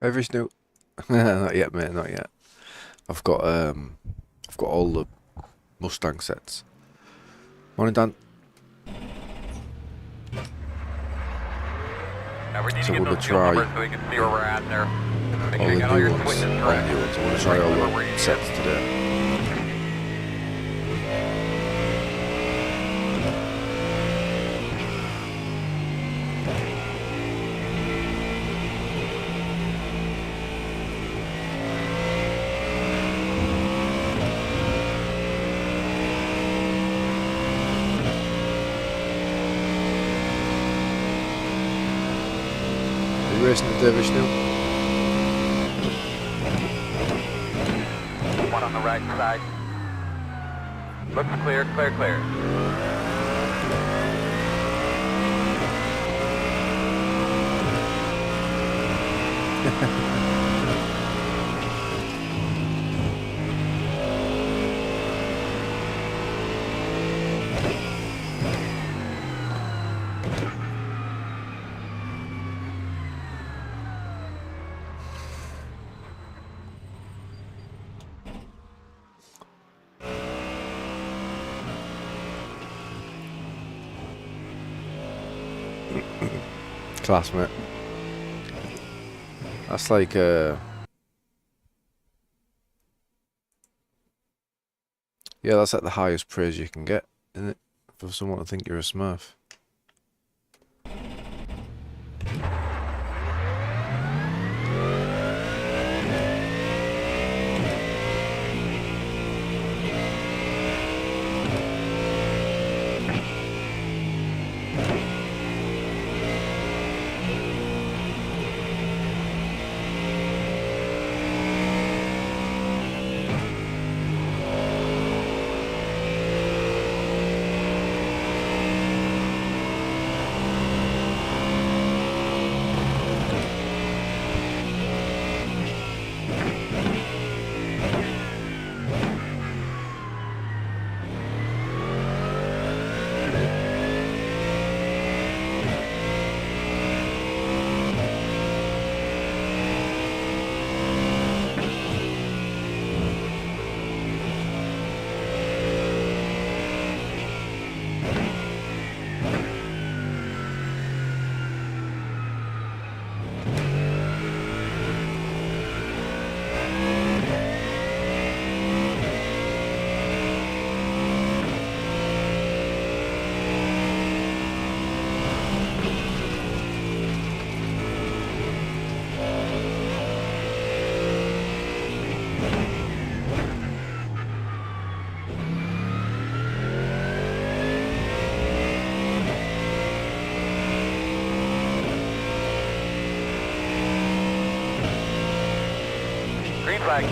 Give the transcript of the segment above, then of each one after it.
Every Snoop. Not yet, mate. Not yet. I've got all the Mustang sets. Morning, Dan. Now we need So to get we're those gonna field try numbers so we can see where we're at there. Make all sure you the got all your new ones. switches All the correct. new ones. I want to try all the sets today. Are you racing the Davis now? One on the right side. Looks clear, clear, clear. Class, mate. That's like yeah, that's like the highest praise you can get, isn't it? For someone to think you're a smurf. Green flag.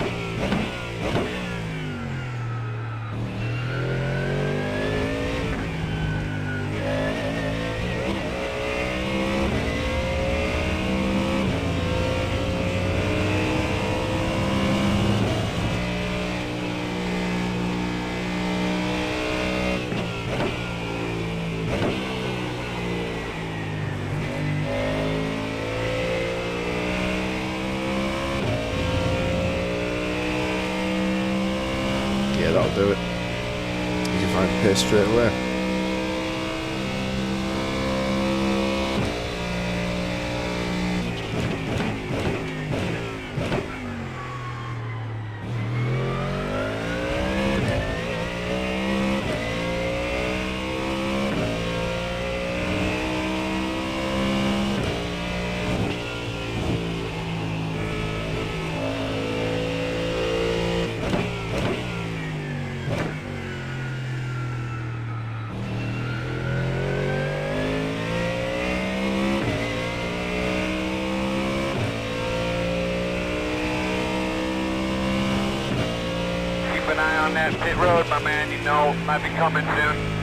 Yeah, that'll do it. You can find pace straight away. Keep an eye on that pit road, my man. You know, might be coming soon.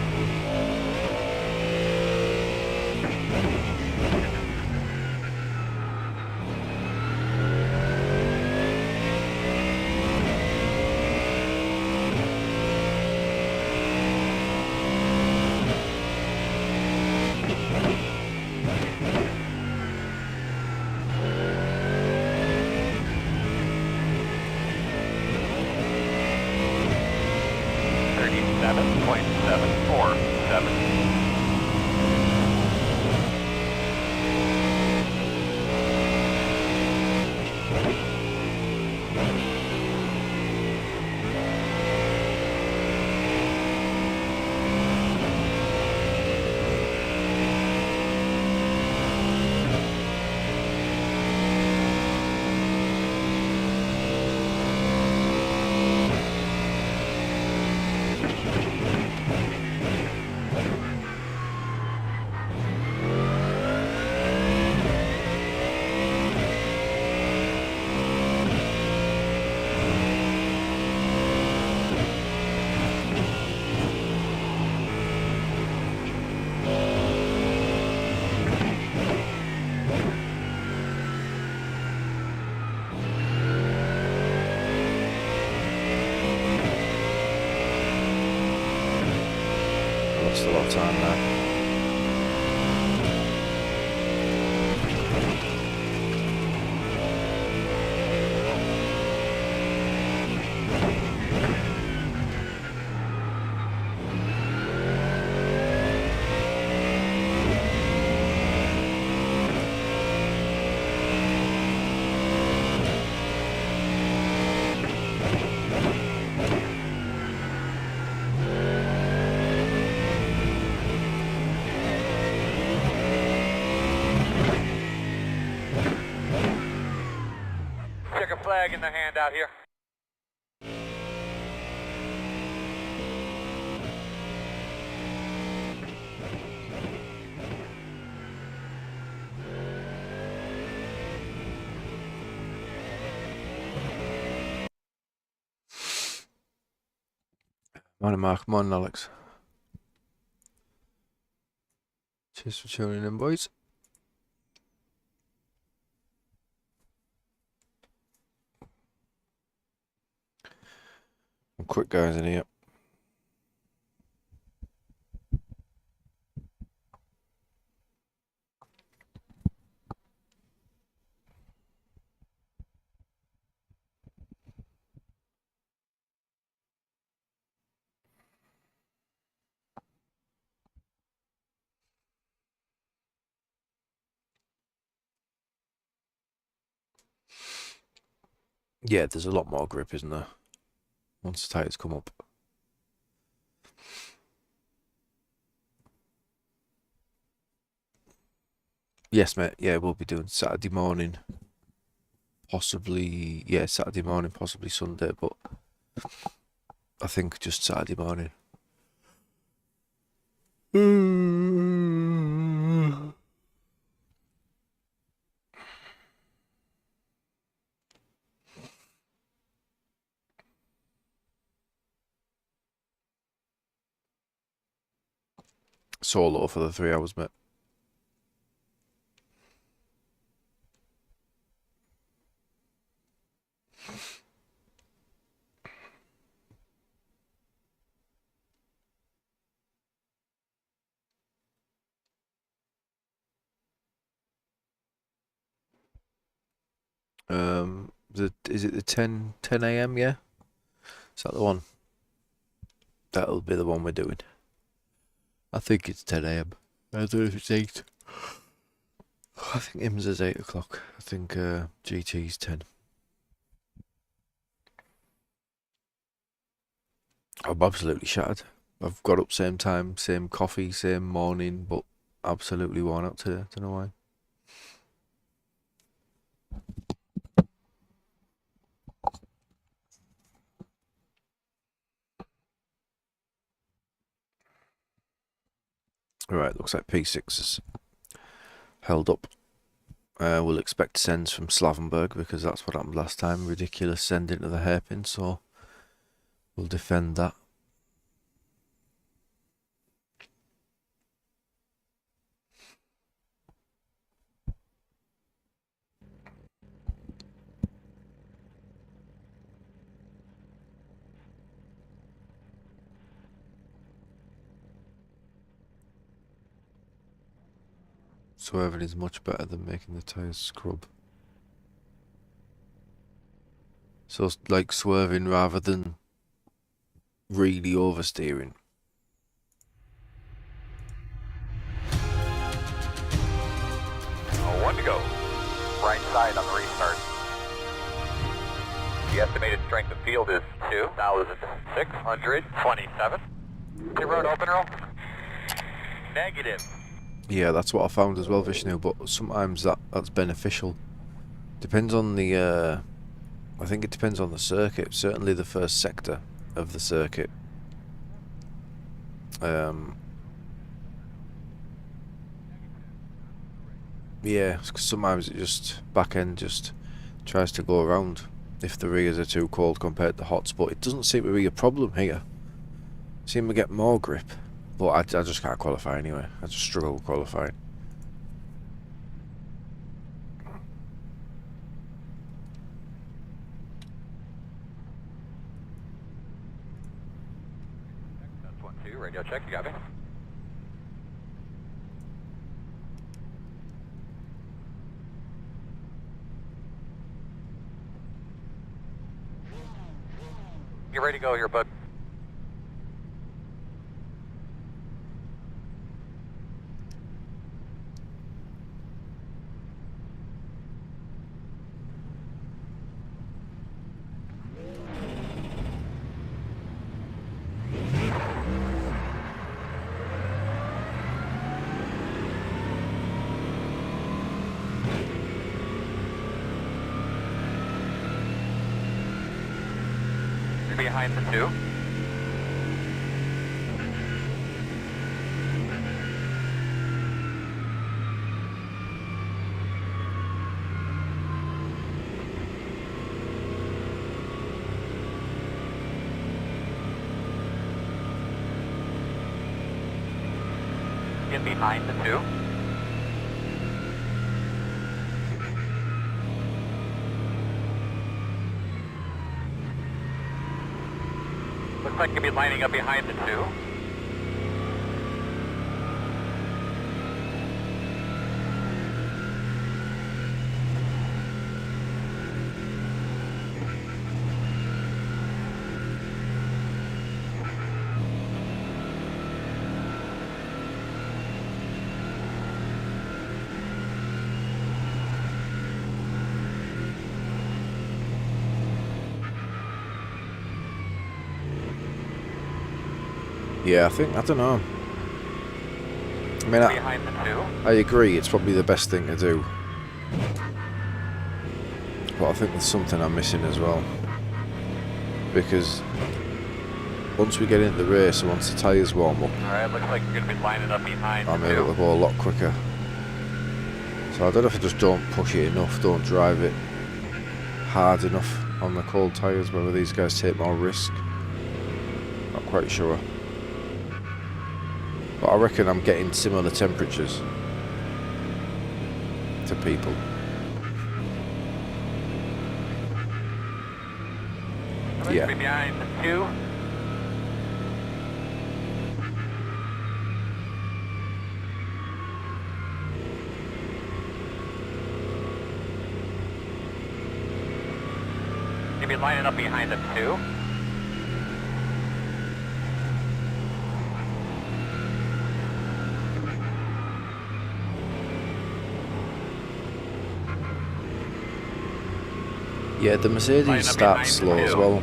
a lot of time now. Check a flag in the hand out here. Morning, Mark. Morning, Alex. Cheers for tuning in, boys. I'm quick guys in here. Yeah, there's a lot more grip, isn't there? Once the tyres come up. Yes, mate. Yeah, we'll be doing Saturday morning. Possibly, yeah, Saturday morning, possibly Sunday, but I think just Saturday morning. Solo for the 3 hours, mate. Is it the 10 a.m. Yeah, is that the one? That'll be the one we're doing. I think it's 10 a.m. I don't know if it's 8. I think IMSA's 8 o'clock. I think GT's 10. I'm absolutely shattered. I've got up same time, same coffee, same morning, but absolutely worn out today. Don't know why. Alright, looks like P6 is held up. We'll expect sends from Slavenberg because that's what happened last time. Ridiculous send into the hairpin, so we'll defend that. Swerving is much better than making the tyres scrub. So it's like swerving rather than really oversteering. Oh, 1 to go. Right side on the restart. The estimated strength of field is 2,627. The road open, roll. Negative. Yeah, that's what I found as well, Vishnu, but sometimes that's beneficial. Depends on the, I think it depends on the circuit, certainly the first sector of the circuit. Yeah, because sometimes it just, back end just tries to go around if the rears are too cold compared to hots, but it doesn't seem to be a problem here. Seem to get more grip. But I just can't qualify anyway. I just struggle with qualifying. That's 1-2, radio check, you got me? Get ready to go here, bud. You're behind the two. Get behind the two. Looks like you'll be lining up behind the two. Yeah, I don't know. I mean, Behind the two. I agree, it's probably the best thing to do. But I think there's something I'm missing as well. Because once we get into the race and once the tyres warm up, Alright, looks like you're going to be lining up behind I'm the able two. to go a lot quicker. So I don't know if I just don't push it enough, don't drive it hard enough on the cold tyres, whether these guys take more risk. Not quite sure. But I reckon I'm getting similar temperatures to people. Looks to be behind the two. You'll be lining up behind the two. Yeah, the Mercedes starts slow as well.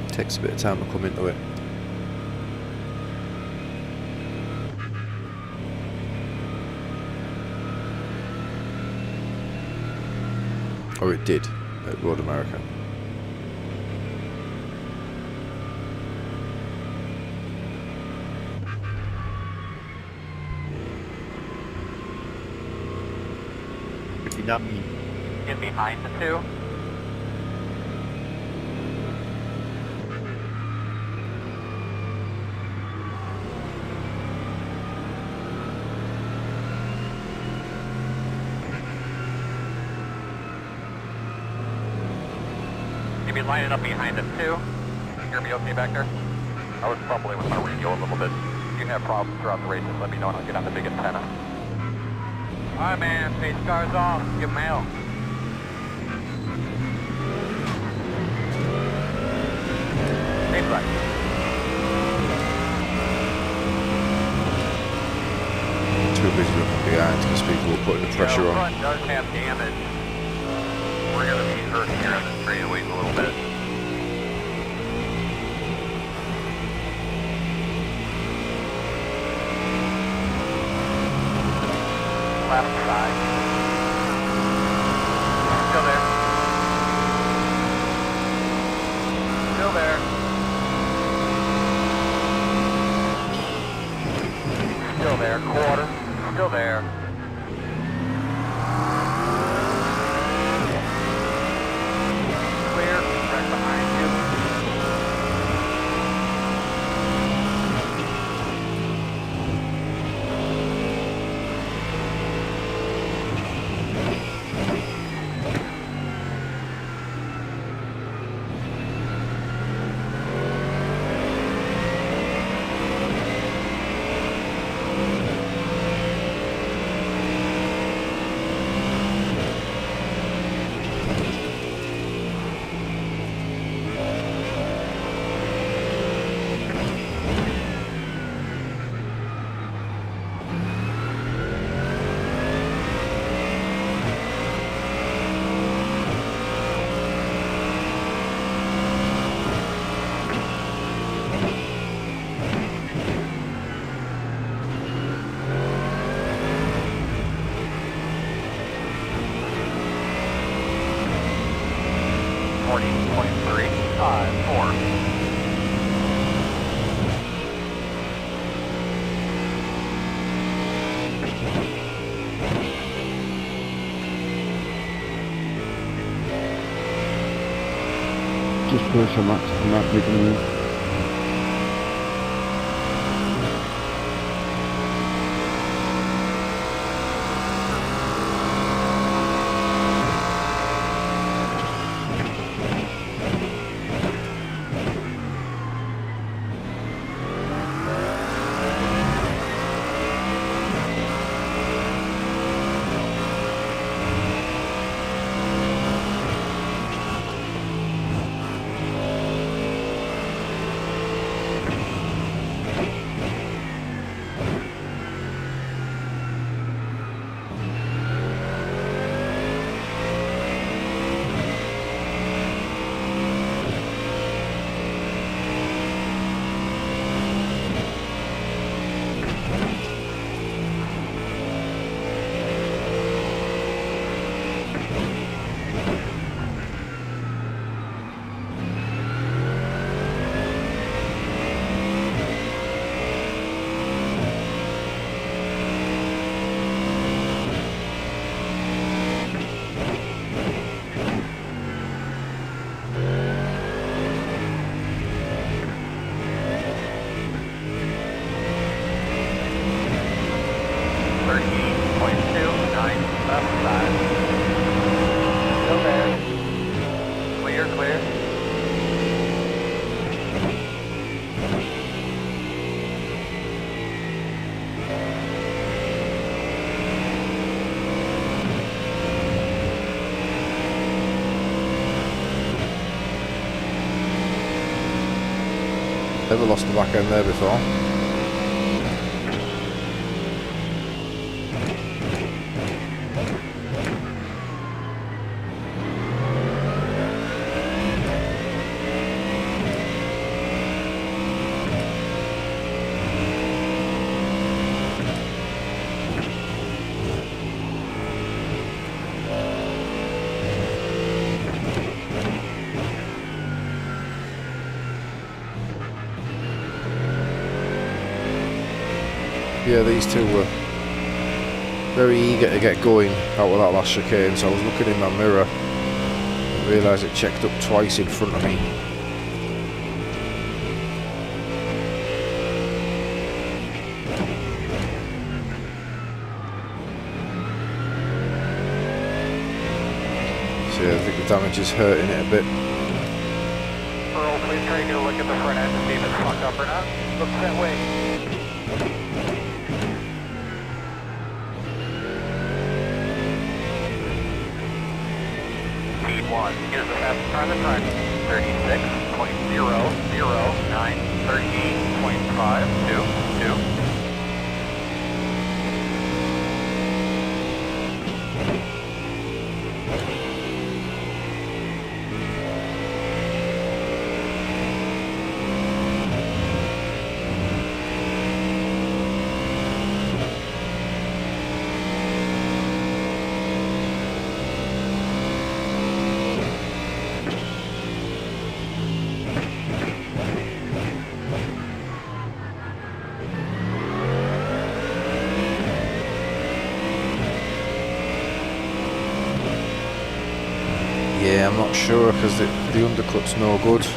Takes a bit of time to come into it. Or it did at Road America. Get behind the two. You'll be lining up behind the two. You hear me okay back there? I was fumbling with my radio a little bit. If you have problems throughout the race, just let me know and I'll get on the big antenna. Alright man, pace car's off. Give him hell. Pace right. Too busy looking behind because people were putting the pressure on. Front does have damage. We're going to be hurt here on the straightaways a little bit. Left side. Still there. Still there. Still there. Quarter. Still there. Clear. Right behind you. just push on max, I'm not making a move. Never lost the back end there before. Yeah, these two were very eager to get going out of that last chicane, so I was looking in my mirror and realised it checked up twice in front of me. So yeah, I think the damage is hurting it a bit. Earl, please try to get a look at the front end to see if it's fucked up or not. Looks that way. Here's the fastest car on the track, 36.009, 38.522. Yeah, I'm not sure because the undercut's no good. If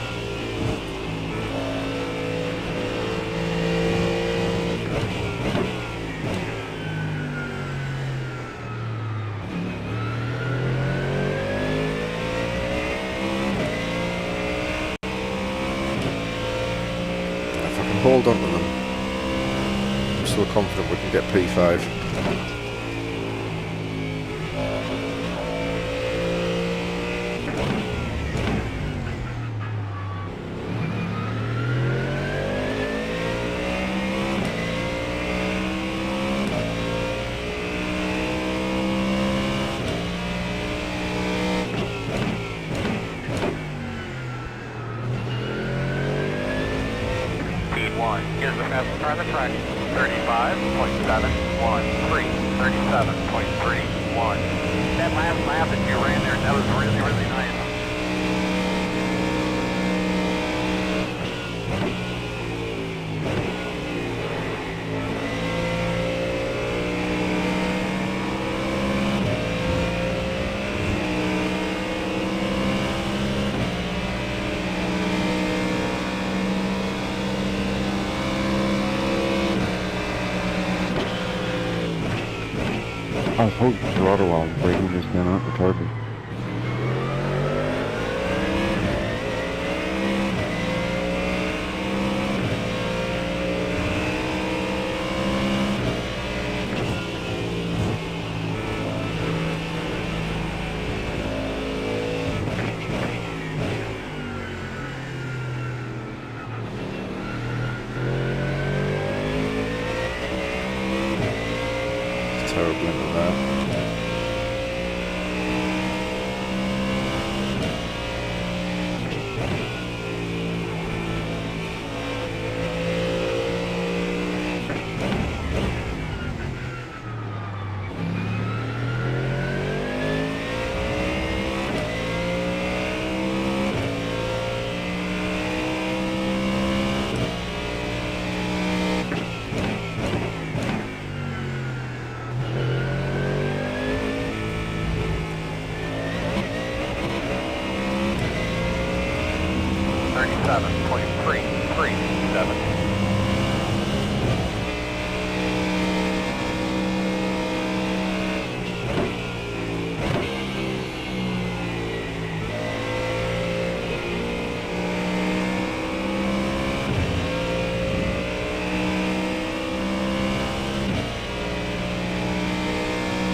I can hold on to them, I'm still confident we can get P5. Here's the fastest car on the track, 35.713, 37.31. That last lap that you ran there, that was really, really nice. I was holding the throttle while I was braking just then, not retarded. Terrible into that.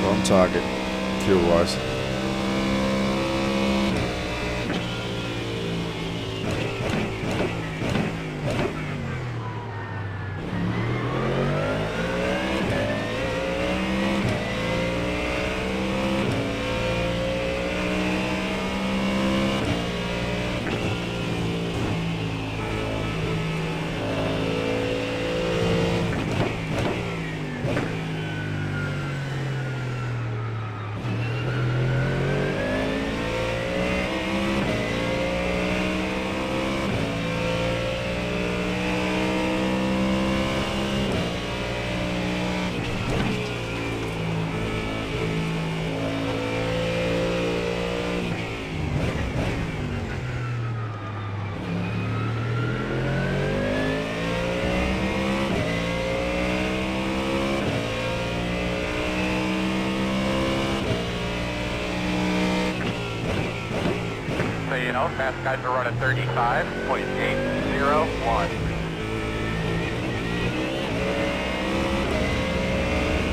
We're on target, fuel-wise. Fast guys are running 35.801.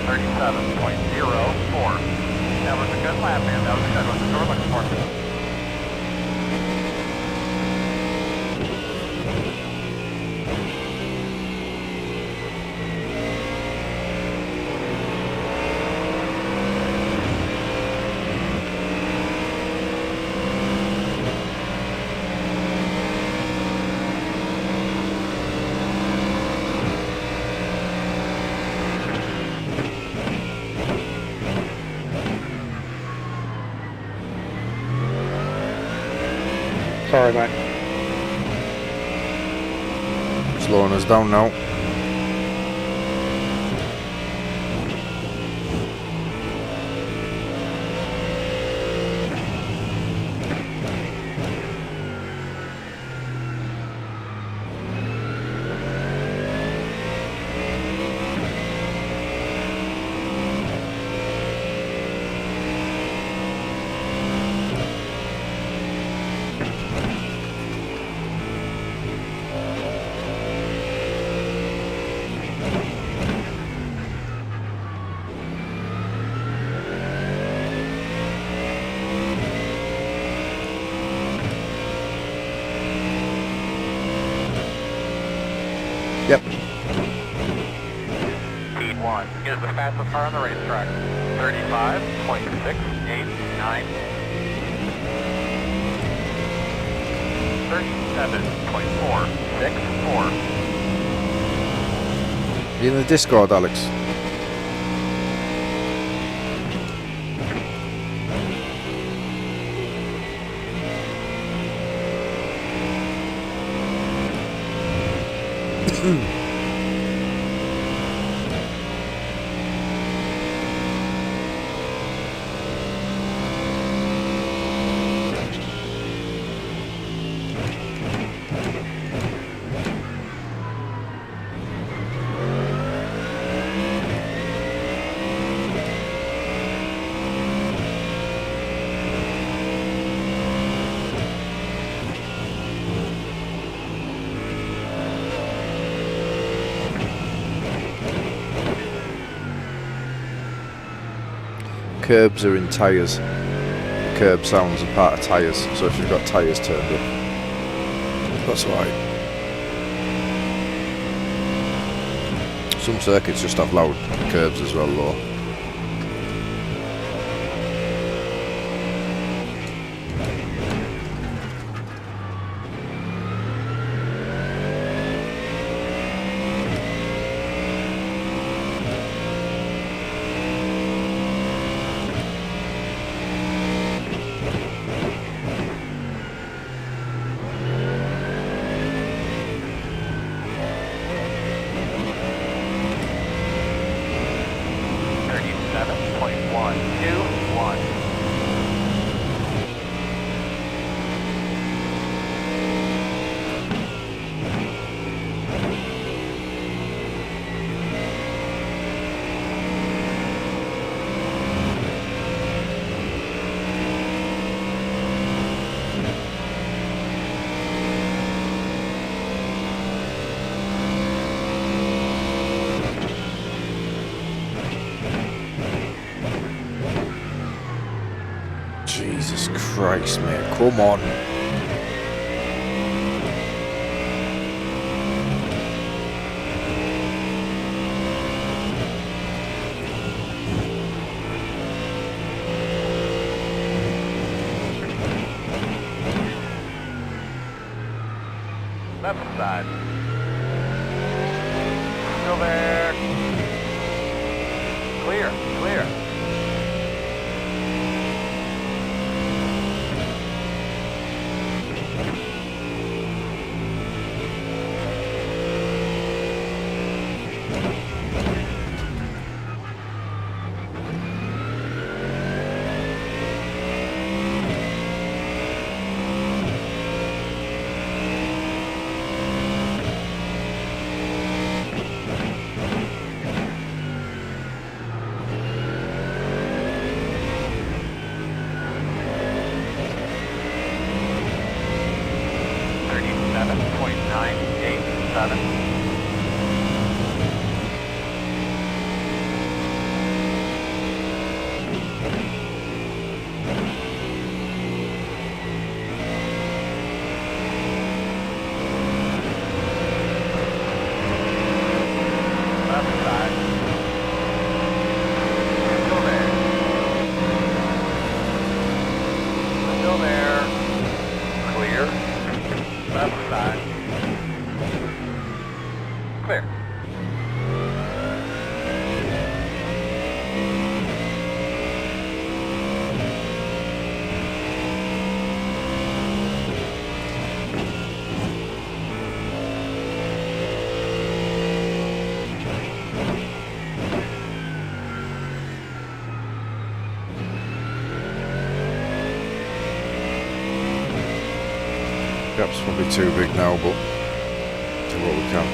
37.04. That was a good lap, man. That was good. What's the score looking for? Sorry, mate. Slowing us down now. Yep. P1 is the fastest car on the racetrack. 35.689. 37.464. You in the Discord, Alex? curbs are in tyres. The curb sounds are part of tyres, so if you've got tyres turned up, that's why. Some circuits just have loud curbs as well though. Jesus Christ, mate, come on. Left side. Still there. Clear, clear. Gap's probably too big now, but do what we can.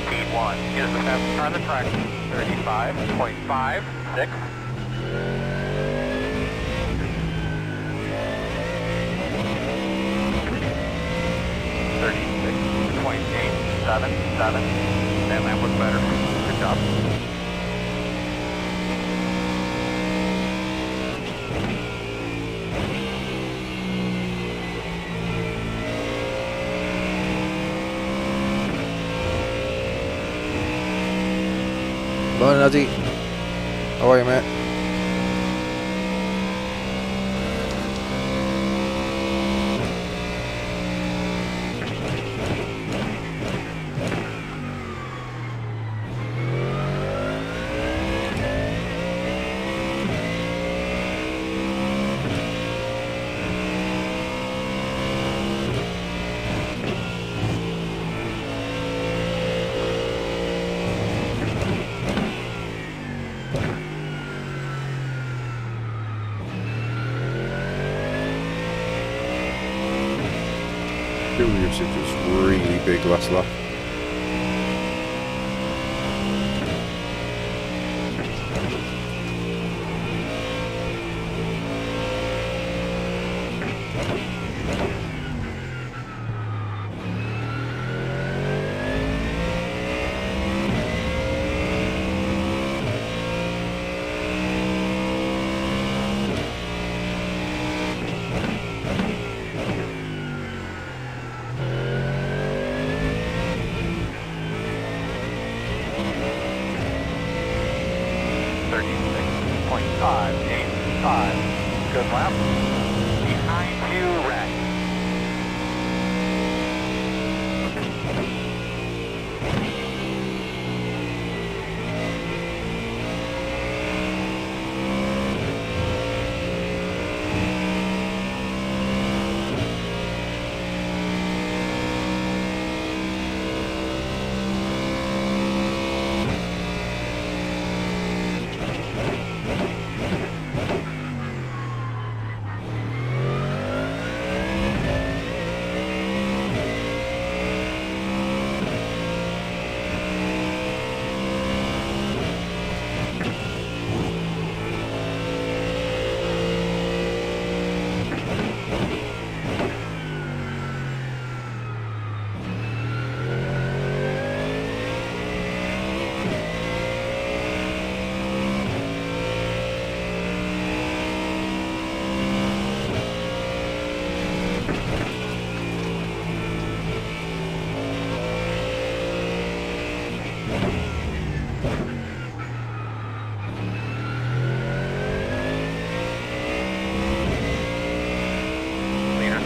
P1 is the fastest car on the track. 35.56. 877. That lamp looks better. Good job. Morning, Addy. How are you, mate? Fuel usage was really big last lap. 585. Good lap. Behind you, right.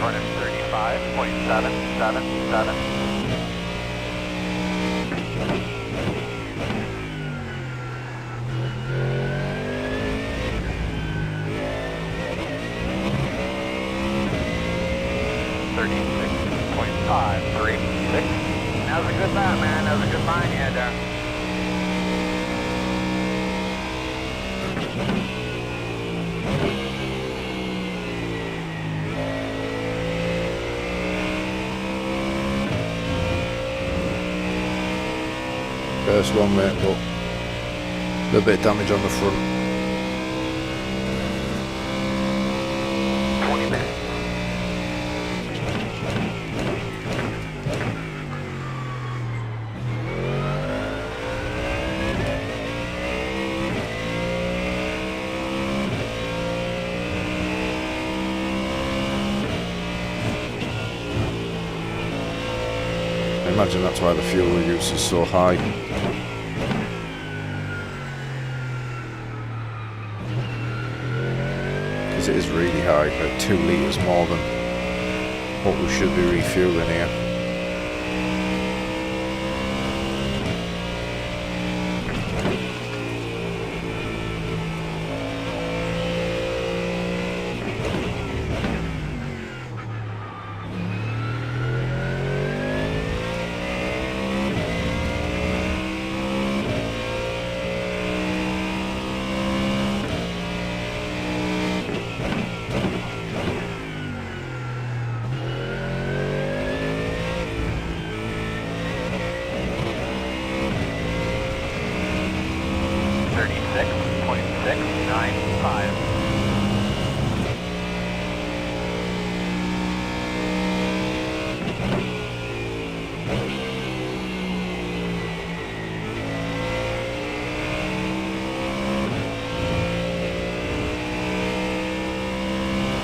Running 35.777. That was a good lap, man. That was a good line you had there. First one, mate, but a little bit of damage on the front. 20 minutes. I imagine that's why the fuel use is so high. Because it is really high, about 2 litres more than what we should be refueling here.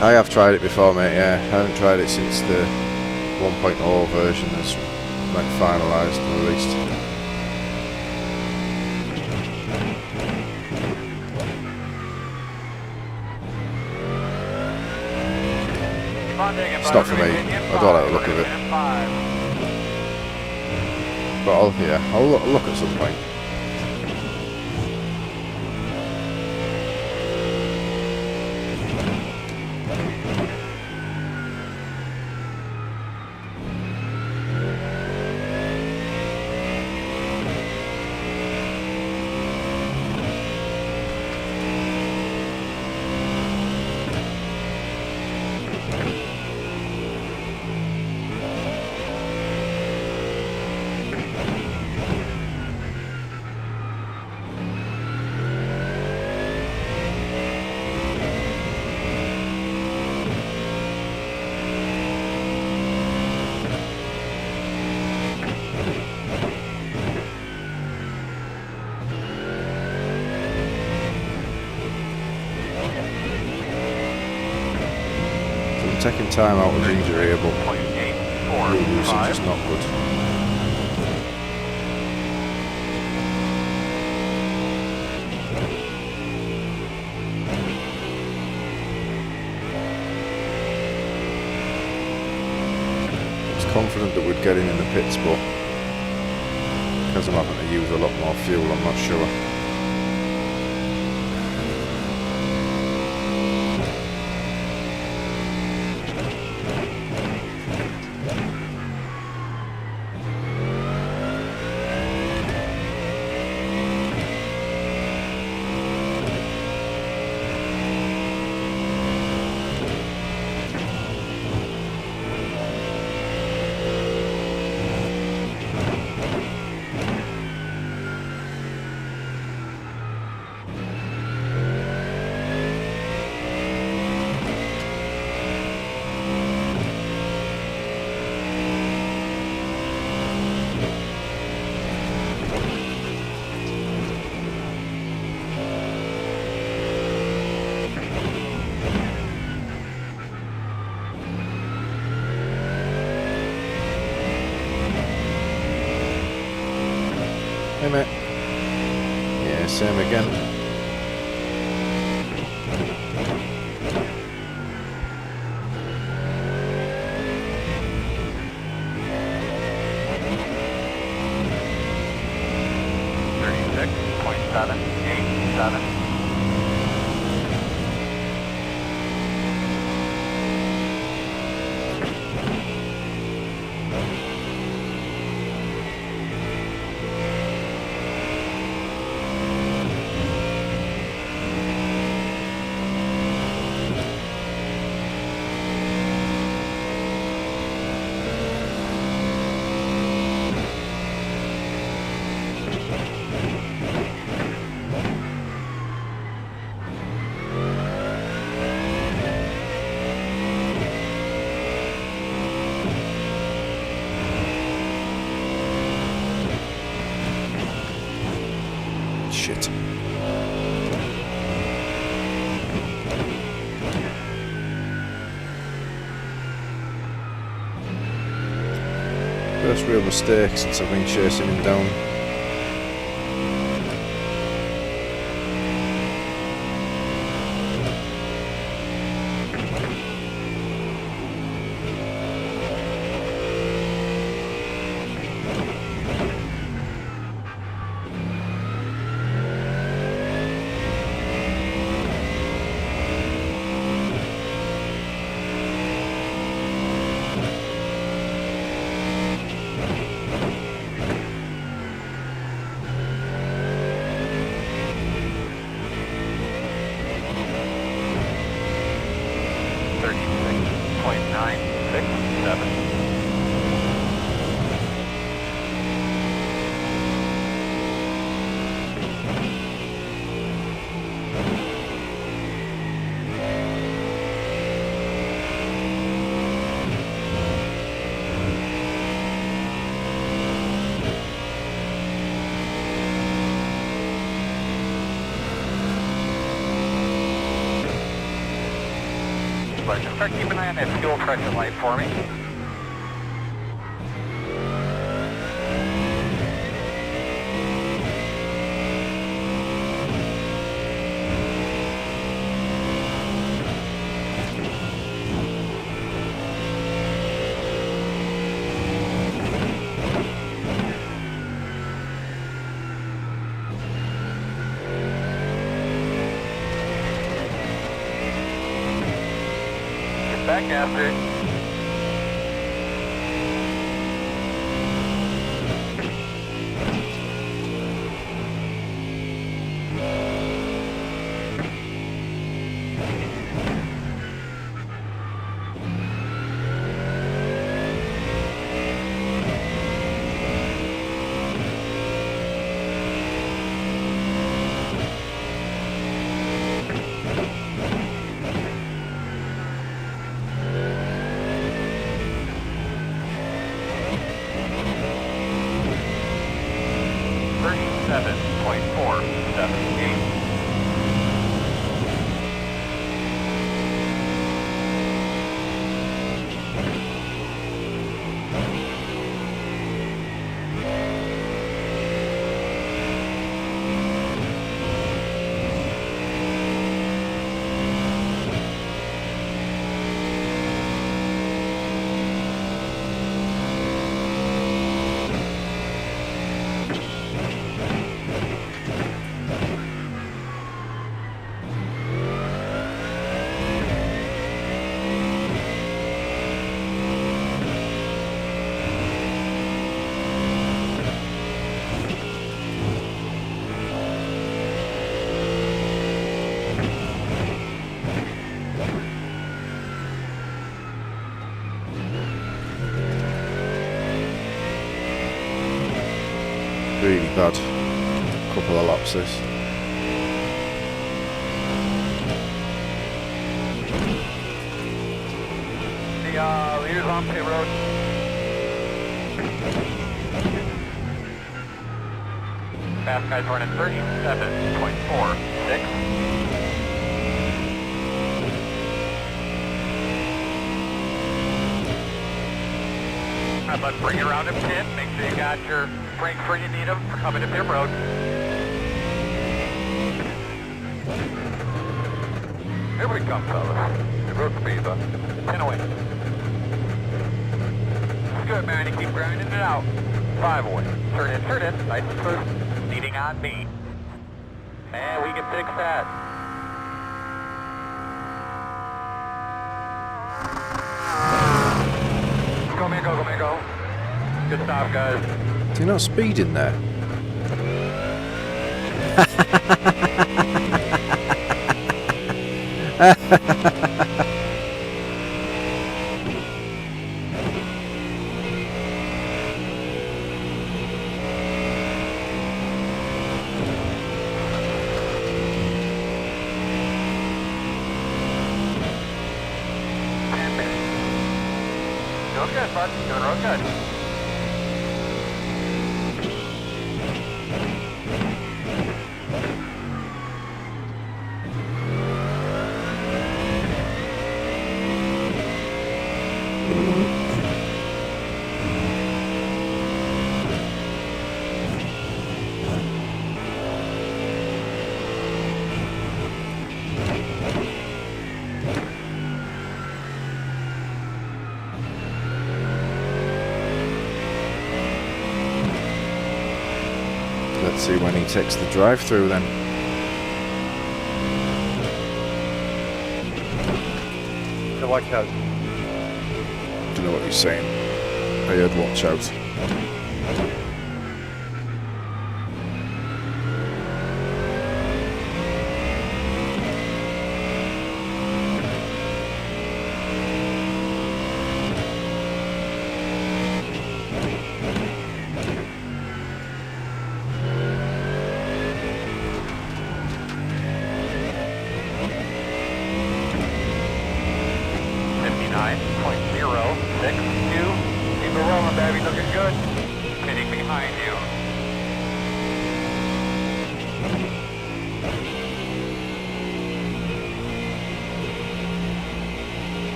I have tried it before, mate, yeah. I haven't tried it since the 1.0 version has been finalised and released. It's not for me. I don't like the look of it. But I'll look at some point. Taking time out of injury, but fuel usage is not good. getting in the pits, but because I'm having to use a lot more fuel, I'm not sure. Hey mate. Yeah, same again. .787. Shit. First real mistake since I've been chasing him down. But just start keeping an eye on that fuel pressure light for me. Back after it. really bad. Couple of laps this. The leaders on pit road. Fast guys running 37.46. Let's bring you around to pit. Make sure you got your brakes where you need them for coming to pit road. Here we come, fellas. The road speed up. 10 away. Good, man. You keep grinding it out. 5 away. Turn in. Nice and smooth. Leading on me. Man, we can fix that. Go, man, go, go. Good stop, guys. Do you not speed in there? Doing good, bud. Doing real good. Let's see when he takes the drive-through then. So watch out. Don't know what he's saying. I heard watch out.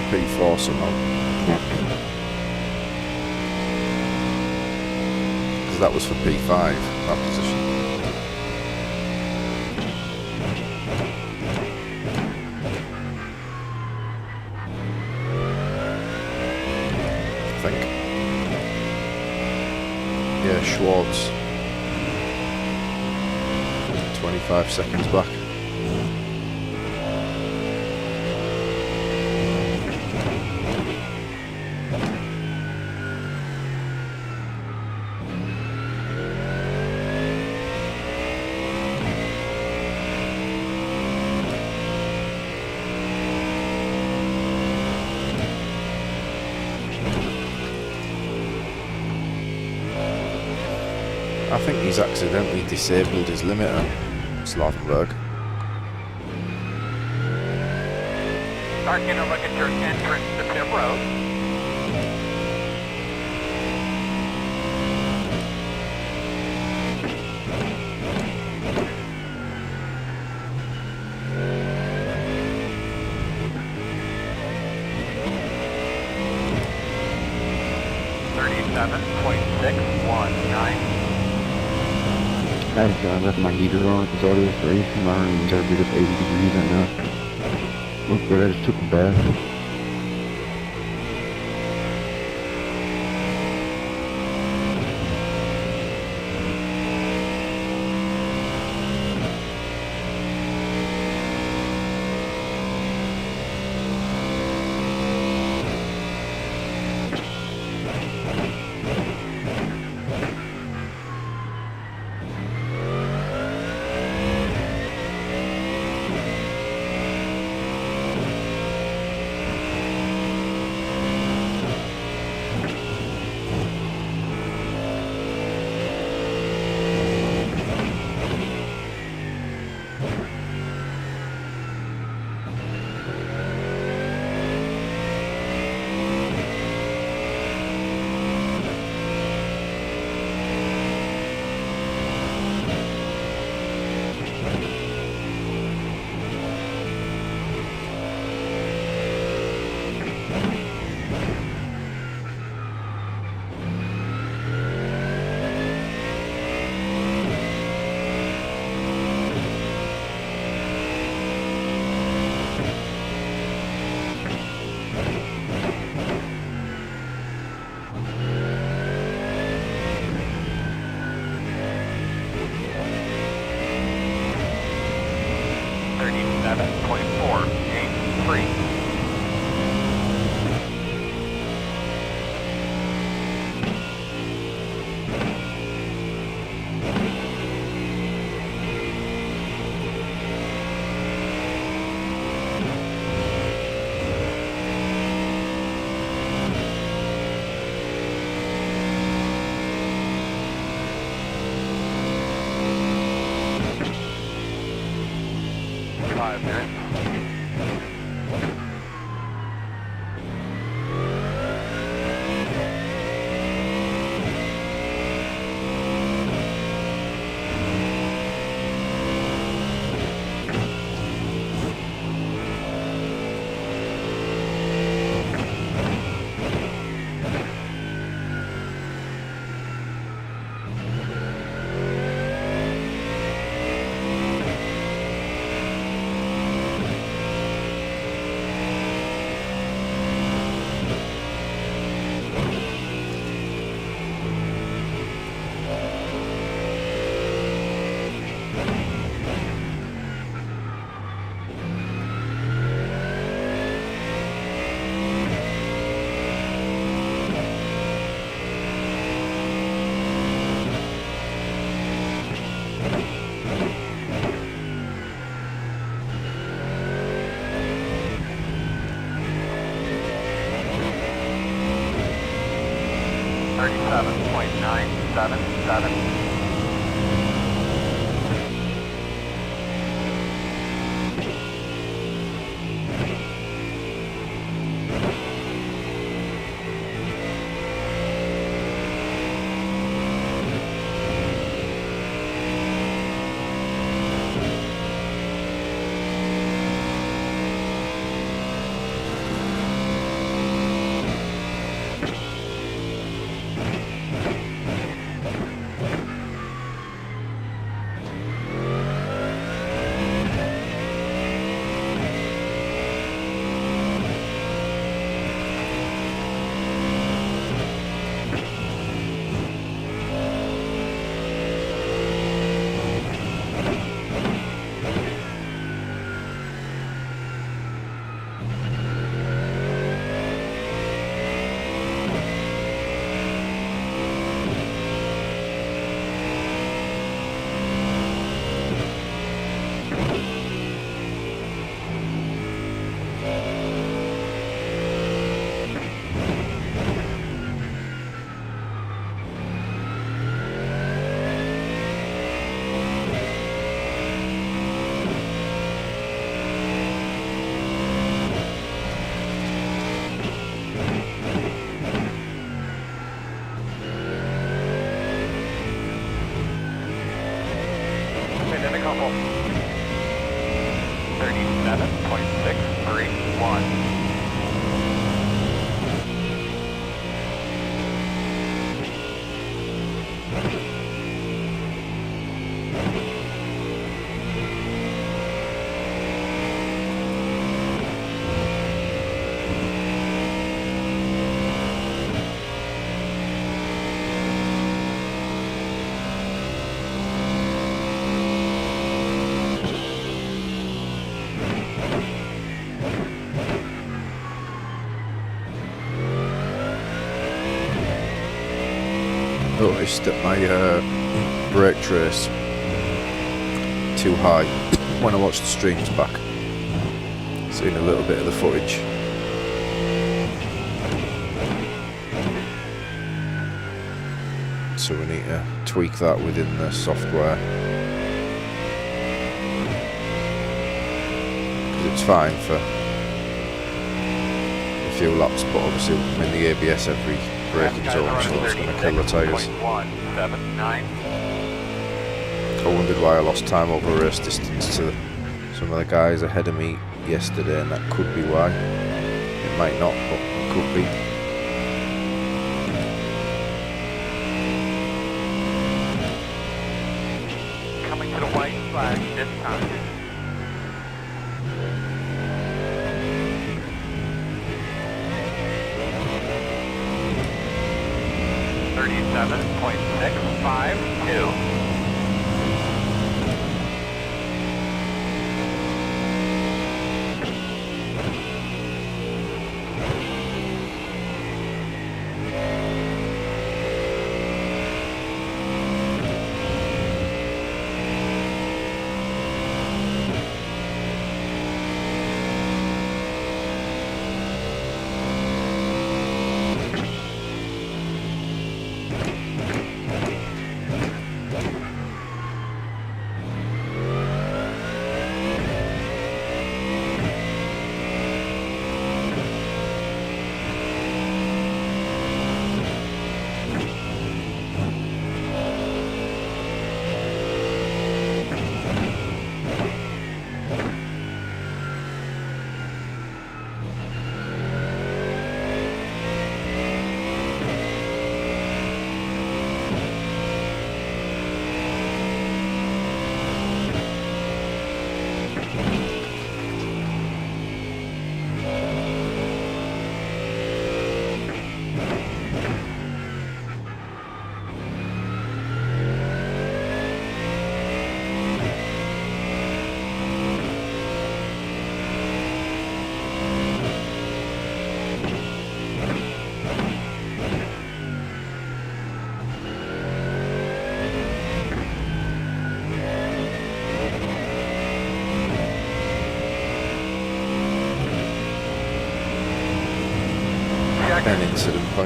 P4 somehow. Because that was for P5, that position. I think. Yeah, Schwartz. 25 seconds back. I think he's accidentally disabled his limiter, Slaughterberg. Start taking a look at your entrance to pit road. I left my heater on because all this race and my room's every bit of 80 degrees right now. Look good, I just took a bath. 5 there. .977. Couple. 37.631. Noticed that my brake trace too high when I watched the streams back. Seen a little bit of the footage. So we need to tweak that within the software. Because it's fine for a few laps, but obviously I'm in the ABS every braking zone, so it's going to kill the tyres. I wondered why I lost time over race distance to some of the guys ahead of me yesterday, and that could be why. It might not, but it could be. Coming to the white flag this time. .652.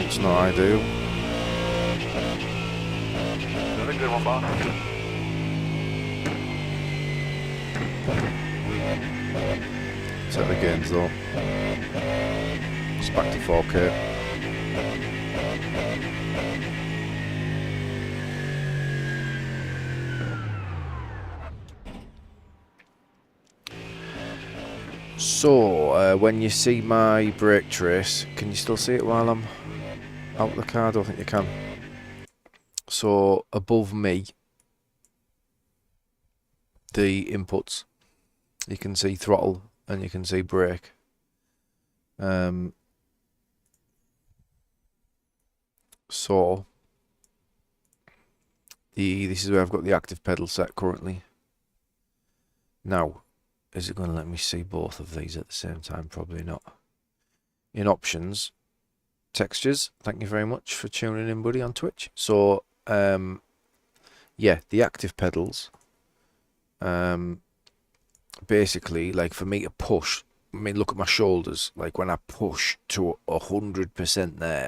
points, not ideal. Doing a good one, boss. Set the gains though. It's back to 4K. So, when you see my brake trace, can you still see it while I'm out the car? I don't think you can. So, above me, the inputs, you can see throttle and you can see brake. So, this is where I've got the active pedal set currently. Now, is it going to let me see both of these at the same time? Probably not. In options, textures, thank you very much for tuning in, buddy, on Twitch. So, yeah, the active pedals, basically, like for me to push, I mean, look at my shoulders, like when I push to 100% there,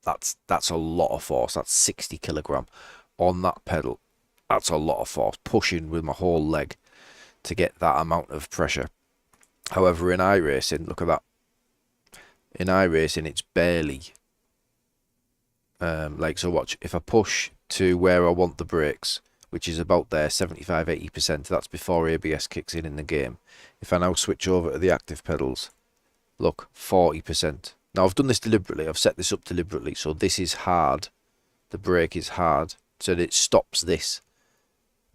that's a lot of force. That's 60 kilogram on that pedal. That's a lot of force, pushing with my whole leg to get that amount of pressure. However, in iRacing, look at that. In iRacing, it's barely like, so watch, if I push to where I want the brakes, which is about there, 75-80%, that's before ABS kicks in the game. If I now switch over to the active pedals, look, 40%. Now, I've done this deliberately, I've set this up deliberately, so this is hard, the brake is hard, so that it stops this.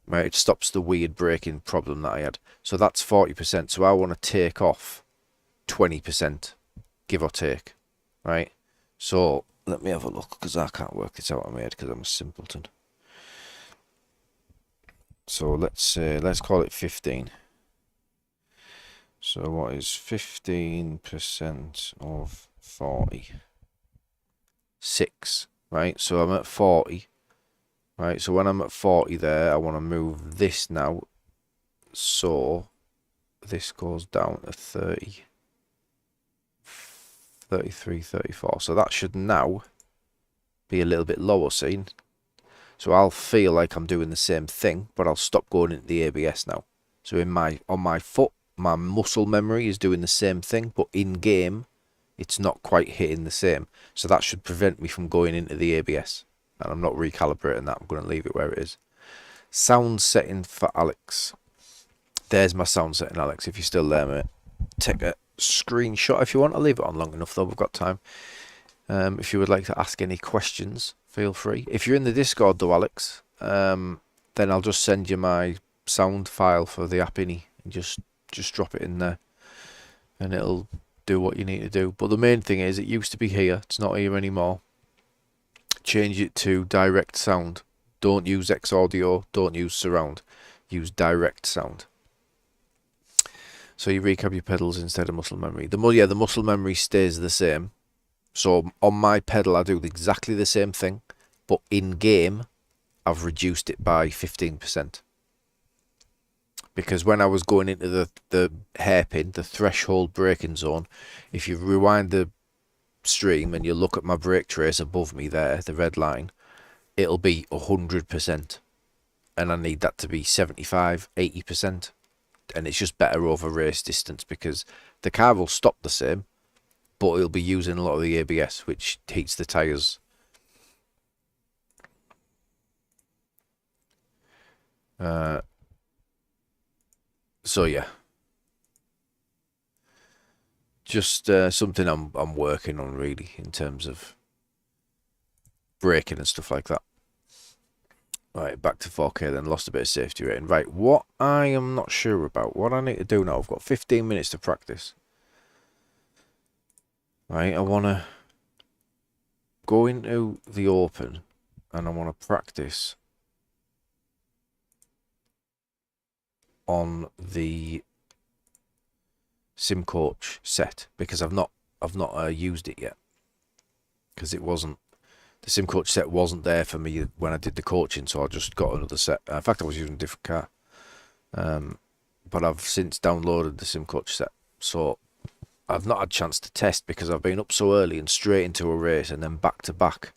Right, it stops the weird braking problem that I had. So that's 40%. So I want to take off 20%, give or take. Right? So let me have a look, because I can't work this out on my head because I'm a simpleton. So let's say, let's call it 15. So what is 15% of 40? 6. Right? So I'm at 40. Right, so when I'm at 40 there, I want to move this now, so this goes down to 30, 33, 34, so that should now be a little bit lower, seen? So I'll feel like I'm doing the same thing, but I'll stop going into the ABS now. So on my foot, my muscle memory is doing the same thing, but in game, it's not quite hitting the same. So that should prevent me from going into the ABS. And I'm not recalibrating that. I'm going to leave it where it is. Sound setting for Alex. There's my sound setting, Alex. If you're still there, mate. Take a screenshot if you want. I'll leave it on long enough, though. We've got time. If you would like to ask any questions, feel free. If you're in the Discord, though, Alex, then I'll just send you my sound file for the app innie. And just drop it in there. And it'll do what you need to do. But the main thing is, it used to be here. It's not here anymore. Change it to direct sound. Don't use X audio, don't use surround. Use direct sound. So you recap your pedals instead of muscle memory. The muscle memory stays the same. So on my pedal I do exactly the same thing, but in game I've reduced it by 15%. Because when I was going into the hairpin, the threshold braking zone, if you rewind the stream and you look at my brake trace above me there, the red line, it'll be 100%, and I need that to be 75-80%, and it's just better over race distance because the car will stop the same, but it'll be using a lot of the ABS, which heats the tyres. So yeah, just something I'm working on really in terms of braking and stuff like that. Right, back to 4K then, lost a bit of safety rating. Right, what I am not sure about, what I need to do now, I've got 15 minutes to practice. Right, I want to go into the open and I want to practice on the sim coach set because I've not used it yet because it wasn't, the sim coach set wasn't there for me when I did the coaching, so I just got another set. In fact, I was using a different car, but I've since downloaded the sim coach set, so I've not had a chance to test because I've been up so early and straight into a race and then back to back.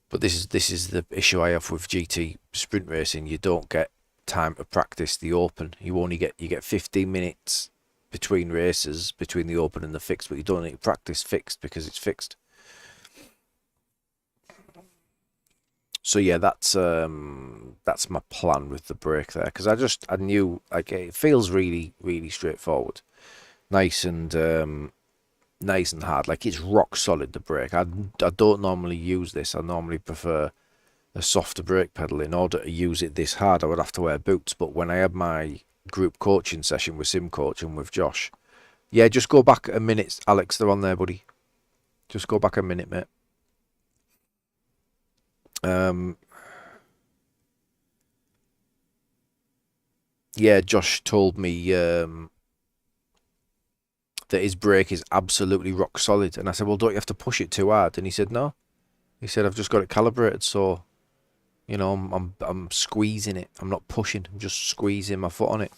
But this is the issue I have with GT sprint racing. You don't get time to practice the open. You get 15 minutes between races, between the open and the fixed, but you don't need to practice fixed because it's fixed. So yeah, that's my plan with the brake there, because I knew, like, it feels really straightforward, nice and hard. Like, it's rock solid, the brake. I don't normally use this. I normally prefer a softer brake pedal. In order to use it this hard, I would have to wear boots. But when I had my group coaching session with SimCoach and with Josh, yeah, just go back a minute, Alex. They're on there, buddy. Just go back a minute, mate. Yeah, Josh told me that his brake is absolutely rock solid, and I said, well, don't you have to push it too hard? And he said, no. He said, I've just got it calibrated, so, you know, I'm squeezing it. I'm not pushing. I'm just squeezing my foot on it.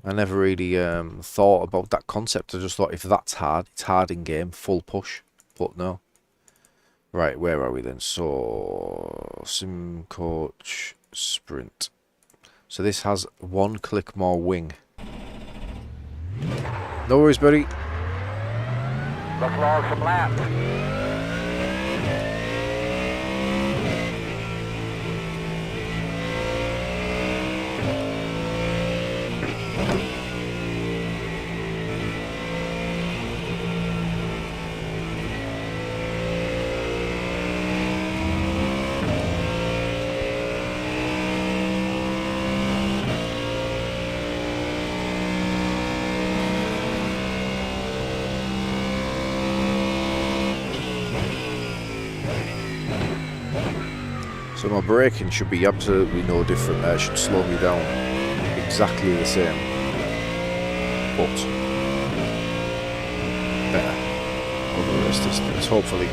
I never really thought about that concept. I just thought, if that's hard, it's hard in game, full push. But no. Right, where are we then? So, SimCoach Sprint. So this has 1 click more wing. No worries, buddy. Let's log some laps. So my braking should be absolutely no different there. Should slow me down exactly the same, but better over the race distance, hopefully.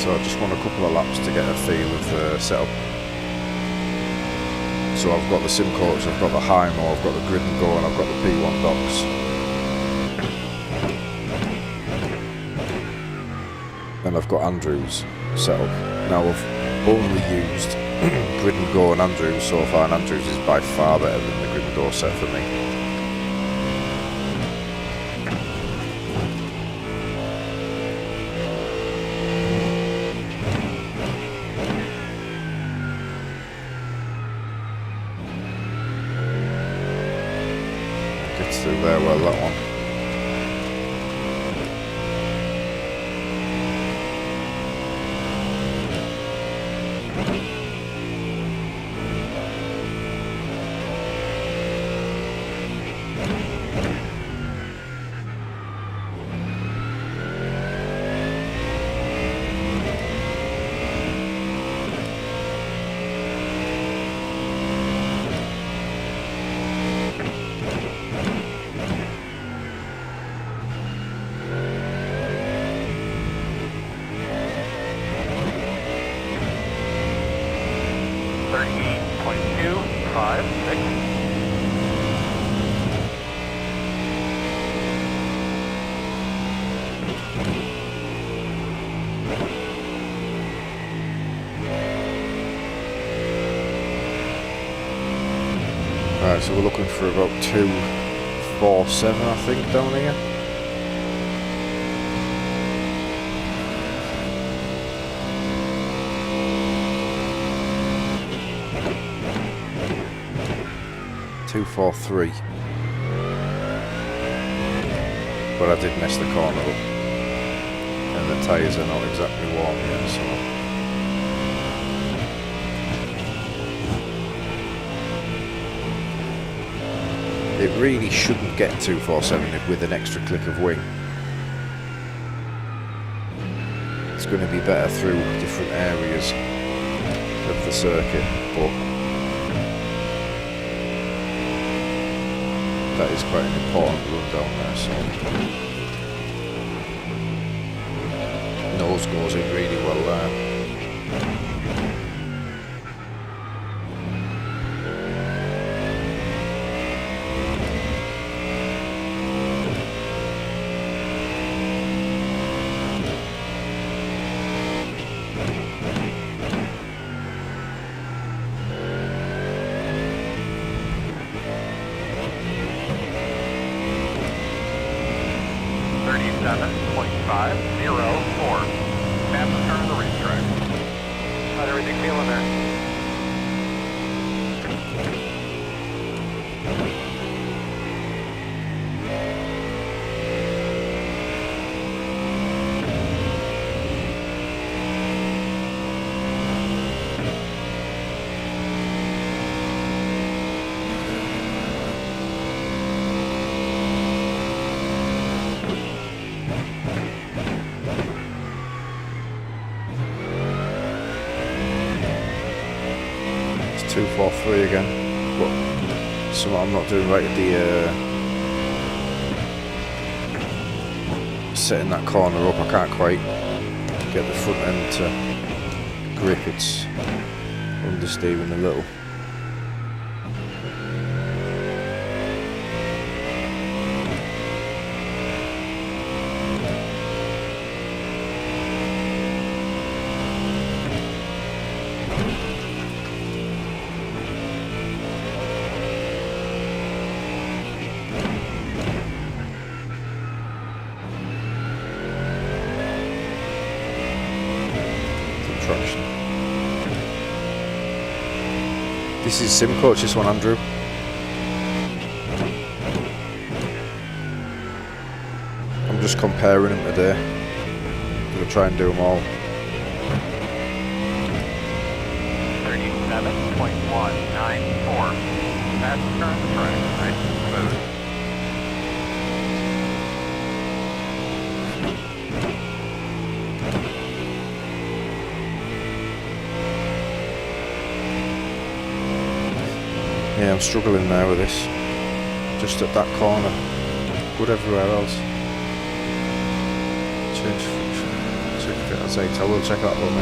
So I just want a couple of laps to get a feel of the setup. So I've got the SimCoach, I've got the Hymo, I've got the Grid and Go, and I've got the P1 docks. And I've got Andrew's setup. Now I've only used Grid and Go and Andrew's so far, and Andrew's is by far better than the Grid and Go set for me. Gets through there well, that one. Right, so we're looking for about 247, I think, down here. .243. But I did mess the corner up. And the tyres are not exactly warm yet, so... It really shouldn't get 247 with an extra click of wing. It's going to be better through different areas of the circuit, but that is quite an important run down there, so nose goes in really well there. It's 243 again, but something I'm not doing right at the setting that corner up. I can't quite get the front end to grip. It's understeering a little. This is SimCoach, this one, Andrew. I'm just comparing them today. I'm going to try and do them all. 37.194. Fast turn the track, nice and smooth. Yeah, I'm struggling now with this. Just at that corner. Good everywhere else. Change that's 8. I will check that one,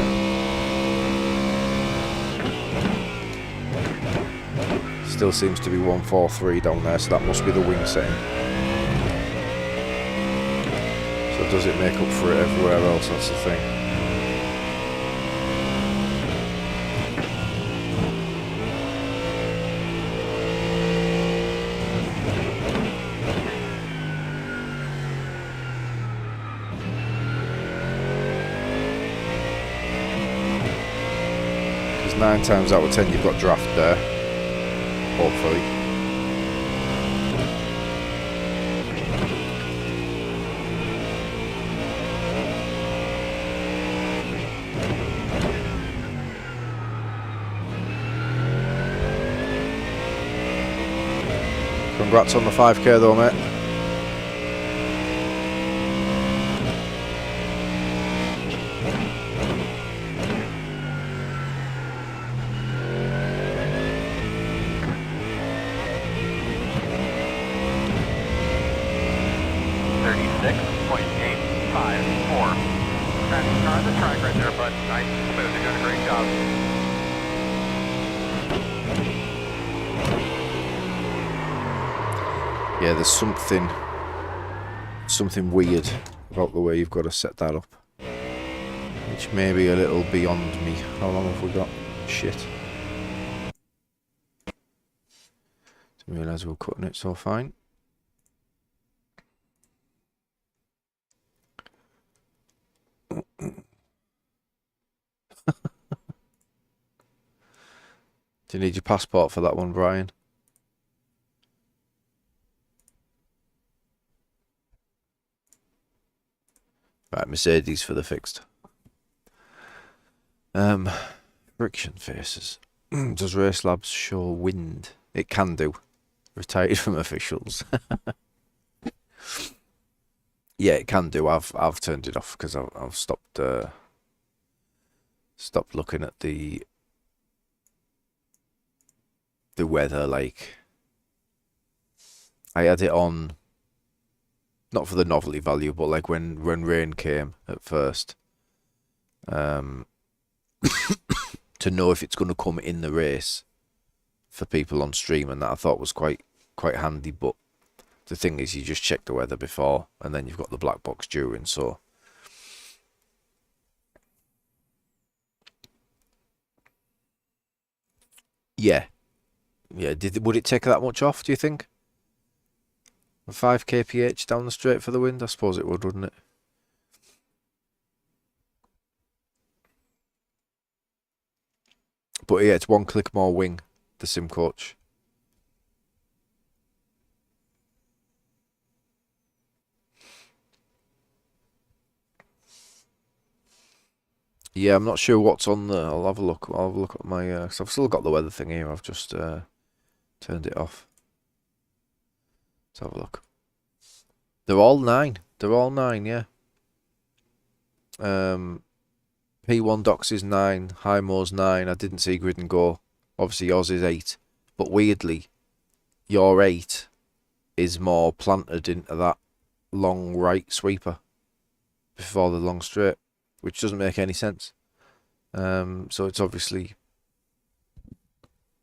mate. Still seems to be 143 down there, so that must be the wing setting. So does it make up for it everywhere else? That's the thing. Because 9 times out of 10 you've got draft there. Hopefully. Congrats on the 5k though, mate. Yeah, there's something weird about the way you've got to set that up, which may be a little beyond me. How long have we got? Shit. Realise we're cutting it so fine. Do you need your passport for that one, Brian? Right, Mercedes for the fixed. Friction faces. Does Race Labs show wind? It can do. Retired from officials. Yeah, it can do. I've turned it off because I've stopped looking at the weather. Like, I had it on, not for the novelty value, but like when rain came at first, to know if it's going to come in the race for people on stream, and that I thought was quite handy. But the thing is, you just check the weather before, and then you've got the black box during. So yeah. Would it take that much off? Do you think? 5 kph down the straight for the wind? I suppose it would, wouldn't it? But yeah, it's 1 click more wing, the sim coach. Yeah, I'm not sure what's on there. I'll have a look. I'll have a look at my. Cause I've still got the weather thing here. I've just turned it off. Let's have a look. They're all 9. They're all 9. Yeah. P1 Docs is 9. Hymo's 9. I didn't see Grid and Go. Obviously yours is 8. But weirdly, your 8 is more planted into that long right sweeper before the long straight, which doesn't make any sense. So it's obviously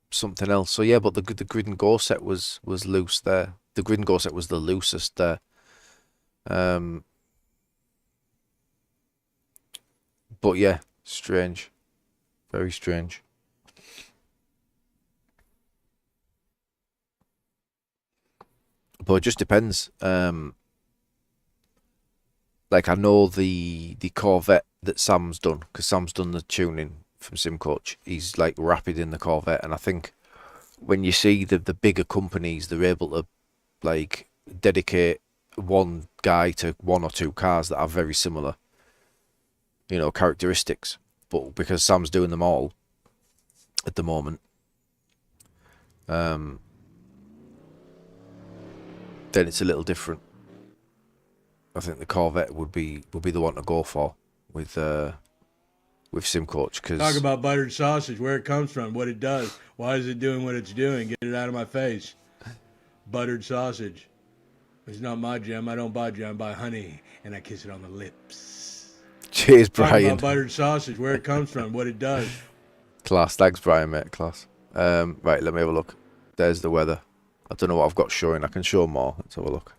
something else. So yeah, but the Grid and Go set was loose there. The Grid and Go set was the loosest there. But yeah, strange. Very strange. But it just depends. Like, I know the Corvette that Sam's done, because Sam's done the tuning from SimCoach. He's like rapid in the Corvette, and I think when you see the bigger companies, they're able to like dedicate one guy to 1 or 2 cars that are very similar, you know, characteristics. But because Sam's doing them all at the moment, then it's a little different. I think the Corvette would be the one to go for with SimCoach. Cause Talk about buttered sausage, where it comes from, what it does. Why is it doing what it's doing? Get it out of my face. Buttered sausage. It's not my jam. I don't buy jam. I buy honey, and I kiss it on the lips. Cheers, Talk Brian. about buttered sausage, where it comes from, what it does. Class. Thanks, Brian, mate. Class. Right, let me have a look. There's the weather. I don't know what I've got showing. I can show more. Let's have a look.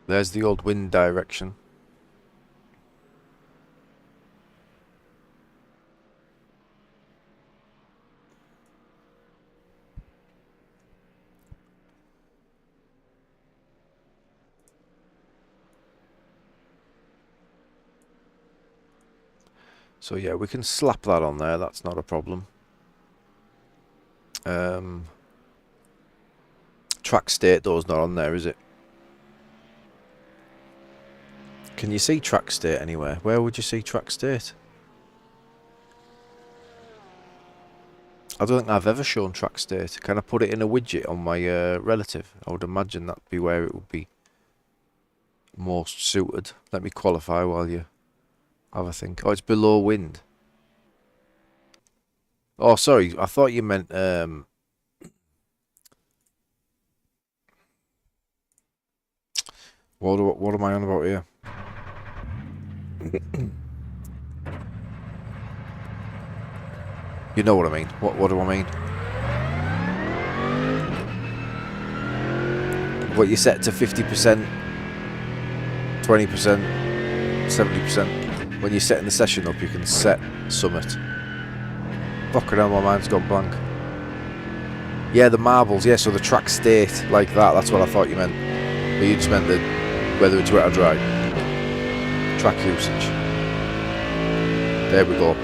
There's the old wind direction. So yeah, we can slap that on there. That's not a problem. Track state though is not on there, is it? Can you see track state anywhere? Where would you see track state? I don't think I've ever shown track state. Can I put it in a widget on my relative? I would imagine that'd be where it would be most suited. Let me qualify while you Have a think. Oh, it's below wind. Oh, sorry. I thought you meant what am I on about here? You know what I mean. What do I mean? What you set to 50%, 20%, 70%. When you're setting the session up, you can set summit. Fucking hell, my mind's gone blank. Yeah, the marbles, yeah, so the track state like that, that's what I thought you meant. But you just meant the whether it's wet or dry. Track usage. There we go.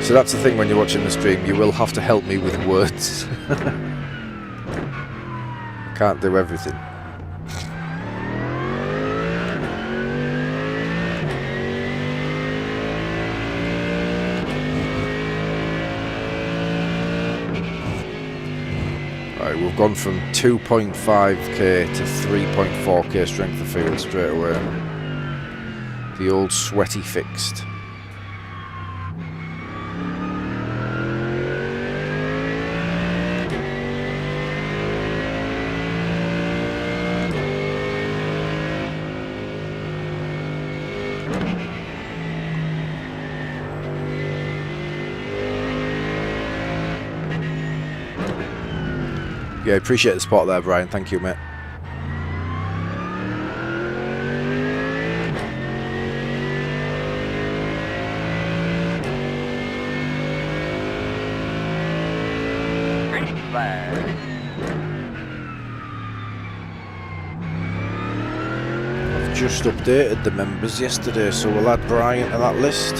So that's the thing when you're watching the stream, you will have to help me with words. I can't do everything. Right, we've gone from 2.5k to 3.4k strength of field straight away. The old sweaty fixed. Yeah, appreciate the spot there, Brian. Thank you, mate. Green flag. I've just updated the members yesterday, so we'll add Brian to that list.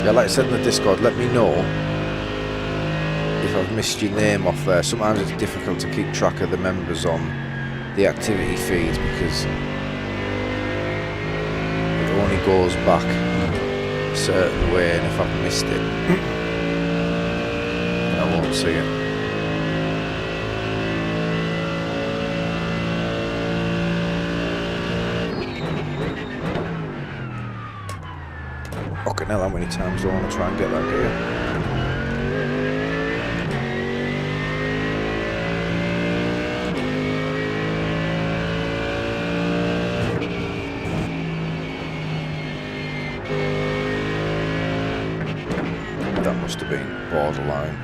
Yeah, like I said in the Discord, let me know if I've missed your name off there. Sometimes it's difficult to keep track of the members on the activity feed because it only goes back a certain way, and if I've missed it, I won't see it. Fucking hell, how many times do I want to try and get that gear? That must have been borderline.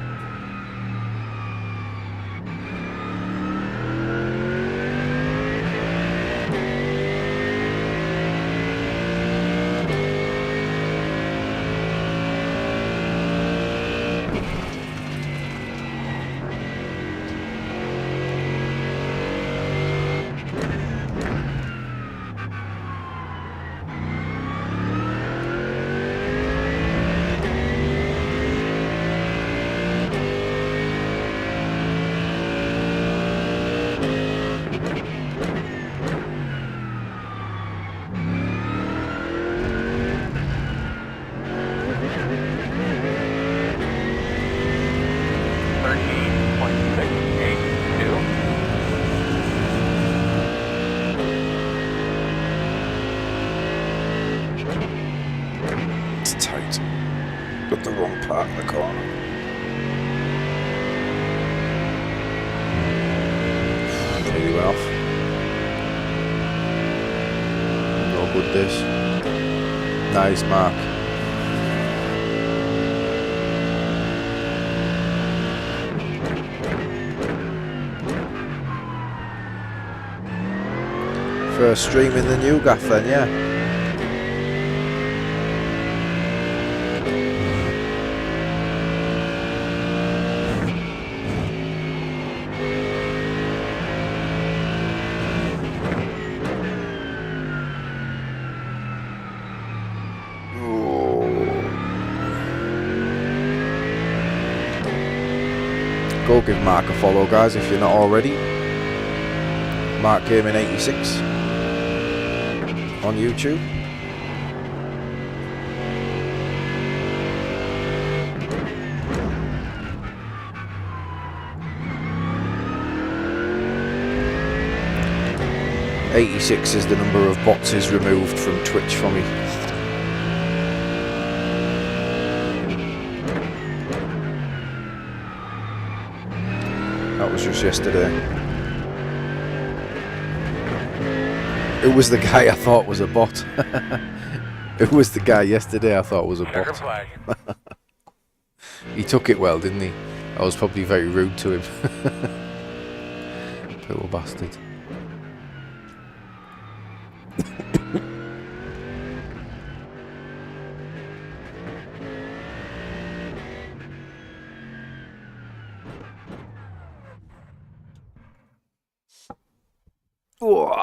Nice mark. First stream in the new gaff then, yeah. Go give Mark a follow, guys, if you're not already. Mark came in 86 on YouTube. 86 is the number of bots is removed from Twitch for me. That was just yesterday. It was the guy I thought was a bot. It was the guy yesterday I thought was a Checker bot. flag. He took it well, didn't he? I was probably very rude to him. Poor bastard. Whoa.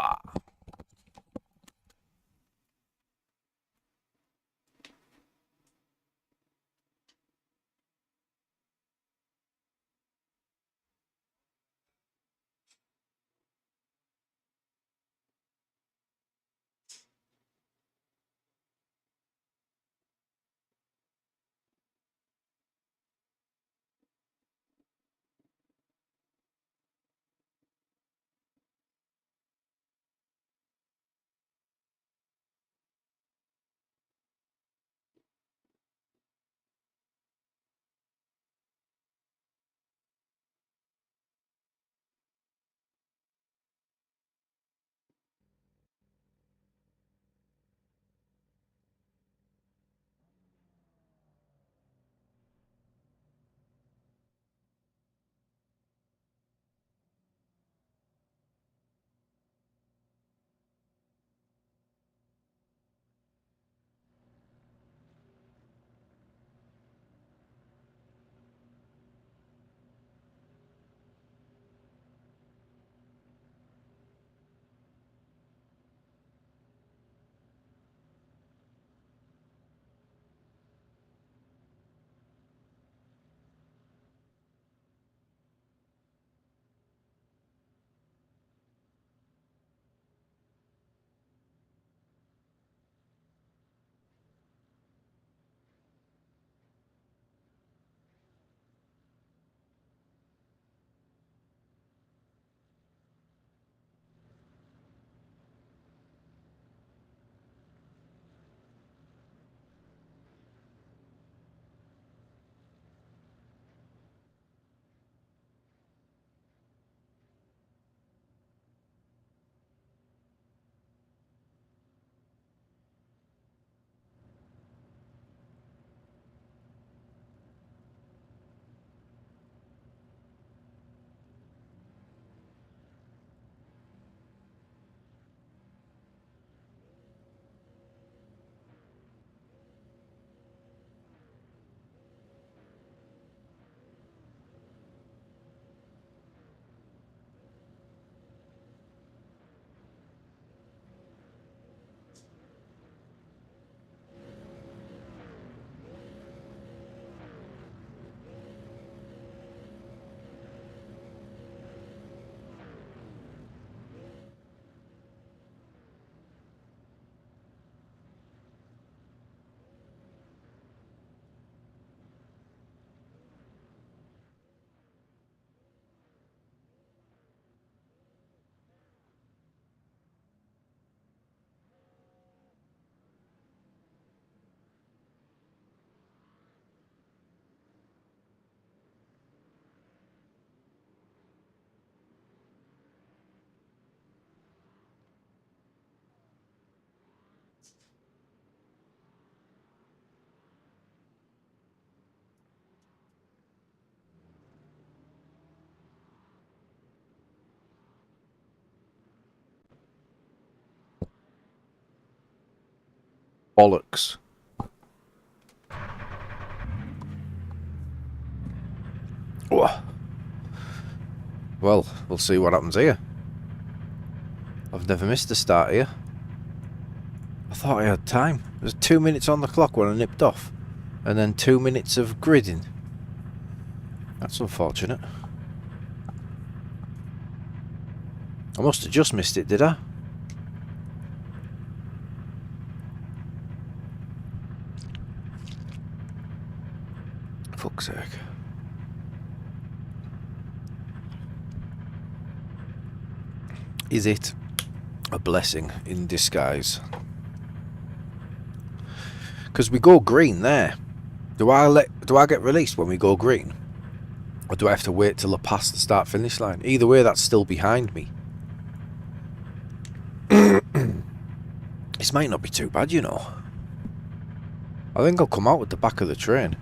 Bollocks. Oh. Well, we'll see what happens here. I've never missed a start here. I thought I had time. There's 2 minutes on the clock when I nipped off. And then 2 minutes of gridding. That's unfortunate. I must have just missed it, did I? Fuck's sake. Is it? a blessing in disguise. Because we go green there. Do I get released when we go green? Or do I have to wait till I pass the start finish line? Either way, that's still behind me. This might not be too bad, you know. I think I'll come out with the back of the train.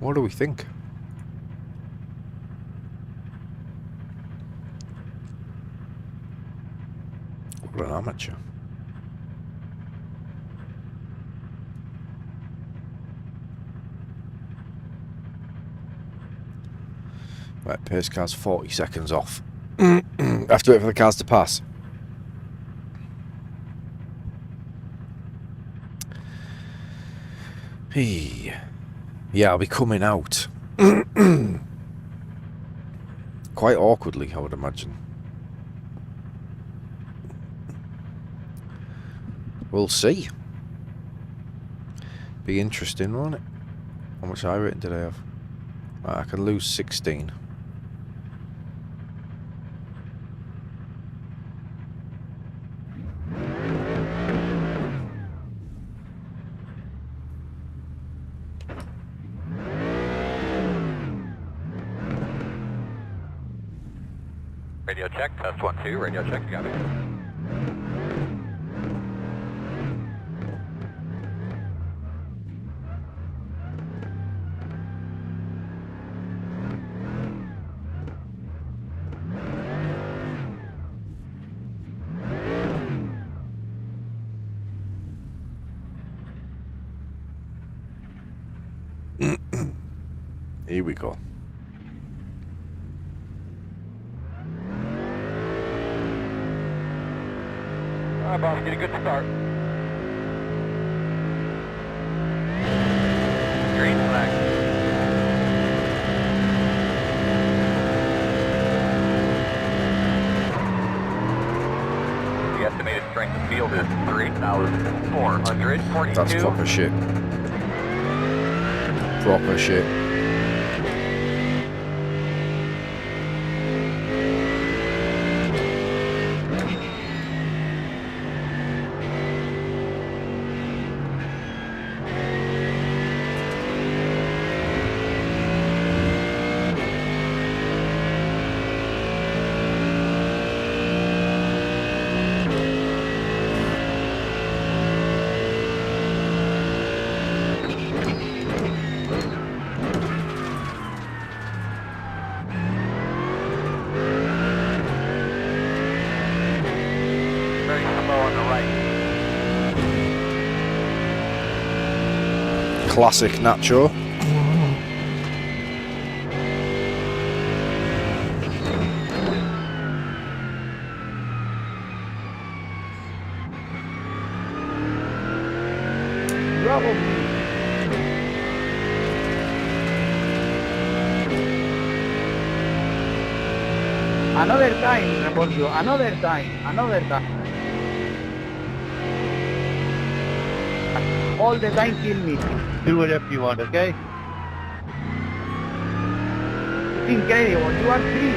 What do we think? What an amateur. Right, pace car's 40 seconds off. I have to wait for the cars to pass. Hey. Yeah, I'll be coming out. Quite awkwardly, I would imagine. We'll see. Be interesting, won't it? How much iRacing did I have? Right, I can lose 16. Radio check, test 1, 2, radio check, you got it. Here we go. Alright, boss, get a good start. Green flag. The estimated strength of field is 3,442. That's proper shit. Proper shit. Classic Nacho. Bravo. Another time, Reportio. Another time. All the time kill me. Do whatever you want, okay? It's incredible. You are three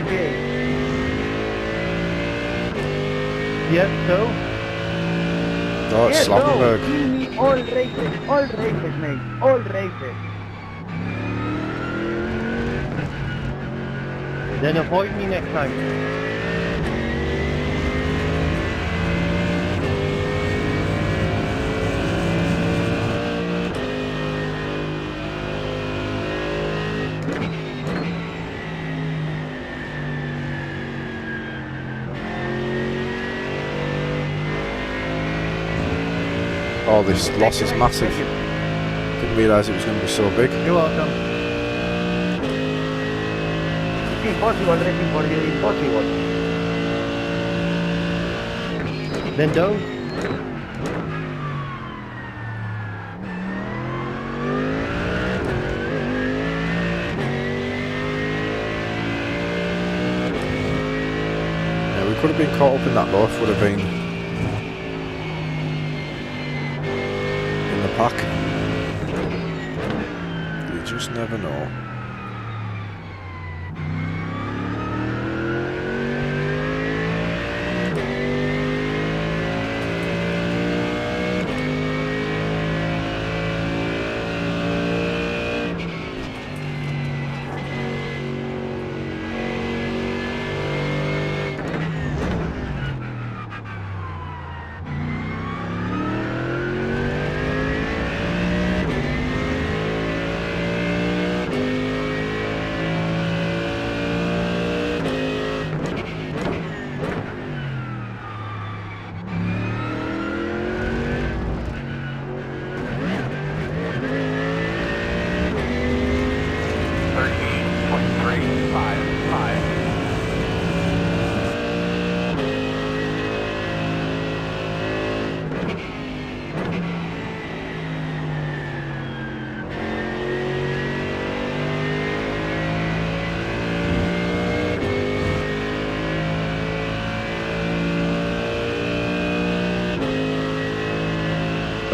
days. Yes, so? Oh, it's Yes, so. Slappenberg. Kill me all races, mate. All races. Then avoid me next time. Oh, this loss is massive. Didn't realise it was going to be so big. You're welcome. It's impossible racing for you, impossible. Then don't. Yeah, we could have been caught up in that though if would have been in the pack. You just never know.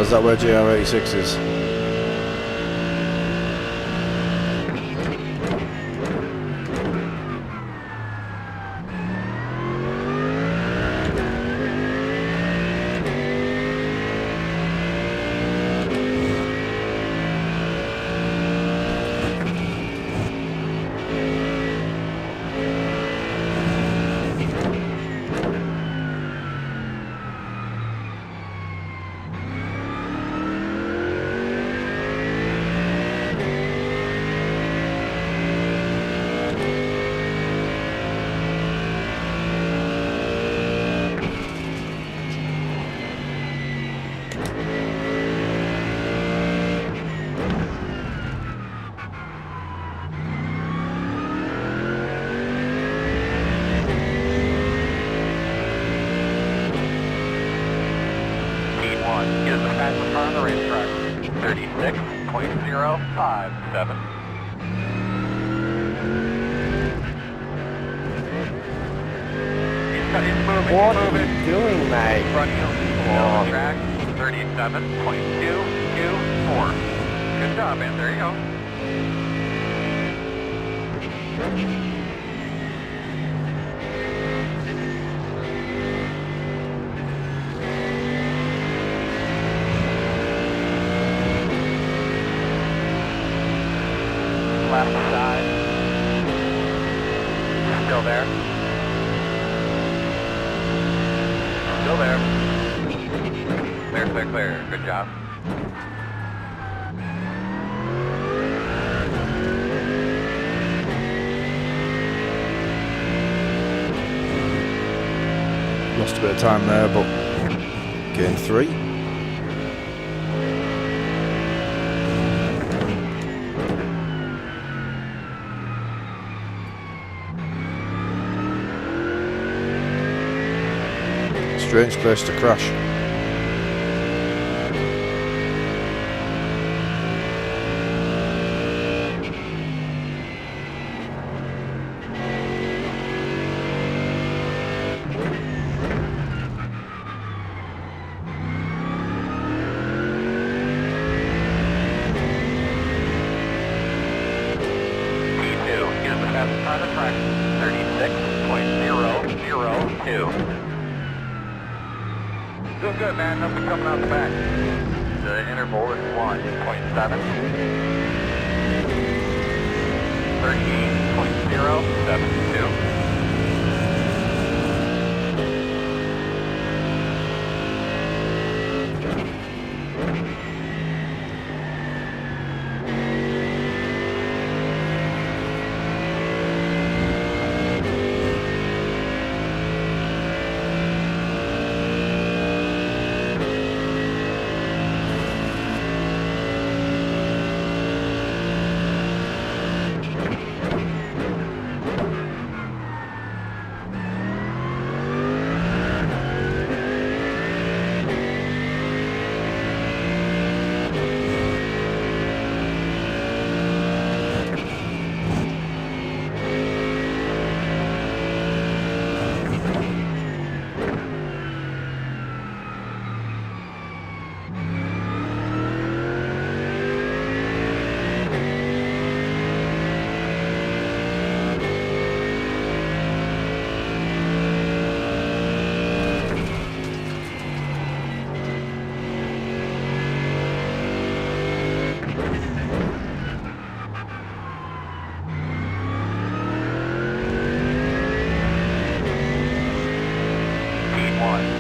Is that where GR86 is? Is the fastest car on the racetrack. 36.057. He's moving, What he's are moving. you doing, mate? Front heel still on the track. 37.224. Good job, man. There you go. Left side. Still there. Still there. Clear, clear, clear. Good job. Lost a bit of time there, but gained 3. Strange place to crash. On the track, 36.002. Doing good, man. Nothing coming out the back. The interval is 1.7. 38.072.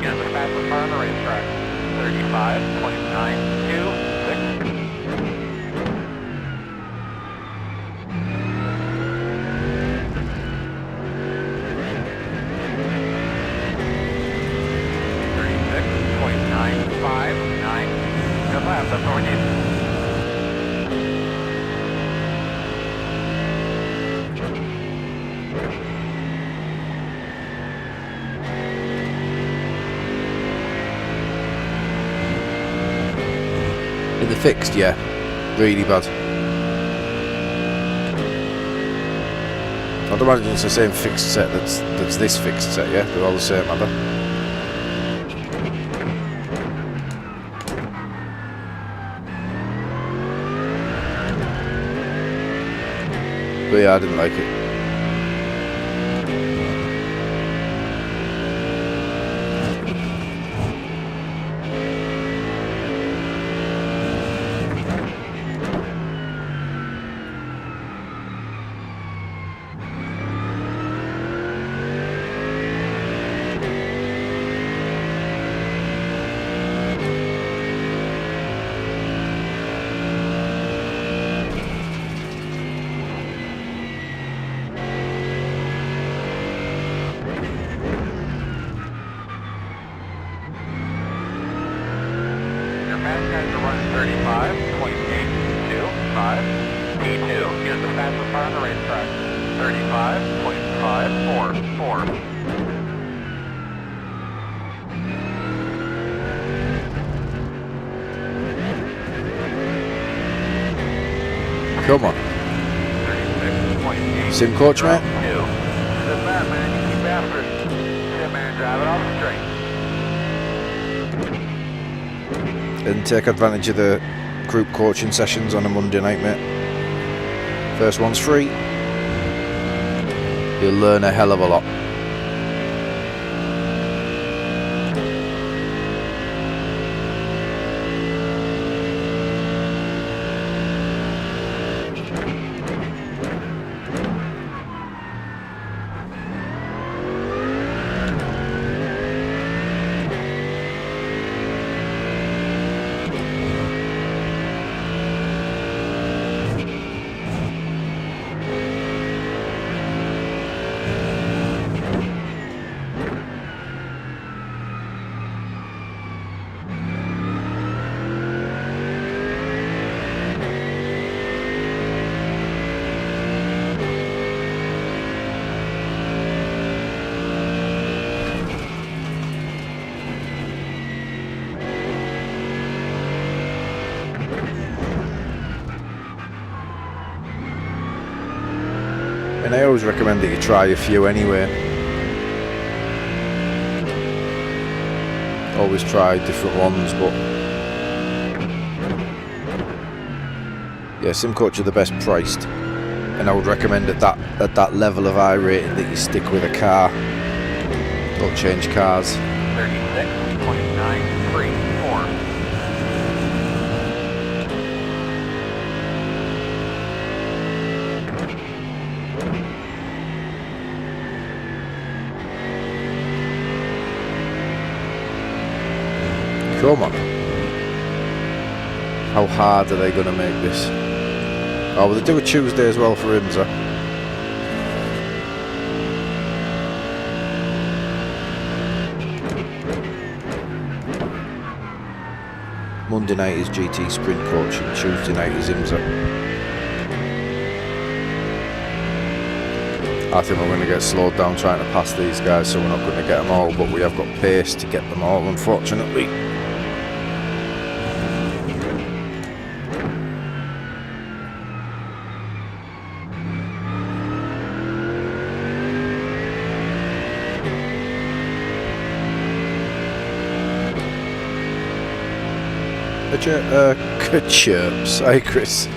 Is the fastest car on the racetrack. 35.926. .959. Good lap, that's what we need. In the fixed, yeah. Really bad. I'd imagine it's the same fixed set that's this fixed set, yeah? They're all the same, are they? But yeah, I didn't like it. Fast guys are running 35.825. P2 is the fastest car on the racetrack. 35.544. Come on. 36.8. Sim coach, mate? This bad man, you keep after it. Sit man, drive it off the straight. And take advantage of the group coaching sessions on a Monday night, mate. First one's free. You'll learn a hell of a lot. And I always recommend that you try a few anyway. Always try different ones, but yeah, SimCoach are the best priced, and I would recommend at that level of iRating that you stick with a car. Don't change cars. 36.934. Come on. How hard are they going to make this? Oh, well, they do a Tuesday as well for IMSA. Monday night is GT Sprint Coaching, Tuesday night is IMSA. I think we're going to get slowed down trying to pass these guys, so we're not going to get them all, but we have got pace to get them all, unfortunately. Chirps. Hey, Chris.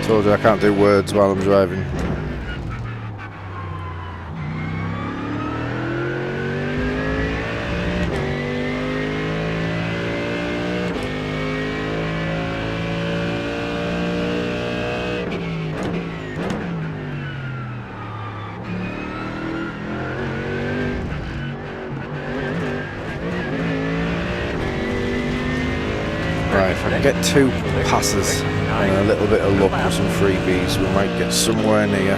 Told you I can't do words while I'm driving. Right, if I can get 2 passes and a little bit of luck with some freebies, we might get somewhere near.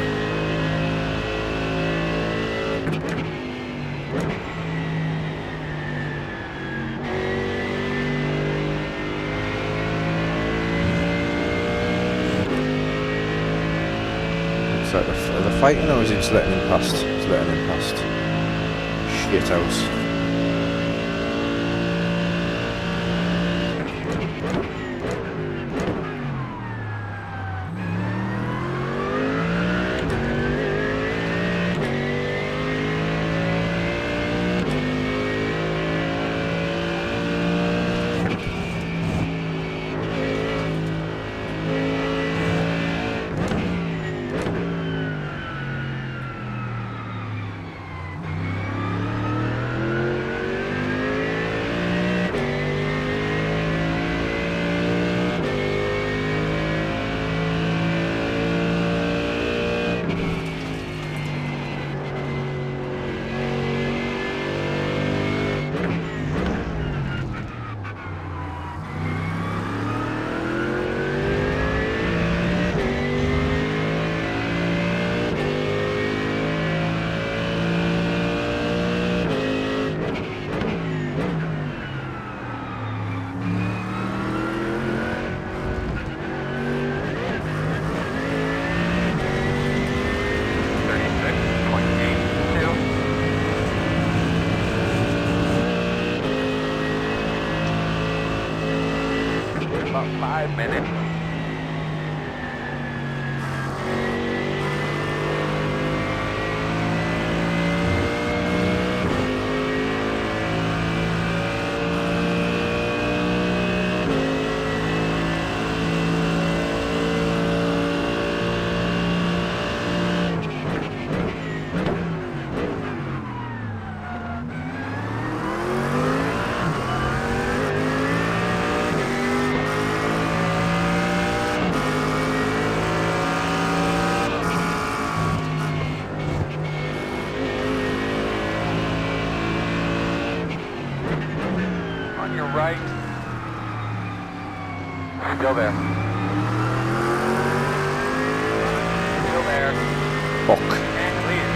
Looks like are they fighting, or is he just letting him past? He's letting him past. Shithouse. about 5 minutes. Right. Still there. Still there. Fuck. And clear.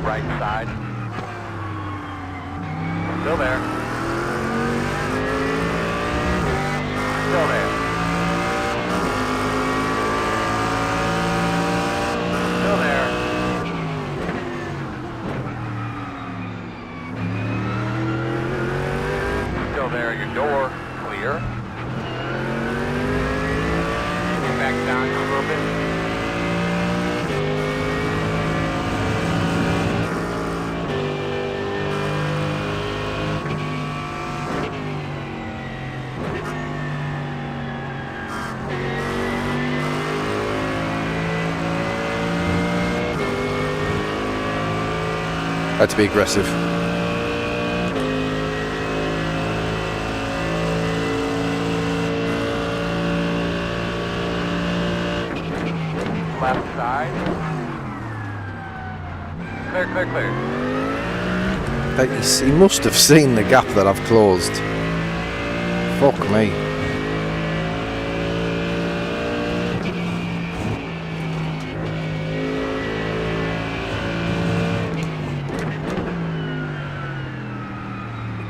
Right side. Still there. Still there. Still there. Still there. Your door clear. Get back down a little bit. Had to be aggressive. Left side. Clear, clear, clear. He must have seen the gap that I've closed. Fuck me.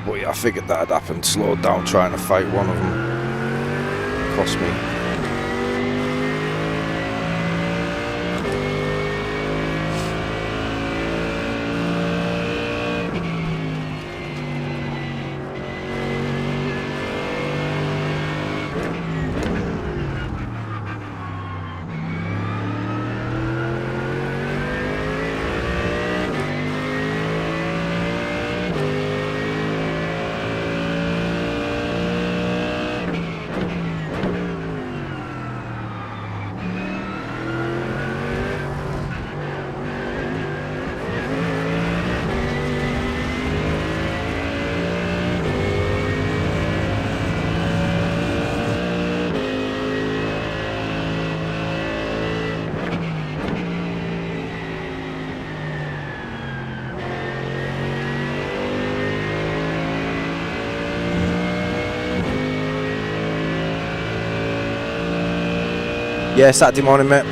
But yeah, I figured that had happened. Slowed down trying to fight one of them. Cost me. Yeah, Saturday morning, mate.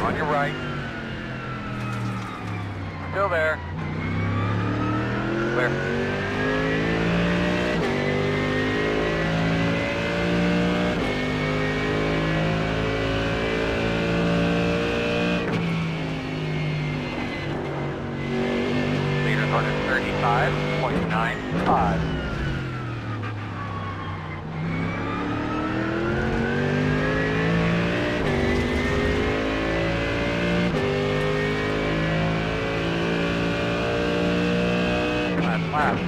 On your right. Still there. Clear. Leader's on at 35.95. Lap.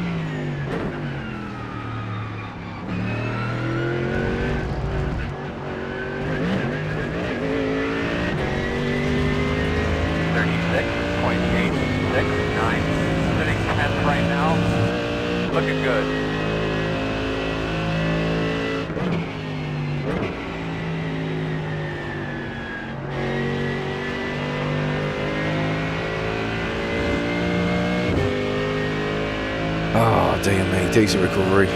Sitting 10th right now. Looking good. decent recovery.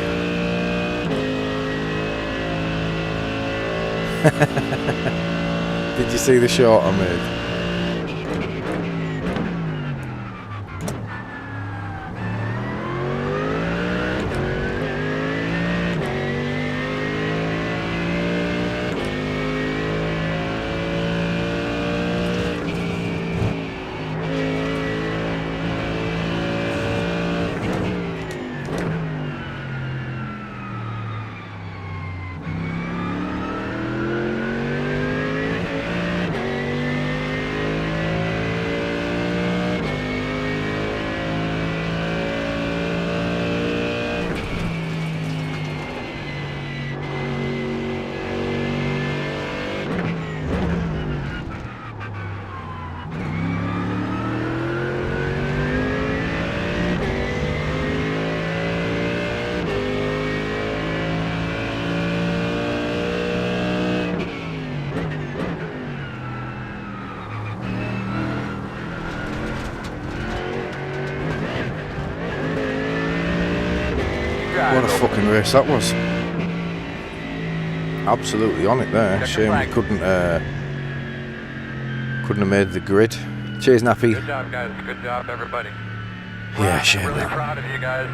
Did you see the shot I made? What a fucking race that was. Absolutely on it there. Shame we couldn't have made the grid. Cheers, Nappy. Good job, guys. Good job, everybody. Yeah, shame Really that. proud of you guys.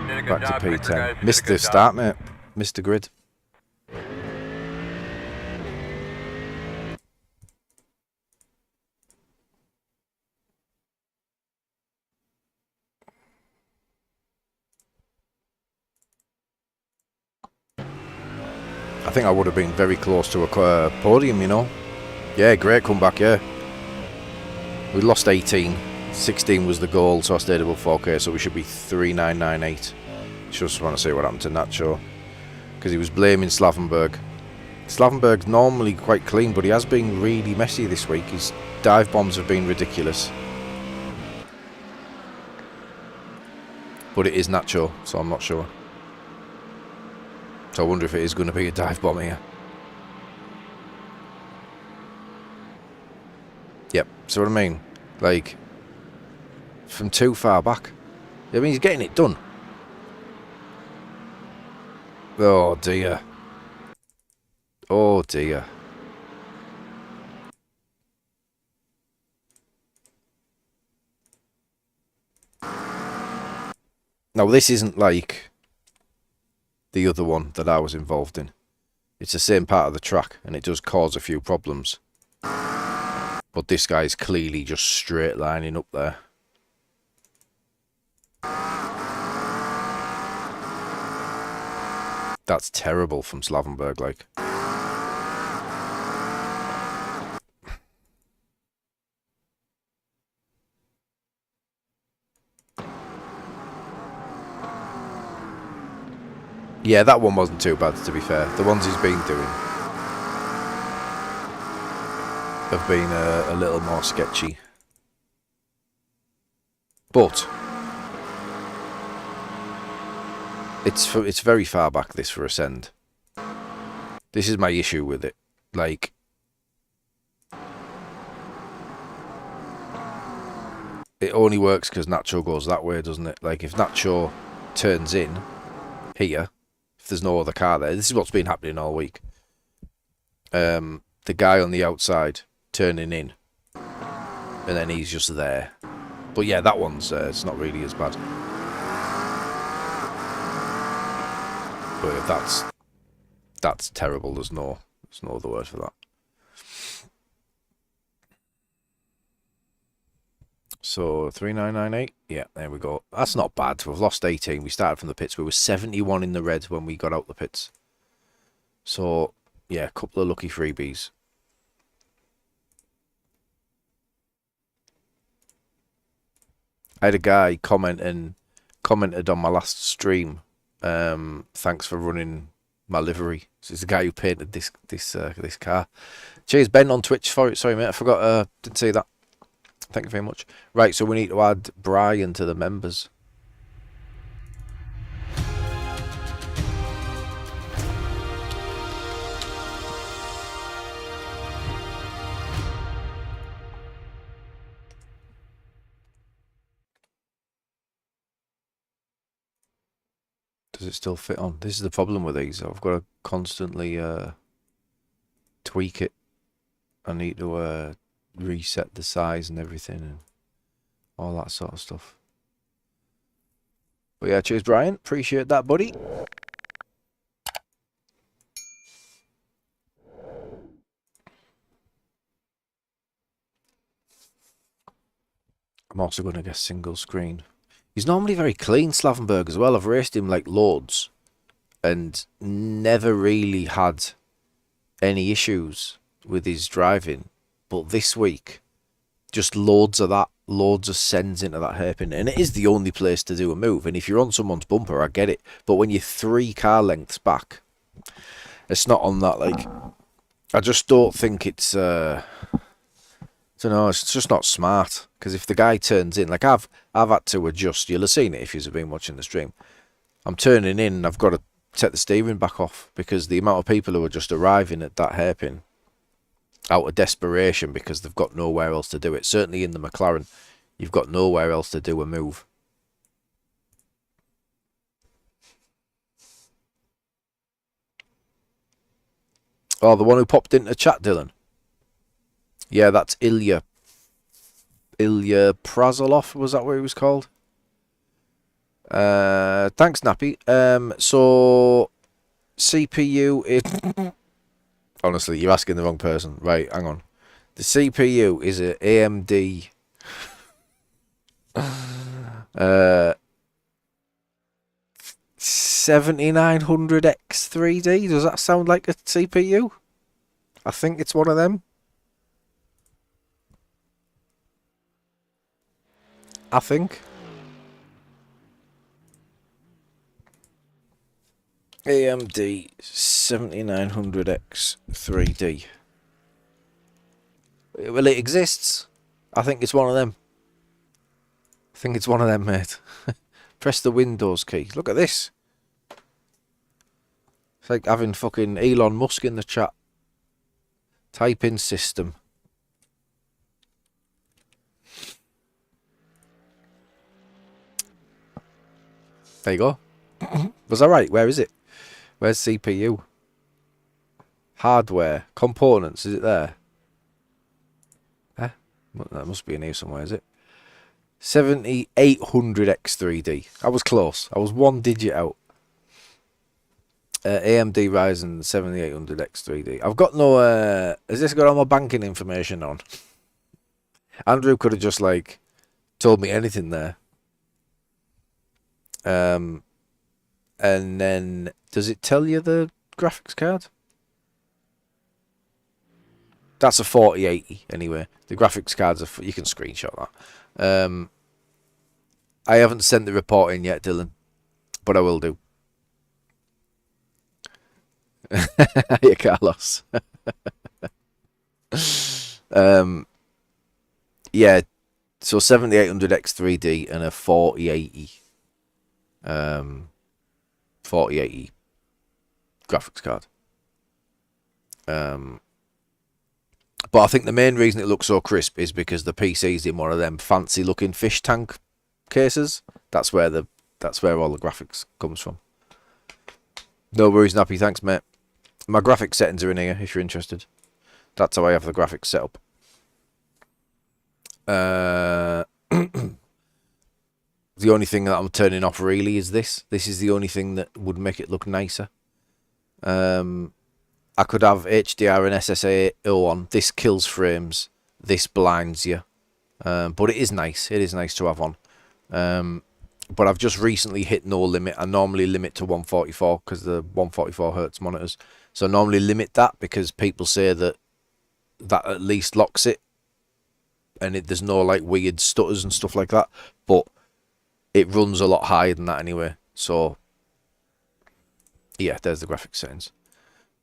Did a good Back job, to Victor, guys. P10. Did a Missed good the job. start, mate. Missed the grid. I think I would have been very close to a podium, you know. Yeah, great comeback, yeah. We lost 18. 16 was the goal, so I stayed above 4K, so we should be 3998. Just want to see what happened to Nacho. Because he was blaming Slavenberg. Slavenberg's normally quite clean, but he has been really messy this week. His dive bombs have been ridiculous. But it is Nacho, so I'm not sure. So I wonder if it is going to be a dive bomb here. Yep, see what I mean? Like, from too far back. I mean, he's getting it done. Oh dear. Oh dear. Now, this isn't like the other one that I was involved in. It's the same part of the track, and it does cause a few problems. But this guy's clearly just straight lining up there. That's terrible from Slavenberg, like. Yeah, that one wasn't too bad, to be fair. The ones he's been doing have been a little more sketchy. But it's very far back, this, for Ascend. This is my issue with it. Like, it only works because Nacho goes that way, doesn't it? Like, if Nacho turns in here, if there's no other car there, this is what's been happening all week. The guy on the outside turning in, and then he's just there. But yeah, that one's it's not really as bad. But that's terrible. There's no other word for that. So 3998. Yeah, there we go. That's not bad. We've lost 18. We started from the pits. We were 71 in the red when we got out the pits. So yeah, a couple of lucky freebies. I had a guy commented on my last stream. Thanks for running my livery. This is the guy who painted this car. Cheers, Ben, on Twitch for it. Sorry, mate, I forgot. Didn't say that. Thank you very much. Right, so we need to add Brian to the members. Does it still fit on? This is the problem with these. I've got to constantly tweak it. I need to reset the size and everything and all that sort of stuff. But yeah, cheers, Brian. Appreciate that, buddy. I'm also going to get single screen. He's normally very clean, Slavenberg, as well. I've raced him like loads and never really had any issues with his driving. But this week, just loads of that, loads of sends into that hairpin. And it is the only place to do a move. And if you're on someone's bumper, I get it. But when you're 3 car lengths back, it's not on that, like, I just don't think it's, I don't know, it's just not smart. Because if the guy turns in, like I've had to adjust. You'll have seen it if you've been watching the stream. I'm turning in and I've got to take the steering back off because the amount of people who are just arriving at that hairpin out of desperation because they've got nowhere else to do it. Certainly in the McLaren, you've got nowhere else to do a move. Oh, the one who popped into chat, Dylan. Yeah, that's Ilya Prazolov, was that what he was called? Thanks, Nappy. So CPU honestly, you're asking the wrong person. Right, hang on. The CPU is a AMD 7900X3D. Does that sound like a CPU? I think it's one of them. I think. AMD 7900X3D. Well, it exists. I think it's one of them. I think it's one of them, mate. Press the Windows key. Look at this. It's like having fucking Elon Musk in the chat. Type in system. There you go. Was that right? Where is it? Where's CPU? Hardware. Components. Is it there? Well, that must be in here somewhere, is it? 7800X3D. I was close. I was one digit out. AMD Ryzen 7800X3D. I've got no... has this got all my banking information on? Andrew could have just, like, told me anything there. And then... Does it tell you the graphics card? That's a 4080 anyway. The graphics cards are... You can screenshot that. I haven't sent the report in yet, Dylan. But I will do. Yeah, Carlos. Yeah. So 7800X3D and a 4080. 4080 graphics card. But I think the main reason it looks so crisp is because the PC's in one of them fancy looking fish tank cases. That's where all the graphics comes from. No worries, Nappy. Thanks, mate. My graphics settings are in here if you're interested. That's how I have the graphics set up. The only thing that I'm turning off really is this. This is the only thing that would make it look nicer. I could have HDR and SSA on. This kills frames. This blinds you. But it is nice. It is nice to have on. But I've just recently hit no limit. I normally limit to 144 because the 144 hertz monitors. So I normally limit that because people say that at least locks it. And there's no like weird stutters and stuff like that. But it runs a lot higher than that anyway. So yeah, there's the graphics settings.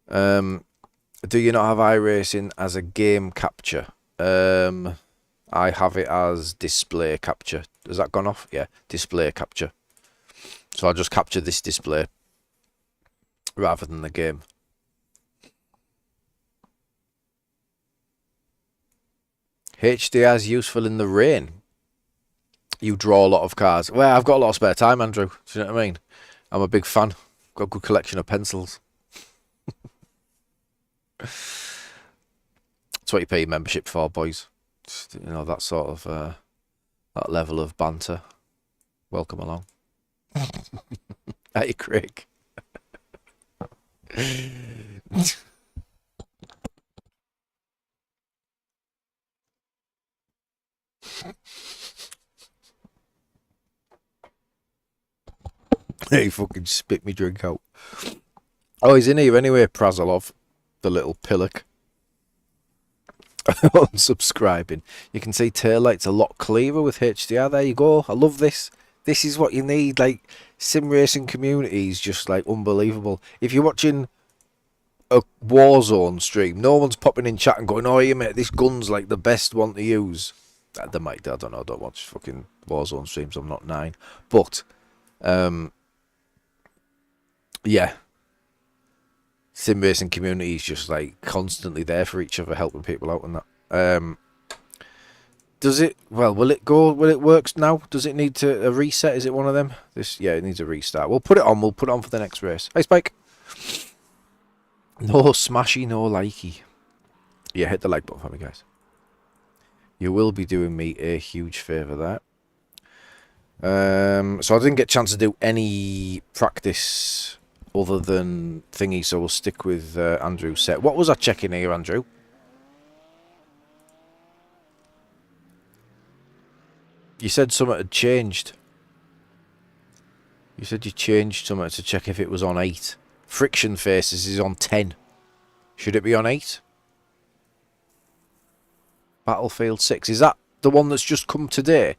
Do you not have iRacing as a game capture? I have it as display capture. Has that gone off? Yeah, display capture. So I'll just capture this display rather than the game. HDR is useful in the rain. You draw a lot of cars. Well, I've got a lot of spare time, Andrew. Do you know what I mean? I'm a big fan. Got a good collection of pencils. That's what you pay your membership for, boys. Just, you know, that sort of that level of banter. Welcome along. Hey, Craig. He fucking spit me drink out. Oh, he's in here anyway, Prazolov. The little pillock. Unsubscribing. You can see taillight's a lot clearer with HDR. There you go. I love this. This is what you need. Like, sim racing community is just like unbelievable. If you're watching a Warzone stream, no one's popping in chat and going, "Oh, yeah, mate, this gun's like the best one to use." They might. I don't know. I don't watch fucking Warzone streams. I'm not 9. But, yeah. Sim racing community is just like constantly there for each other, helping people out and that. Does it? Well, will it go? Will it work now? Does it need to a reset? Is it one of them? Yeah, it needs a restart. We'll put it on. We'll put it on for the next race. Hey, Spike. No smashy, no likey. Yeah, hit the like button for me, guys. You will be doing me a huge favour there. So I didn't get a chance to do any practice other than thingy, so we'll stick with Andrew's set. What was I checking here, Andrew? You said something had changed. You said you changed something to check if it was on 8. Friction faces is on 10. Should it be on 8? Battlefield 6. Is that the one that's just come today?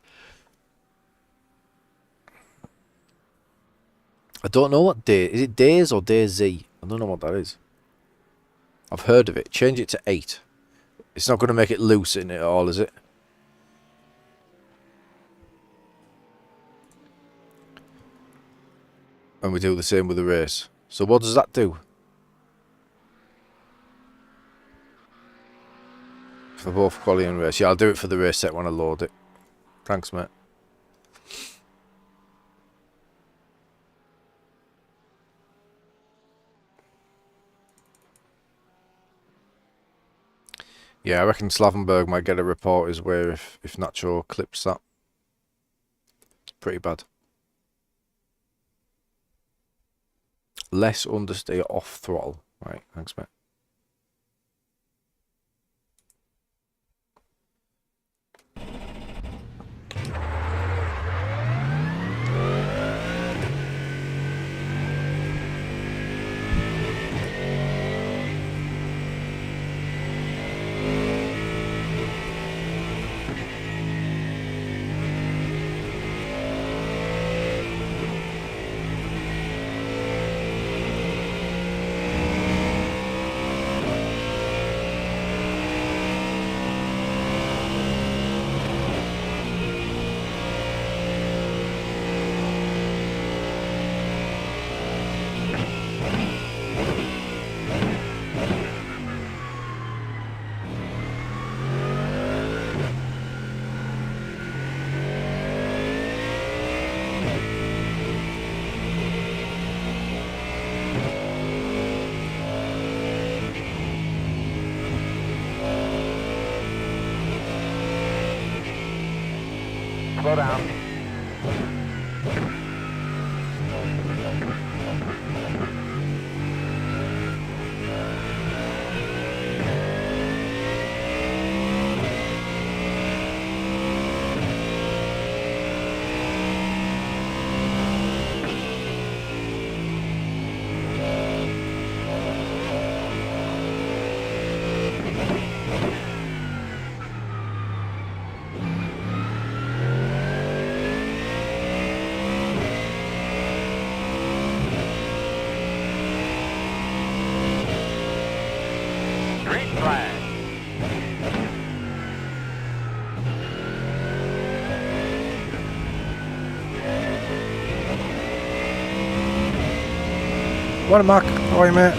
I don't know what day. Is it Days or DayZ? I don't know what that is. I've heard of it. Change it to 8. It's not going to make it loose in it at all, is it? And we do the same with the race. So what does that do? For both quality and race. Yeah, I'll do it for the race set when I load it. Thanks, mate. Yeah, I reckon Slavenberg might get a report his way if Nacho clips that. Pretty bad. Less understeer off throttle. Right, thanks, mate. Slow down. Morning, Mark. How are you, mate?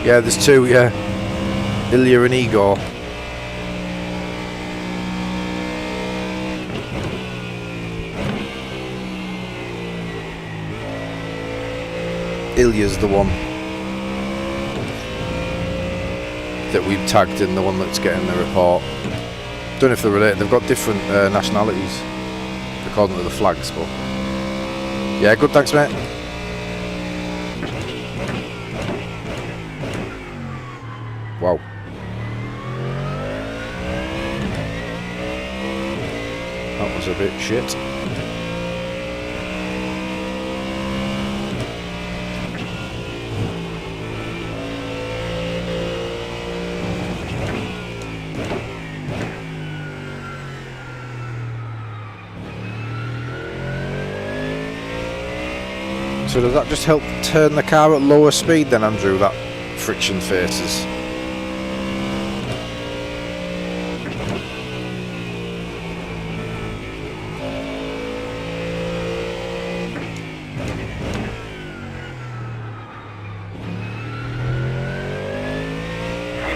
Yeah, there's 2, yeah. Ilya and Igor. Ilya's the one that we've tagged in, the one that's getting the report. Don't know if they're related. They've got different nationalities according to the flags, but yeah, good, thanks mate. Wow. That was a bit shit. So does that just help turn the car at lower speed then, Andrew, that friction faces? Keep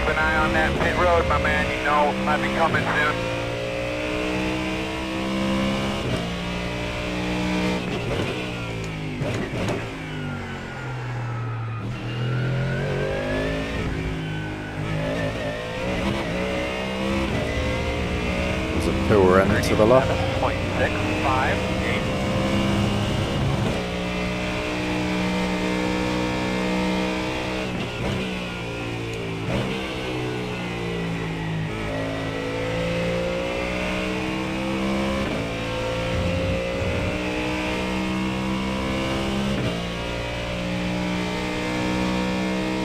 an eye on that pit road, my man. You know, might be coming soon. Poor end to the left. 0.658.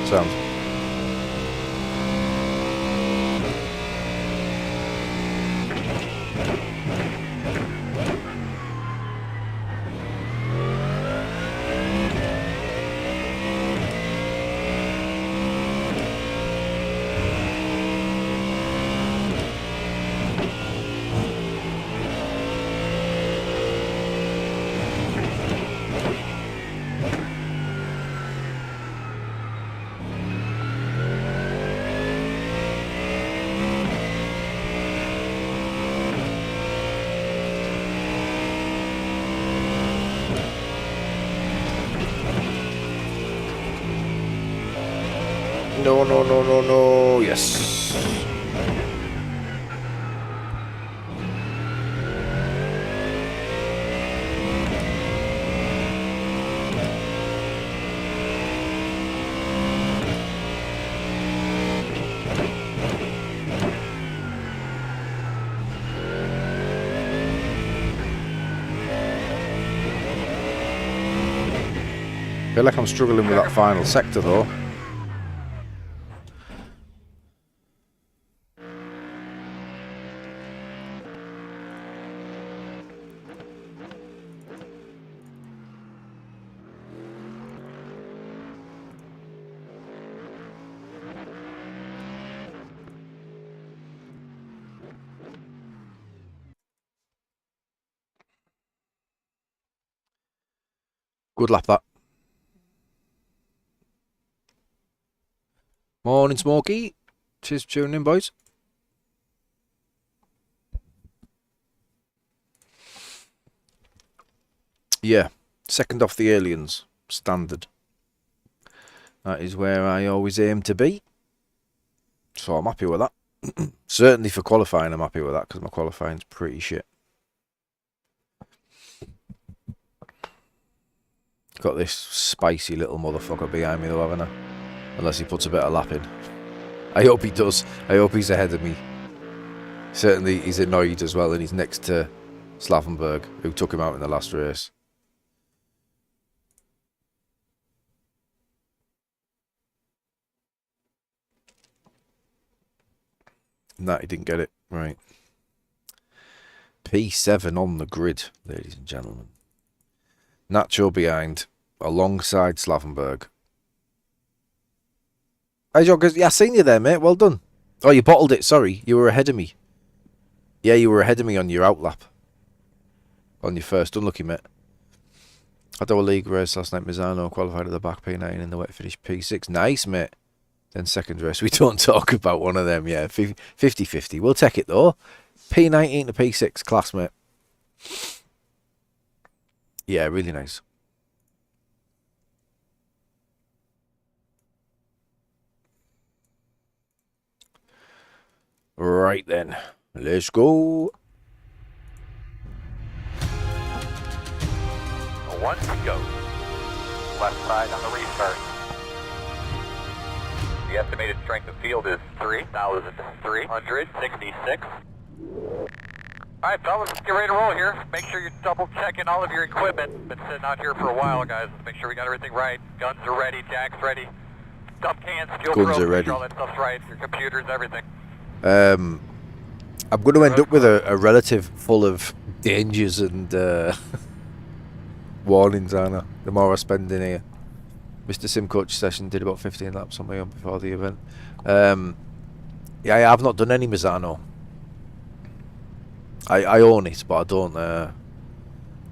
Sounds. No, no, no, no, no. Yes. I feel like I'm struggling with that final sector though. Good lap that. Morning, Smokey. Cheers for tuning in, boys. Yeah, second off the aliens, standard. That is where I always aim to be. So I'm happy with that. Certainly for qualifying, I'm happy with that because my qualifying's pretty shit. Got this spicy little motherfucker behind me though, haven't I? Unless he puts a bit of lap in. I hope he does. I hope he's ahead of me. Certainly he's annoyed as well, and he's next to Slavenberg, who took him out in the last race. Nah, he didn't get it. Right. P7 on the grid, ladies and gentlemen. Nacho behind, alongside Slavenberg. Hey, John, yeah, I seen you there, mate. Well done. Oh, you bottled it. Sorry, you were ahead of me. Yeah, you were ahead of me on your outlap. On your first. Unlucky, mate. I did a league race last night. Misano qualified at the back, P9 in the wet finish, P6. Nice, mate. Then second race. We don't talk about one of them, yeah. 50-50. We'll take it, though. P19 to P6. Class, mate. Yeah, really nice. Right then, let's go. One to go. Left side on the restart. The estimated strength of field is 3,366. Alright fellas, let's get ready to roll here. Make sure you're double checking all of your equipment. Been sitting out here for a while, guys. Make sure we got everything right. Guns are ready, jacks ready. Dump cans, fuel Guns ropes, are ready. all that stuff's right. Your computers, everything. I'm going to end up with a relative full of dangers and warnings, aren't I? The more I spend in here. Mr. Sim Coach session did about 15 laps on my own before the event. Yeah, I've not done any Misano. I own it, but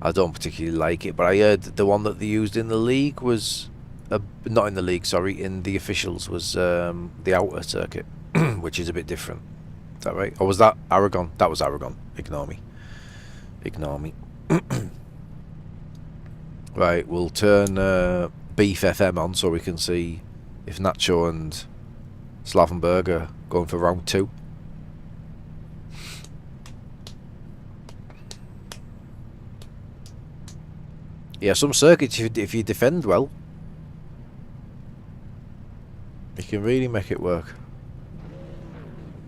I don't particularly like it. But I heard the one that they used in the league was not in the league, sorry, in the officials was the outer circuit, which is a bit different. Is that right? Or was that Aragon? That was Aragon. Ignore me. Ignore me. Right, we'll turn Beef FM on so we can see if Nacho and Slavenberg are going for round 2. Yeah, some circuits, if you defend well, you can really make it work.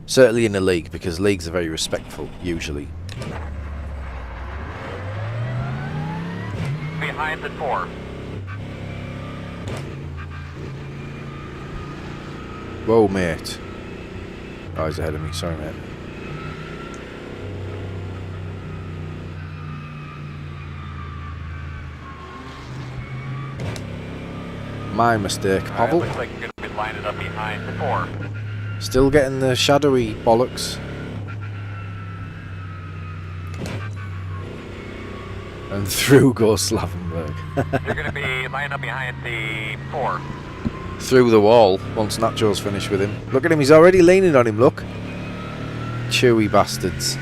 Certainly in a league, because leagues are very respectful, usually. Behind the 4. Whoa, mate. Oh, he's ahead of me. Sorry, mate. My mistake, Pavel. Looks like you're going to be lining up behind the 4. Still getting the shadowy bollocks. And through goes Slavenberg. You're going to be lining up behind the 4. Through the wall once Nacho's finished with him. Look at him, he's already leaning on him, look. Chewy bastards.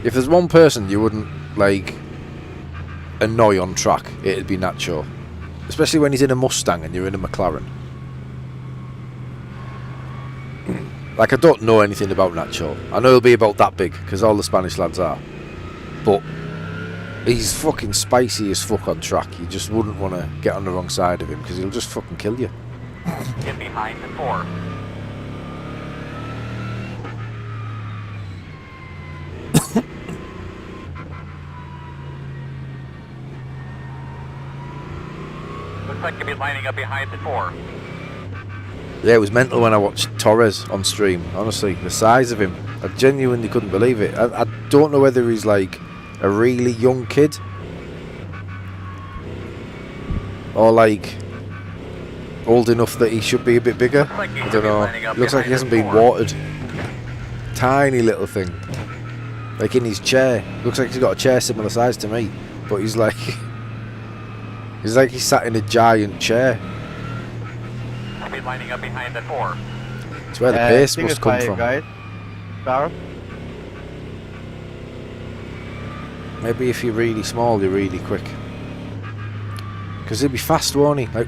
If there's one person you wouldn't, like, annoy on track, it'd be Nacho. Especially when he's in a Mustang and you're in a McLaren. Like, I don't know anything about Nacho. I know he'll be about that big, because all the Spanish lads are. But he's fucking spicy as fuck on track. You just wouldn't want to get on the wrong side of him, because he'll just fucking kill you. Get behind the 4. Looks like you'll be lining up behind the 4. Yeah, it was mental when I watched Torres on stream. Honestly, the size of him, I genuinely couldn't believe it. I don't know whether he's like a really young kid or like old enough that he should be a bit bigger. I don't know. Looks like he hasn't been watered. Tiny little thing, like in his chair. Looks like he's got a chair similar size to me, but he's like he sat in a giant chair. Be lining up behind the 4. It's where the pace must come from. Guys. Star. Maybe if you're really small, you're really quick. Because he'll be fast, won't he? Like,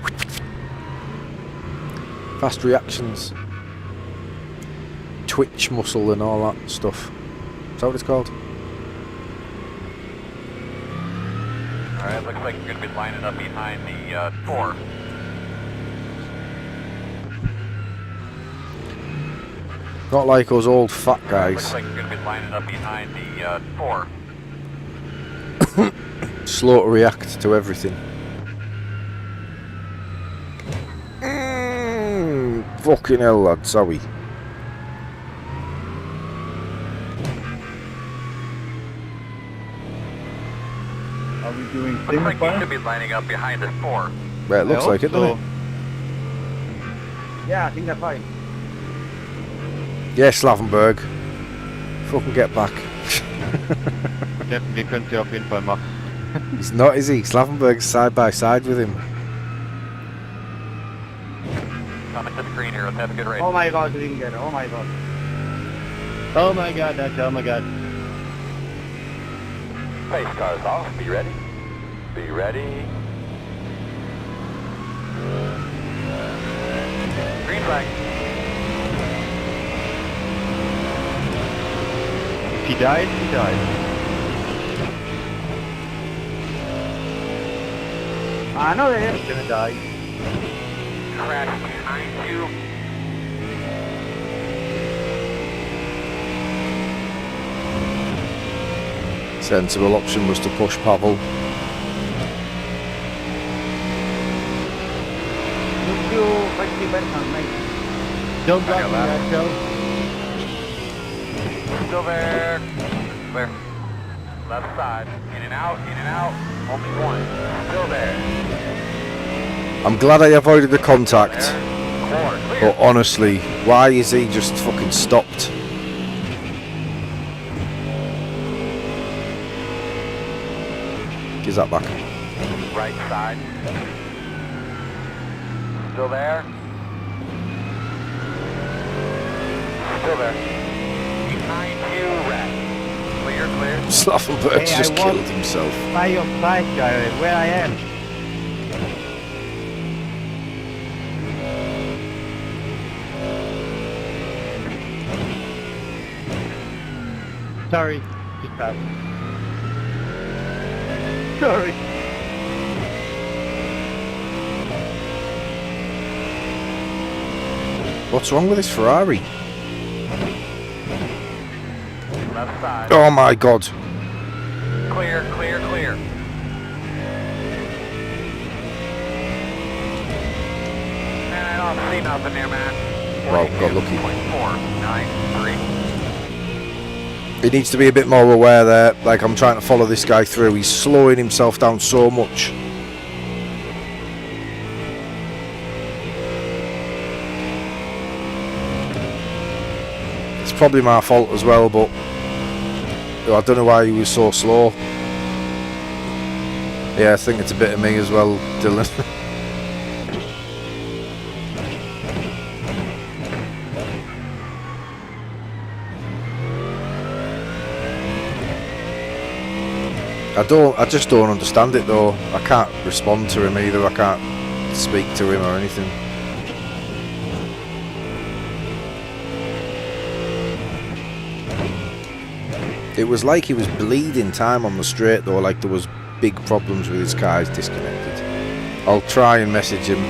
fast reactions. Twitch muscle and all that stuff. Is that what it's called? Alright, looks like you're going to be lining up behind the 4. Not like us old fat guys. Looks like you're going to be lining up behind the 4. Slow to react to everything. Fucking hell, lad, sorry. Are we doing Looks single like you file? should be lining up behind the 4. Well, it looks like it, doesn't it? Yeah, I think that's fine. Yeah, Slavenberg. Fucking get back. Wir können sie auf jeden Fall machen. He's not, is he? Slavenberg's side by side with him. Coming to the green here, let's have a good race. Oh my god, Ringer, oh my god. Oh my god, oh my god. Pace cars off, be ready. Be ready. Green flag. If he dies, he dies. I know that he's gonna die. Crash behind you. Sensible option was to push Pavel. Look you, fight the better, mate. Don't block me, that Joe. Still there. Clear. Left side. In and out, in and out. Only one. Still there. I'm glad I avoided the contact, There. 4. Clear. but honestly, why is he just fucking stopped? Give that back. Right side. Still there. Still there. Behind you, rat. Clear, clear. Slaffenberg's Hey, I just want- killed himself. By your side, guy, where I am. Sorry, just passed. Sorry. What's wrong with this Ferrari? Left side. Oh my god. Clear, clear, clear. Man, I don't see nothing here, man. Well, got lucky. 42.493. He needs to be a bit more aware there. Like, I'm trying to follow this guy through. He's slowing himself down so much. It's probably my fault as well, but I don't know why he was so slow. Yeah, I think it's a bit of me as well, Dylan. I just don't understand it though. I can't respond to him either. I can't speak to him or anything. It was like he was bleeding time on the straight though, like there was big problems with his car. He's disconnected. I'll try and message him.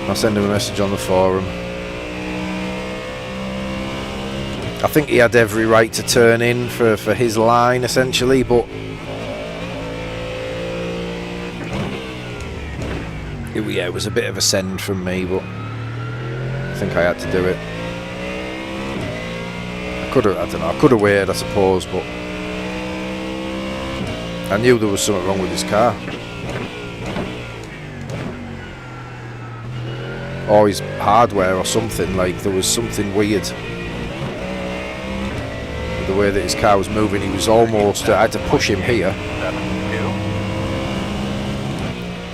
I'll send him a message on the forum. I think he had every right to turn in for his line essentially, but it was a bit of a send from me, but I think I had to do it. I don't know, I could have waited I suppose, but I knew there was something wrong with his car. Or his hardware or something, like there was something weird. The way that his car was moving, he was almost, I had to push him here. 72.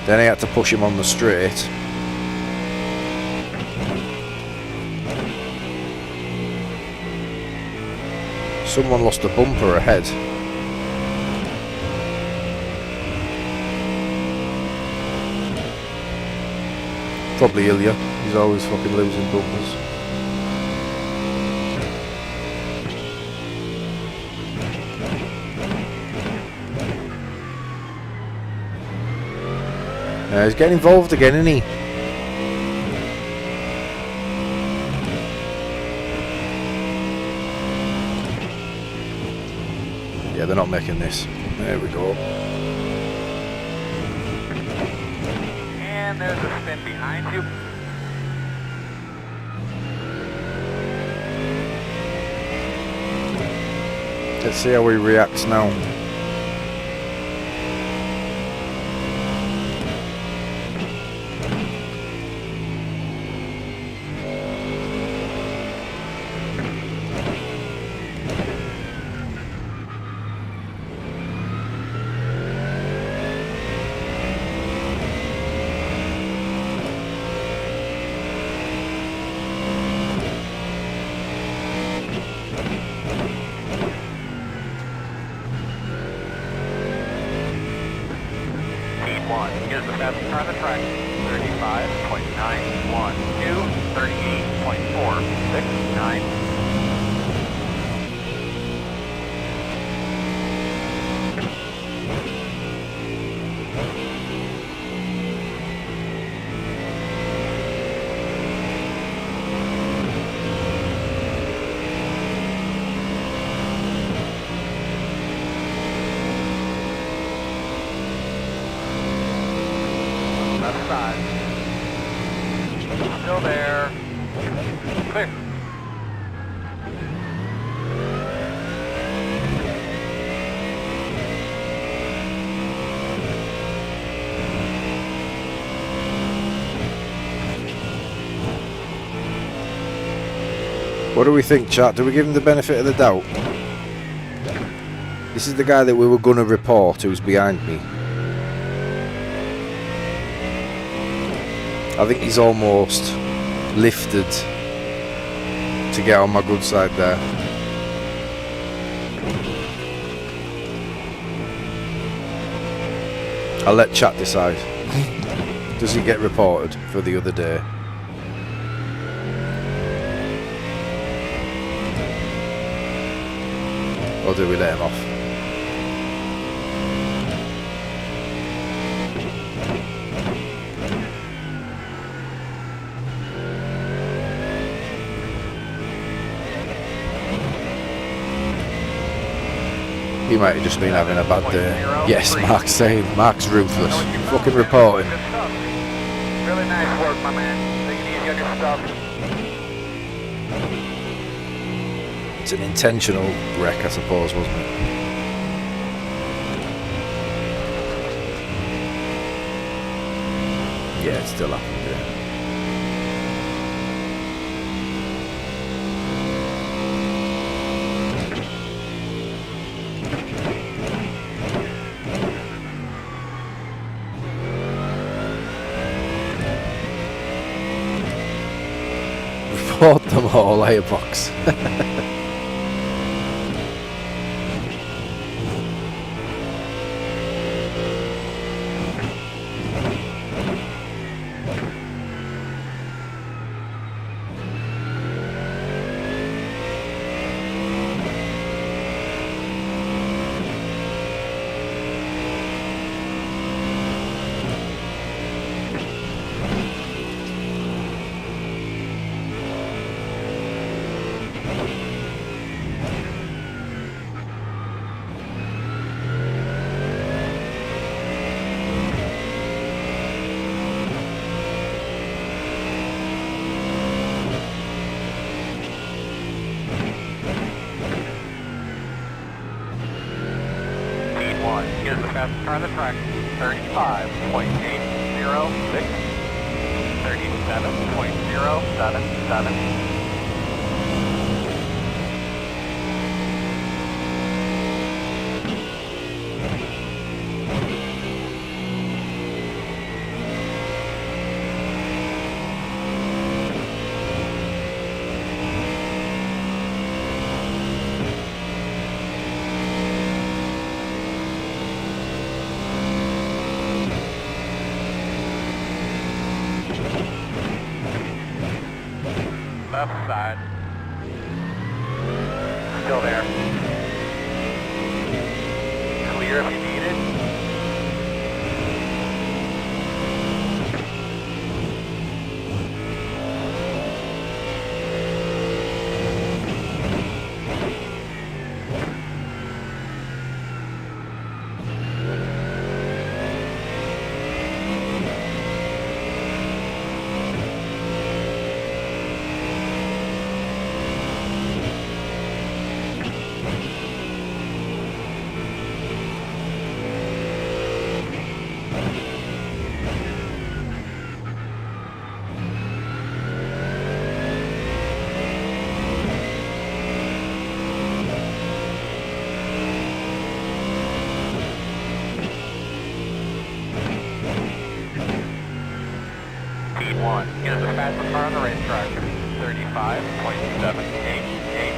Then I had to push him on the straight. Someone lost a bumper ahead. Probably Ilya. He's always fucking losing bumpers. He's getting involved again, isn't he? Yeah, they're not making this. There we go. And there's a spin behind you. Let's see how he reacts now. is the fastest car on the track. 35.912, 38.469. Left side. Still there. Clear. What do we think, chat? Do we give him the benefit of the doubt? This is the guy that we were going to report who's behind me. I think he's almost lifted to get on my good side there. I'll let chat decide. Does he get reported for the other day? Or do we let him off? He might have just been having a bad day. Yes, Mark's saying. Mark's ruthless. Fucking reporting. Good stuff. Really nice work, my man. Take it easy on your stuff. It's an intentional wreck, I suppose, wasn't it? Yeah, it still happened, yeah. Report them all, airbox. Is the fastest car on the track. 35.806, 37.077. Left side. Still there. Clear if you need it. P1 is the fastest car on the racetrack. 35.788.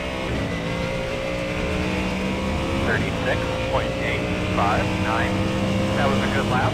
36.859. That was a good lap.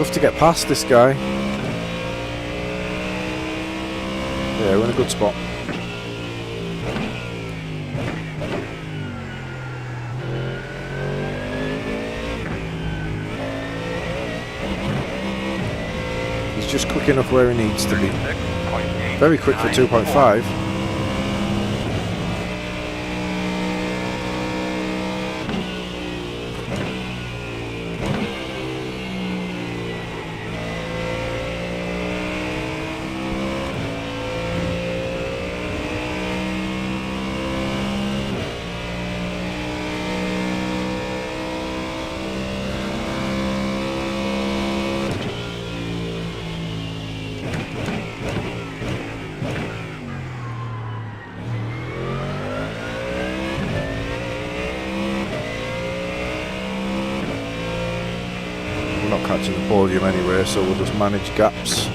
tough to get past this guy. Yeah, we're in a good spot. He's just quick enough where he needs to be. Very quick for 2.5. Catching the podium anyway, so we'll just manage gaps.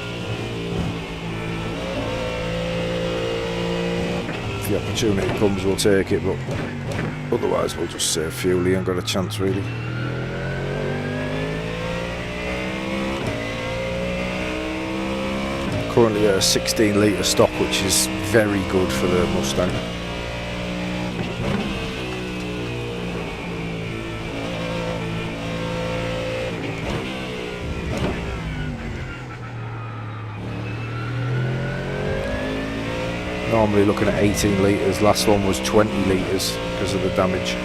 If the opportunity comes, we'll take it, but otherwise we'll just save fuel. He ain't got a chance really. Currently at a 16 litre stock, which is very good for the Mustang. Normally looking at 18 litres, last one was 20 litres because of the damage.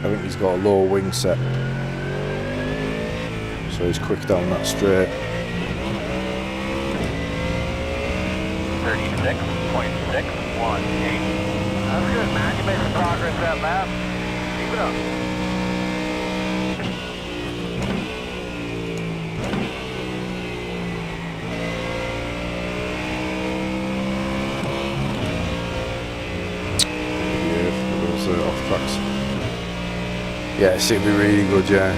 I think he's got a low wing set, so he's quick down that straight. 36.618. That's good, man. You made some progress that lap. Keep it up. Off tracks. Yeah, it's gonna be really good, yeah.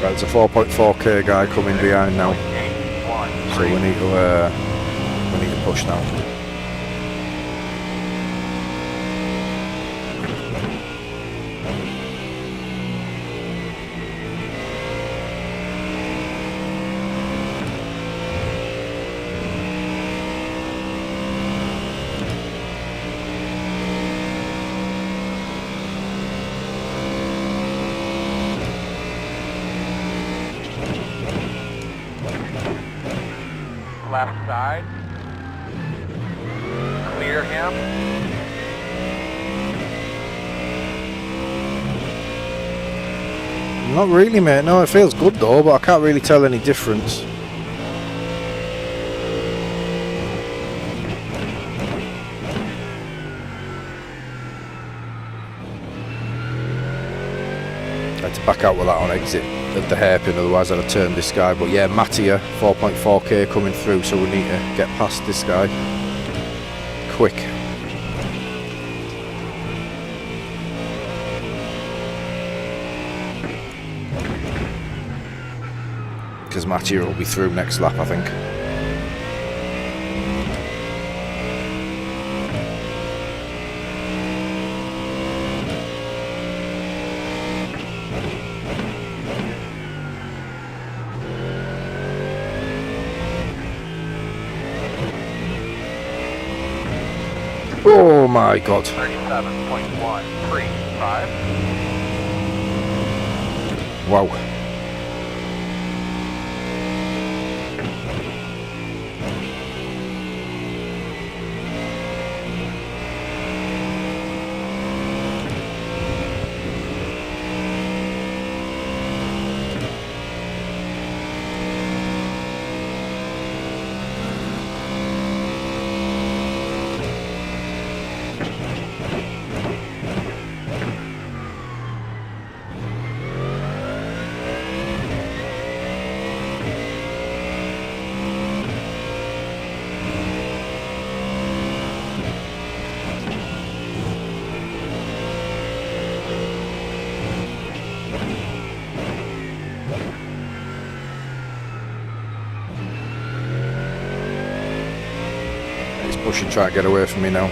Right, there's a 4.4k guy coming behind now, so we need to push now. Left side. Clear him. Not really, mate. No, it feels good though, but I can't really tell any difference. I had to back out with that on exit at the hairpin, otherwise I'd have turned this guy. But yeah, Mattia, 4.4k coming through, so we need to get past this guy quick. Because Mattia will be through next lap, I think. my god. 37.135. Wow. Push and try to get away from me now.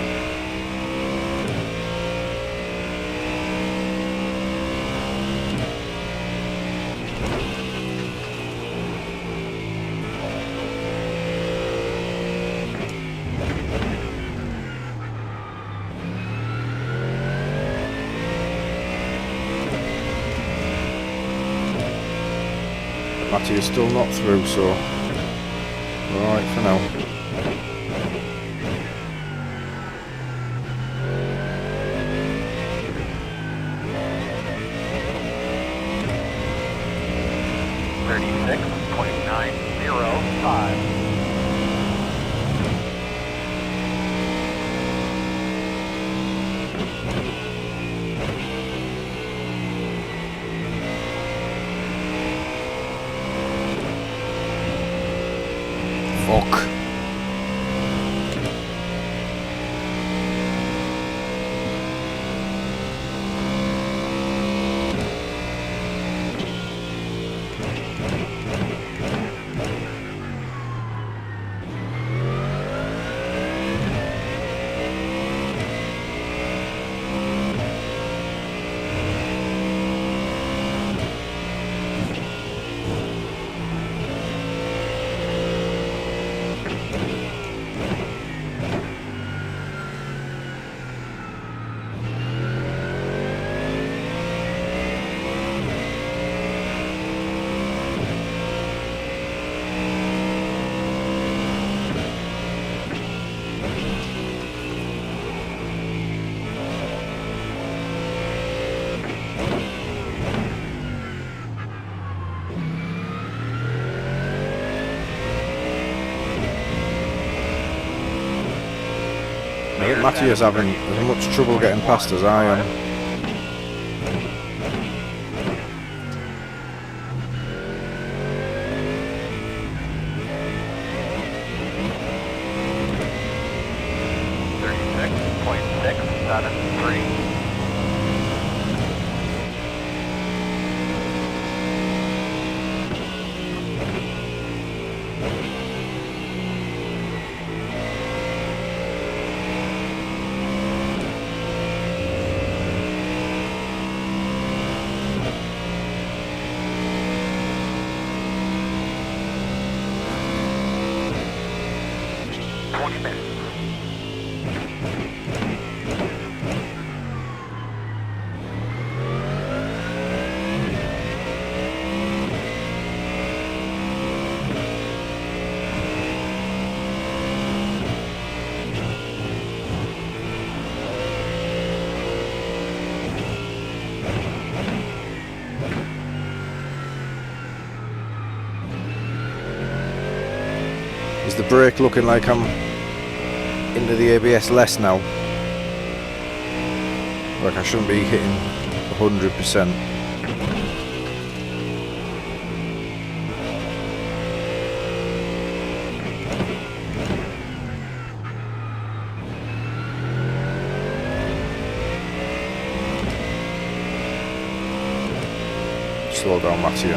Matty is still not through, so alright for now. Fuck. Matty is having as much trouble getting past as I am. Is the brake looking like I'm into the ABS less now? Like I shouldn't be hitting 100%. Slow down, Matthew.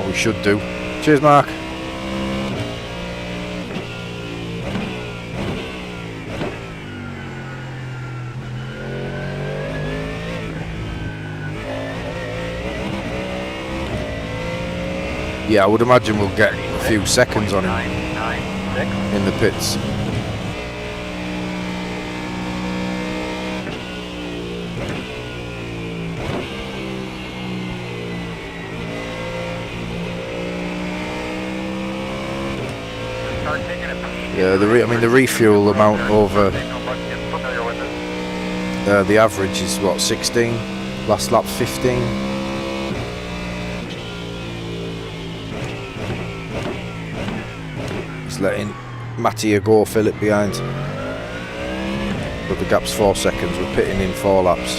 we should do. Cheers, Mark. Yeah, I would imagine we'll get a few seconds on him in the pits. Yeah, the refuel amount over the average is what, 16? Last lap 15. He's letting Mattia go, Philip behind. But the gap's 4 seconds. We're pitting in 4 laps.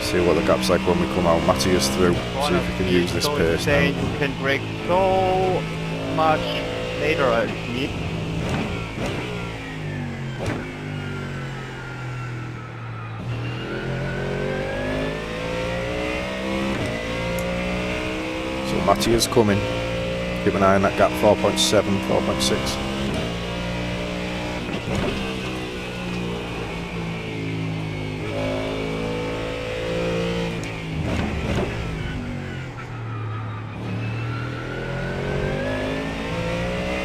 See what the gap's like when we come out. Mattia's through. See if we can use this pace now. You can brake so much later at speed. So Mattia's coming. Keep an eye on that gap, 4.7, 4.6.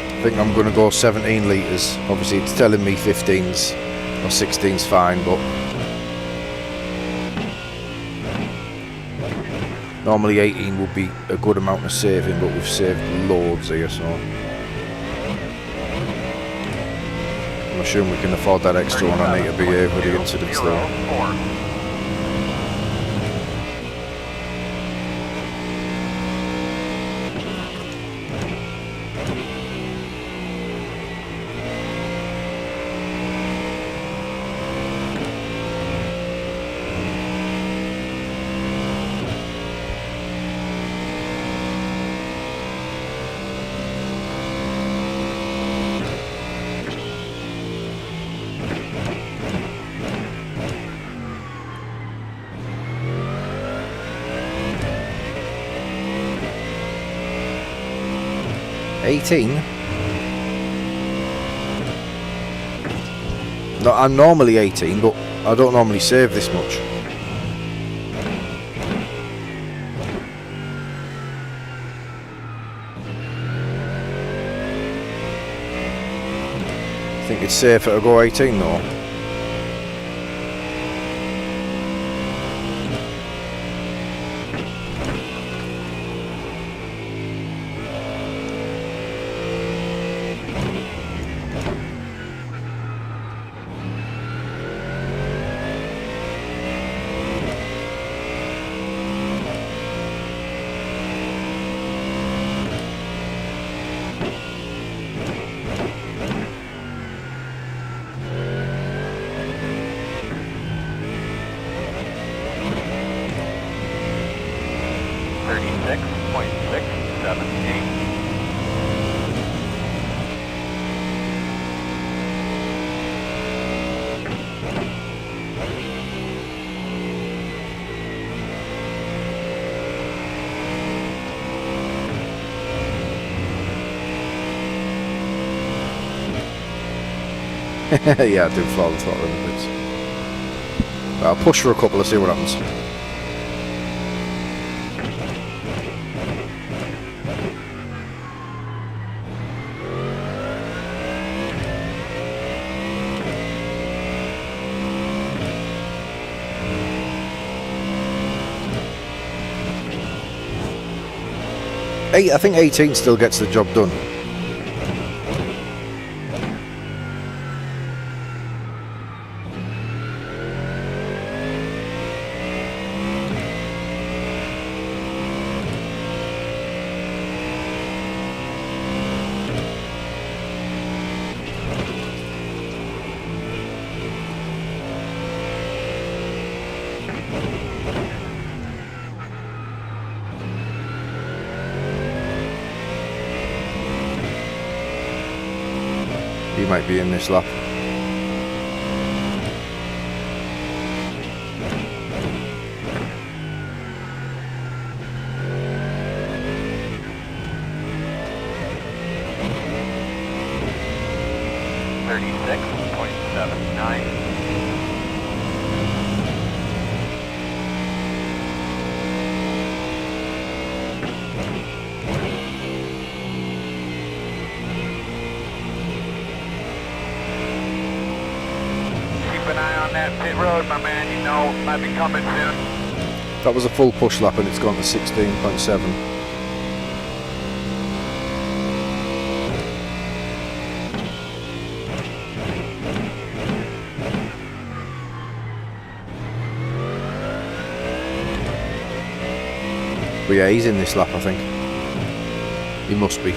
I think I'm going to go 17 litres. Obviously it's telling me 15s or 16's fine, but normally 18 would be a good amount of saving, but we've saved loads here, so I'm assuming we can afford that extra one on A to B with the incidents though. No, I'm normally 18, but I don't normally save this much. I think it's safer to go 18 though. Yeah, I do follow the throttle in the bits. I'll push for a couple and see what happens. I think 18 still gets the job done. He might be in this lap. 36.79. Keep an eye on that pit road, my man. You know, might be coming soon. That was a full push lap and it's gone to 16.7. But yeah, he's in this lap, I think. He must be.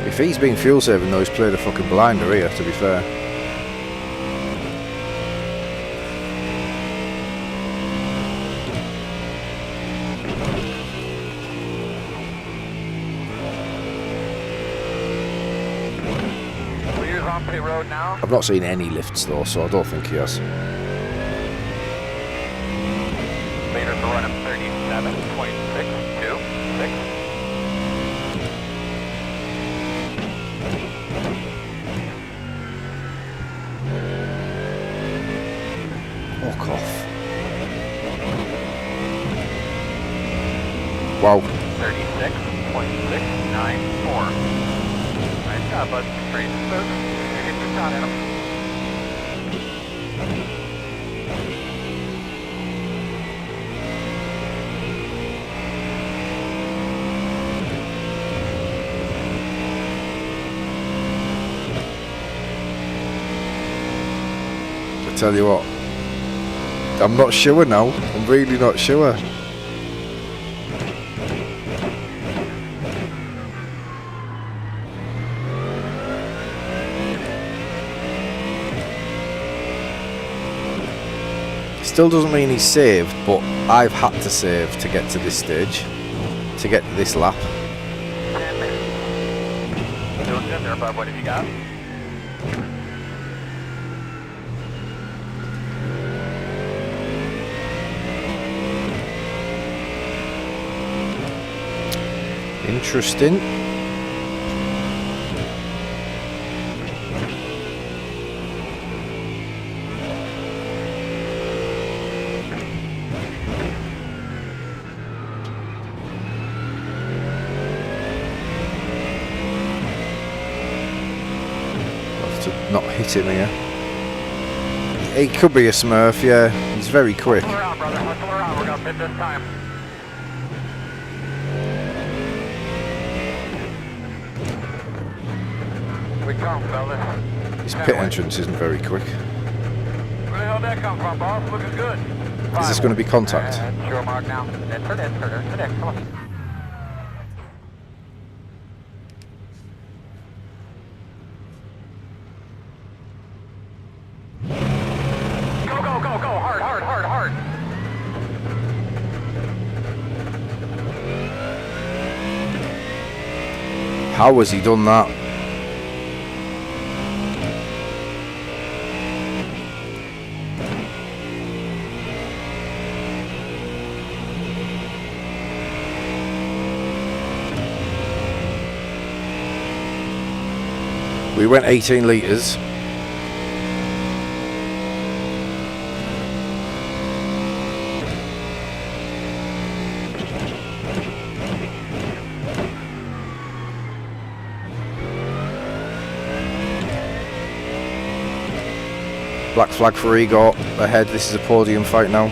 If he's been fuel saving though, he's played a fucking blinder here, to be fair. Clear's on pit road now. I've not seen any lifts though, so I don't think he has. Leaders are running 37.626. Fuck off. Wow. 36.694. Nice job, bud. Straight and smooth. You're getting your shot at him. I tell you what, I'm not sure now. I'm really not sure. Still doesn't mean he's saved, but I've had to save to get to this stage, to get to this lap. 10 minutes. Doing good there, bud. What have you got? Interesting. Have to not hit him here. He could be a smurf, yeah. He's very quick. Hustle around, brother. Hustle around. We're gonna pit this time. Here we come, fellas. His pit entrance isn't very quick. Where the hell did that come from, boss? Looking good. Is this going to be contact? Zero mark now. Enter, come on. Go, go, go, go. Hard, hard, hard, hard. How has he done that? We went 18 litres. Black flag for Igor ahead. This is a podium fight now.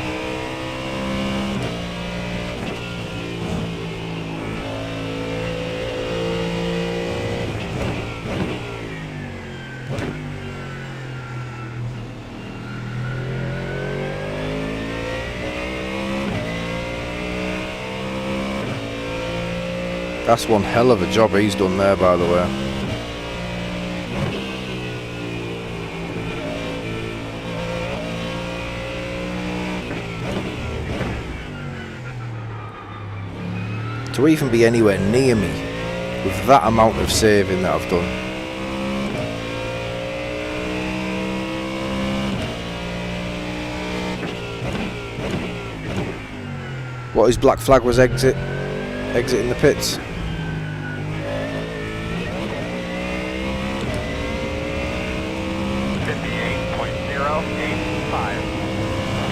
That's one hell of a job he's done there, by the way. To even be anywhere near me with that amount of saving that I've done. What his black flag was exiting the pits.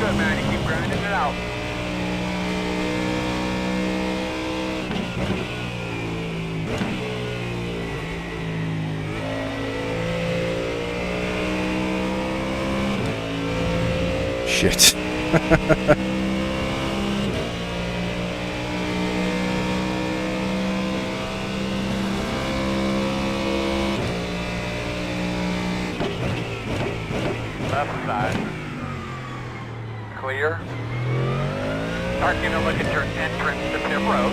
Good, man. You keep grinding it out. Shit. Left side. Clear. Starting to look at your entrance to pit road.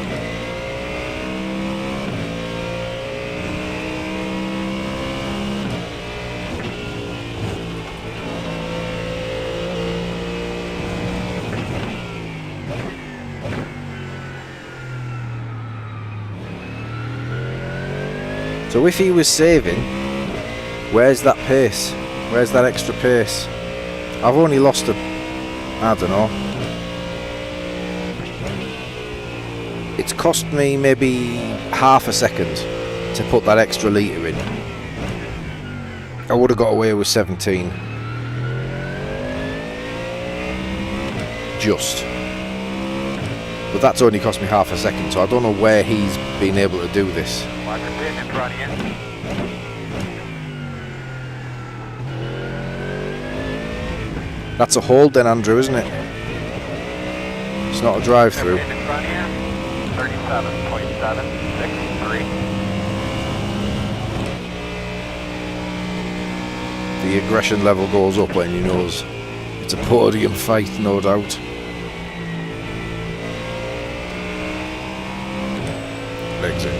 So if he was saving, where's that pace? Where's that extra pace? I've only lost I don't know. It's cost me maybe half a second to put that extra litre in. I would have got away with 17. Just. But that's only cost me half a second, so I don't know where he's been able to do this. Watch your pin in front of you. That's a hold then, Andrew, isn't it? It's not a drive-through. Pin in front of you. 37.763. The aggression level goes up when he knows it's a podium fight, no doubt. Legs in.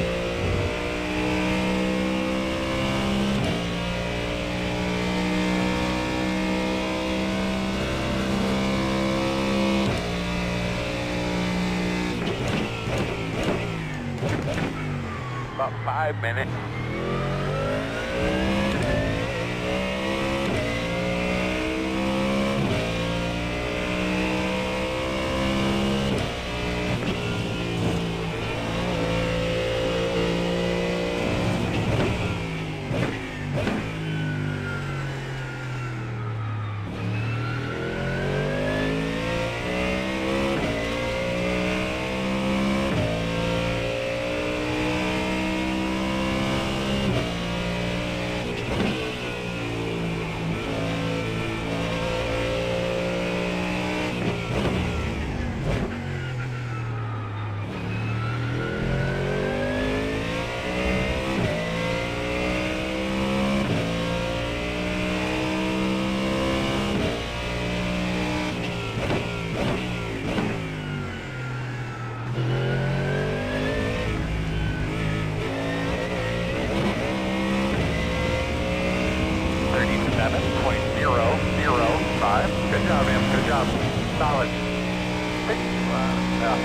About 5 minutes. Good job, man. Good job. Solid. No,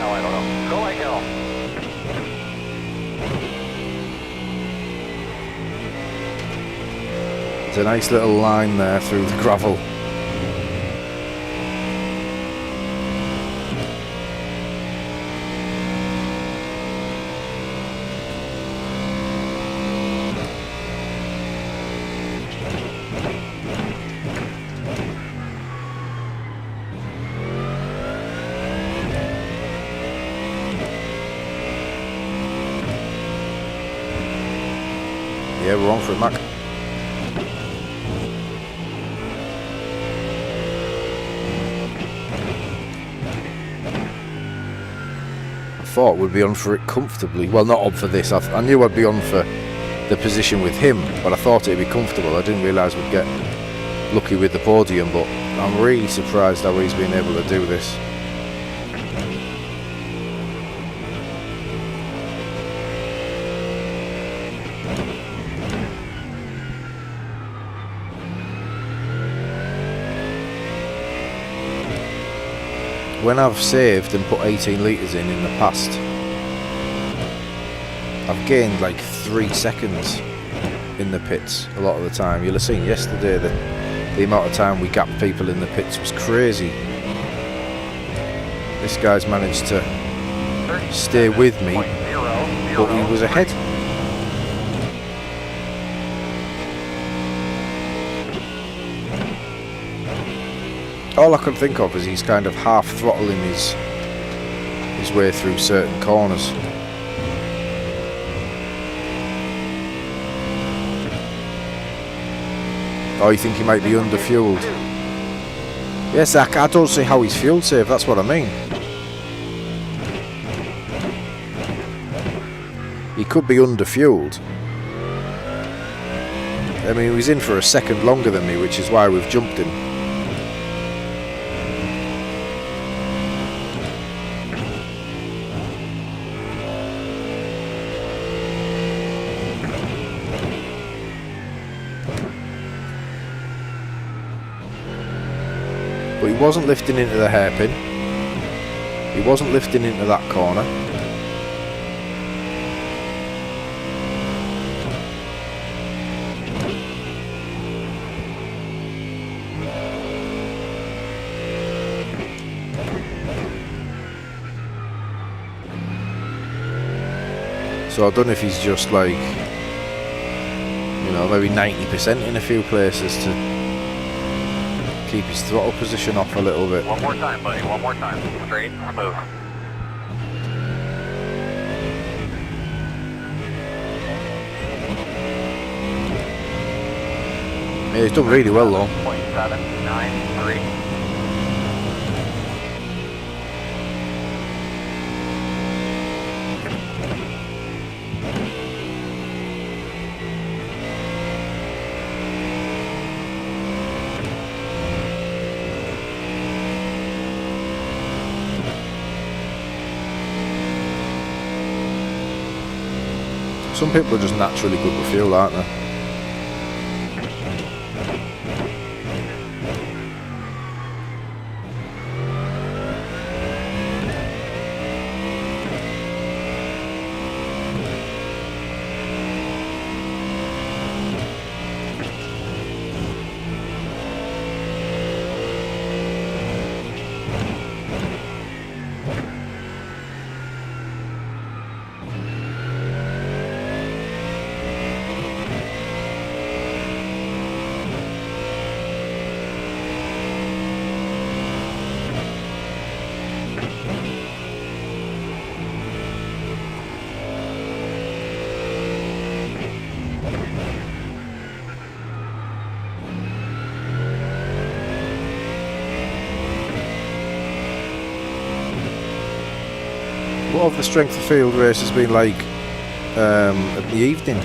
I don't know. Go like hell. There's a nice little line there through the gravel. Yeah, we're on for it, Mac. I thought we'd be on for it comfortably. Well, not on for this. I knew I'd be on for the position with him, but I thought it'd be comfortable. I didn't realise we'd get lucky with the podium, but I'm really surprised how he's been able to do this. When I've saved and put 18 litres in the past, I've gained like 3 seconds in the pits a lot of the time. You'll have seen yesterday that the amount of time we gapped people in the pits was crazy. this guy's managed to stay with me, but he was ahead. All I can think of is he's kind of half throttling his way through certain corners. Or you think he might be under-fueled? Yes, I don't see how he's fuel safe, that's what I mean. He could be under-fueled. I mean, he was in for a second longer than me, which is why we've jumped him. But he wasn't lifting into the hairpin. He wasn't lifting into that corner. So I don't know if he's just like, you know, maybe 90% in a few places to keep his throttle position off a little bit. One more time, buddy. One more time. Straight, smooth. Yeah, he's done really well though. 0.793. Some people are just naturally good with fuel, aren't they? What have the strength of field races been like at the evening?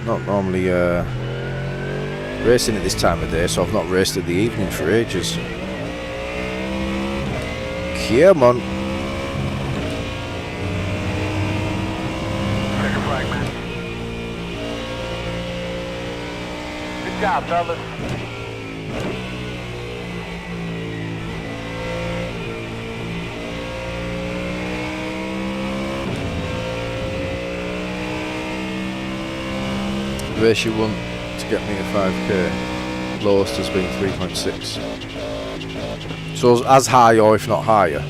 Not normally racing at this time of day, so I've not raced at the evening for ages. Come on. Checker flag, man. Good job, fellas. The race you won to get me a 5k, lowest has been 3.6. So as high or if not higher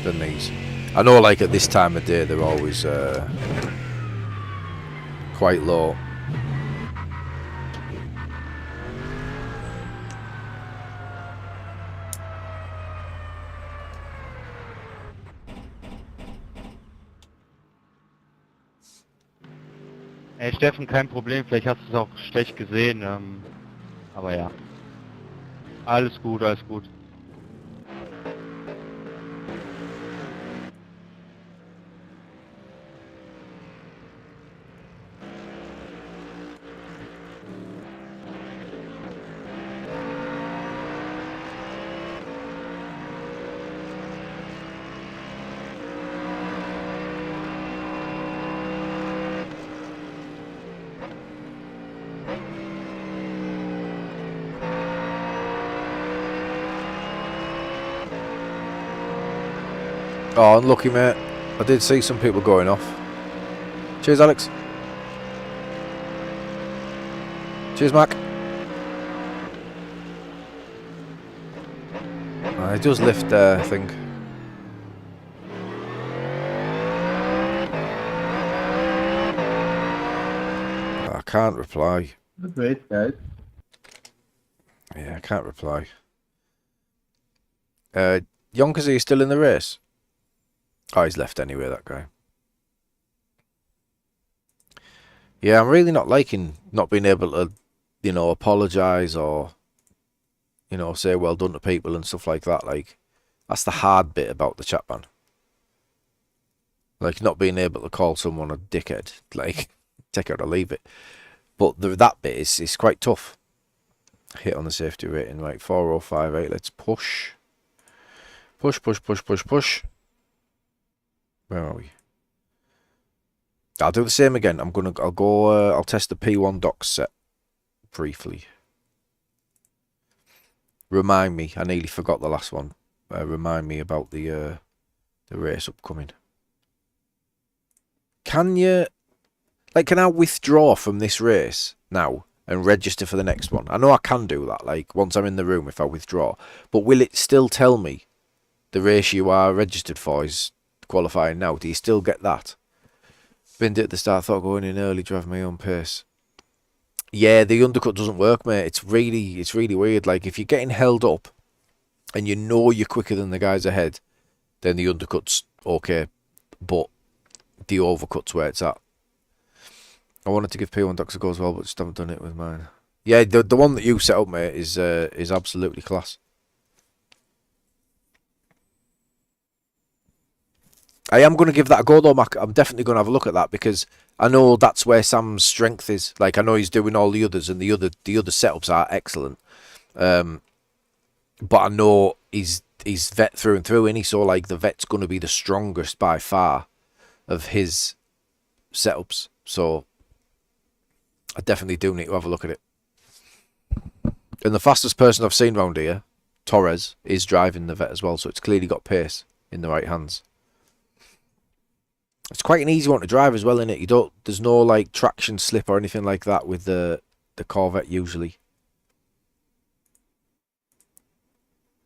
than these. I know like at this time of day they're always quite low. Ey, Steffen, kein Problem, vielleicht hast du es auch schlecht gesehen, aber ja. Alles gut, alles gut. Oh, unlucky mate. I did see some people going off. Cheers Alex. Cheers Mac. It does lift there, I think. I can't reply. Great, guys. Yeah, I can't reply. Yonkers, are you still in the race? Oh, he's left anyway, that guy. Yeah, I'm really not liking not being able to, you know, apologise or, you know, say well done to people and stuff like that. Like, that's the hard bit about the chat ban. Like, not being able to call someone a dickhead. Like, take it or leave it. But that bit is quite tough. Hit on the safety rating, right? 4058. Let's push. Push. Where are we? I'll do the same again. I'll test the P1 docs set briefly. Remind me. I nearly forgot the last one. Remind me about the race upcoming. Can I withdraw from this race now and register for the next one? I know I can do that, like, once I'm in the room if I withdraw. But will it still tell me the race you are registered for is qualifying now? Do you still get that? Binned it at the start, thought going in early, drive my own pace. Yeah, the undercut doesn't work, mate. It's really weird. Like, if you're getting held up and you know you're quicker than the guys ahead, then the undercut's okay. But the overcut's where it's at. I wanted to give P1 docs a go as well, but just haven't done it with mine. Yeah, the one that you set up, mate, is absolutely class. I am going to give that a go, though, Mac. I'm definitely going to have a look at that because I know that's where Sam's strength is. Like, I know he's doing all the others, and the other setups are excellent. But I know he's vet through and through, and so like the vet's going to be the strongest by far of his setups. So I definitely do need to have a look at it. And the fastest person I've seen around here, Torres, is driving the vet as well, so it's clearly got pace in the right hands. It's quite an easy one to drive as well, isn't it? There's no like traction slip or anything like that with the Corvette usually.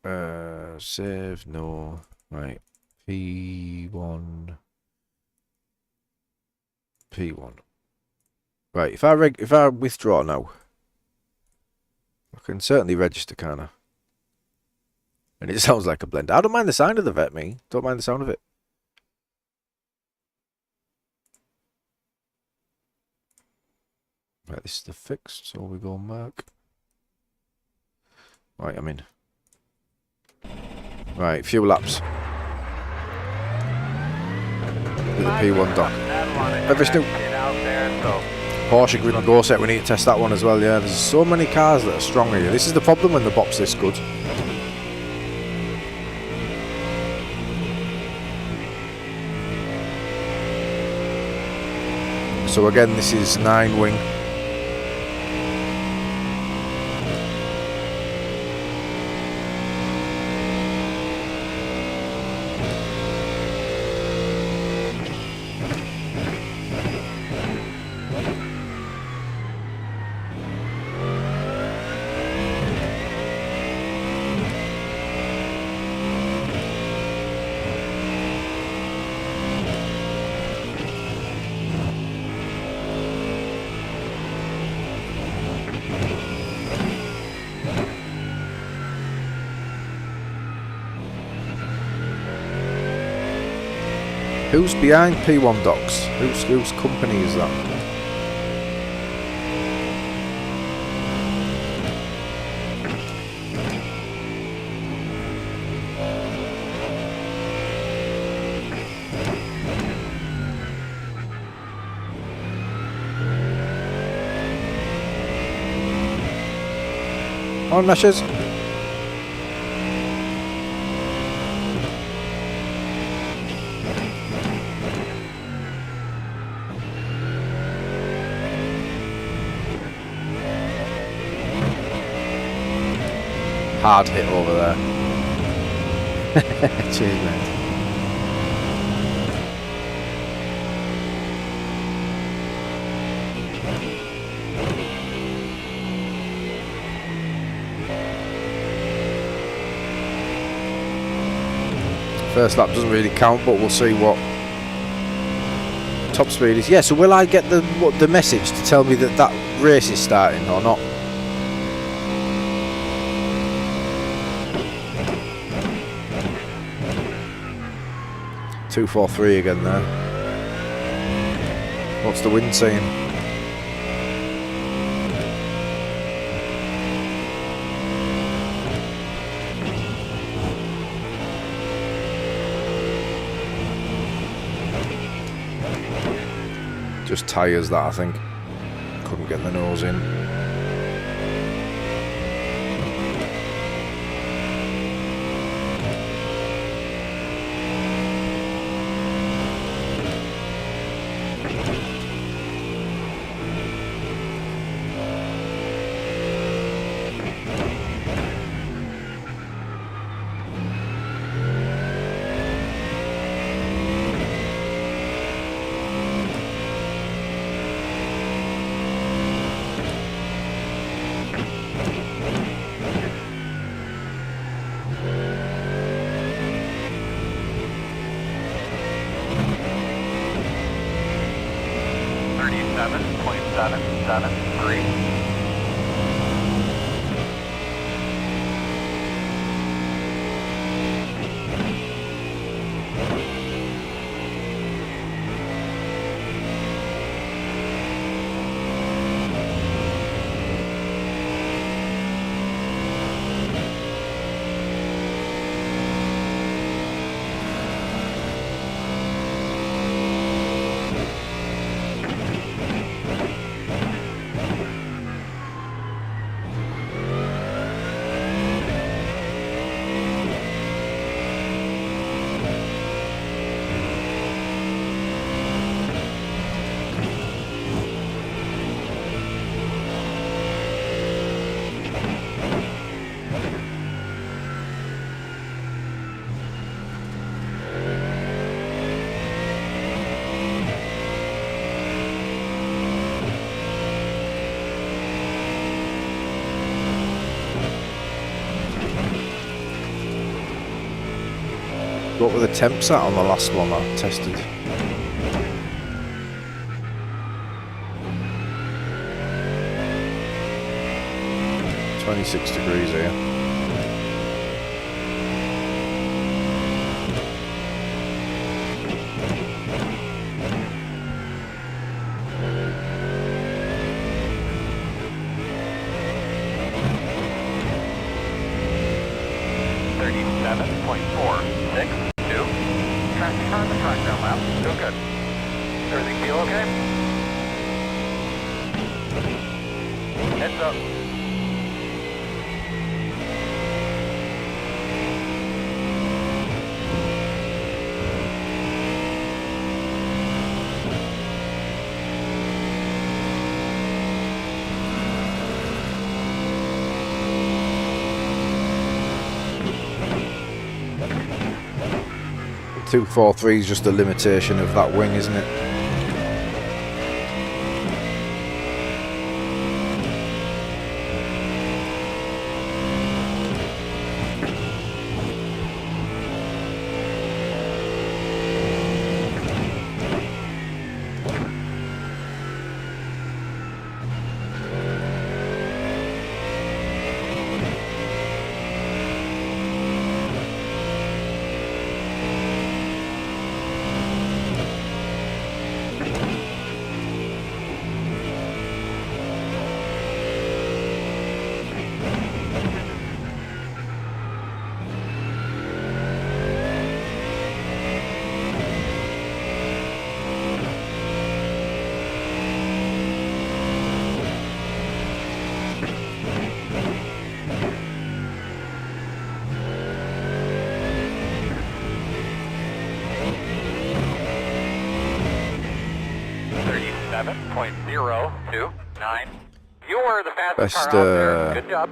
Save, no. Right. P1. Right, if I withdraw now, I can certainly register, can't I? And it sounds like a blend. I don't mind the sound of the vet, me. Don't mind the sound of it. Right, this is the fixed, so we go mark. Right, I'm in. Right, few laps. With the P1 dock. Everything. Porsche Grid and Go set, we need to test that one as well, yeah. There's so many cars that are stronger here. This is the problem when the bop's this good. So again, this is 9 wing. Who's behind P1 Docs? Whose company is that? On Meshes. Hard hit over there. Cheers, mate. First lap doesn't really count, but we'll see what top speed is. Yeah, so will I get the message to tell me that that race is starting or not? .243 again there. What's the wind saying? Just tyres that, I think. Couldn't get the nose in. What were the temps at on the last one I tested? .26 here. .243 is just a limitation of that wing, isn't it? .029. You were the fastest car out there. Good job.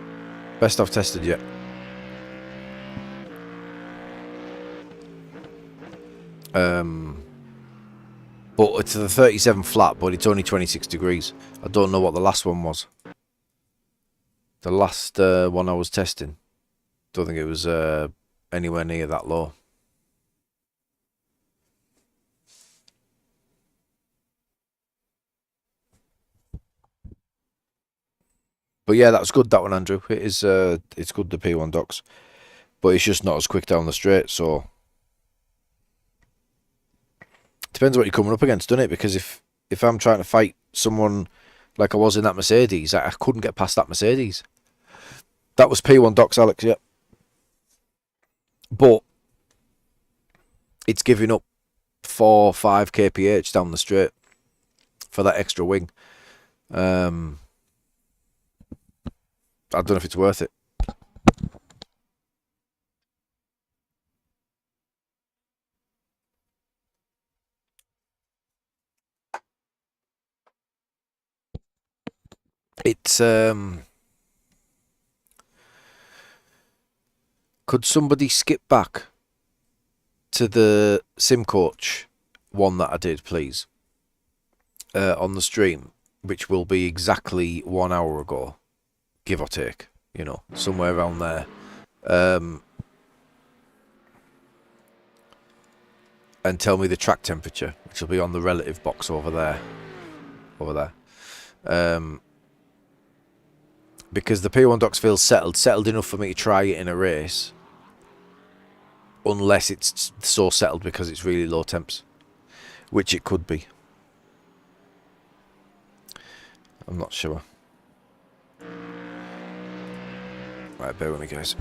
Best I've tested yet. But it's the 37 flat, but it's only 26 degrees. I don't know what the last one was. The last one I was testing. Don't think it was anywhere near that low. But yeah, that was good, that one, Andrew. It is, it's good, the P1 docks. But it's just not as quick down the straight, so... Depends what you're coming up against, doesn't it? Because if I'm trying to fight someone like I was in that Mercedes, I couldn't get past that Mercedes. That was P1 docks, Alex, yeah. But it's giving up 4 or 5 kph down the straight for that extra wing. I don't know if it's worth it. It's could somebody skip back to the sim coach one that I did, please, on the stream, which will be exactly 1 hour ago, give or take, you know, somewhere around there. And tell me the track temperature, which will be on the relative box over there. Because the P1 docks feel settled enough for me to try it in a race, unless it's so settled because it's really low temps, which it could be. I'm not sure. Right, bear with me, guys.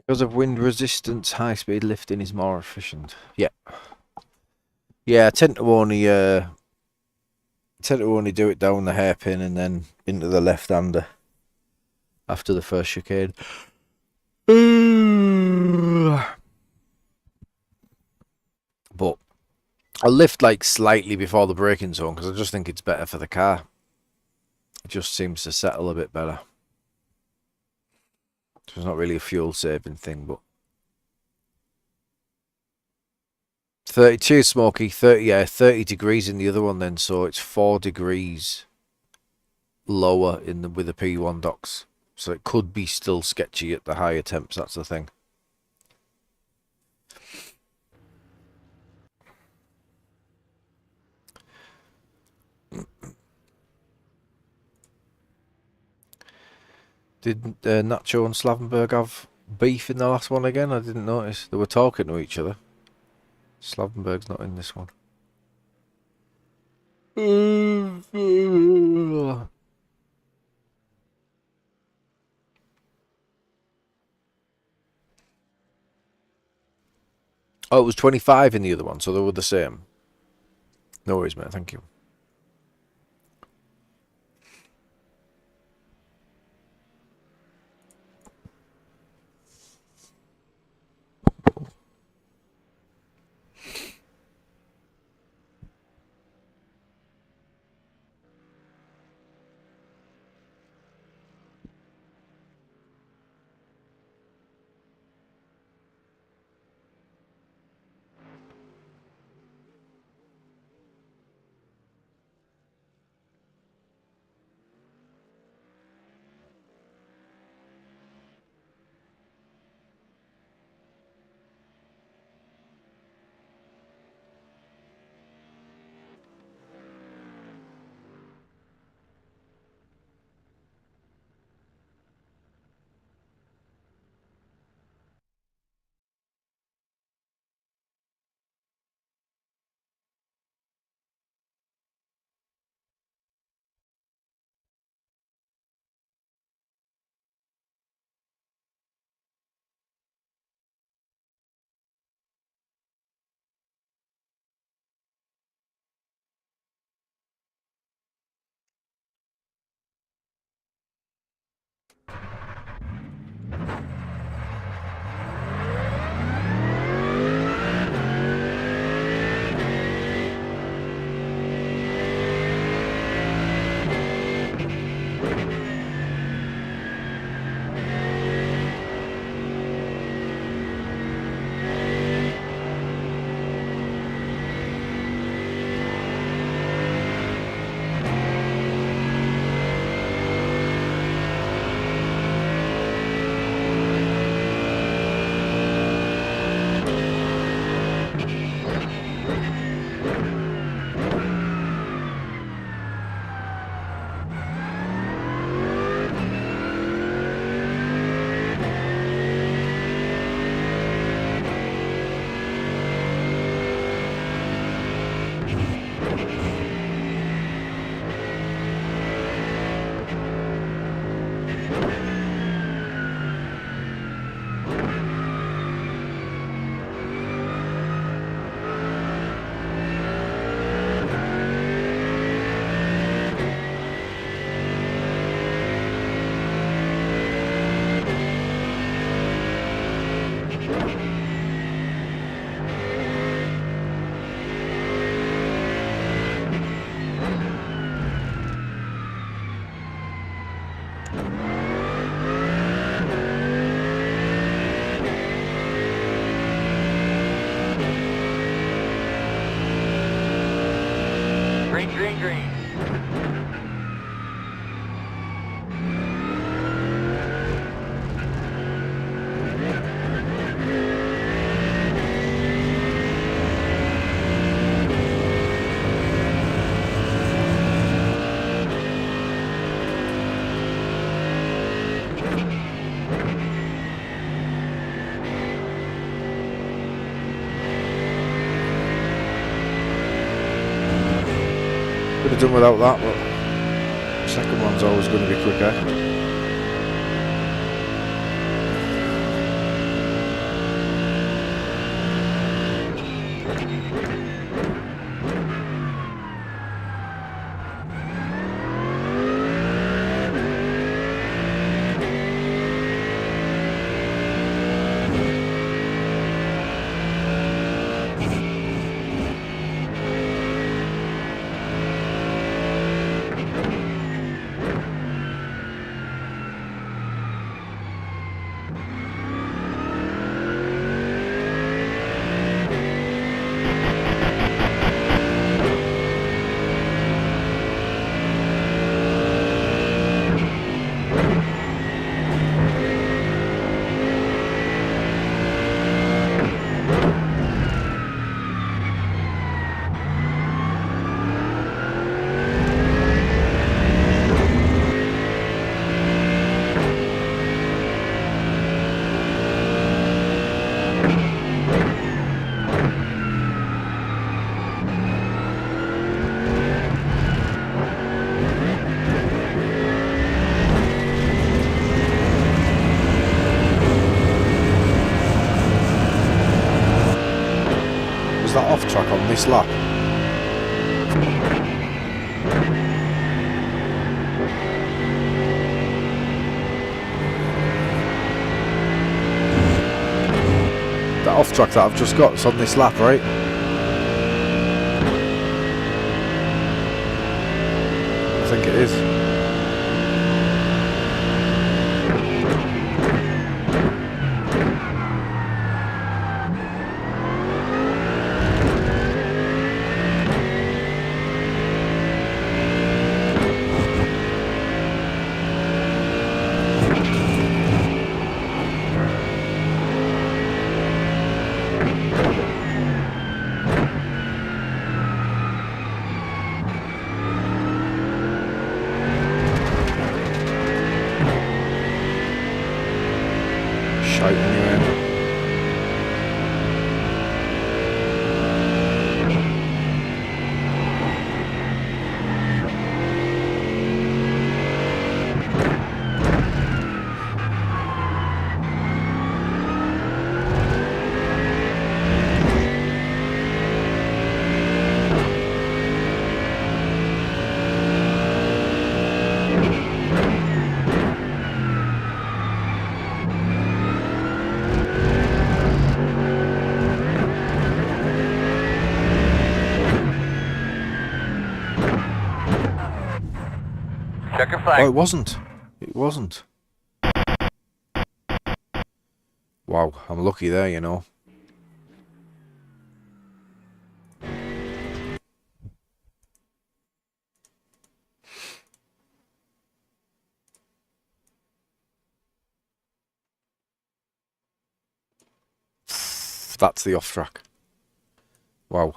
Because of wind resistance, high-speed lifting is more efficient. Yeah. Yeah, I tend to only do it down the hairpin and then into the left-hander after the first chicane. But I'll lift like slightly before the braking zone because I just think it's better for the car. It just seems to settle a bit better. So it's not really a fuel saving thing, but 32 Smokey, 30 degrees in the other one then, so it's 4 degrees lower in the with the P1 docks. So it could be still sketchy at the higher temps, that's the thing. Did Nacho and Slavenberg have beef in the last one again? I didn't notice. They were talking to each other. Slavenberg's not in this one. Oh, it was 25 in the other one, so they were the same. No worries, mate. Thank you. Green. Could have done without that, but the second one's always going to be quicker. this lap. That off track that I've just got is on this lap, right? I think it is. Shite anyway. Check your flag. Oh, it wasn't. It wasn't. Wow, I'm lucky there, you know. That's the off track. Wow.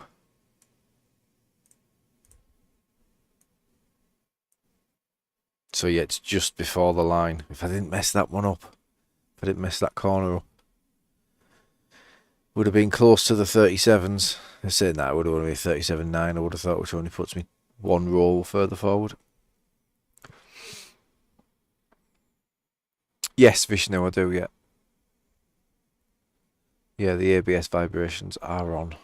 So yeah, it's just before the line. If I didn't mess that one up, if I didn't mess that corner up, would have been close to the 37s. I'm saying that, it would have been 37.9, I would have thought, which only puts me one row further forward. Yes, Vishnu, I do, yeah. Yeah, the ABS vibrations are on.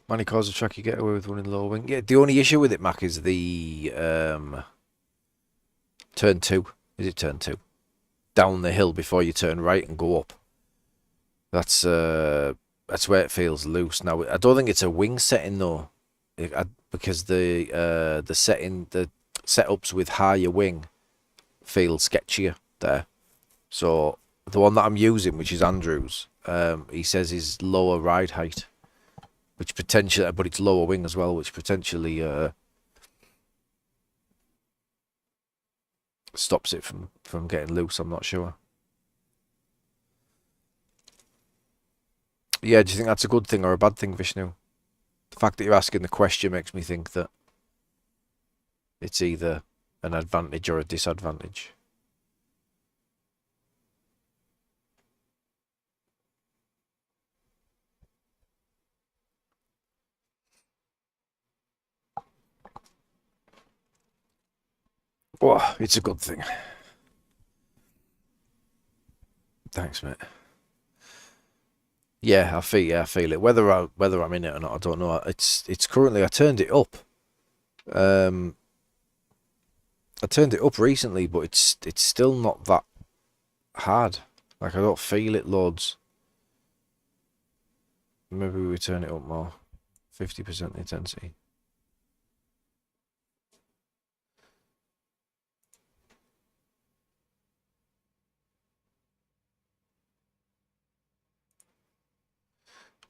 Magny-Cours a track you get away with running low wing. Yeah, the only issue with it, Mac, is the turn 2. Is it turn 2? Down the hill before you turn right and go up. That's where it feels loose. Now, I don't think it's a wing setting though, because the setups with higher wing feel sketchier there. So the one that I'm using, which is Andrew's, he says is lower ride height, which potentially, but it's lower wing as well, which potentially stops it from getting loose. I'm not sure. Yeah, do you think that's a good thing or a bad thing, Vishnu? The fact that you're asking the question makes me think that it's either an advantage or a disadvantage. Oh, it's a good thing. Thanks, mate. Yeah, I feel it. Whether I'm in it or not, I don't know. It's currently, I turned it up. I turned it up recently, but it's still not that hard. Like, I don't feel it loads. Maybe we turn it up more. 50% intensity.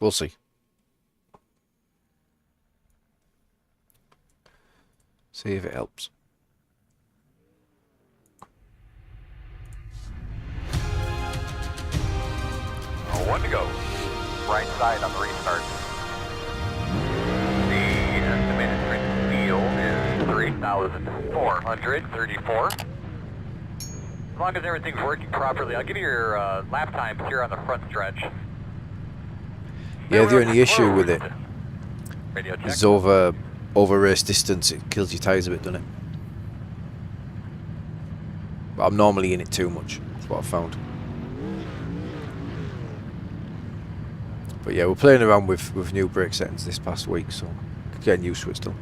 We'll see. See if it helps. One to go. Right side on the restart. The estimated strength of steel is 3,434. As long as everything's working properly, I'll give you your lap times here on the front stretch. Yeah, the only issue with it Radio check. is over over race distance, it kills your tyres a bit, doesn't it? But I'm normally in it too much. That's what I've found. But yeah, we're playing around with new brake settings this past week, so getting used to it still.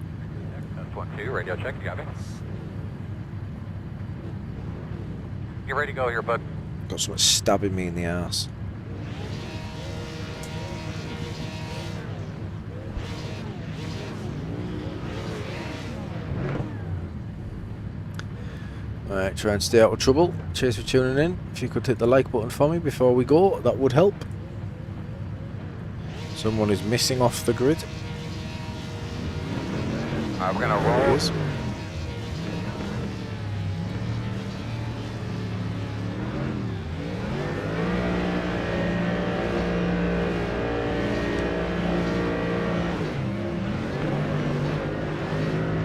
That's 1-2, radio check, you got me. You're ready to go here, bud. Got someone stabbing me in the arse. Alright, try and stay out of trouble. Cheers for tuning in. If you could hit the like button for me before we go, that would help. Someone is missing off the grid. Alright, we're gonna There he roll. is.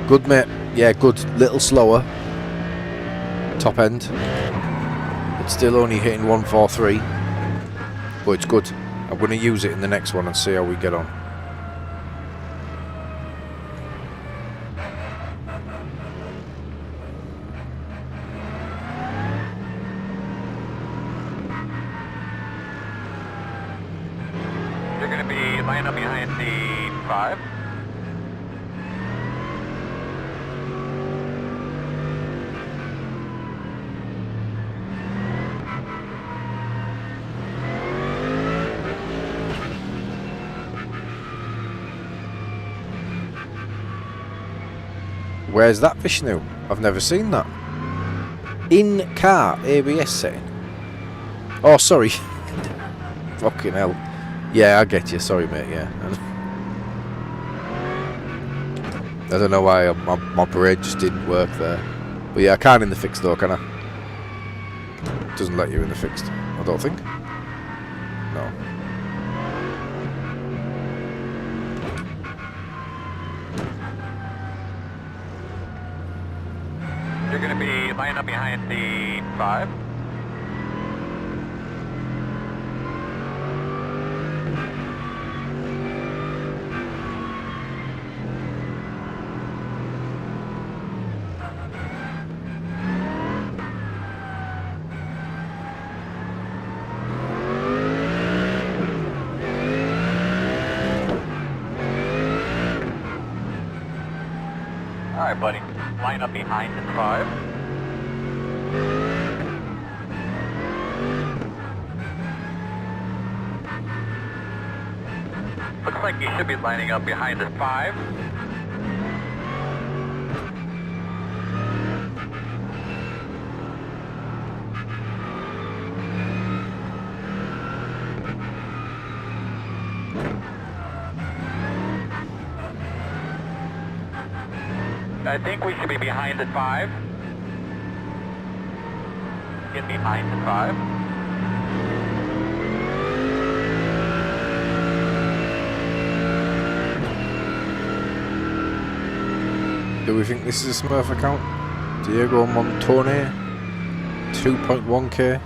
Good, mate. Yeah, good. Little slower. Top end. It's still only hitting 143. But it's good. I'm going to use it in the next one and see how we get on. You're gonna be lining up behind the 5. Where's that, Vishnu? I've never seen that. In car ABS setting. Oh, sorry. Fucking hell. Yeah, I get you. Sorry, mate. Yeah. I don't know why my parade just didn't work there. But yeah, I can't in the fixed though, can I? Doesn't let you in the fixed. I don't think. No. You're gonna be lining up behind the 5. Alright, buddy. Line up behind the 5. Looks like you should be lining up behind the 5. I think we should be behind the 5. Get behind the 5. Do we think this is a Smurf account? Diego Montone, 2.1k.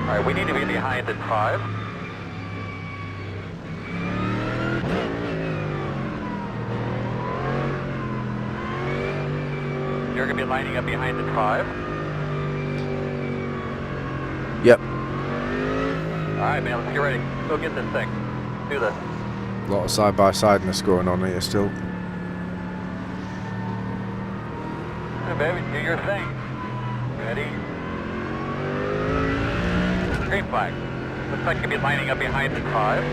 Alright, we need to be behind at 5. You're going to be lining up behind at 5. Yep. Alright, man, let's get ready. Go get this thing. Do this. A lot of side-by-sideness going on here still. Hey, baby, do your thing. Ready? Green flag. Looks like you'll be lining up behind the 5.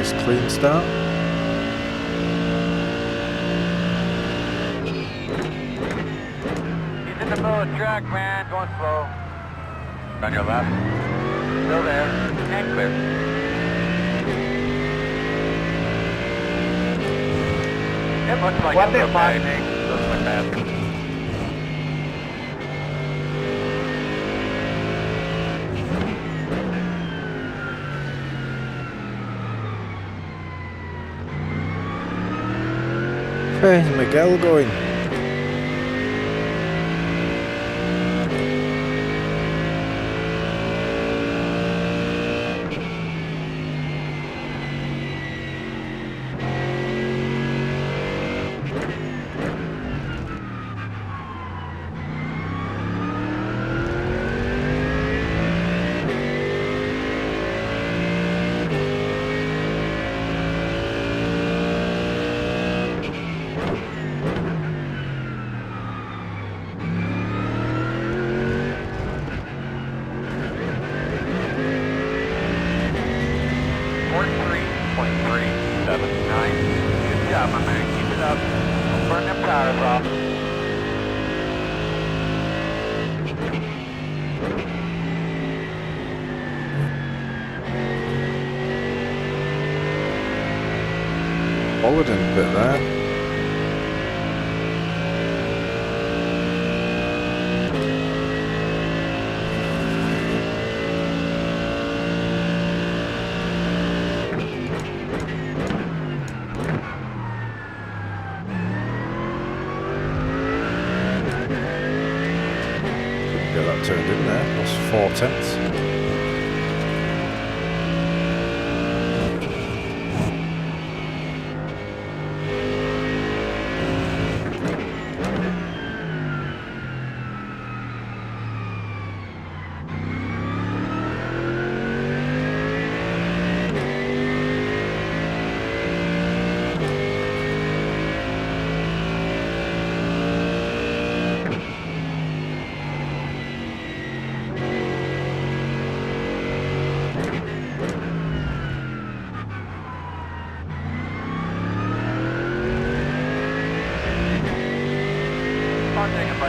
Nice clean start. He's in the middle of the track, man. Going slow. On your left. Still there. And clear. It looks like it's okay. Doesn't look bad. Where's Miguel going? Good job, my man. Keep it up. Don't burn them tires off. Followed in a bit there. Get that turned in there. That's 4/10.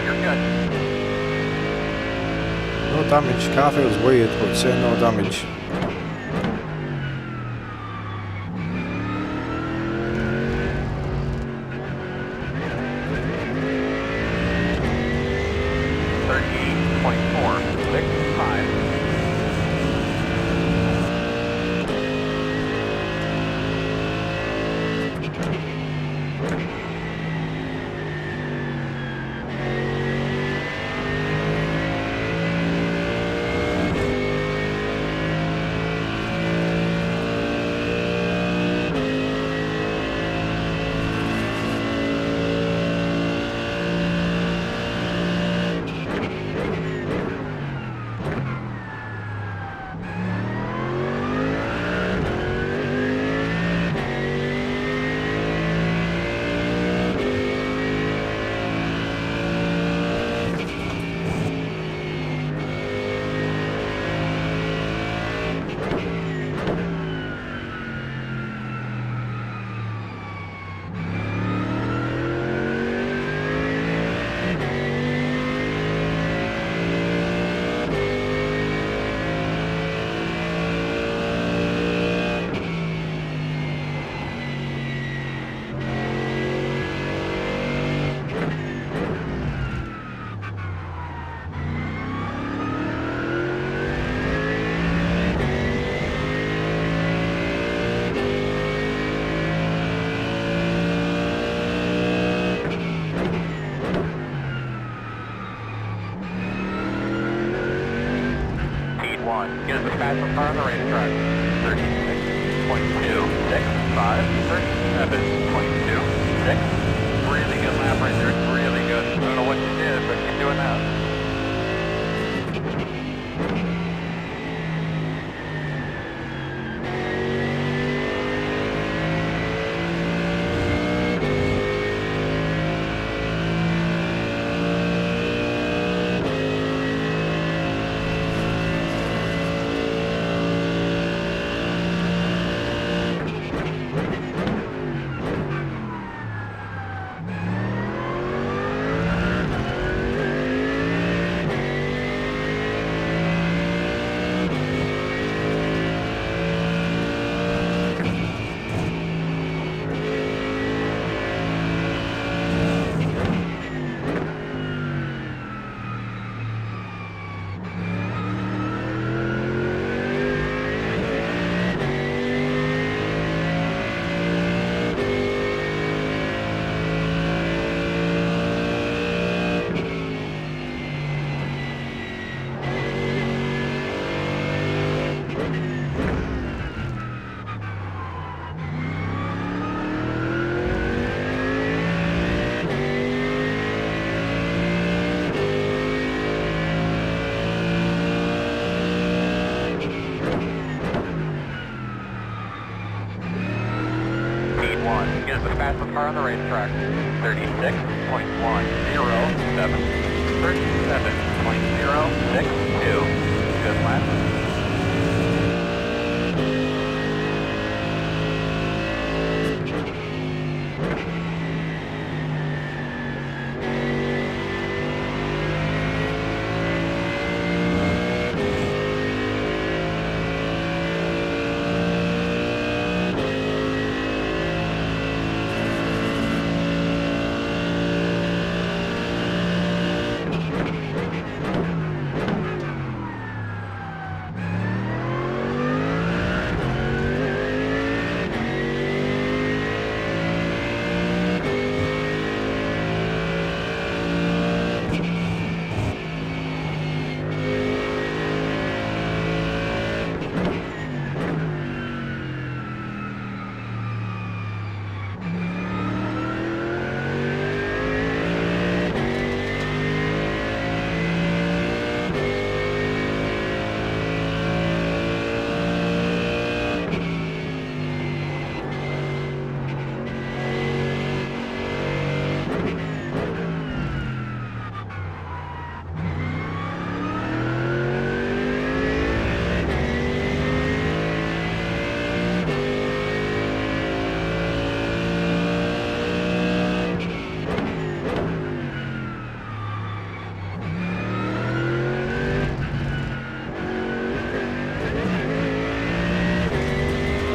You're good. No damage. Car feels weird, but it's saying no damage. Get us the fastest car on the racetrack. 36.265, 37.26. Really good lap right there. It's really good. I don't know what you did, but keep doing that. 36.1. Get us the fastest car on the racetrack. 36.107. 37.062. Good lap.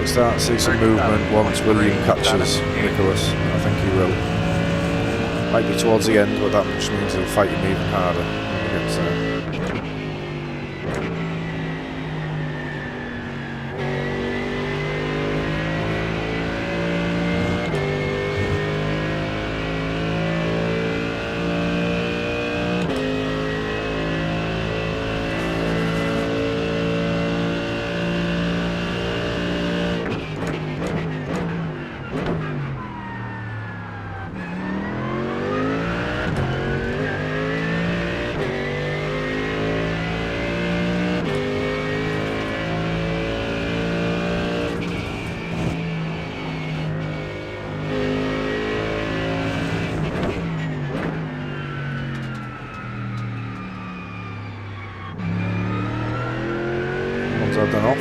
Start to see some movement once William catches Nicholas. I think he will. Might be towards the end, but that much means he'll fight him even harder when he gets there. I've done off.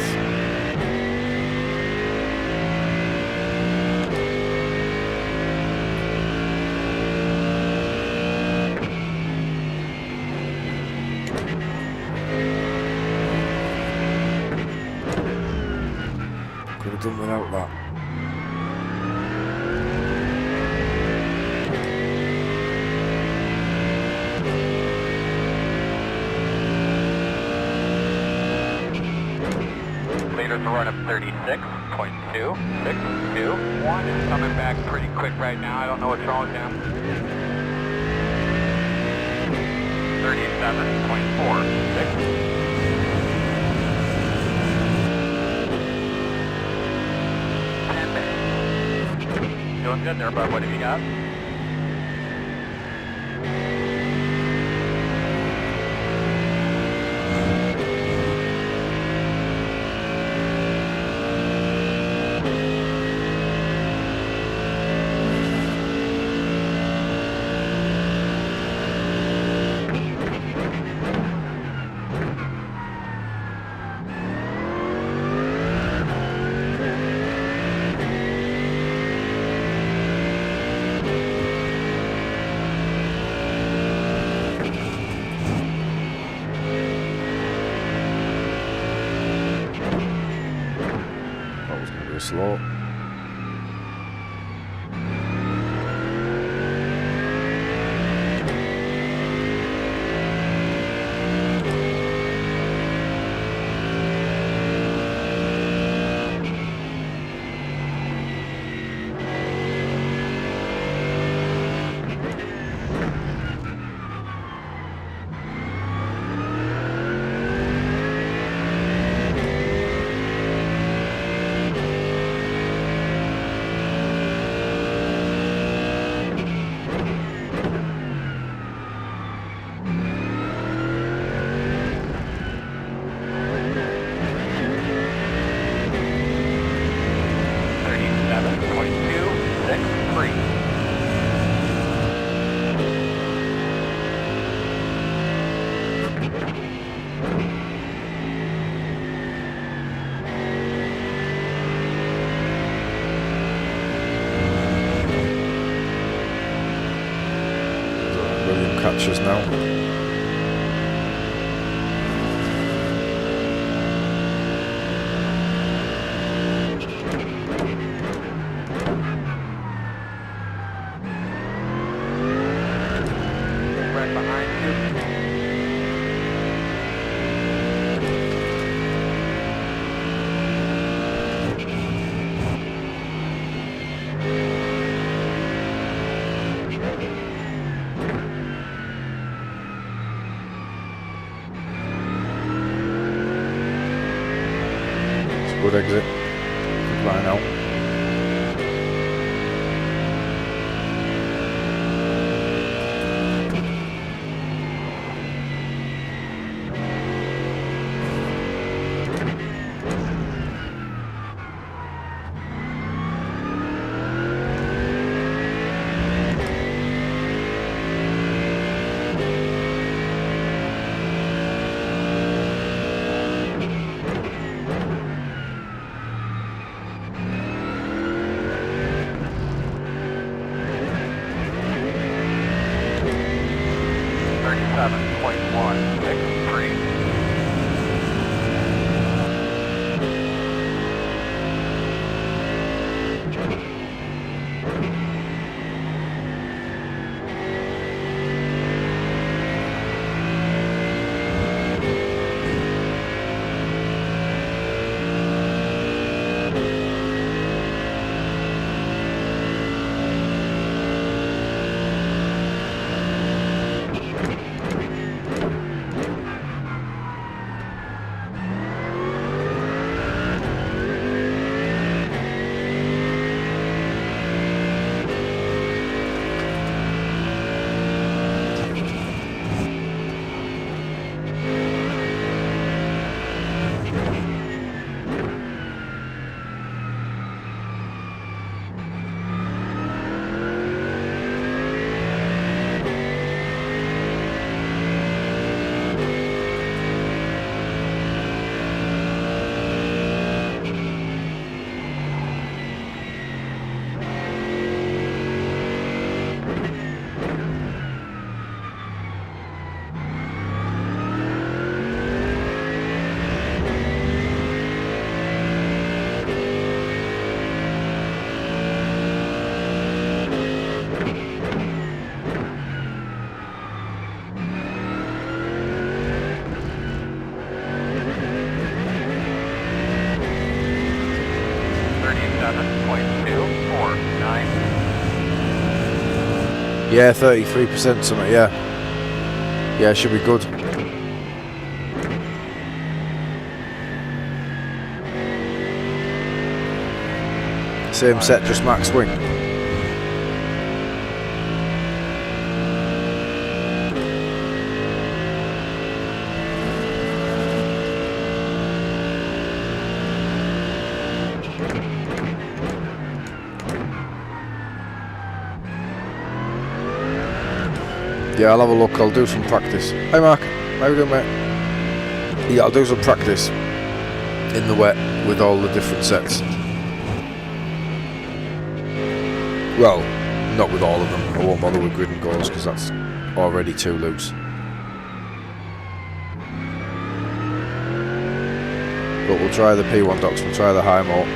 Could have done without that. Leaders are run up 36.262. One is coming back pretty quick right now. I don't know what's wrong with him. 37.46. Doing good there, bud. What have you got? Slow. 6-3. William catches now. Right behind you. Good exit. Good line out. Yeah, 33% something, yeah. Yeah, should be good. Same set, just max swing. Yeah, I'll have a look, I'll do some practice. Hey Mark, how you doing mate? Yeah, I'll do some practice in the wet with all the different sets. Well, not with all of them, I won't bother with grid and goals because that's already too loose. But we'll try the P1 docks, we'll try the high mode,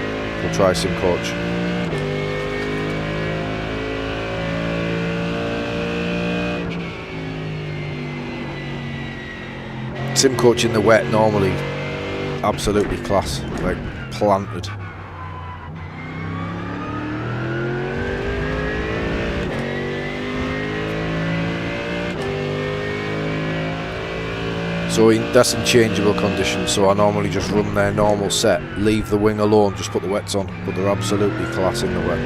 we'll try SimCoach. SimCoach in the wet normally absolutely class, like planted. So that's in changeable conditions, so I normally just run their normal set, leave the wing alone, just put the wets on, but they're absolutely class in the wet.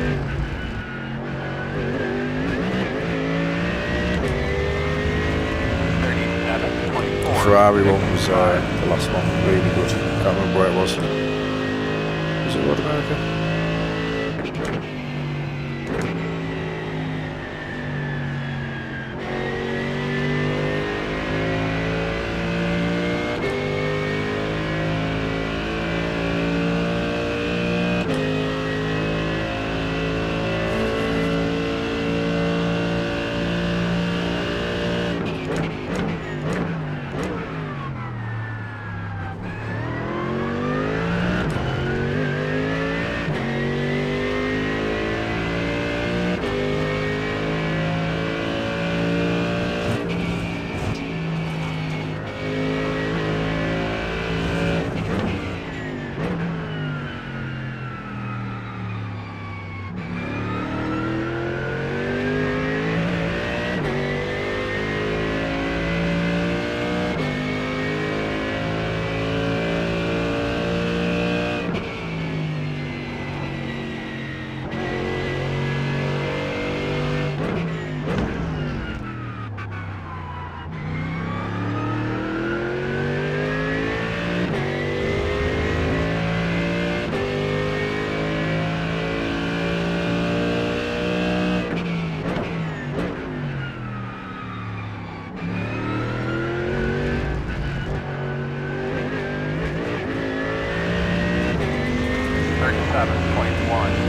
Ferrari one was the last one, really good. Can't remember where it was. Was it Road America?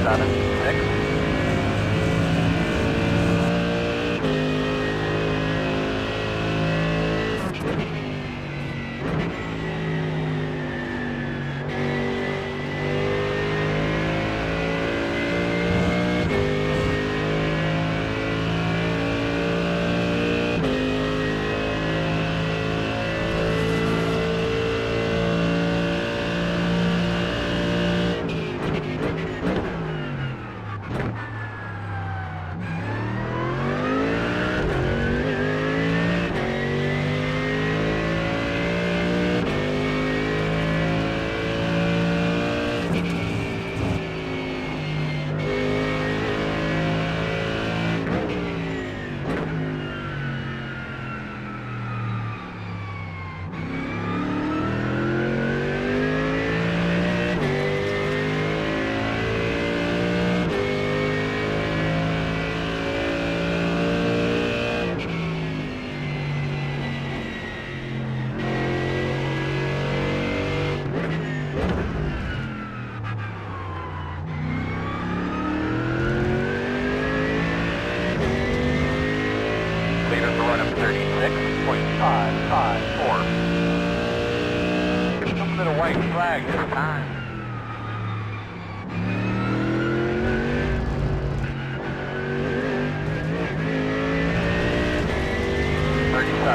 37.6. Leaders will run up 36.554. Something to the white flag this time. .63.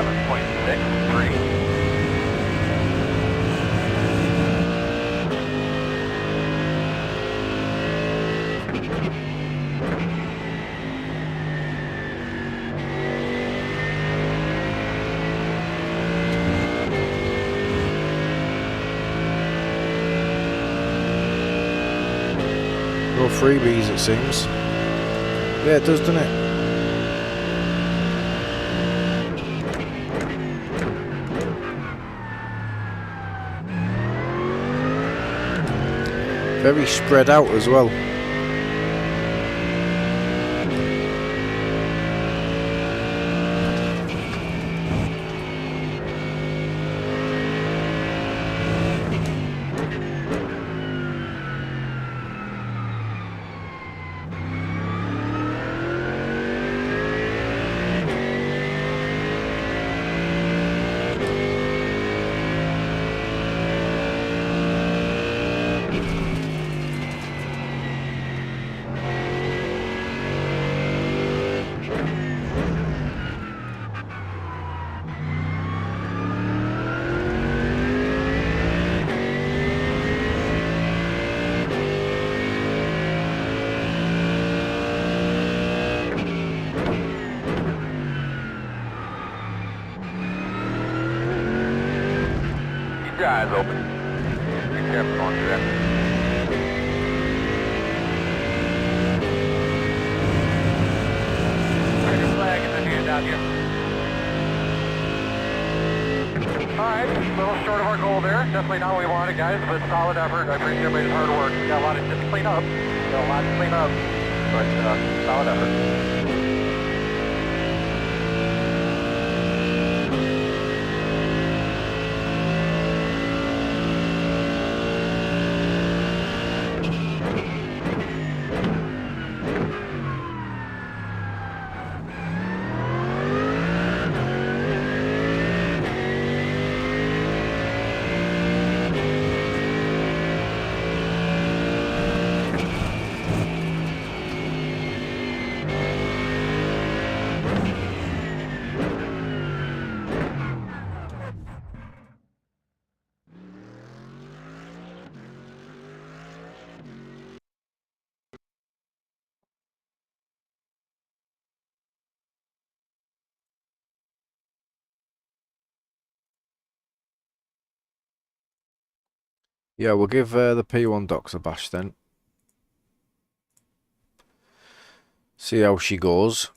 No freebies, it seems. Yeah, it does, doesn't it? Very spread out as well. Keep your eyes open. Be careful going through that. Checkered flag in the hand out here. Alright, a little short of our goal there. Definitely not what we wanted, guys, but solid effort. I appreciate everybody's hard work. We got a lot of shit to clean up. Got a lot to clean up, but solid effort. Yeah, we'll give the P1 Docs a bash then. See how she goes.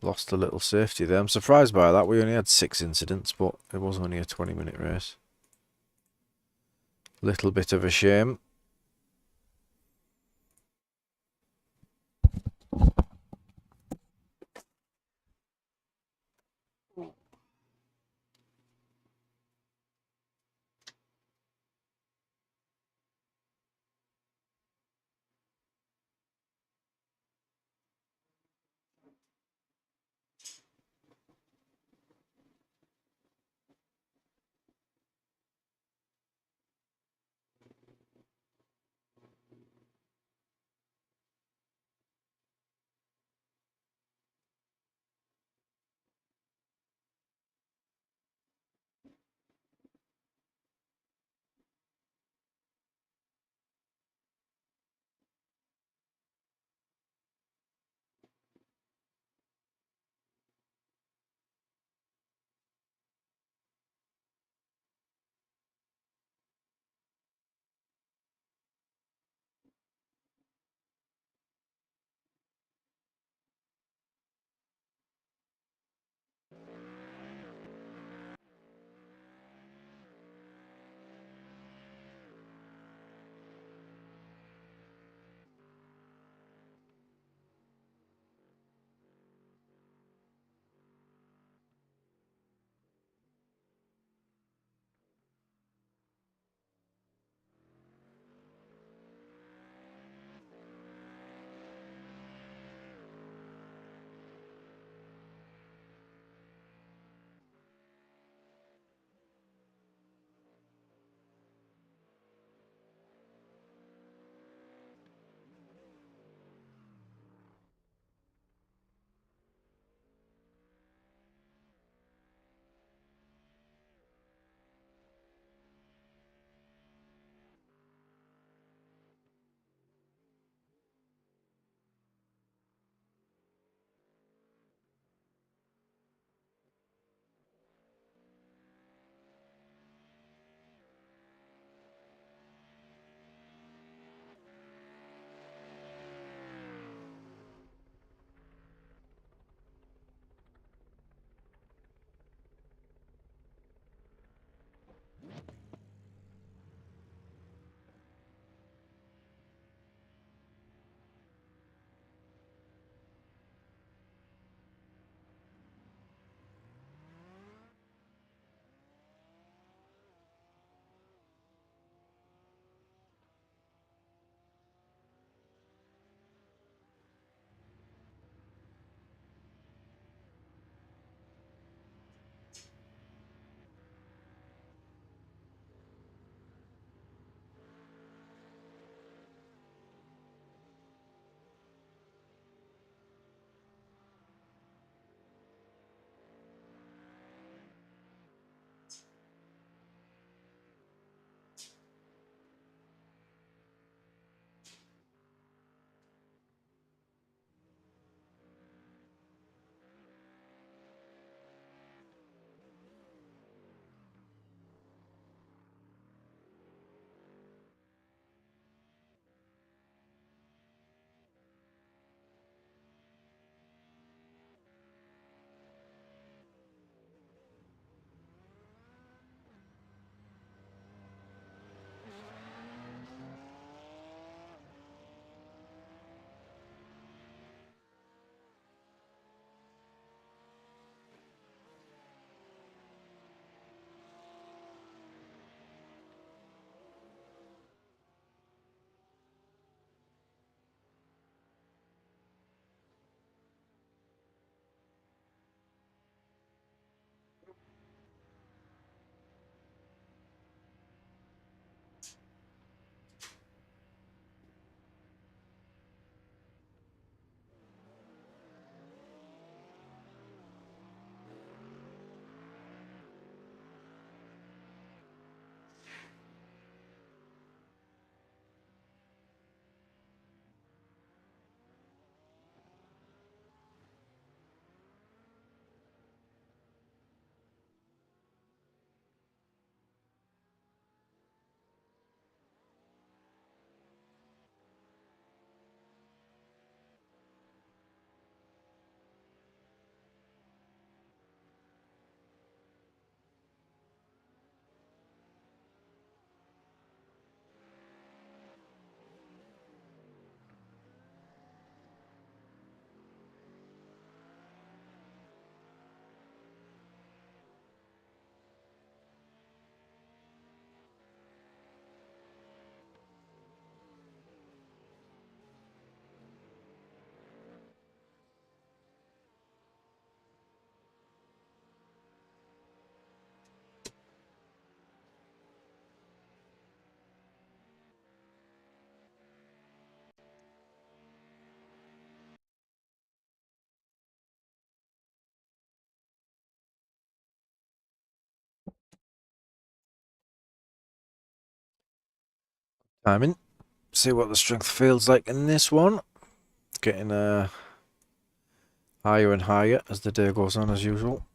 Lost a little safety there. I'm surprised by that. We only had 6 incidents, but it was only a 20-minute race. Little bit of a shame. Timing. See what the strength feels like in this one. Getting higher and higher as the day goes on, as usual.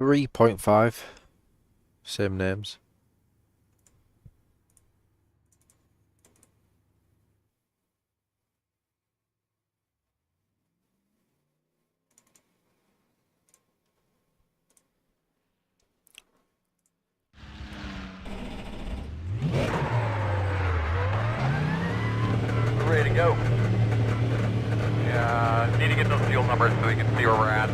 .5. Same names. We're ready to go. Yeah, need to get those fuel numbers so we can see where we're at.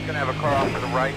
Gonna have a car off to the right.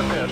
a pit.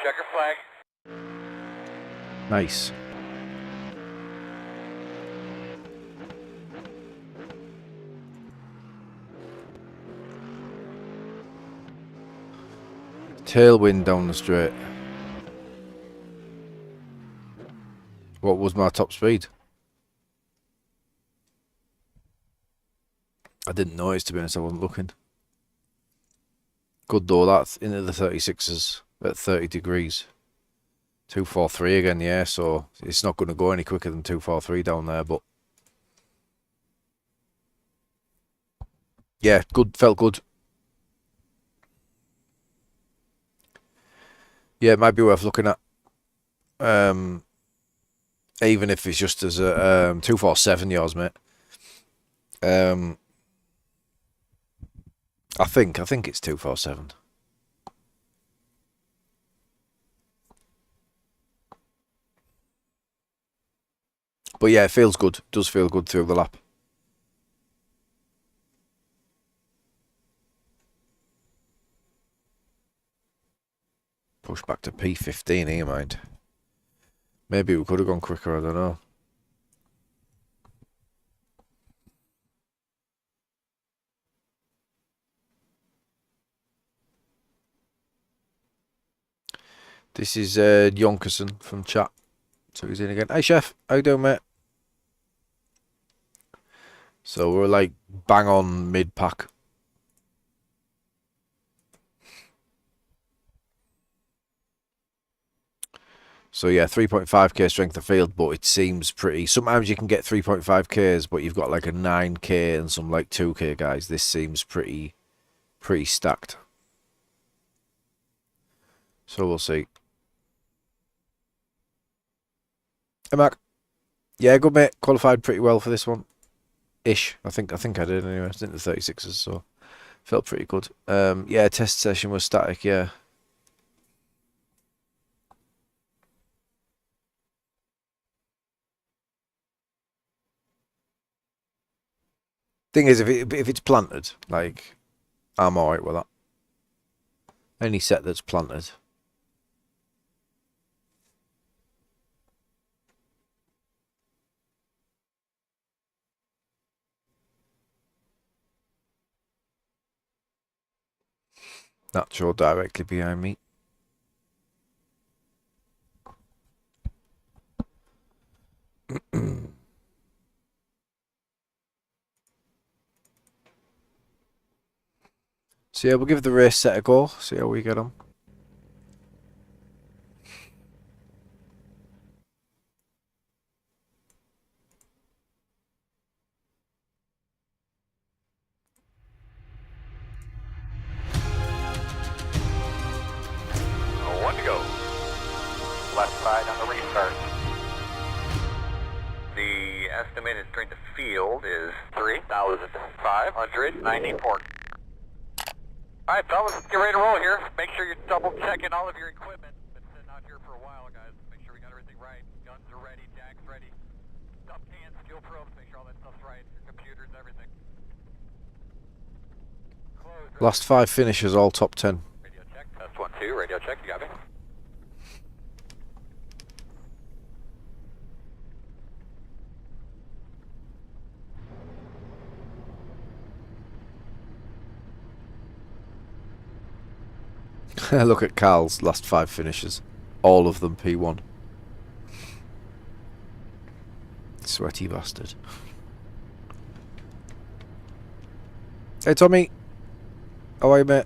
Checker flag. Nice. Tailwind down the straight. What was my top speed? I didn't notice, to be honest. I wasn't looking. Good though, that's into the 36s at 30 degrees. 243 again, yeah, so it's not going to go any quicker than 243 down there, but yeah, good, felt good. Yeah, it might be worth looking at. Even if it's just as a 247 yours, mate. I think it's 247. But yeah, it feels good. It does feel good through the lap. Push back to P15 here, mind. Maybe we could have gone quicker, I don't know. This is Jonkerson from chat. So he's in again. Hey, Chef. How you doing, mate? So we're like bang on mid-pack. So yeah, 3.5k strength of field, but it seems pretty... Sometimes you can get 3.5ks, but you've got like a 9k and some like 2k guys. This seems pretty stacked. So we'll see. Hey, Mark. Yeah, good, mate. Qualified pretty well for this one. Ish. I think I did anyway. I was in the 36s, so Felt pretty good. Yeah, test session was static, yeah. Thing is, if it's planted, like, I'm alright with that. Any set that's planted. Natural directly behind me. So yeah, we'll give the race set a go, see how we get on. One to go. Left side on the restart. The estimated strength of field is 3,594. Alright, fellas, let's get ready to roll here. Make sure you're double checking all of your equipment. Been sitting out here for a while, guys. Make sure we got everything right. Guns are ready, jacks ready. Dump cans, fuel probes, make sure all that stuff's right. Your computers, everything. Closed. Last 5 finishes, all top 10. Radio check. Test 1, 2. Radio check. You got me? Look at Carl's last 5 finishes. All of them P1. Sweaty bastard. Hey Tommy. How are you, mate?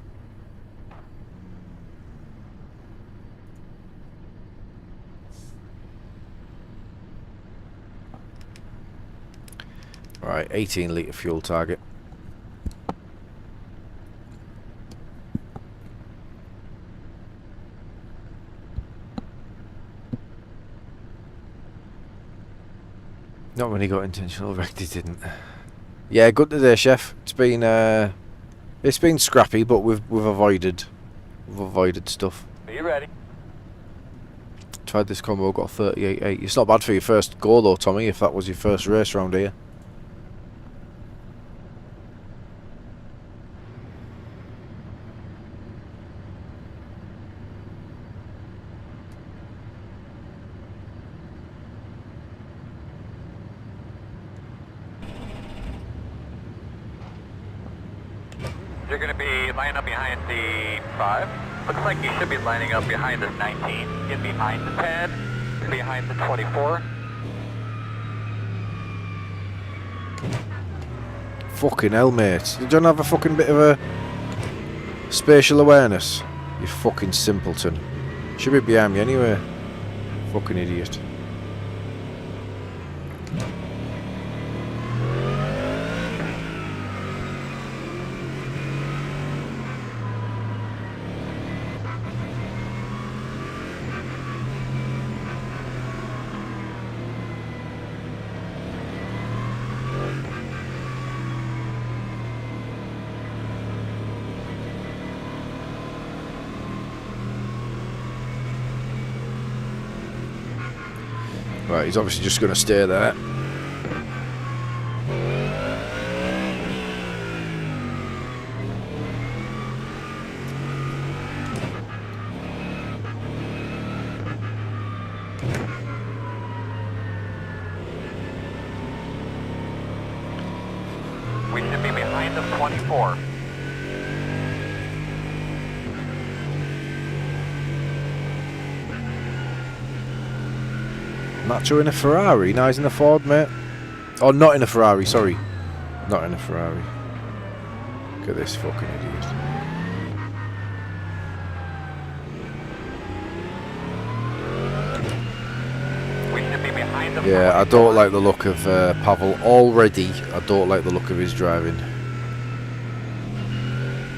Right, 18 litre fuel target. Not when he got intentional wrecked, he didn't. Yeah, good today, chef. It's been scrappy, but we've avoided stuff. Are you ready? Tried this combo, got a 38.8. It's not bad for your first go though, Tommy, if that was your first race round here. You're going to be lining up behind the 5. Looks like you should be lining up behind the 19. Get behind the 10. Behind the 24. Fucking hell, mate. You don't have a fucking bit of a spatial awareness. You fucking simpleton. Should be behind me anyway. Fucking idiot. Right, he's obviously just going to stay there. We should be behind the 24. Nacho in a Ferrari, now he's in a Ford, mate. Oh, not in a Ferrari, sorry. Not in a Ferrari. Look at this fucking idiot. We should be behind the Yeah, I don't like the look of Pavel already. I don't like the look of his driving.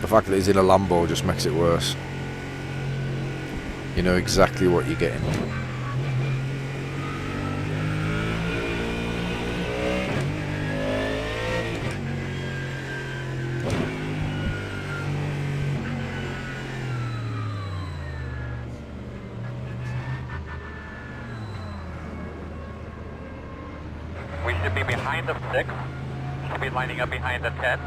The fact that he's in a Lambo just makes it worse. You know exactly what you're getting. Should be behind the 6. Should be lining up behind the 10.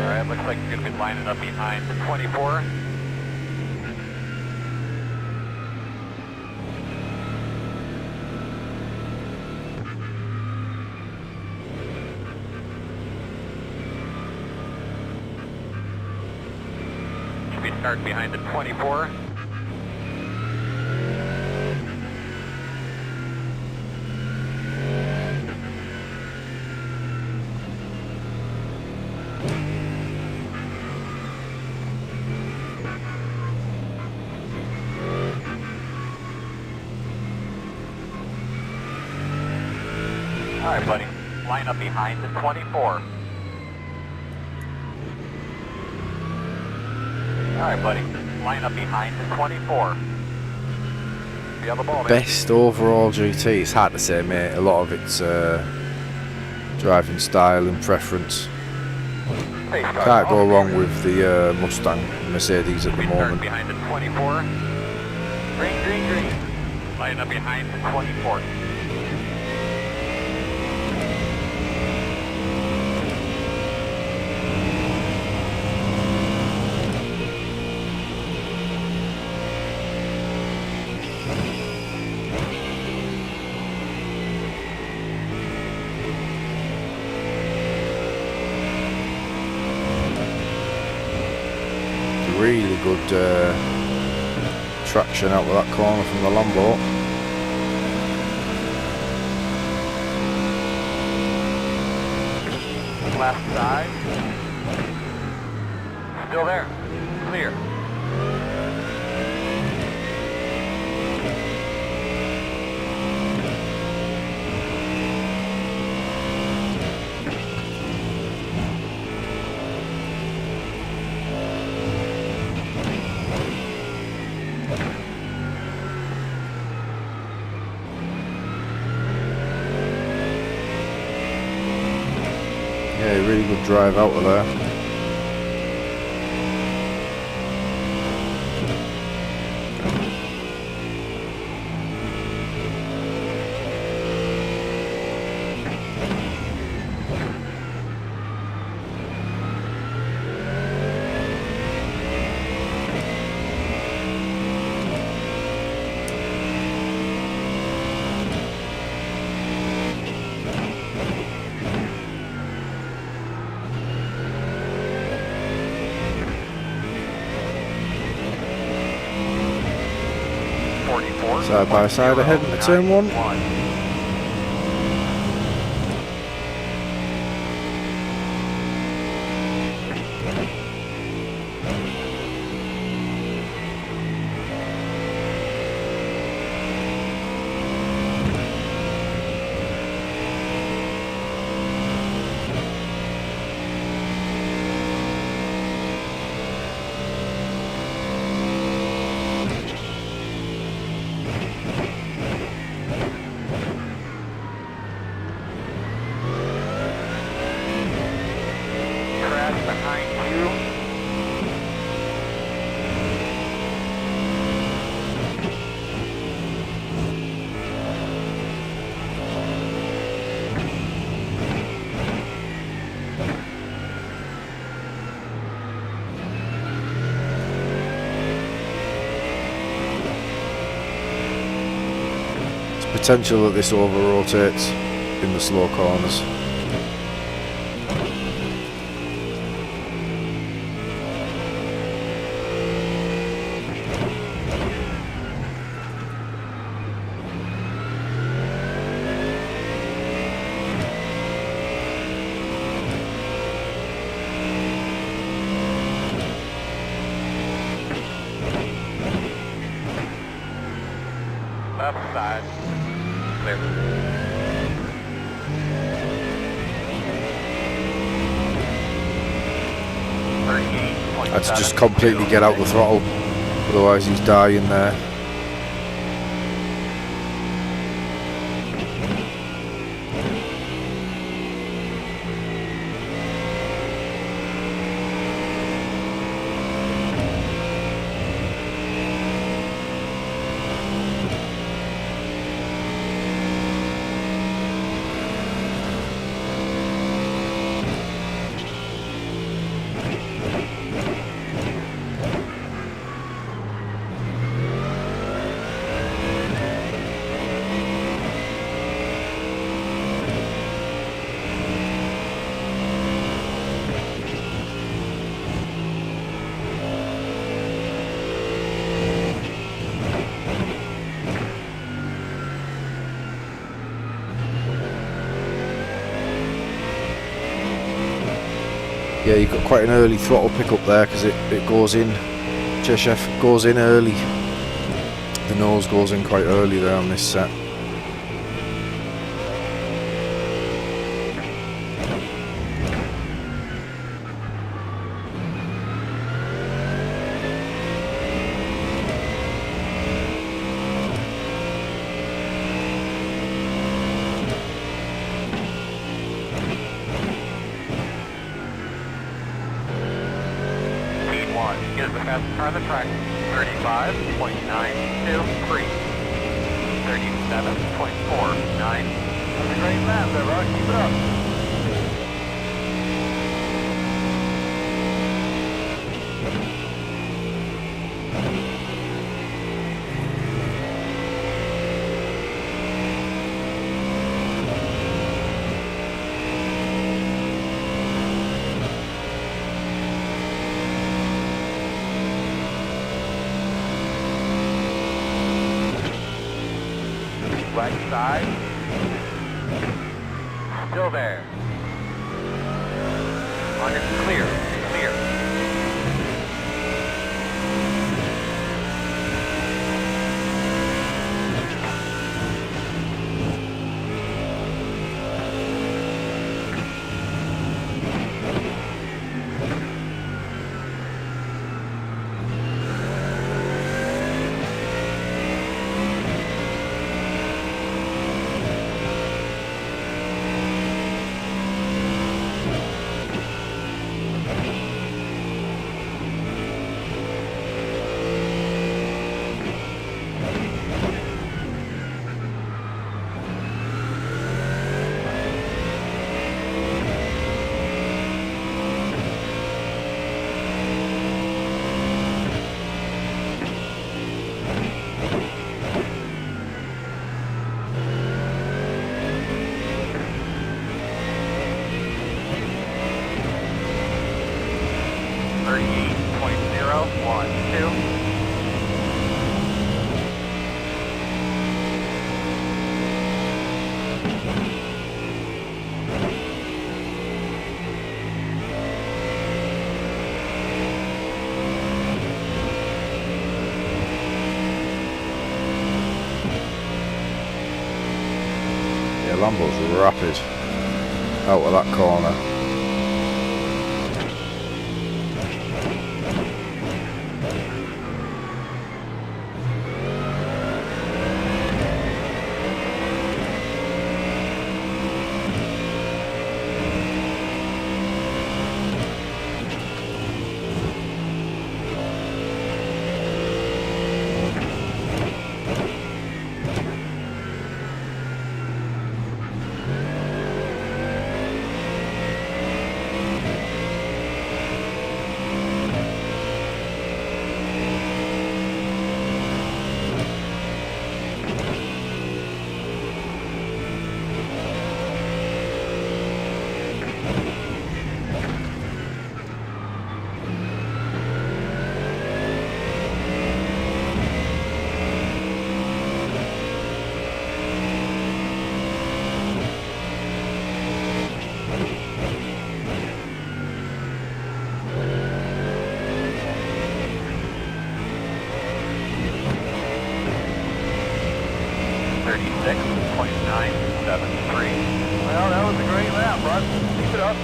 Alright, looks like it's going to be lining up behind the 24. Should be starting behind the 24. Alright, buddy. Line up behind the 24. Alright, buddy. Line up behind the 24. You have the ball, man. Best overall GT, it's hard to say, mate. A lot of it's driving style and preference. Hey, start. Can't go wrong with the Mustang Mercedes at the We start moment. behind the 24. Green, green, green. Line up behind the 24. Really good traction out of that corner from the Lambo. Left side. Still there. Clear. Yeah, really good drive out of there. Side by side ahead in the turn 1. Potential that this over rotates in the slow corners. Left side. Clear. Had to just completely get out the throttle, otherwise he's dying there. Yeah, you've got quite an early throttle pickup there because it goes in. Cheshire goes in early. The nose goes in quite early there on this set. Is the fastest car on the track, 35.923. 37.49. That's a great lap there, bud. Keep it up. Right side. Still there. On your clear. Clear. Lambo's rapid out of that corner. Well, that was a great lap, bud. Keep it up.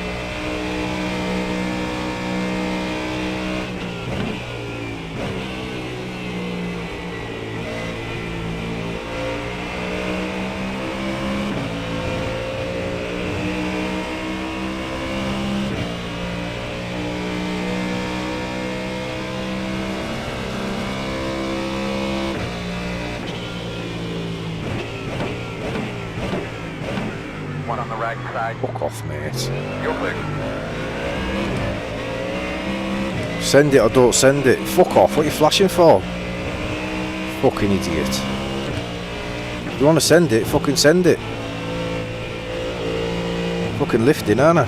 One on the right side. Fuck off, mate. You're clear. Send it or don't send it. Fuck off. What are you flashing for? Fucking idiot. If you want to send it, fucking send it. Fucking lifting, aren't I?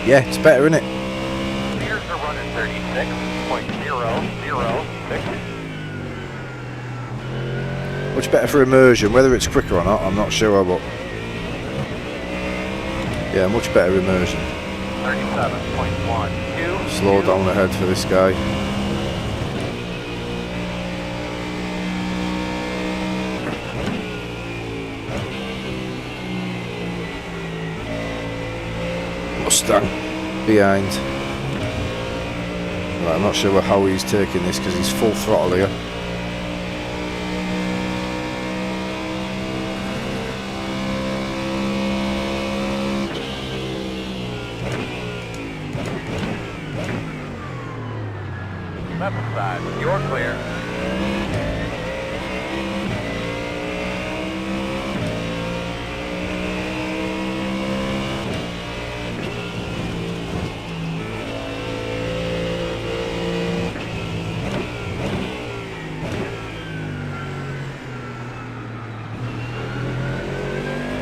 Yeah, it's better, isn't it? Meters are running 36.006. Much better for immersion. Whether it's quicker or not, I'm not sure, but yeah, much better immersion. 37.12. Slow down ahead for this guy. Mustang behind. Right, I'm not sure how he's taking this because he's full throttle here. Left side, you're clear.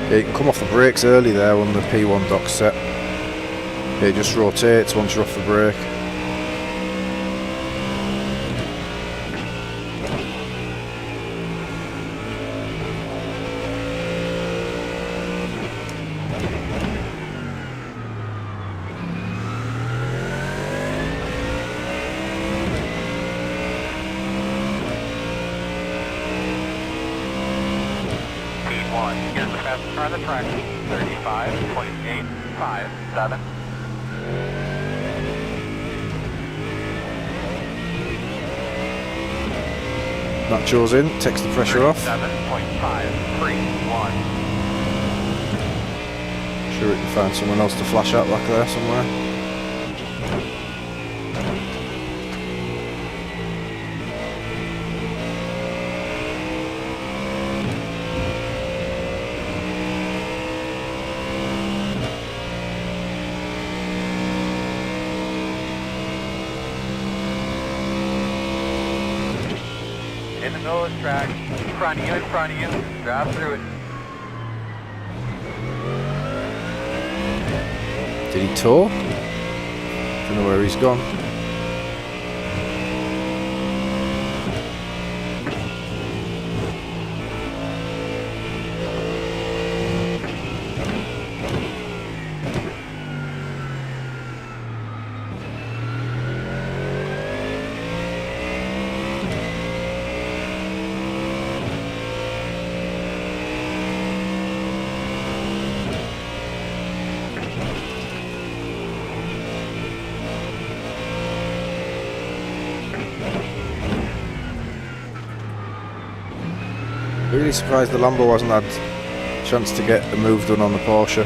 Yeah, you can come off the brakes early there when the P1 dock's set. Yeah, it just rotates once you're off the brake. Here's the fastest car on the track, 35.857. Nacho's in, takes the pressure off. 37.531. Sure we can find someone else to flash out back there somewhere. In the middle of the track, in front of you, drive through it. Did he tow? Don't know where he's gone. Really surprised the Lambo hasn't had a chance to get a move done on the Porsche.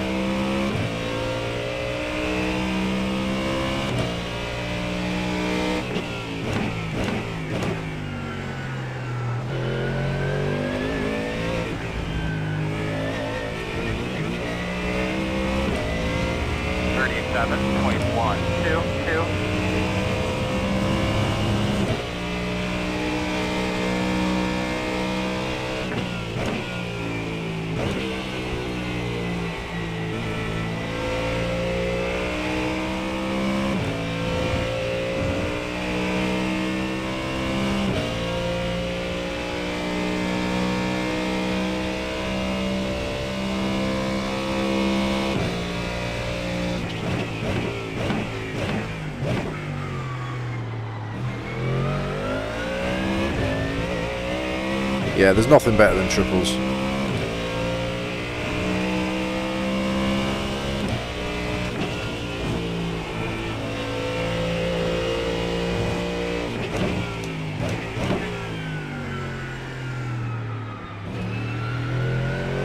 Yeah, there's nothing better than triples.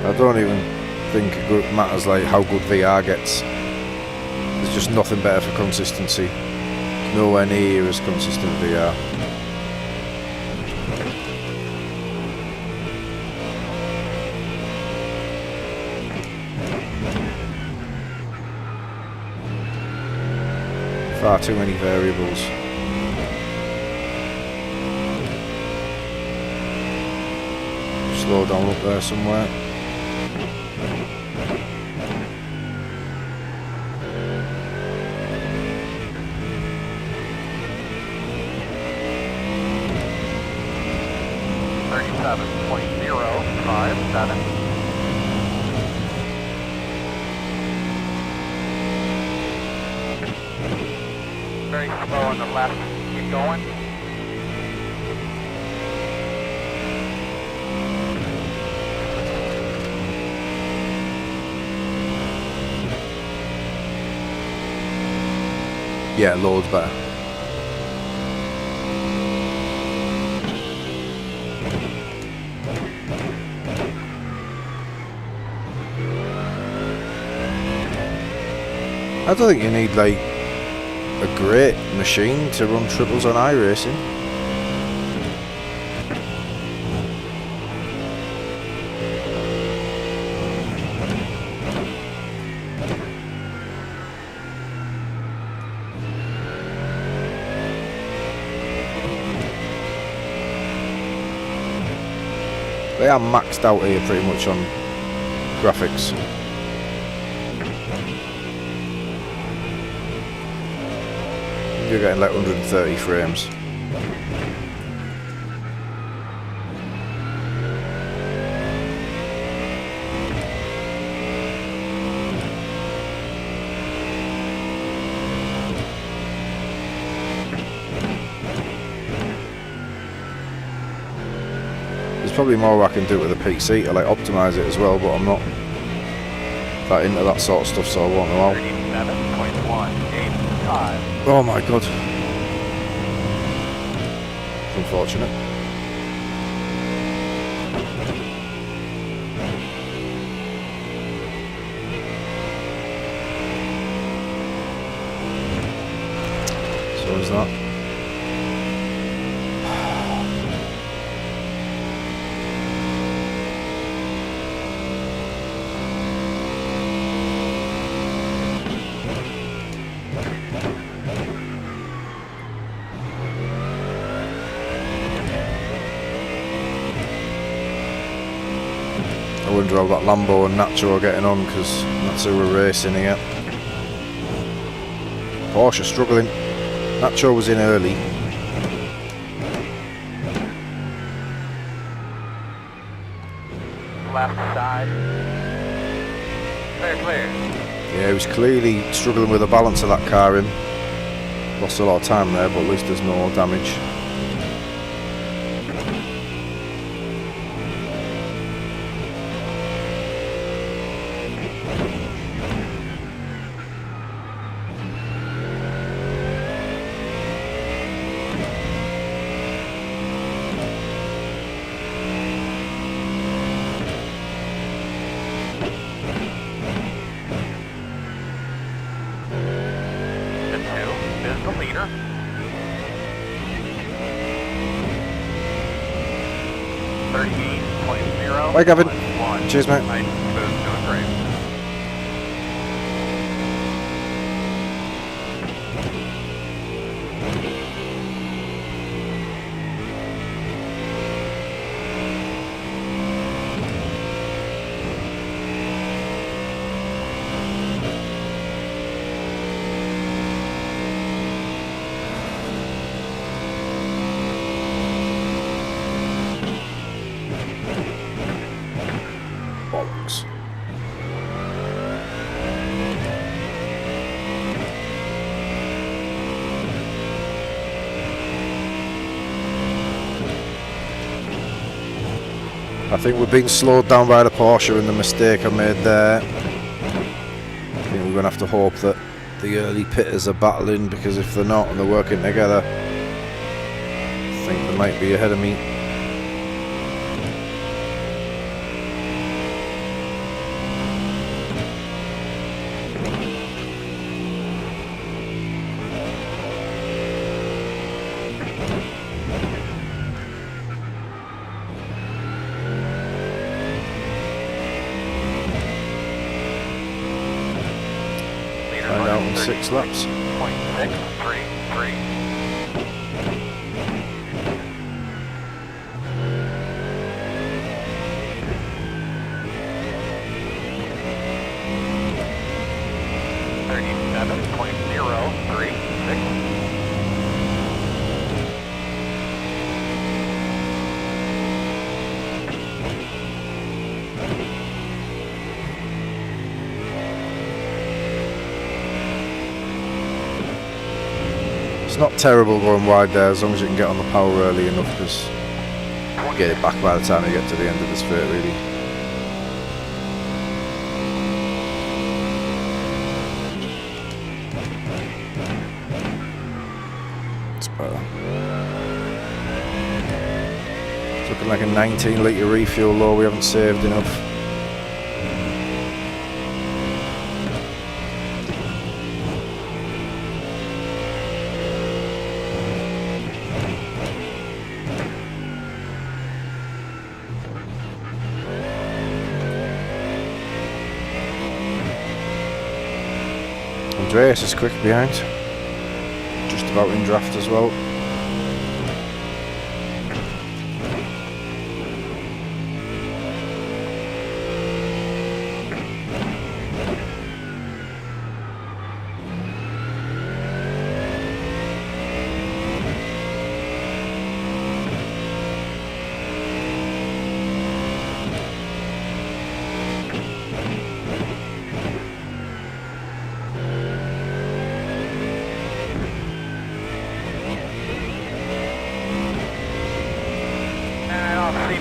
I don't even think it matters like how good VR gets. There's just nothing better for consistency. Nowhere near as consistent VR. Far too many variables. Slow down up there somewhere. very slow on the left. Keep going. Yeah, loads better. I don't think you need like a great machine to run triples on iRacing. They are maxed out here pretty much on graphics. You're getting like 130 frames. There's probably more I can do with the PC to like optimise it as well, but I'm not that into that sort of stuff, so I won't know how. 37.185. Oh my god. Unfortunate. So is that. I wonder how that Lambo and Nacho are getting on, because that's who we're racing here. Porsche struggling. Nacho was in early. Left side. Clear, clear. Yeah, he was clearly struggling with the balance of that car in. Lost a lot of time there, but at least there's no damage. The leader. Bye, Gavin. Cheers, mate. Nice, smooth, doing great. Bollocks. I think we're being slowed down by the Porsche and the mistake I made there. I think we're going to have to hope that the early pitters are battling, because if they're not and they're working together, I think they might be ahead of me. Find out in 6 laps. 0.633. It's not terrible going wide there as long as you can get on the power early enough, because you get it back by the time you get to the end of the straight, really. It's better. It's looking like a 19 litre refuel low, we haven't saved enough. Andreas is quick behind, just about in draft as well.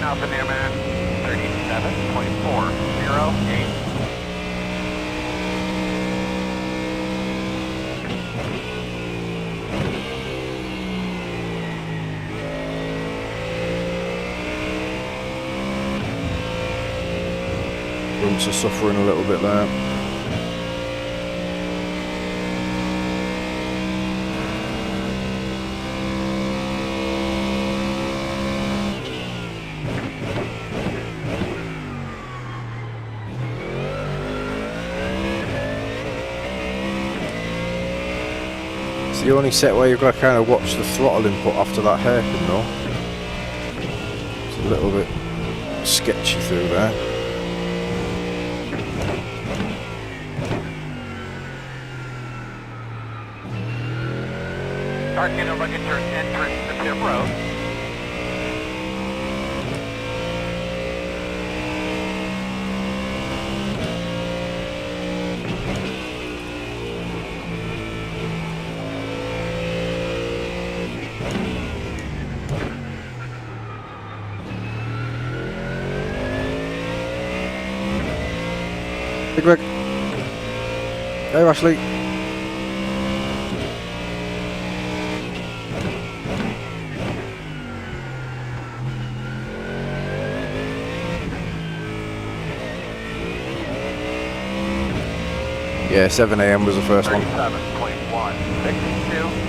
Nothing here, man. 37.408. Rumps are suffering a little bit there. The only set where you've got to kind of watch the throttle input after that hairpin though. It's a little bit sketchy through there. Starting over at your entrance to Tim Road. Big Rick. Hey Ashley. Yeah, 7 AM was the first one. 37.162.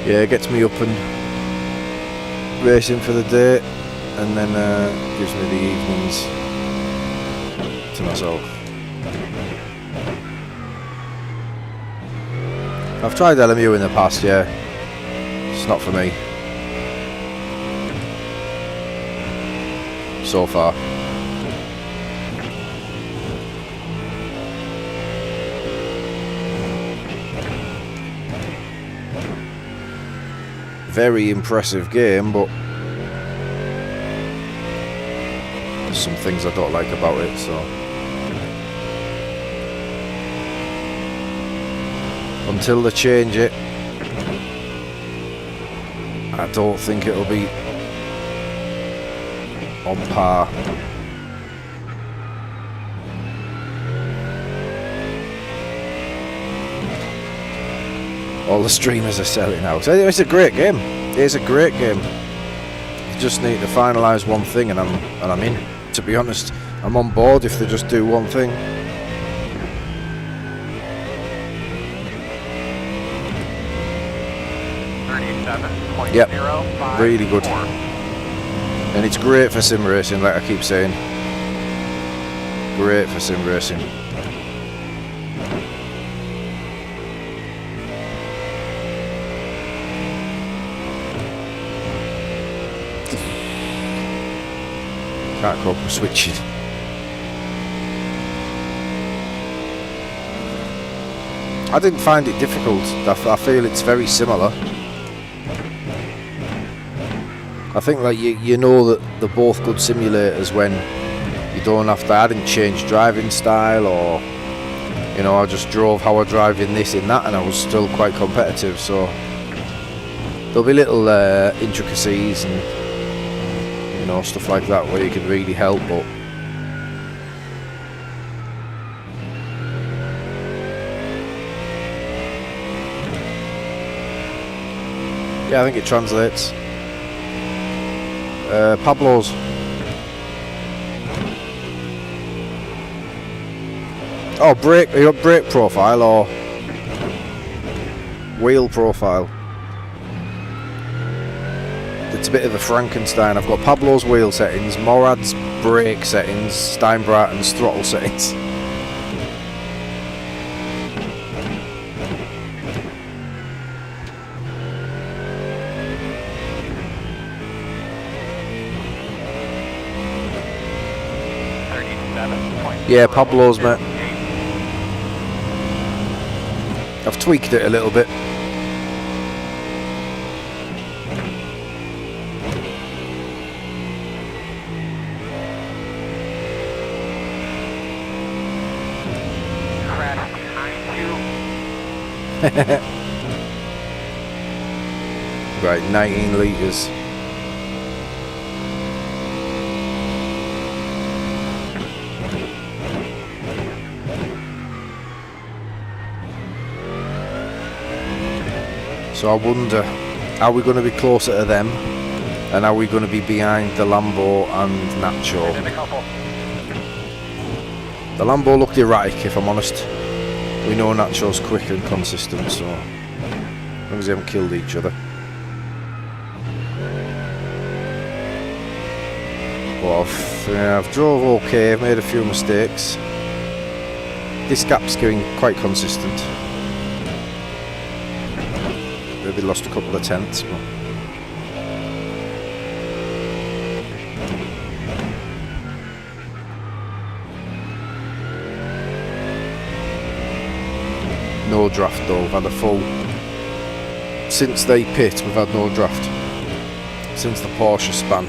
Yeah, it gets me up and racing for the day, and then gives me the evenings to myself. I've tried LMU in the past, yeah. It's not for me. So far. Very impressive game, but there's some things I don't like about it, so until they change it, I don't think it'll be on par. All the streamers are selling out. It's a great game. It's a great game. You just need to finalise one thing, and I'm in. To be honest, I'm on board if they just do one thing. Yep, really good. And it's great for sim racing, like I keep saying. Great for sim racing. Can't cope with switching. I didn't find it difficult. I feel it's very similar. I think like you know that they're both good simulators when you don't have to. I didn't change driving style, or you know, I just drove how I drive in this, in that, and I was still quite competitive. So there'll be little intricacies and you know, stuff like that where you can really help, but yeah, I think it translates. Pablo's. Oh, brake. Are you got brake profile or wheel profile? It's a bit of a Frankenstein. I've got Pablo's wheel settings, Morad's brake settings, Steinbratten's throttle settings. Yeah, Pablo's, mate. I've tweaked it a little bit. Crash behind you. Right, 19 litres. So I wonder, are we going to be closer to them, and are we going to be behind the Lambo and Nacho? And a couple. The Lambo looked erratic, if I'm honest. We know Nacho's quick and consistent, so as long as they haven't killed each other. But I've drove okay, I've made a few mistakes. This gap's going quite consistent. Maybe lost a couple of tenths, but no draft though. We've had a full, since they pit, we've had no draft since the Porsche span.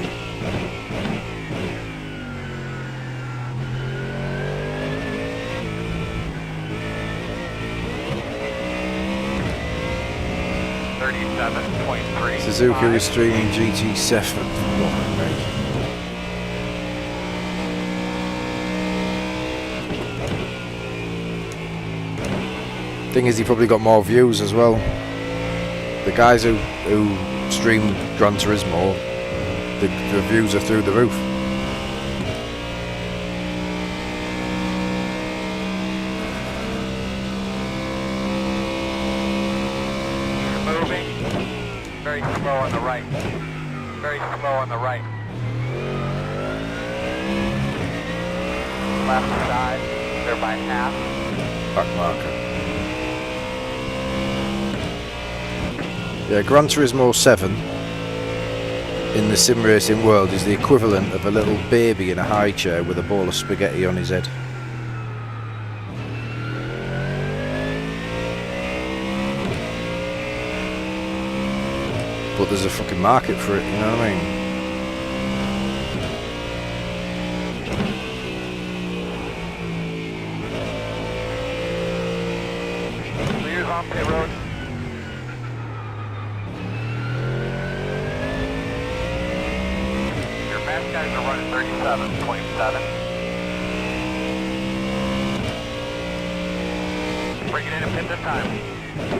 Suzuki was streaming GT7. Thing is, he probably got more views as well. The guys who stream Gran Turismo, the views are through the roof. Very slow on the right. Very slow on the right. Left side. They're by half. Back marker. Yeah, Gran Turismo 7 in the sim racing world is the equivalent of a little baby in a high chair with a bowl of spaghetti on his head. But there's a fucking market for it, you know what I mean? Clears on pit road. Your fast guys are running 37.7. Bring it in and pit this time.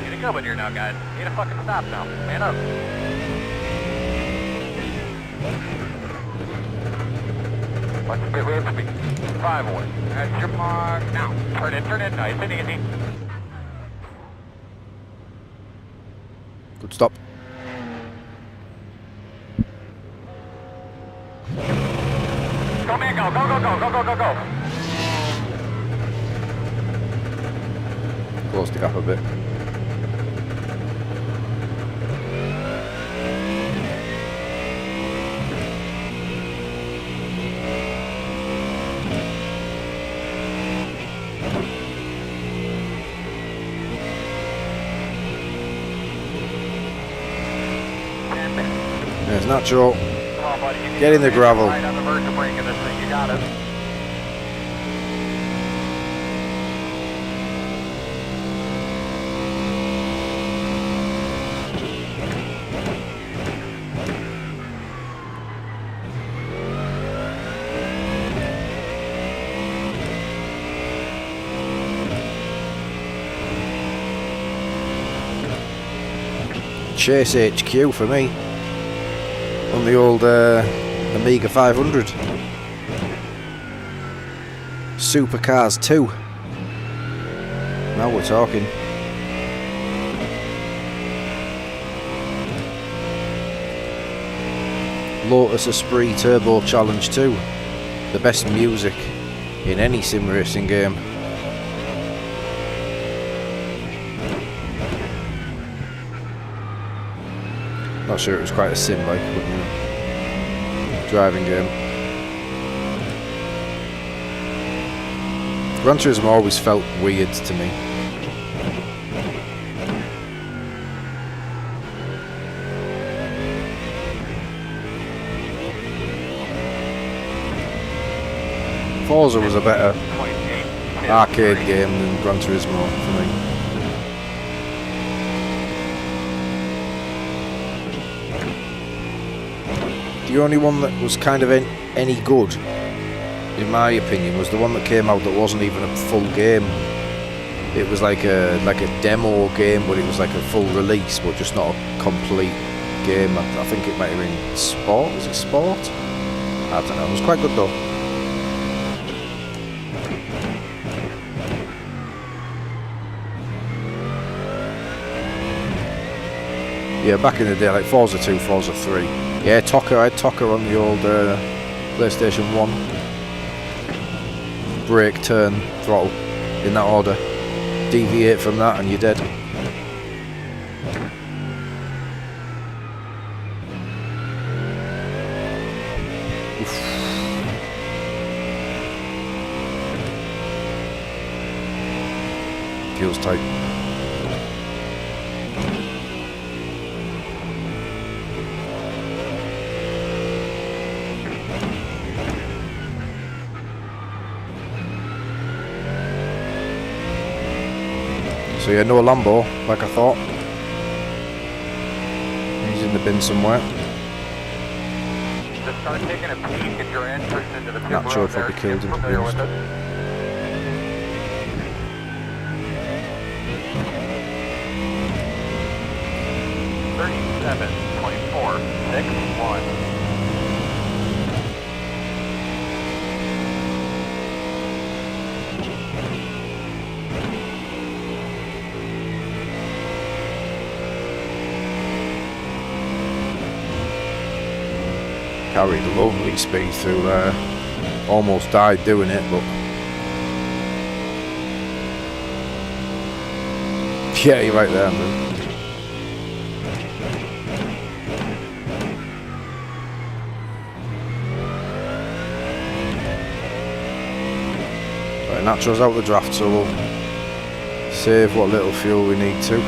Get it going here now, guys. Need a fucking stop now. Man up. Watch the pit road speed. 5-1. That's your mark. Now, turn in. Nice and easy. Good stop. Go, man, go. Go. Close the gap a bit. Nacho, Come on, buddy. You can get in the gravel. Right on the verge of breaking this thing. You got it. Chase HQ for me on the old Amiga 500. Supercars 2. Now we're talking. Lotus Esprit Turbo Challenge 2. The best music in any sim racing game. Not sure it was quite a sim like, but driving game. Gran Turismo always felt weird to me. Forza was a better arcade game than Gran Turismo for me. The only one that was kind of any good, in my opinion, was the one that came out that wasn't even a full game. It was like a demo game, but it was like a full release, but just not a complete game. I think it might have been Sport. Was it Sport? I don't know. It was quite good though. Yeah, back in the day, like Forza 2, Forza 3. Yeah, Tocker, I had Tocker on the old PlayStation 1. Brake, turn, throttle, in that order. Deviate from that and you're dead. Oof. Feels tight. So yeah, no Lambo, like I thought. He's in the bin somewhere. Just start taking a peek at your entrance into the pit Not sure road if I'll there. be killed in the Familiar bins. with it? .461. Carried a lovely speed through there. Almost died doing it, but yeah, you're right there, man. Right, Natro's out the draft, so we'll save what little fuel we need to.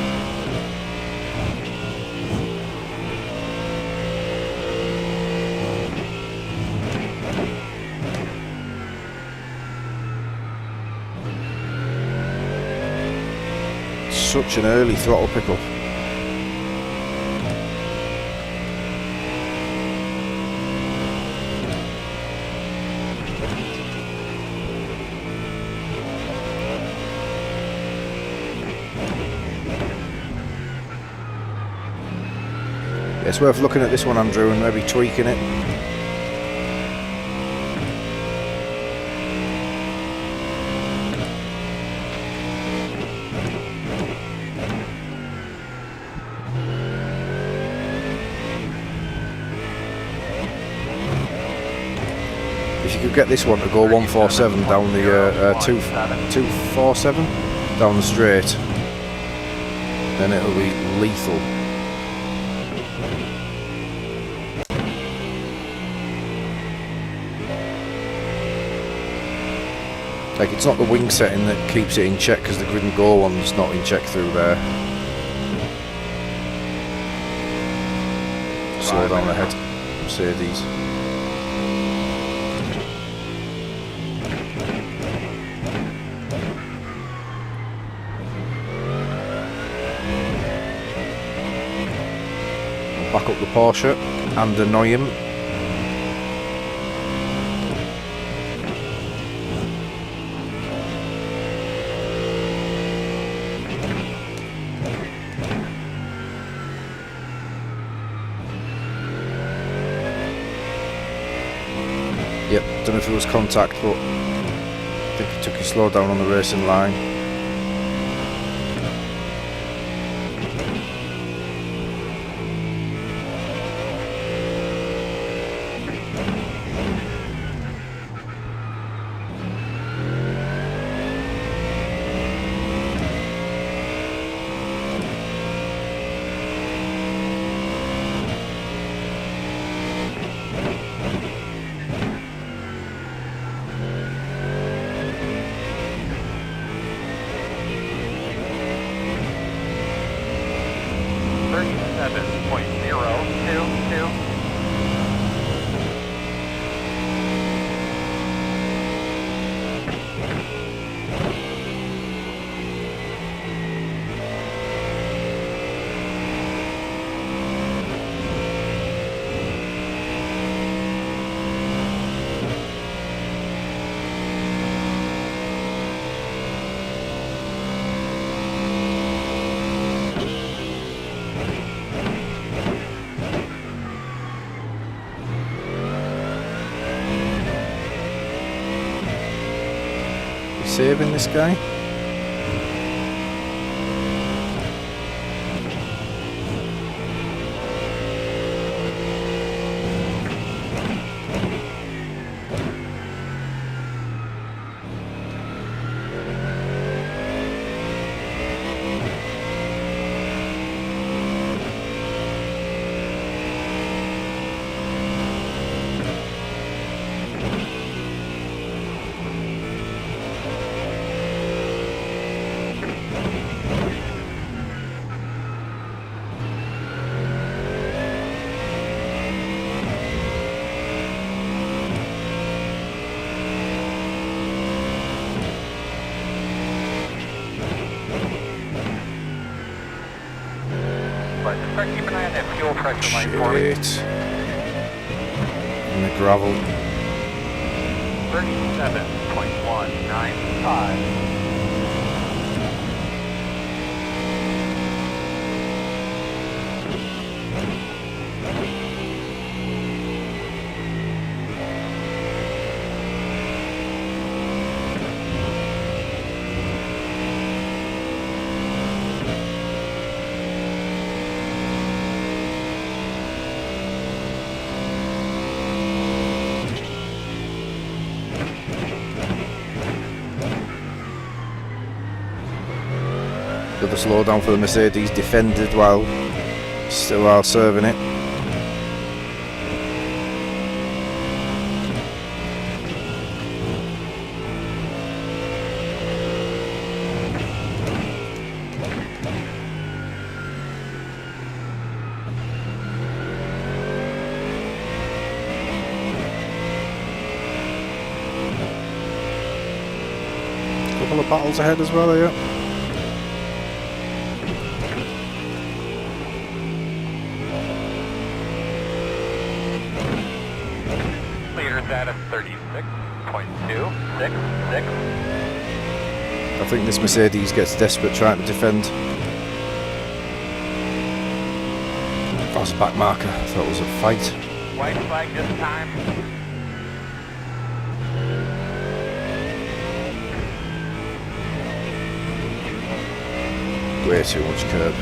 Such an early throttle pickup. It's worth looking at this one, Andrew, and maybe tweaking it. If you could get this one to go 147 down the 247 down the straight, then it'll be lethal. Like, it's not the wing setting that keeps it in check, because the grid and go one's not in check through there. Slow down ahead. Mercedes. I'll back up the Porsche and annoy him. Yep, don't know if it was contact, but I think he took his slow down on the racing line. Saving this guy. Keep an eye on that fuel pressure line for me. Shit. In the gravel. 37.195. Got the slowdown for the Mercedes, defended while serving it. Couple of battles ahead as well, yeah. At a 36.266. I think this Mercedes gets desperate trying to defend. That was a back marker. I thought it was a fight. White flag this time. Way too much curb.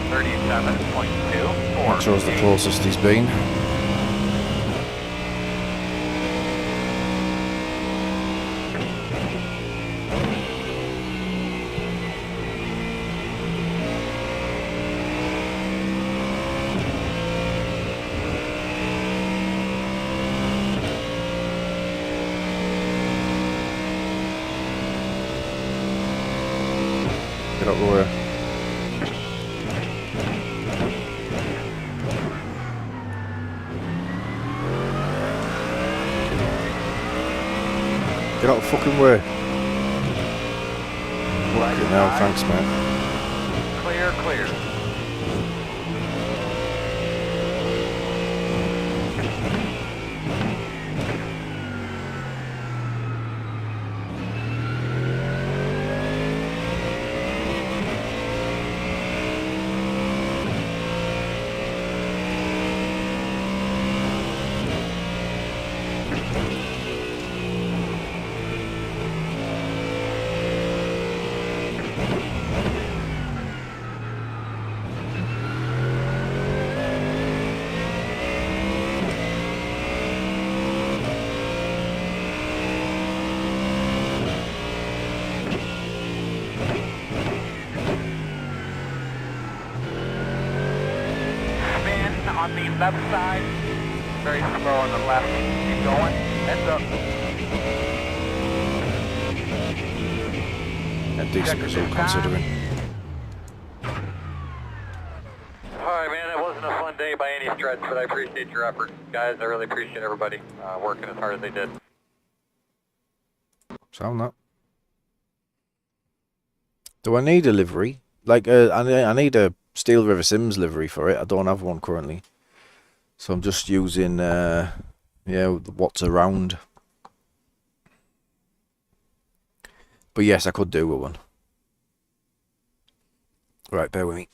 37.24. That shows the closest he's been. Get out of the way. fucking way. Right Fucking hell, side. thanks, mate. Clear, clear. On the left side, very slow on the left. Keep going. Heads up. A decent result considering. Alright, man, it wasn't a fun day by any stretch, but I appreciate your effort. Guys, I really appreciate everybody working as hard as they did. Sound that. Do I need a livery? Like, I need a Steel River Sims livery for it. I don't have one currently. So I'm just using, yeah, what's around. But yes, I could do with one. Right, bear with me.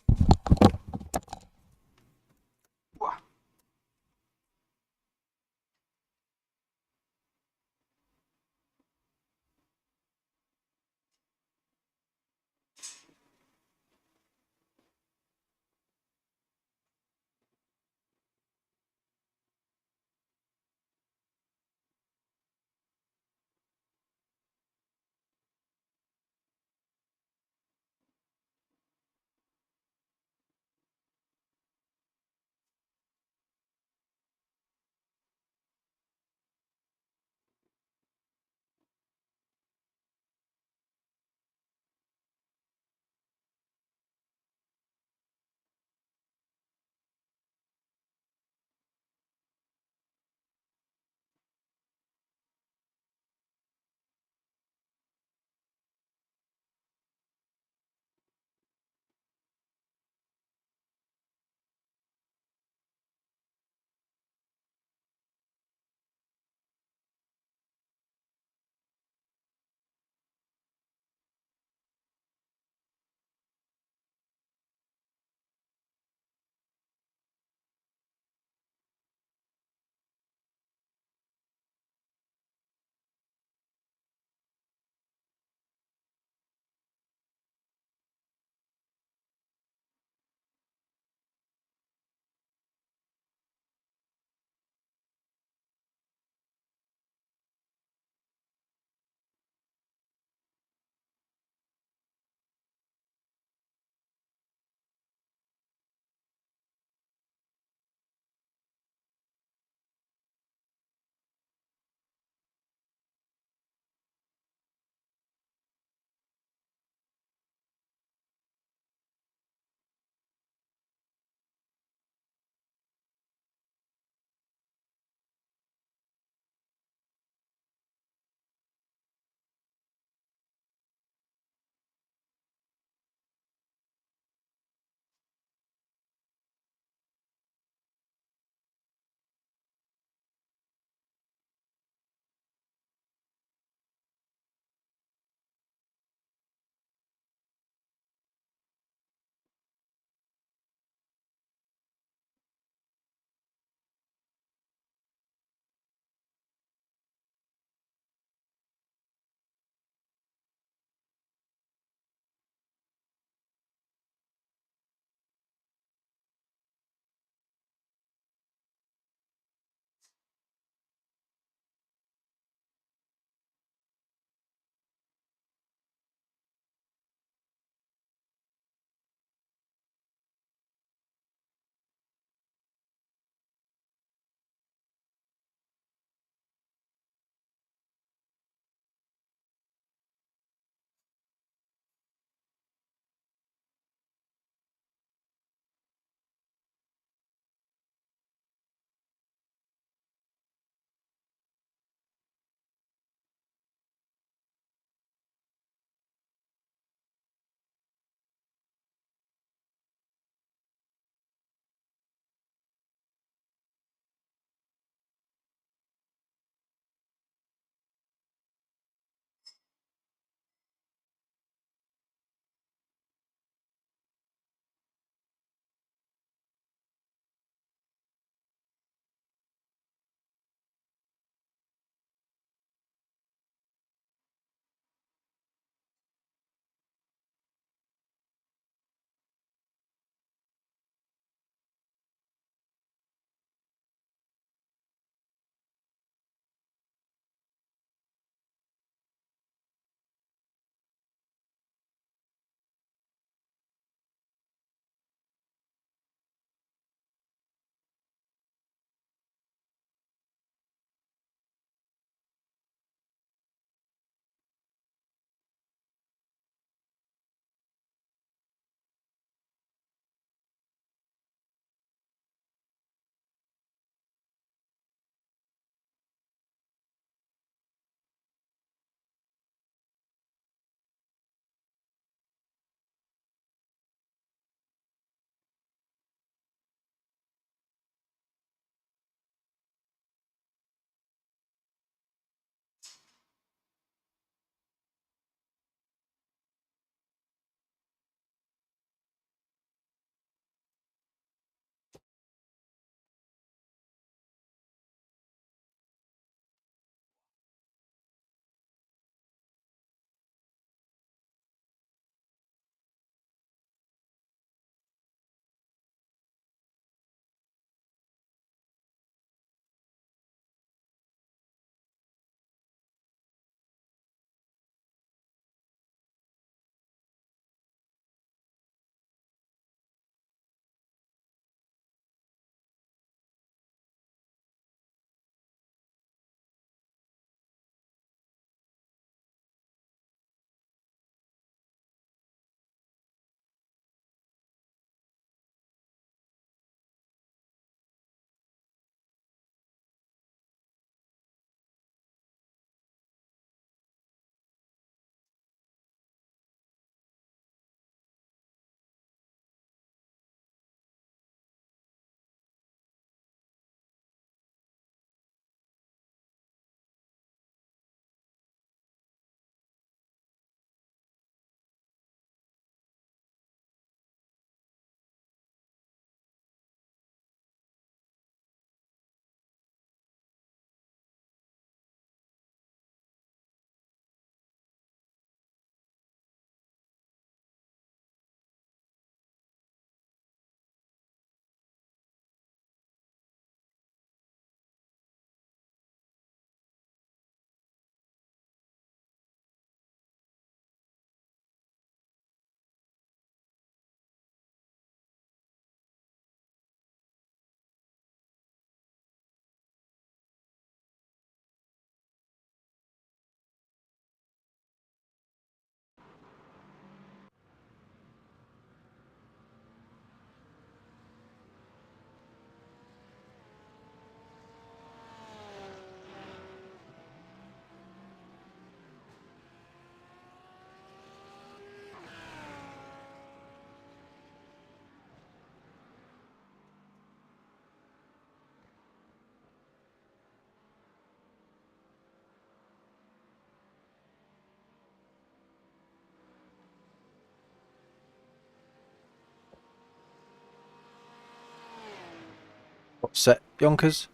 set, Yonkers?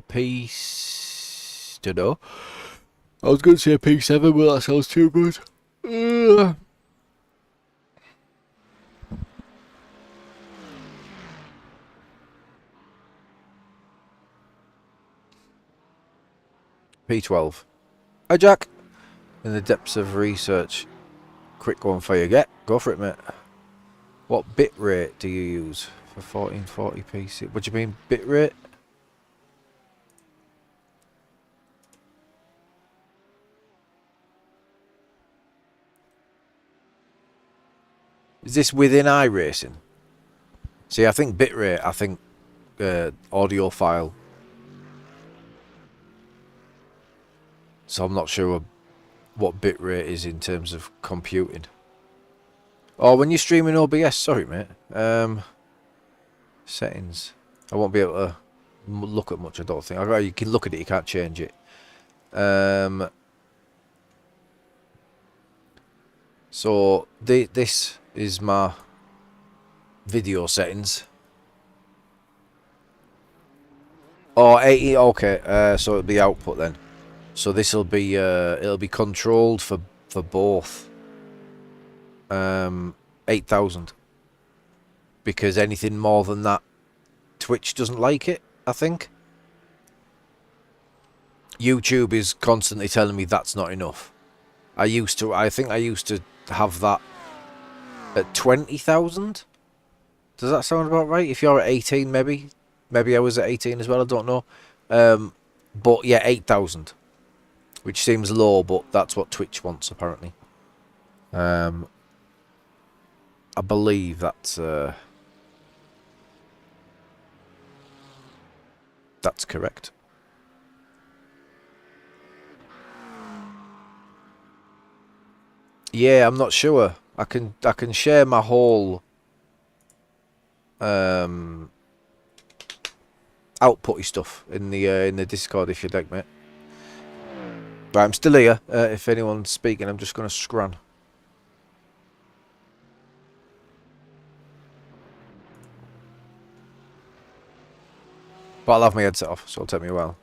P... Dunno. I was going to say P7, but that sounds too good. P12. Hi, Jack. In the depths of research. Quick one for you. Go for it, mate. What bit rate do you use for 1440p? What do you mean, bit rate? Is this within iRacing? See, I think bitrate, I think audio file. So I'm not sure what bitrate is in terms of computing. Oh, when you're streaming OBS, sorry mate. Settings. I won't be able to look at much, I don't think. You can look at it, you can't change it. So this is my video settings. Oh, 80. Okay. So it'll be output then. So this will be it'll be controlled for both. 8,000. Because anything more than that, Twitch doesn't like it, I think. YouTube is constantly telling me that's not enough. I think I used to have that at 20,000. Does that sound about right? If you're at 18, maybe I was at 18 as well. I don't know. But yeah, 8,000, which seems low, but that's what Twitch wants apparently. I believe that's correct. Yeah, I'm not sure. I can share my whole outputty stuff in the Discord if you'd like, mate. Right, I'm still here. If anyone's speaking, I'm just gonna scran. But I'll have my headset off, so it'll take me a while.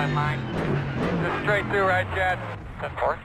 in line. Just straight through, right, Chad? 10-4.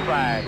Flag.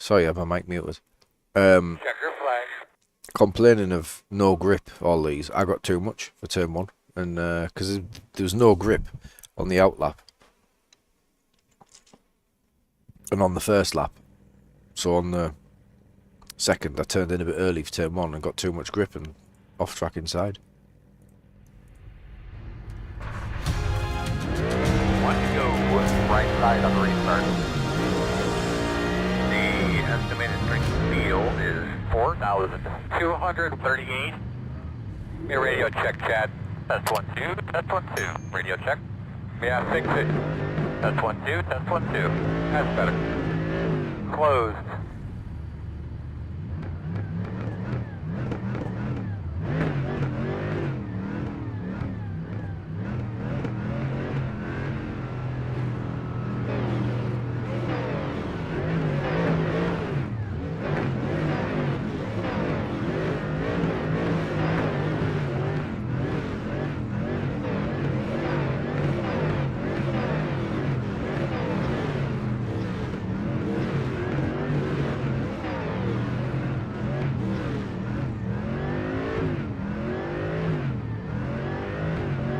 Sorry, I have my mic muted. Check your flag. Complaining of no grip, all these. I got too much for turn 1. And because there was no grip on the out lap. And on the first lap. So on the second, I turned in a bit early for turn 1 and got too much grip and off track inside. One to go right side on the restart. The estimated strength of steel is 4,238. Hey, radio check, Chad. Test 1, 2, test 1, 2. Radio check. Yeah, fix it. Test 1, 2, test 1, 2. That's better. Closed.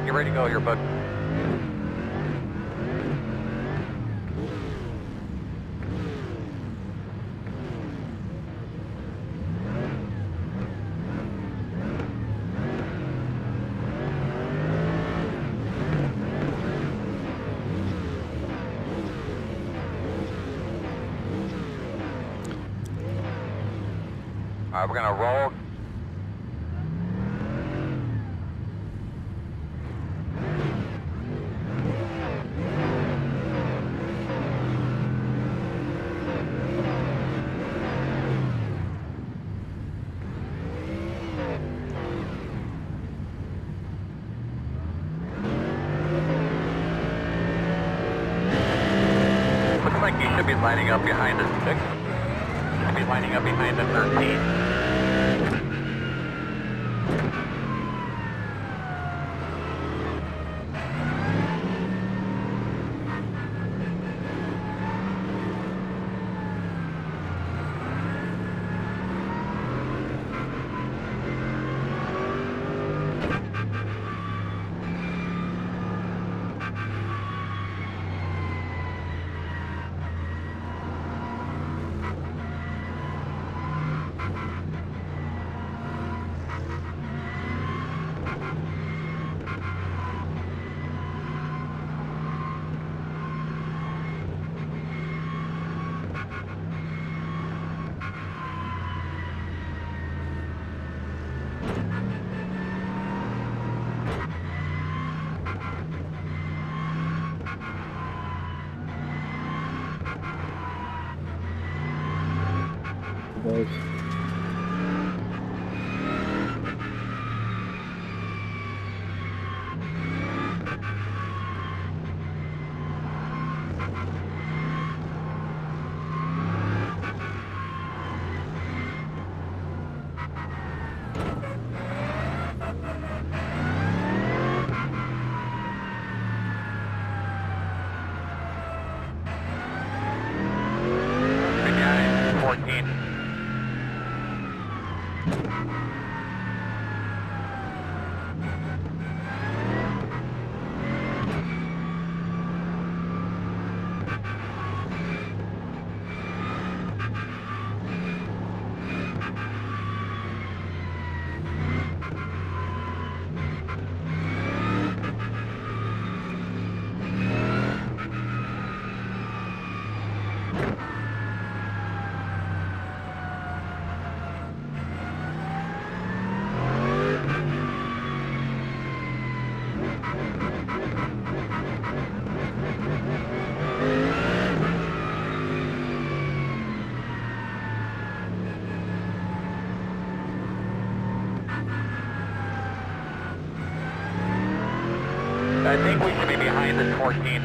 Get ready to go here, bud. All right, we're gonna roll. Looks like you should be lining up behind the 6. You should be lining up behind the 13. Guys. Behind 14. I think we should be behind the 14.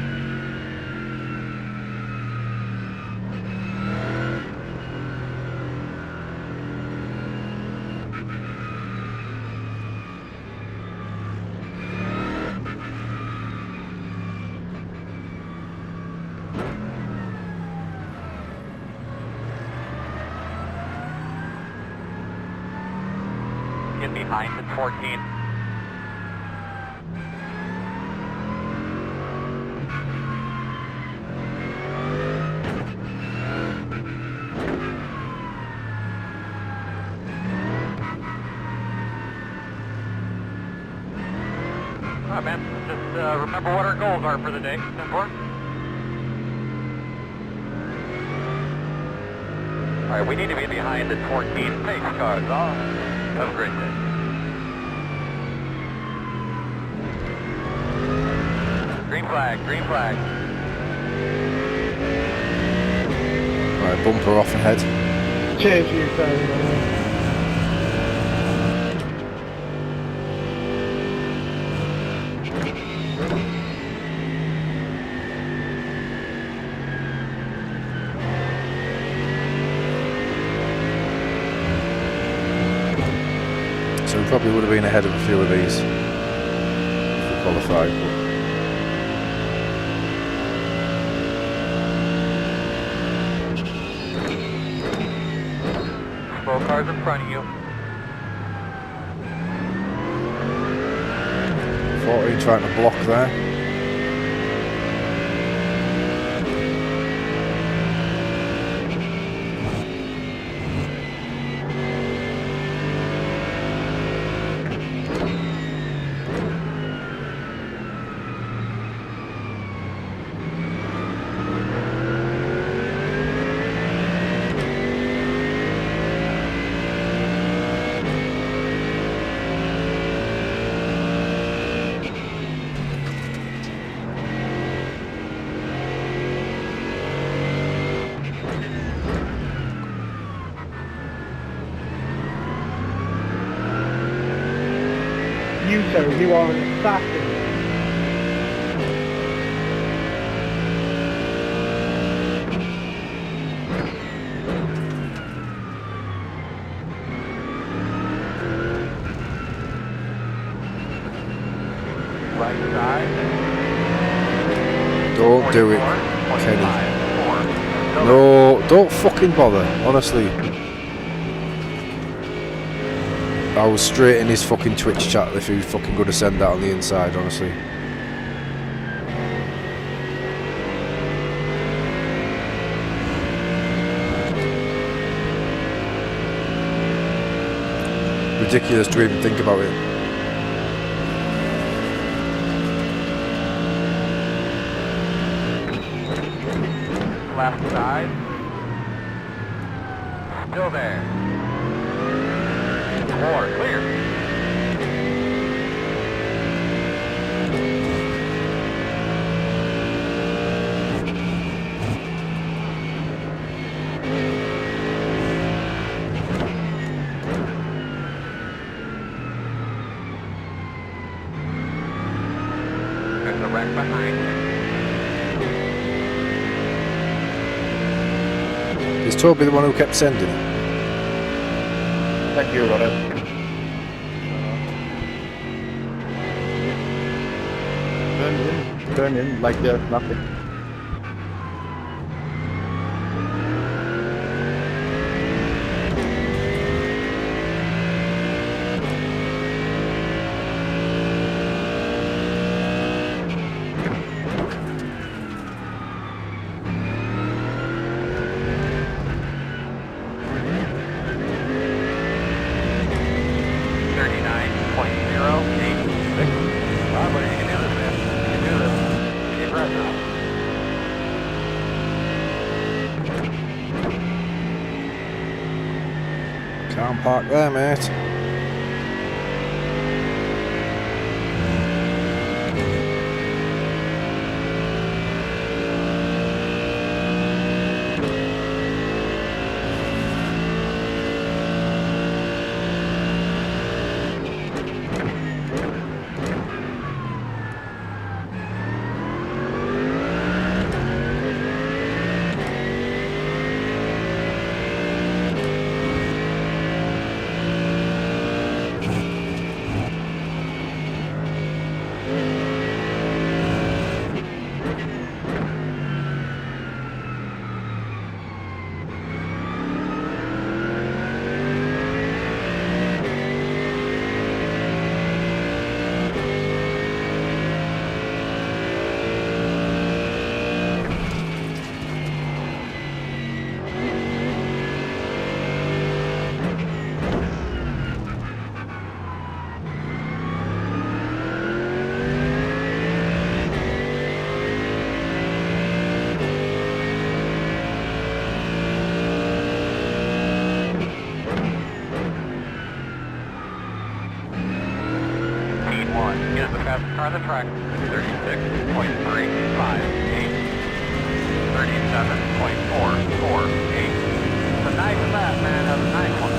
behind in 14. Alright, man. Just remember what our goals are for the day. It's important. Alright, we need to be behind at 14 pace cars. Oh, have a great day. Green flag, green flag. Right, bumper off ahead. Change your time. So we probably would have been ahead of a few of these if we qualified. Slow cars in front of you. 14 trying to block there. You, sir, you are an assassin. Right side. Don't do it, 44, Kenny. 25, 4. No, don't fucking bother, honestly. I was straight in his fucking Twitch chat if he was fucking going to send that on the inside, honestly. Ridiculous to even think about it. Left side. Still there. 4, clear. There's a wreck behind you. Is Toby the one who kept sending it? Thank you, Robert. Turn in like there's nothing. Can't park there, mate. car on the track. 36.358. 37.448. It's a nice lap, man. That was a nice one.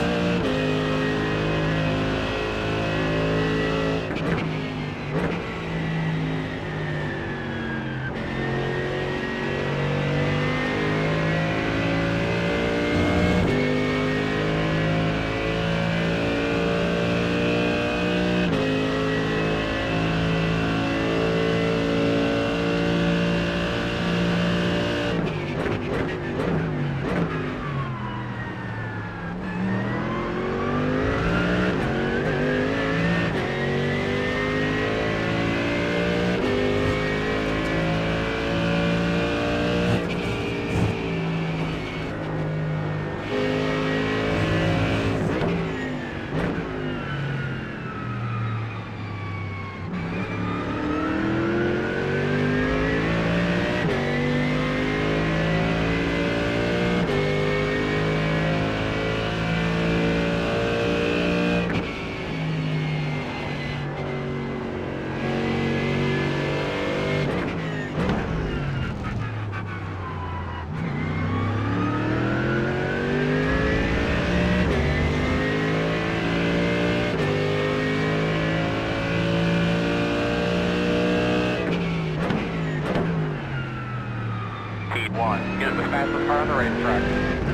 Is the fastest car on the racetrack.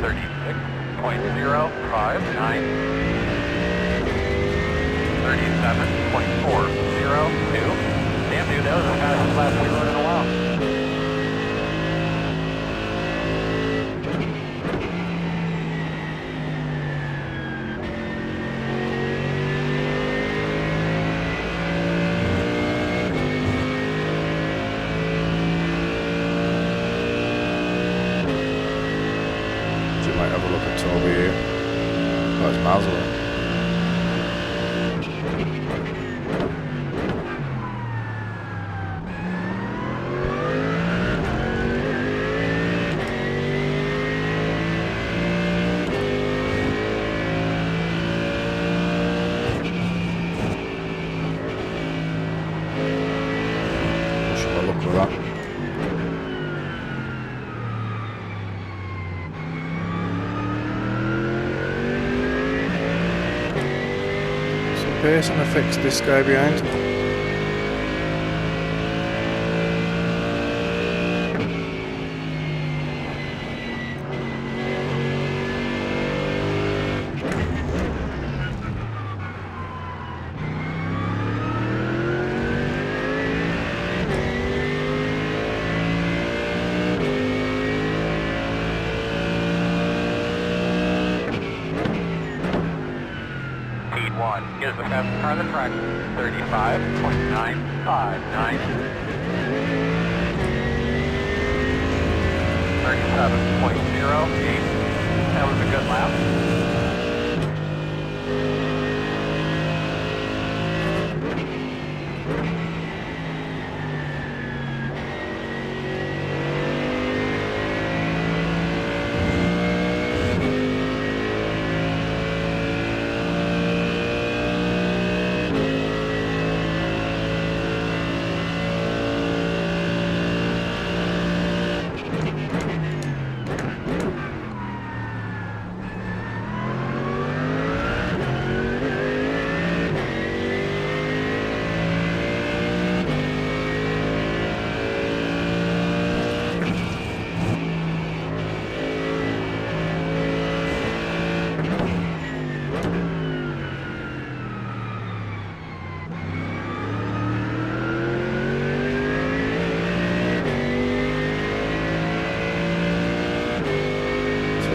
36.059. 37.402. Damn, dude, that was the fastest lap we rode in a while. Might have a look at Toby here. Oh, it's miles away. Should I look for that? Pace and I fixed this guy behind. Is the fastest car on the track. 35.959. 37.08. That was a good lap.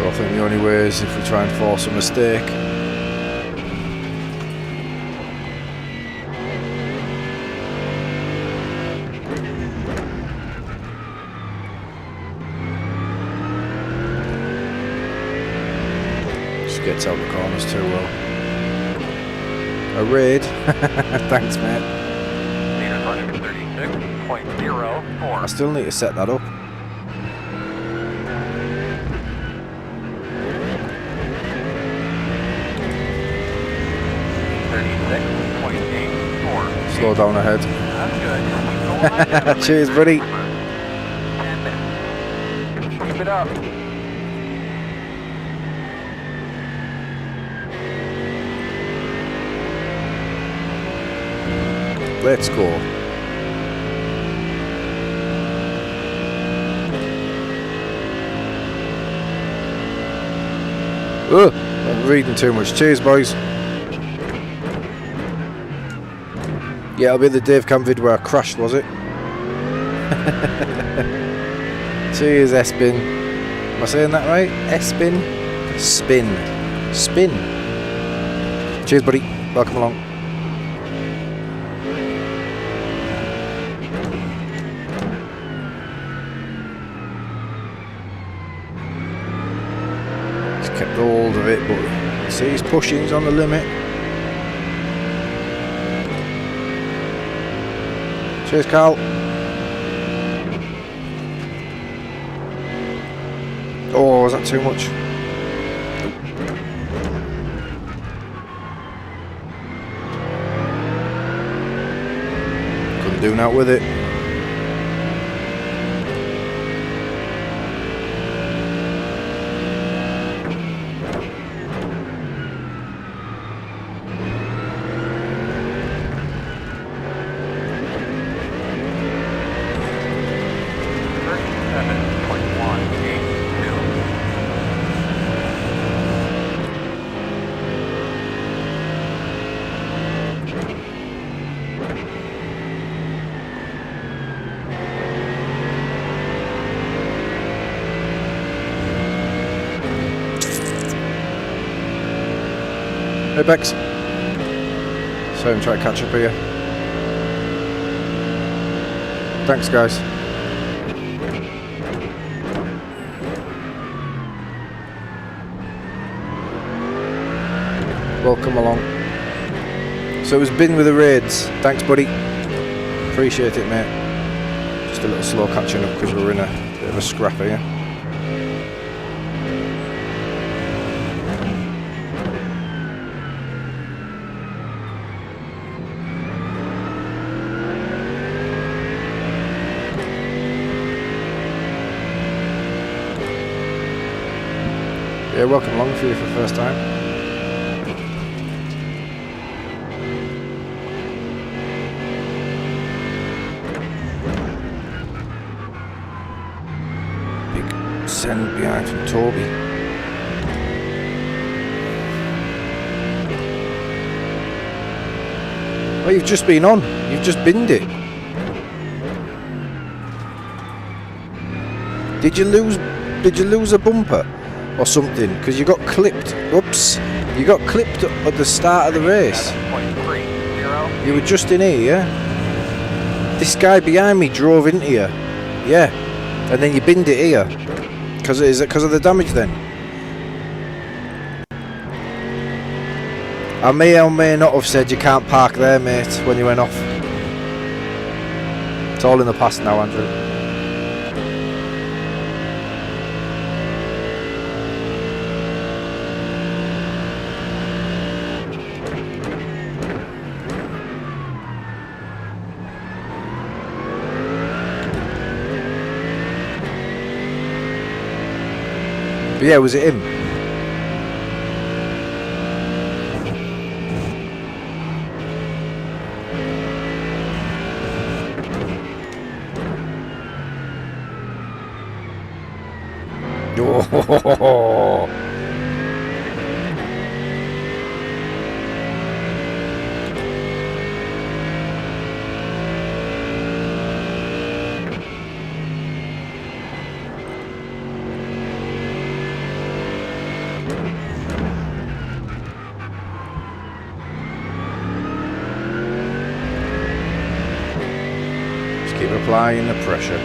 I think the only way is if we try and force a mistake. Just gets out the corners too well. A raid. Thanks, mate. Leader's running 36.04. I still need to set that up. Slow down ahead. That's good. Cheers, buddy. 10 minutes. Keep it up. Let's go. Ugh, I'm reading too much. Cheers, boys. Yeah, it'll be the Dave Cam vid where I crashed, was it? Cheers, Espin. Am I saying that right? Espin? Spin. Spin. Cheers, buddy. Welcome along. He's kept hold of it, but see, he's pushing, he's on the limit. Cheers, Carl. Oh, is that too much? Couldn't do that with it. Hey Bex. So I'm trying to catch up here. Thanks guys. Welcome along. So it was bin with the raids. Thanks buddy. Appreciate it mate. Just a little slow catching up because we're in a bit of a scrap here. Yeah, welcome along for you for the first time. Big send behind from Toby. Oh, you've just been on. You've just binned it. Did you lose a bumper? Or something, because you got clipped. Oops, you got clipped at the start of the race. You were just in here, yeah? This guy behind me drove into you, yeah, and then you binned it here. Is it because of the damage then? I may or may not have said you can't park there, mate, when you went off. It's all in the past now, Andrew. But yeah, was it him? Oh. Keep applying the pressure.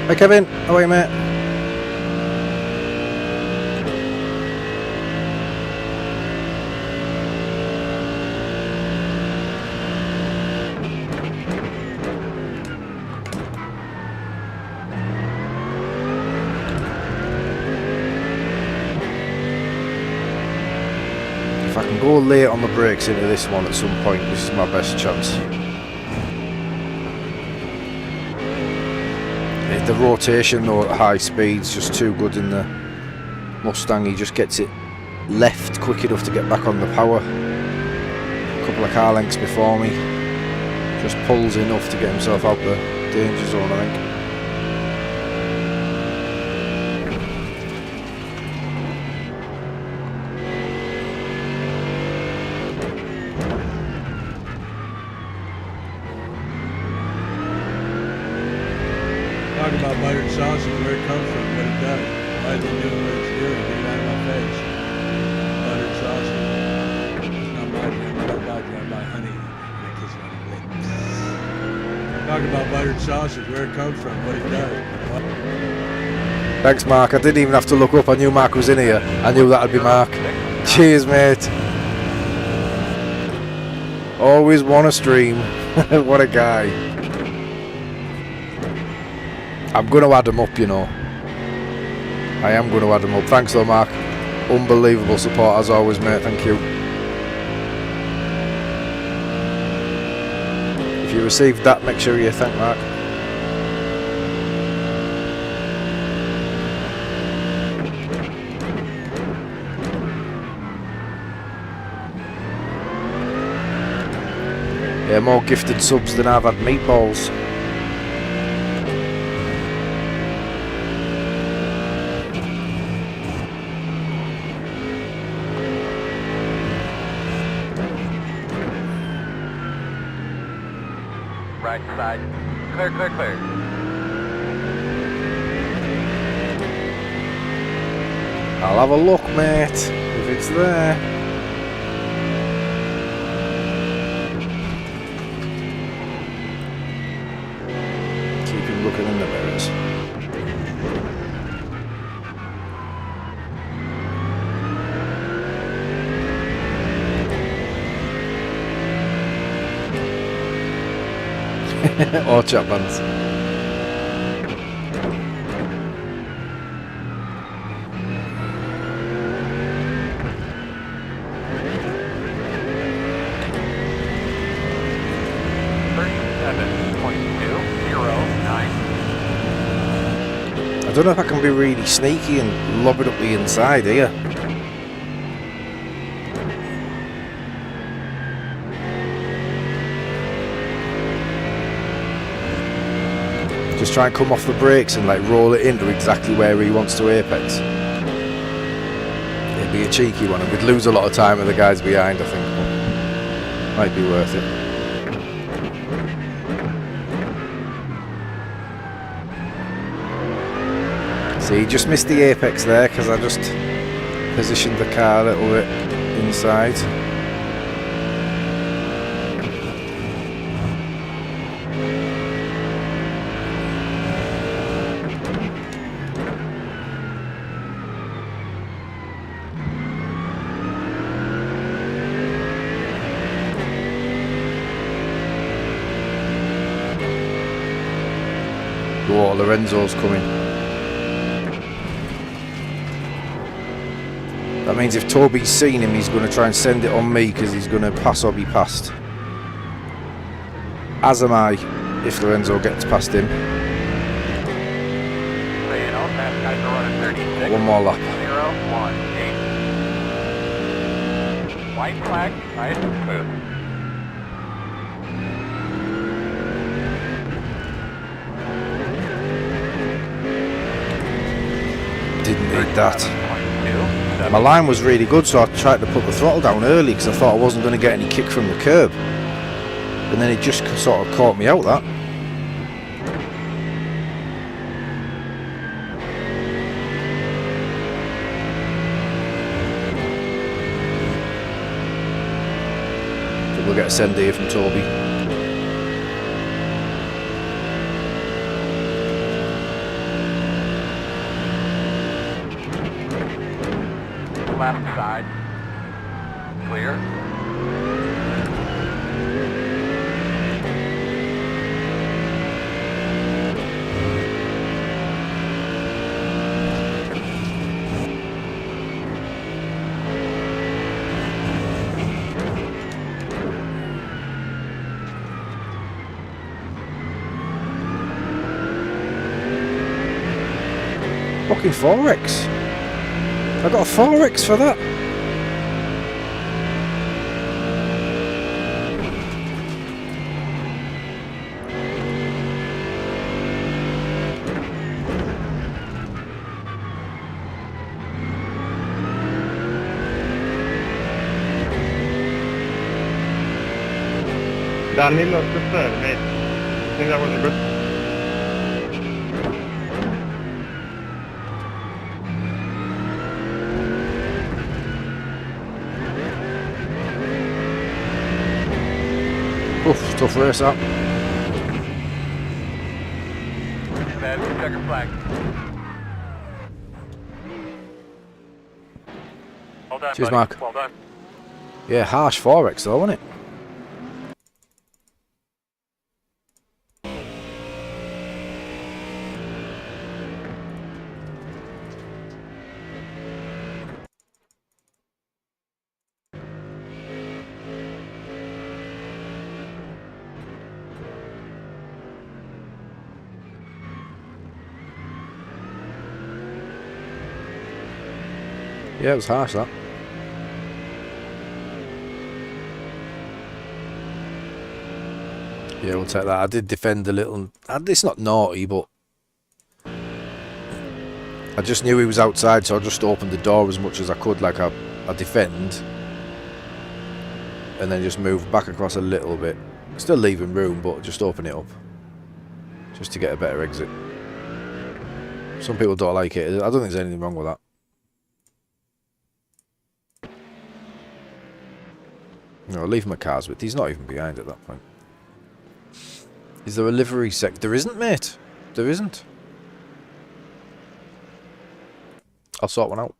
Hi Kevin, how are you mate? If I can go late on the brakes into this one at some point, this is my best chance. The rotation though at high speed's just too good in the Mustang. He just gets it left quick enough to get back on the power. A couple of car lengths before me. Just pulls enough to get himself out the danger zone, I think. Talk about buttered sausage, where it comes from, what it does. Why is it doing what it's doing? Get it out of my face. Buttered sausage. It's not my jam, I don't buy jam, I buy honey. And I kiss it on the lips. Talk about buttered sausage, where it comes from, what it does. Thanks Mark, I didn't even have to look up, I knew Mark was in here. I knew that'd be Mark. Cheers mate. Always want to stream. What a guy. I'm going to add them up, you know. I am going to add them up. Thanks though, Mark. Unbelievable support as always, mate. Thank you. If you received that, make sure you thank Mark. Yeah, more gifted subs than I've had meatballs. Right side. Clear, clear, clear. I'll have a look, mate, if it's there. Keep him looking in the mirrors. Or chat bands. I don't know if I can be really sneaky and lob it up the inside here. Just try and come off the brakes and like roll it into exactly where he wants to apex. It'd be a cheeky one and we'd lose a lot of time with the guys behind, I think. But might be worth it. See, just missed the apex there because I just positioned the car a little bit inside. Whoa, Lorenzo's coming. That means if Toby's seen him, he's going to try and send it on me because he's going to pass or be passed. As am I, if Lorenzo gets past him. So you know, fast guys are running 36. One more lap. 0, 1, 8. White flag, nice and smooth. Didn't need that. My line was really good, so I tried to put the throttle down early because I thought I wasn't going to get any kick from the curb. And then it just sort of caught me out, that. We'll get a send here from Toby. left side. Clear. Fucking 4X. I got a 4X for that. Danilo just mate. I think that was a good. Oof, tough race that. Bad checker flag. Well done, Cheers, buddy. Mark. Well done. Yeah, harsh 4X though, wasn't it? Yeah, it was harsh that. Yeah, we'll take that. I did defend a little. It's not naughty, but I just knew he was outside, so I just opened the door as much as I could, like I defend, and then just move back across a little bit. Still leaving room, but just open it up, just to get a better exit. Some people don't like it. I don't think there's anything wrong with that. No, I'll leave him at cars, but he's not even behind at that point. Is there a livery sec? There isn't, mate. There isn't. I'll sort one out.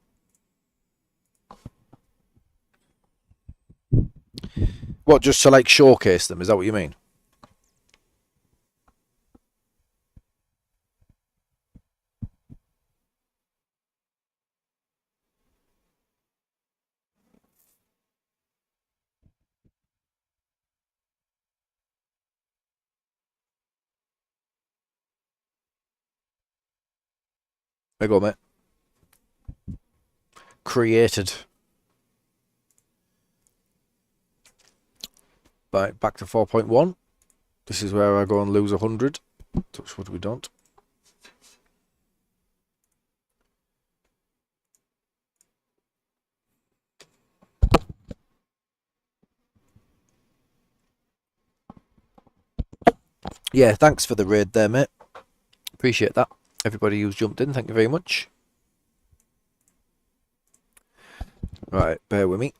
What, just to like showcase them? Is that what you mean? There you go, mate. Created. Right, back to 4.1. This is where I go and lose 100. Touch wood we don't. Yeah, thanks for the raid there, mate. Appreciate that. Everybody who's jumped in, thank you very much. Right, bear with me.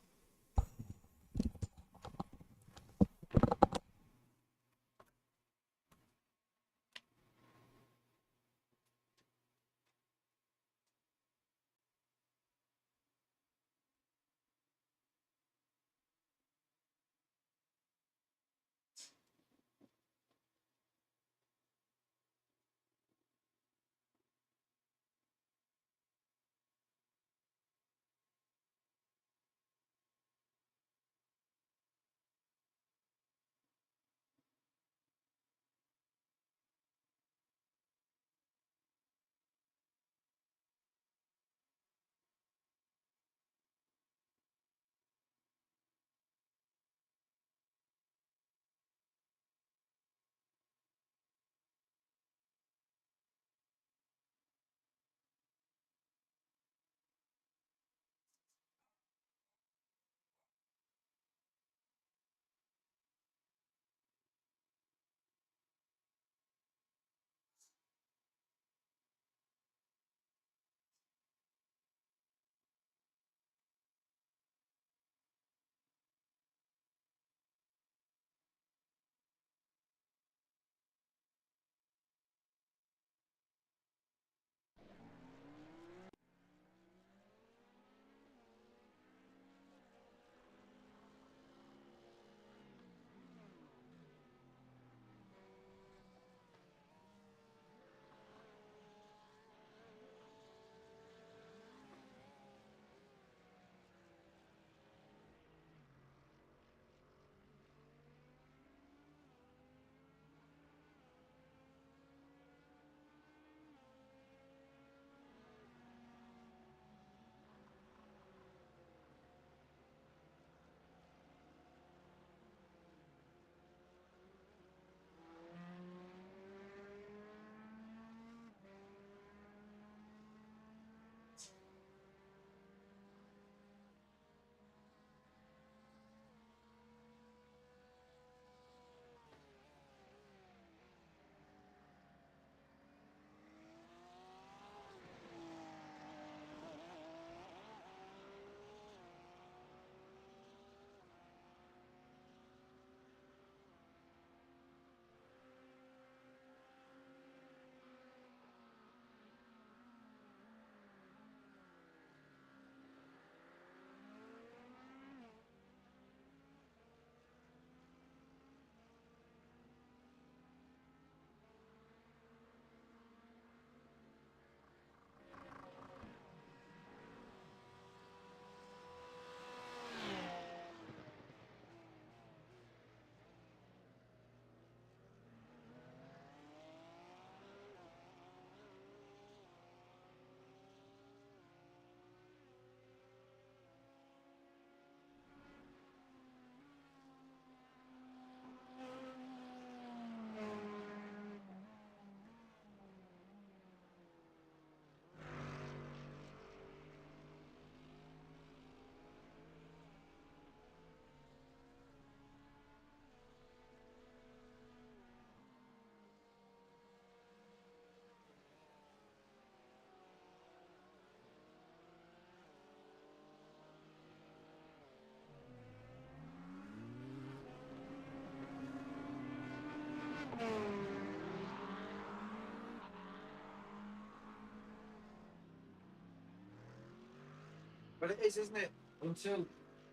But it is, isn't it? Until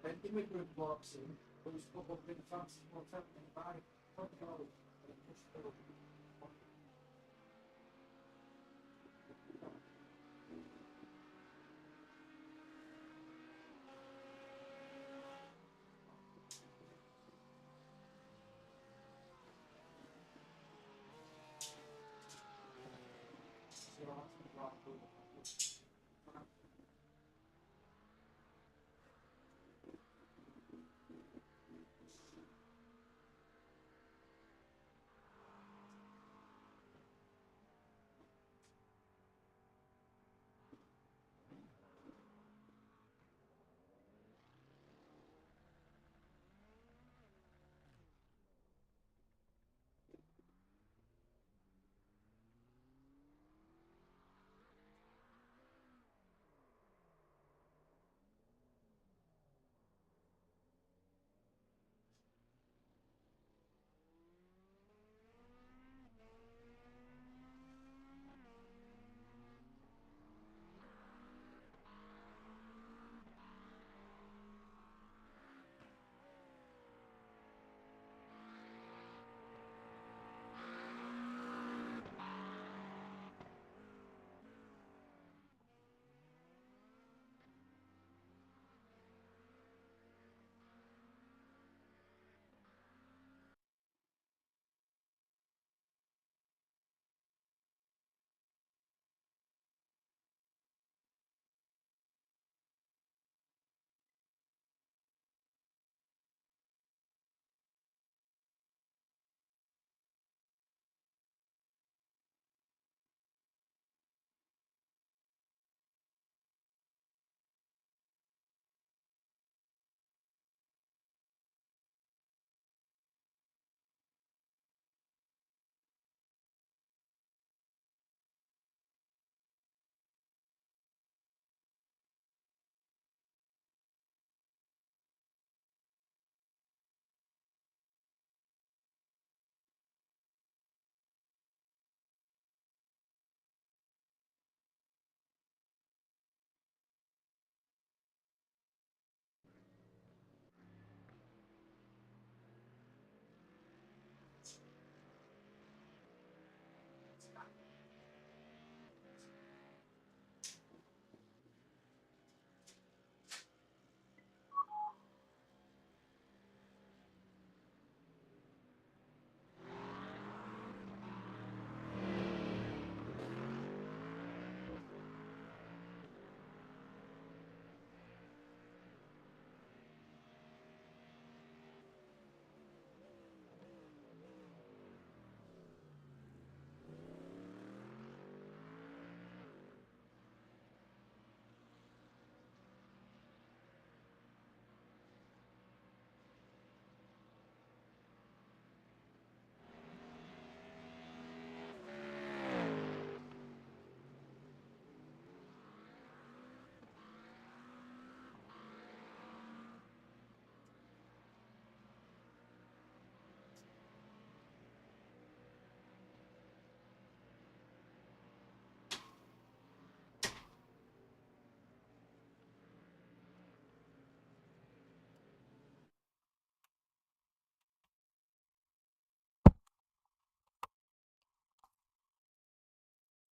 an immigrant walks in, who's probably the fancy hotel and buy $20 and push through.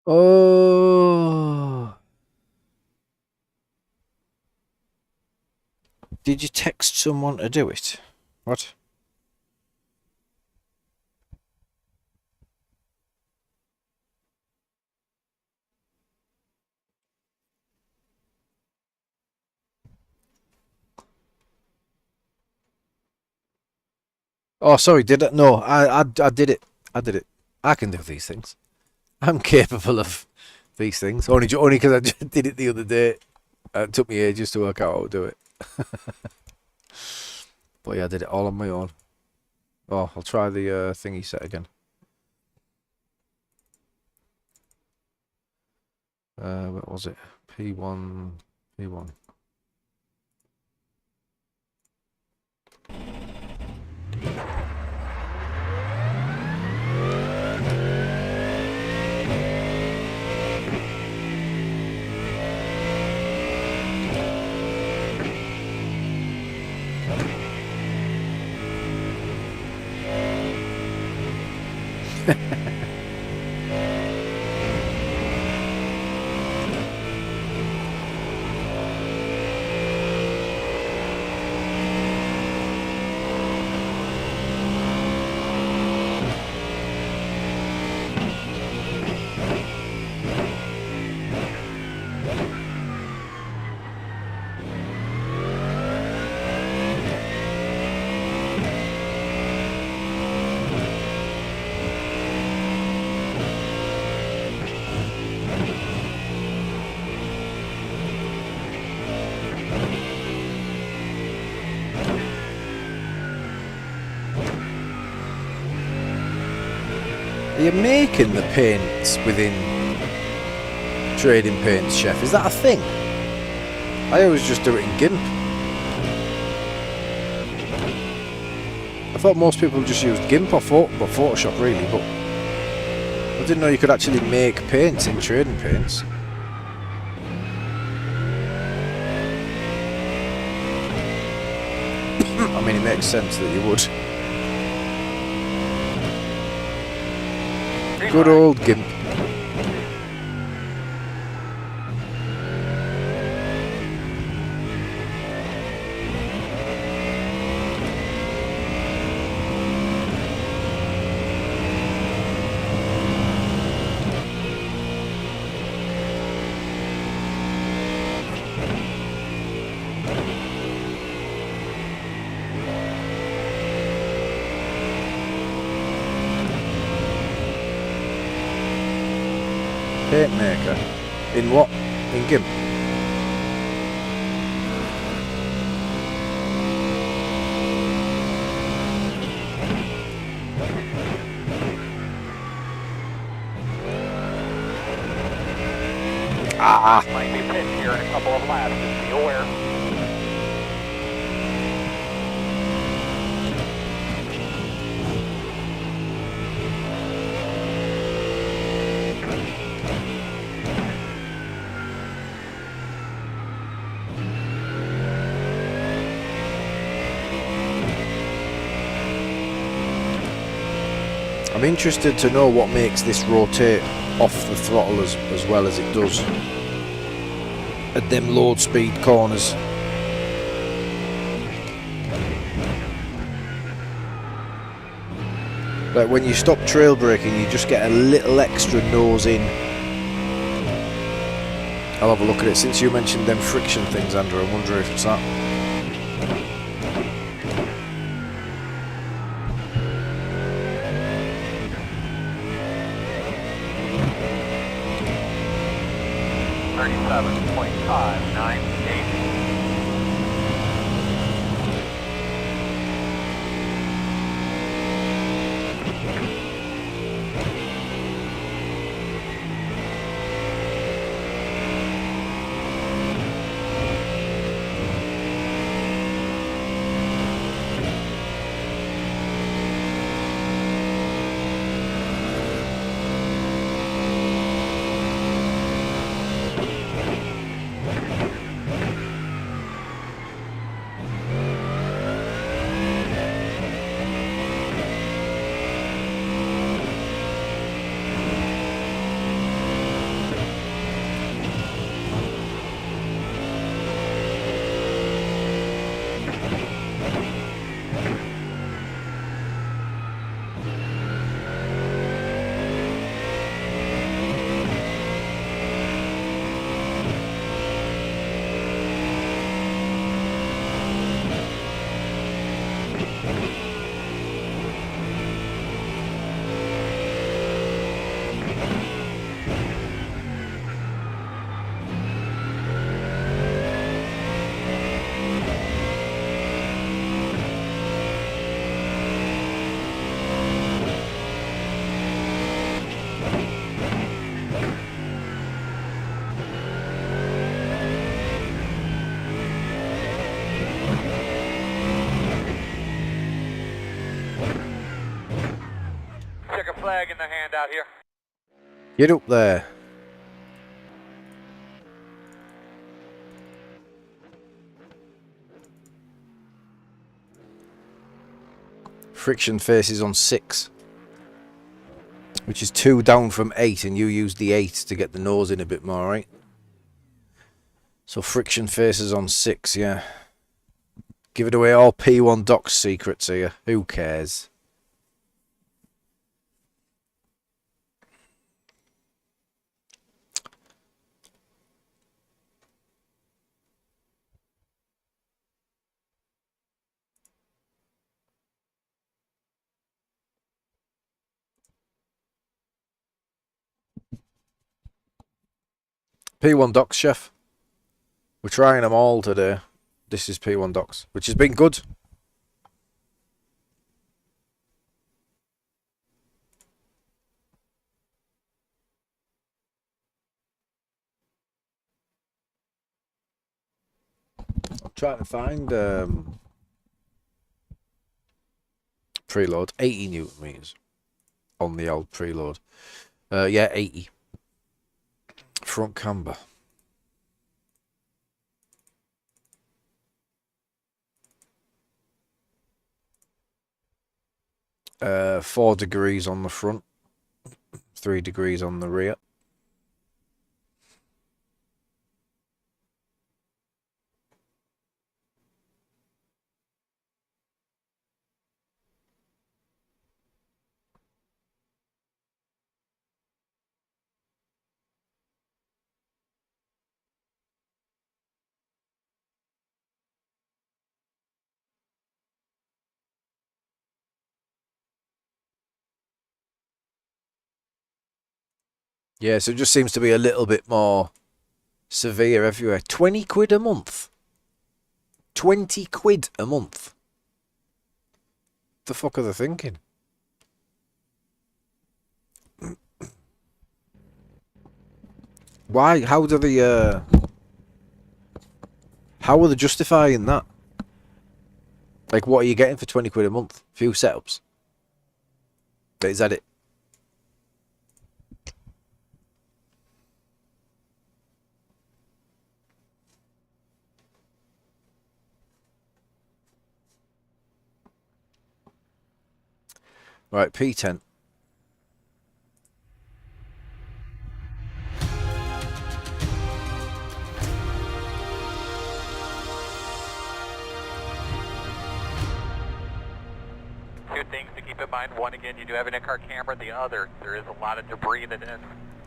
Oh. Did you text someone to do it? What? Oh, sorry. Did it? No, I did it. I did it. I can do these things. I'm capable of these things. Only because I just did it the other day. It took me ages to work out how to do it. But yeah, I did it all on my own. Oh, I'll try the thingy set again. What was it? P1. P1. Are you making the paints within trading paints, Chef? Is that a thing? I always just do it in GIMP. I thought most people just used GIMP or Photoshop really, but I didn't know you could actually make paints in trading paints. I mean, it makes sense that you would. Good old GIMP. Paint maker. In what? In GIMP? Ah! Might be pinned here in a couple of laps, just be aware. I'm interested to know what makes this rotate off the throttle as well as it does at them load speed corners. Like when you stop trail braking, you just get a little extra nose in. I'll have a look at it. Since you mentioned them friction things, Andrew, I wonder if it's that. Flag in the hand out here. Get up there. Friction faces on 6, which is 2 down from 8, and you use the 8 to get the nose in a bit more, right? So friction faces on 6, yeah. Giving away all P1 Doc's secrets here. Who cares? P1 Docs, Chef. We're trying them all today. This is P1 Docs, which has been good. Trying to find preload 80 newton meters on the old preload. Yeah, 80 front camber. Uh, 4 degrees on the front, 3 degrees on the rear. Yeah, so it just seems to be a little bit more severe everywhere. 20 quid a month. 20 quid a month. The fuck are they thinking? Why? How do they, how are they justifying that? Like, what are you getting for 20 quid a month? Few setups. Is that it? Right, P10. Two things to keep in mind. One, again, you do have an in-car camera. The other, there is a lot of debris that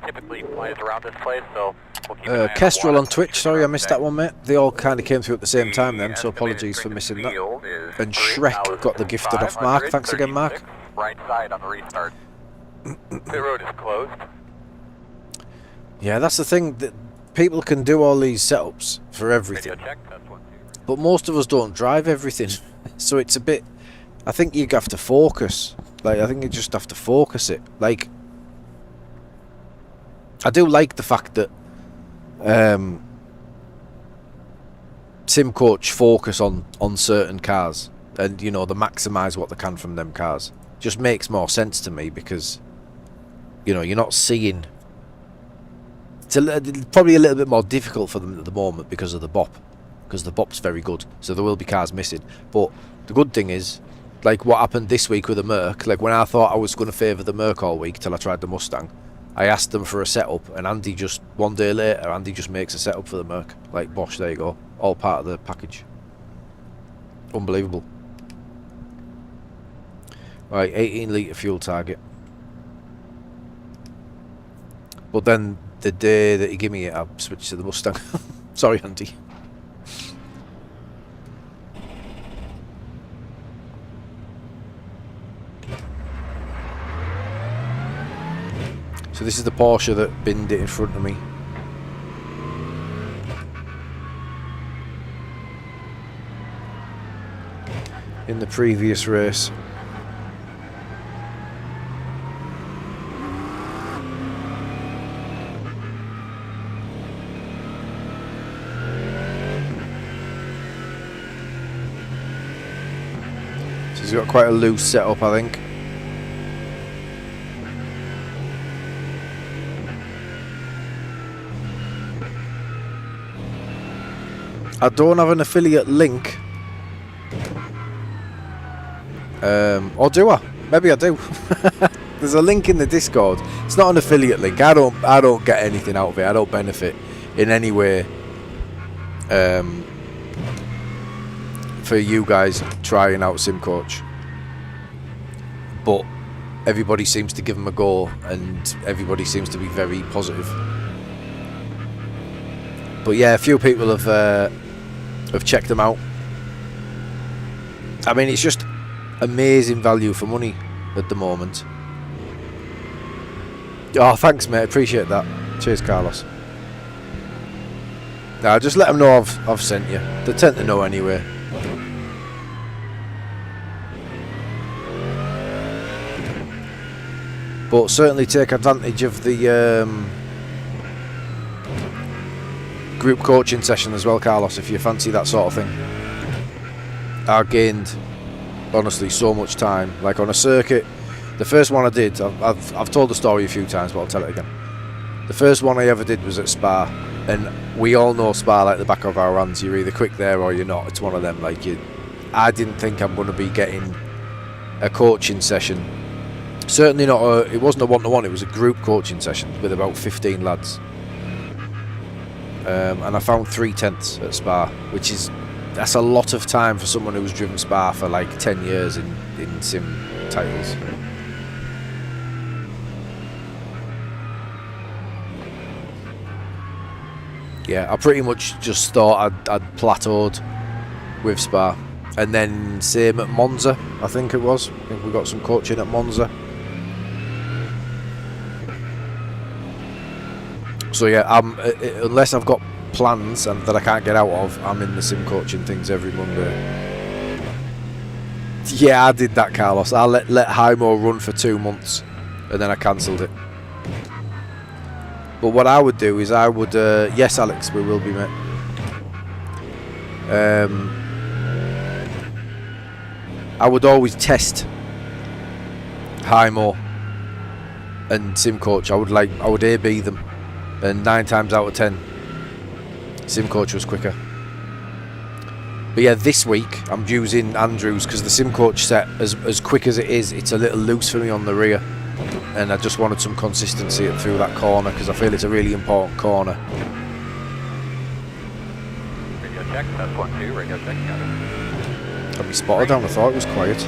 typically flies around this place, so we'll keep an eye on Kestrel one on Twitch, sorry I missed that one, mate. They all kind of came through at the same time then, so estimated apologies for strength missing of that. field is And Shrek got the gifted off Mark. Thanks again, Mark. 3,536, right side on the restart. The road is closed. Yeah, that's the thing. That people can do all these setups for everything, Radio check, test 1, 2. but most of us don't drive everything. So it's a bit... I think you have to focus. Like, I think you just have to focus it. Like, I do like the fact that SimCoach focus on certain cars, and you know, they maximise what they can from them cars. Just makes more sense to me, because you know, you're not seeing... It's probably a little bit more difficult for them at the moment because of the BOP, because the BOP's very good, so there will be cars missing. But the good thing is, like what happened this week with the Merc, like when I thought I was going to favour the Merc all week till I tried the Mustang, I asked them for a setup, and Andy just, one day later, Andy just makes a setup for the Merc. Like, bosh, there you go. All part of the package. Unbelievable. Right, 18 litre fuel target. But then, the day that he gave me it, I switched to the Mustang. Sorry, Andy. So this is the Porsche that binned it in front of me. In the previous race. So he's got quite a loose setup, I think. I don't have an affiliate link. Or do I? Maybe I do. There's a link in the Discord. It's not an affiliate link. I don't get anything out of it. I don't benefit in any way for you guys trying out SimCoach. But everybody seems to give them a go, and everybody seems to be very positive. But yeah, a few people have checked them out. I mean, it's just amazing value for money at the moment. Oh, thanks, mate. Appreciate that. Cheers, Carlos. Now, just let them know I've sent you. They tend to know anyway. But certainly take advantage of the group coaching session as well, Carlos, if you fancy that sort of thing. I gained, honestly, so much time. Like on a circuit, the first one I did, I've told the story a few times, but I'll tell it again. The first one I ever did was at Spa, and we all know Spa like the back of our hands. You're either quick there or you're not. It's one of them. Like I didn't think I'm going to be getting a coaching session. Certainly not. It wasn't a one-to-one. It was a group coaching session with about 15 lads. And I found 3/10 at Spa, that's a lot of time for someone who's driven Spa for like 10 years in sim titles. Yeah, I pretty much just thought I'd plateaued with Spa, and then same at Monza. I think it was. I think we got some coaching at Monza. So yeah, unless I've got plans and that I can't get out of, I'm in the sim coaching things every Monday. Yeah, I did that, Carlos. I let Hymo run for 2 months, and then I cancelled it. But what I would do is yes, Alex, we will be, mate. I would always test Hymo and sim coach. I would A/B them. And 9 times out of 10, SimCoach was quicker. But yeah, this week I'm using Andrews because the SimCoach set, as quick as it is, it's a little loose for me on the rear, and I just wanted some consistency through that corner because I feel it's a really important corner. Radio check, that's 1-2, radio check, got it. Got me spotted down, I thought it was quiet.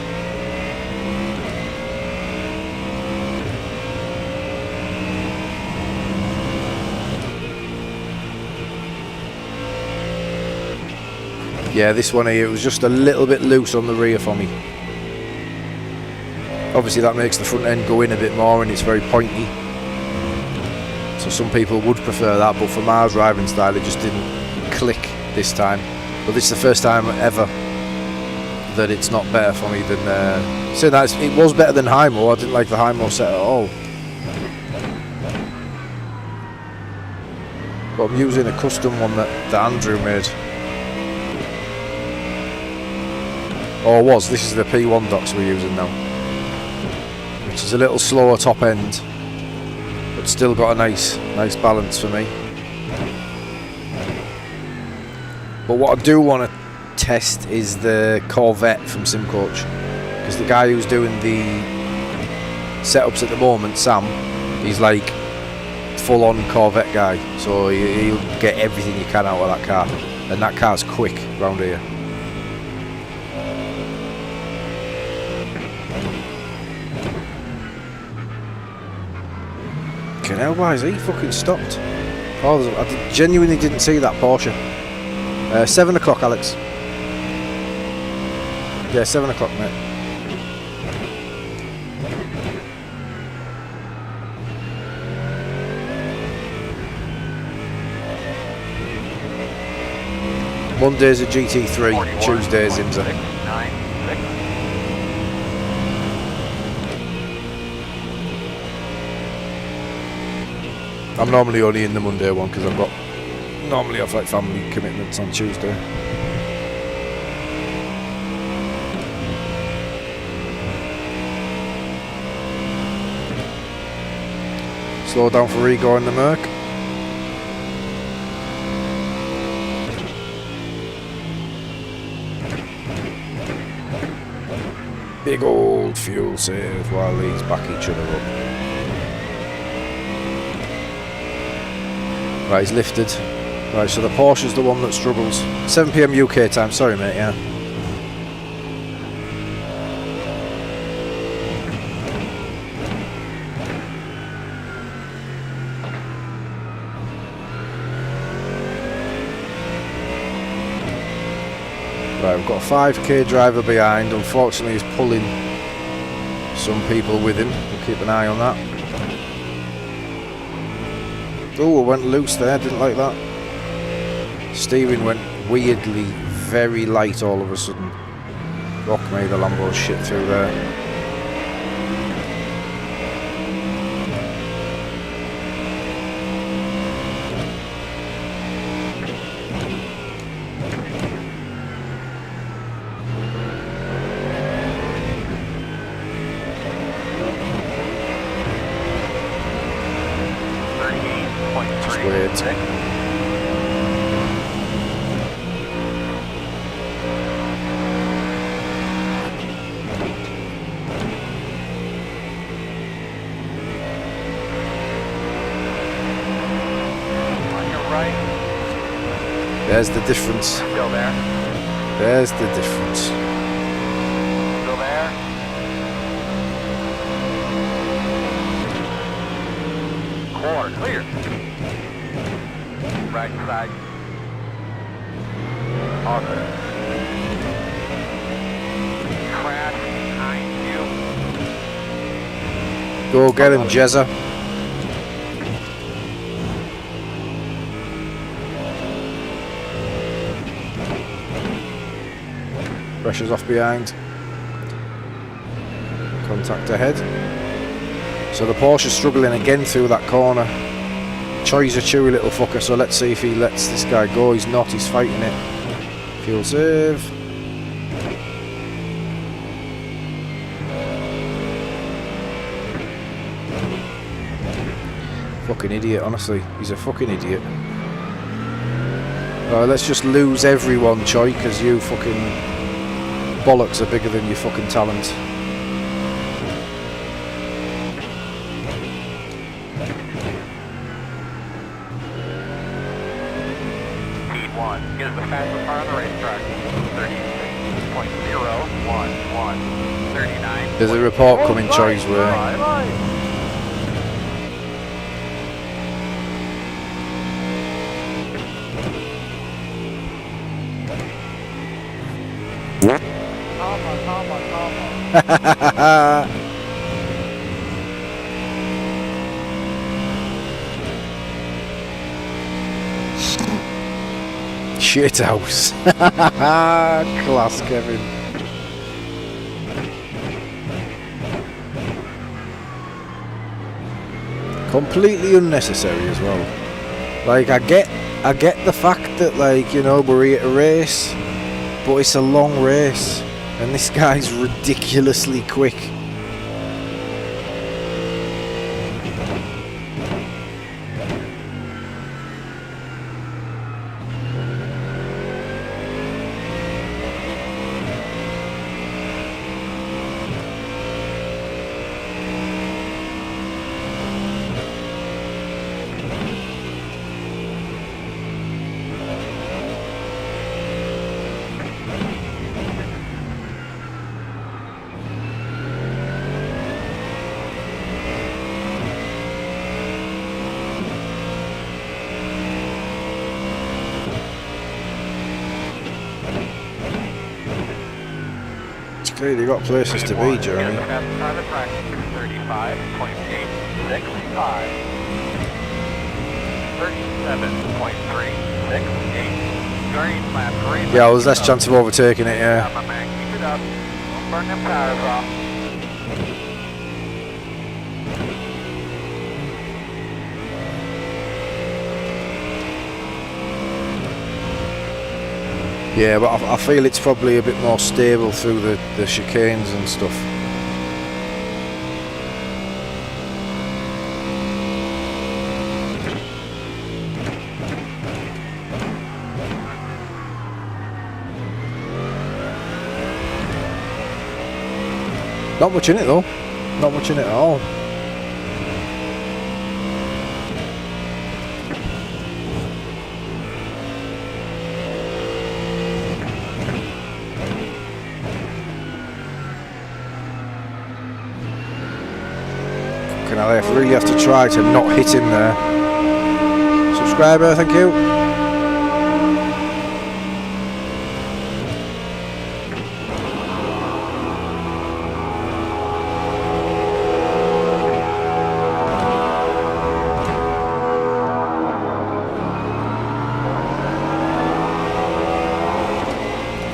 Yeah, this one here, it was just a little bit loose on the rear for me. Obviously that makes the front end go in a bit more and it's very pointy. So some people would prefer that, but for my driving style it just didn't click this time. But this is the first time ever that it's not better for me than... saying that it was better than Hymo. I didn't like the Hymo set at all. But I'm using a custom one that Andrew made. Or was. This is the P1 docks we're using now, which is a little slower top end, but still got a nice balance for me. But what I do want to test is the Corvette from SimCoach, because the guy who's doing the setups at the moment, Sam, he's like full-on Corvette guy, so he'll get everything you can out of that car, and that car's quick round here. Hell, why is he fucking stopped? Oh, I genuinely didn't see that Porsche. 7 o'clock, Alex. Yeah, 7 o'clock, mate. Monday's a GT3, Tuesday's IMSA. 9-6. I'm normally only in the Monday one because I've got normally have like family commitments on Tuesday. Slow down for Rigo in the Merc. Big old fuel save while these back each other up. Right, he's lifted. Right, so the Porsche's the one that struggles. 7 PM UK time, sorry mate, yeah. Right, we've got a 5k driver behind. Unfortunately he's pulling some people with him. We'll keep an eye on that. Oh, it went loose there, didn't like that. Steering went weirdly very light all of a sudden. Rock made the Lambo shit through there. Just wait. There's the difference. Still there. There's the difference. Still there. Corner clear. Right side. Awesome. Crash behind you. Go get him, Jezza. Pressure's off behind. Contact ahead. So the Porsche's struggling again through that corner. Choi's a chewy little fucker, so let's see if he lets this guy go. He's not, he's fighting it. Fuel save. Fucking idiot, honestly. He's a fucking idiot. Right, let's just lose everyone, Choi, because you fucking bollocks are bigger than your fucking talent. P1 is the fastest car on the racetrack. 36.011. 39. There's a report coming Choi's way. Shit house. Class, Kevin. Completely unnecessary as well. Like I get the fact that, like, you know, we're here to race, but it's a long race and this guy's ridiculously quick. Clearly got places to be, Jeremy. 35.865. 37.368. Yeah, there's less chance of overtaking it, yeah. My man, keep it up. Don't burn them tires off. Yeah, but I feel it's probably a bit more stable through the chicanes and stuff. Not much in it though. Not much in it at all. I really have to try to not hit him there. Subscriber, thank you.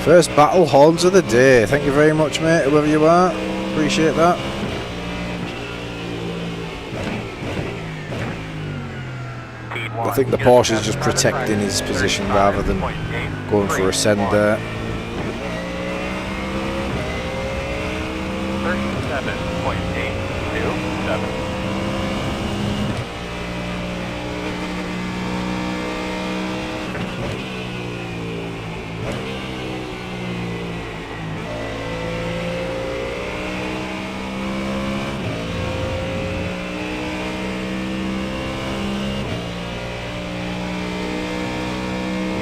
First battle horns of the day. Thank you very much, mate, whoever you are. Appreciate that. I think the Porsche is just protecting his position rather than going for a send there. 37.827.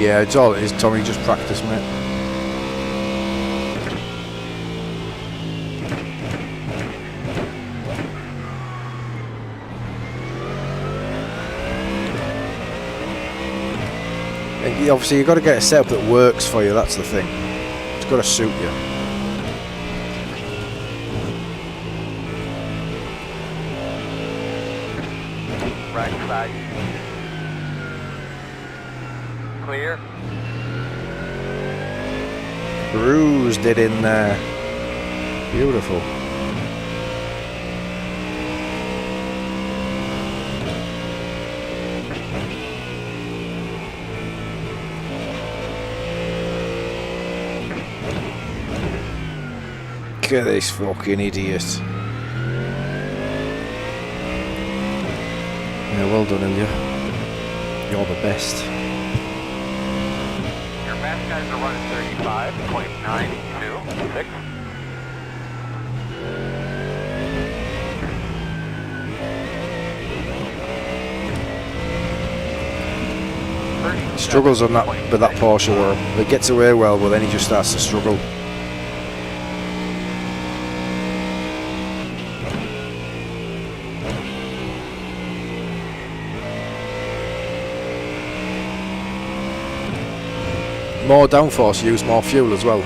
Yeah, it's all it is, Tommy. Just practice, mate. And obviously, you've got to get a setup that works for you. That's the thing. It's got to suit you. Right side. Clear. Bruised it in there. Beautiful. Look at this fucking idiot. Yeah, well done, Ilya. You're the best. Your fast guys are running 35.926. Struggles on that with that Porsche where it gets away well, but then he just starts to struggle. More downforce, use more fuel as well.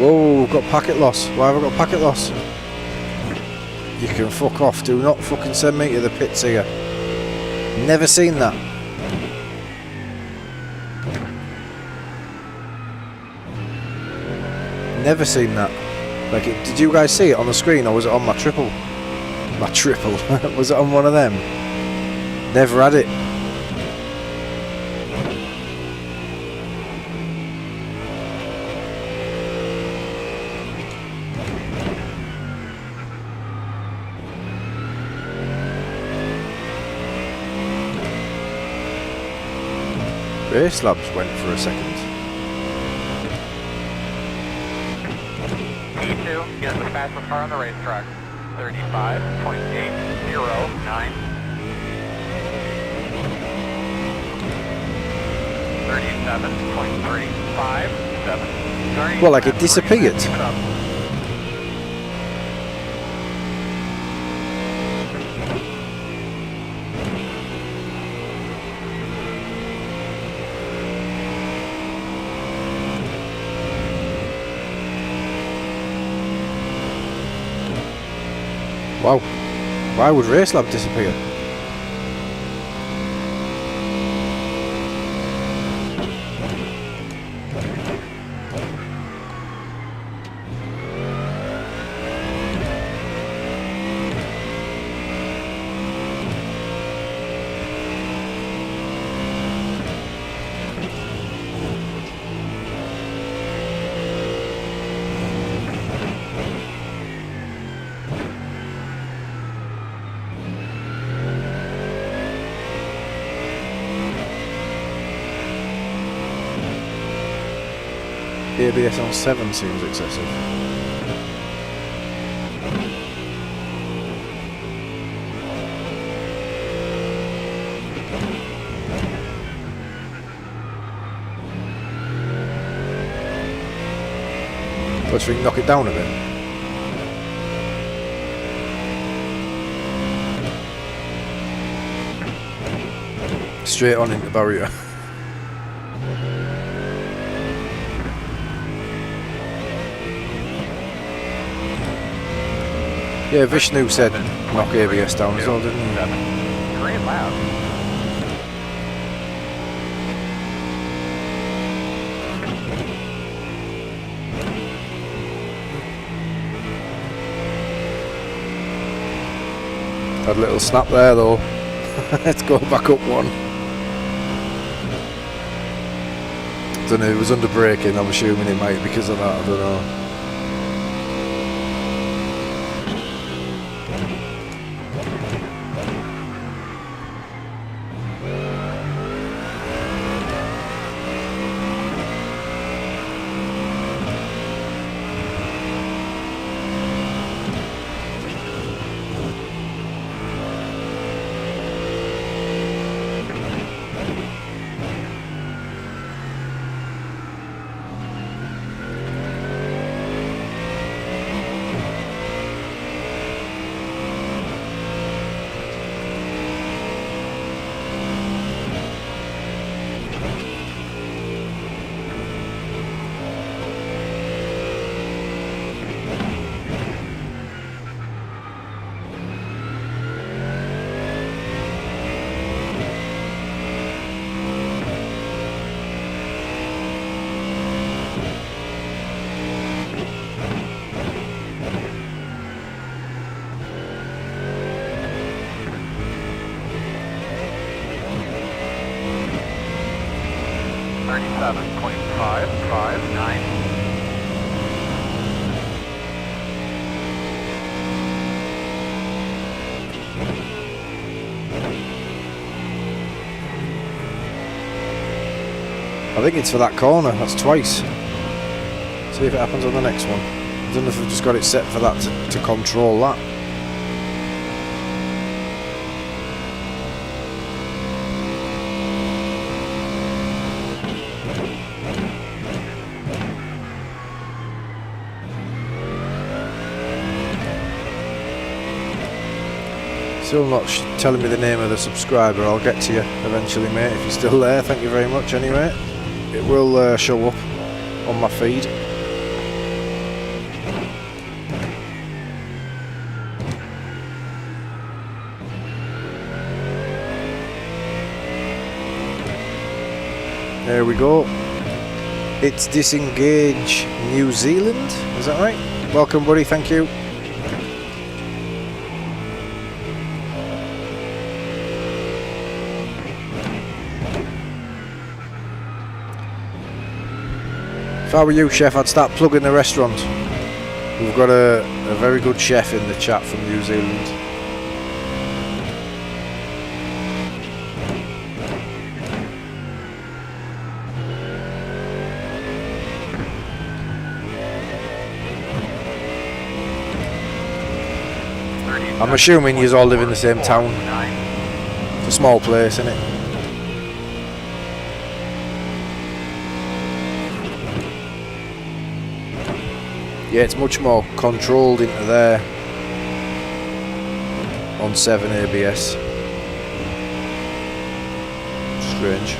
Whoa, got packet loss. Why have I got packet loss? You can fuck off. Do not fucking send me to the pits here. Never seen that. Never seen that. Like, did you guys see it on the screen, or was it on my triple? My triple. Was it on one of them? Never had it. Race Labs went for a second. P2 is the fastest car on the racetrack. 35.809. 37.357. Well, like it disappeared. Keep it up. Wow. Why would Race Lab disappear? ABS on 7 seems excessive. Let's knock it down a bit. Straight on into barrier. Yeah, Vishnu said knock ABS down as well, didn't he? Green loud. Had a little snap there though. Let's go back up one. Don't know, it was under braking, I'm assuming it might because of that, I don't know. 37.559. I think it's for that corner, that's twice. See if it happens on the next one. I don't know if I've just got it set for that to control that. Still not telling me the name of the subscriber. I'll get to you eventually, mate, if you're still there. Thank you very much anyway. It will show up on my feed. There we go. It's Disengage New Zealand, is that right? Welcome, buddy, thank you. If I were you, chef, I'd start plugging the restaurant. We've got a very good chef in the chat from New Zealand. I'm assuming you all live in the same town. It's a small place, isn't it? Yeah, it's much more controlled into there on 7 ABS. Strange.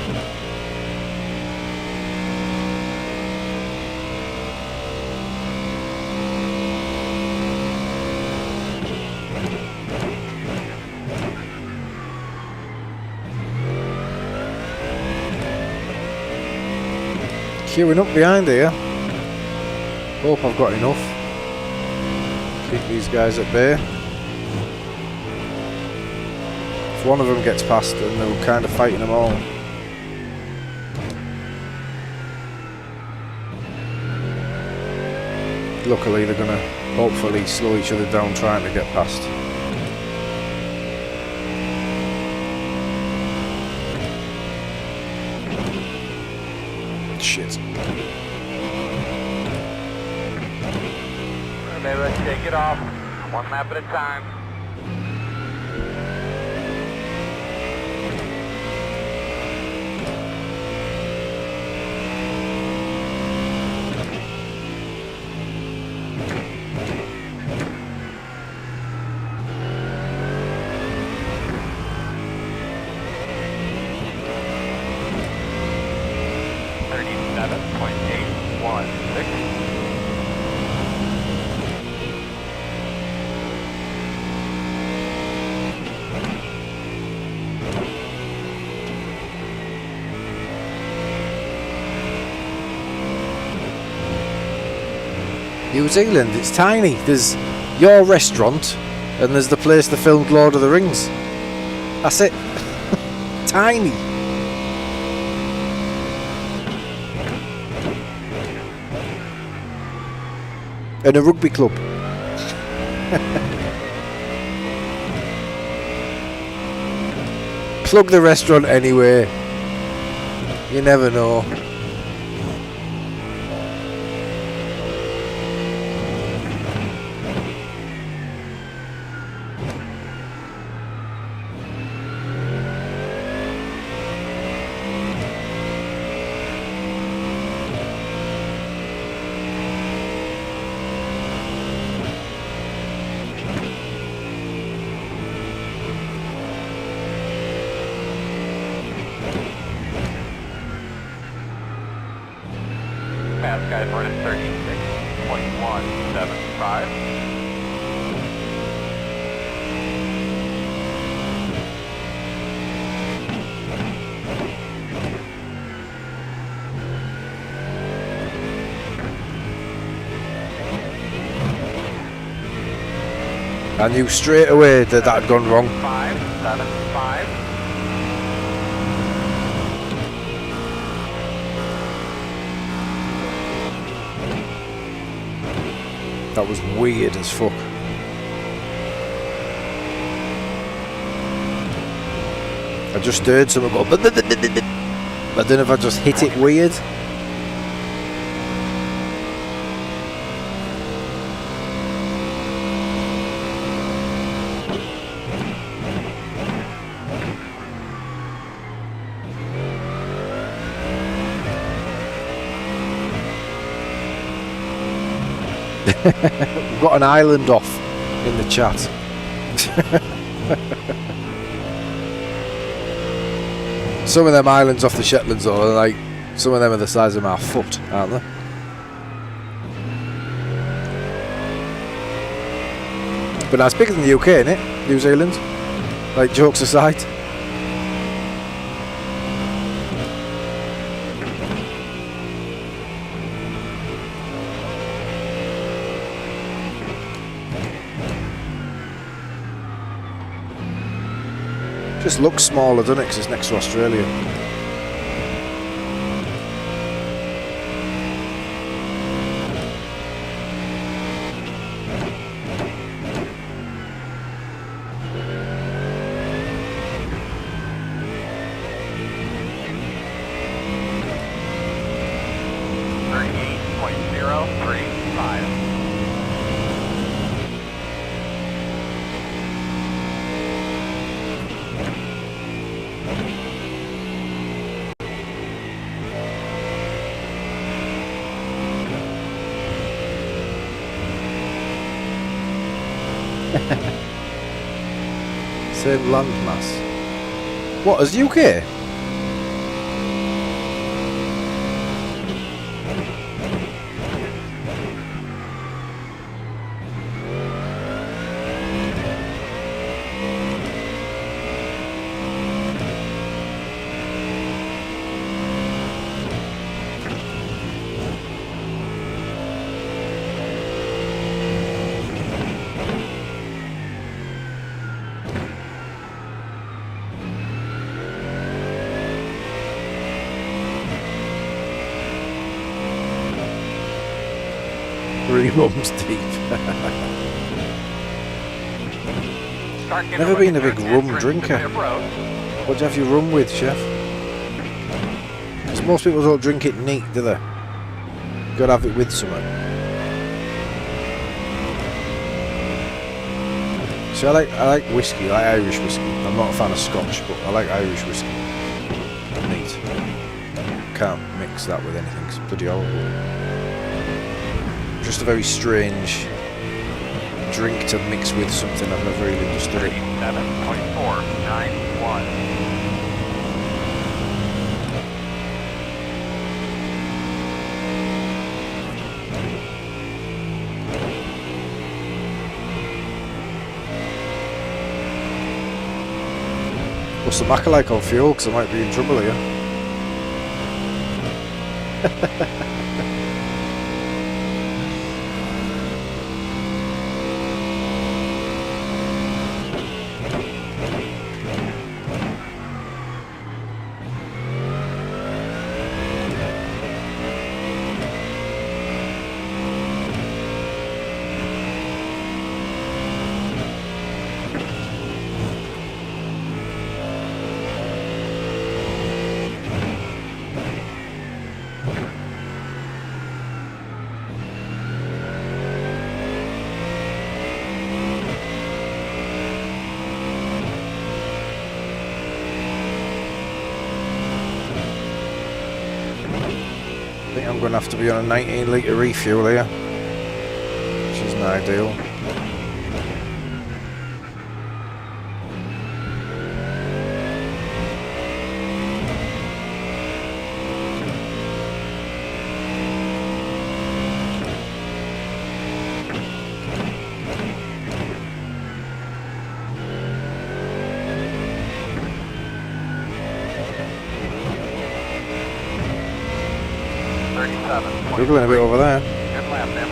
Queuing up behind here. Hope I've got enough. Keep these guys at bay. If one of them gets past, then they're kind of fighting them all. Luckily, they're going to hopefully slow each other down trying to get past. Shit. Okay, let's take it off. One lap at a time. New Zealand, it's tiny. There's your restaurant and there's the place they filmed Lord of the Rings. That's it. Tiny. And a rugby club. Plug the restaurant anyway. You never know. Fast guys running 36.175. I knew straight away that had gone wrong. 575. That was weird as fuck. I just heard someone go. I don't know if I just hit it weird. We've got an island off in the chat. Some of them islands off the Shetlands though, are like, some of them are the size of my foot, aren't they? But that's bigger than the UK, isn't it? New Zealand. Like, jokes aside. Just looks smaller, doesn't it? Because it's next to Australia. Same landmass. What, as UK? Mums deep. Never been a big rum drinker. What do you have your rum with, chef? Because most people don't drink it neat, do they? You've got to have it with something. See, I like whiskey, I like Irish whiskey. I'm not a fan of Scotch, but I like Irish whiskey. Neat. Can't mix that with anything, it's bloody horrible. Just a very strange drink to mix with something. I've never really understood it. 37.491. What's the Maca like on fuel? Because I might be in trouble here. I'm going to have to be on a 19 litre refuel here, which isn't ideal. Wiggling a bit over there. Good lap, Tim.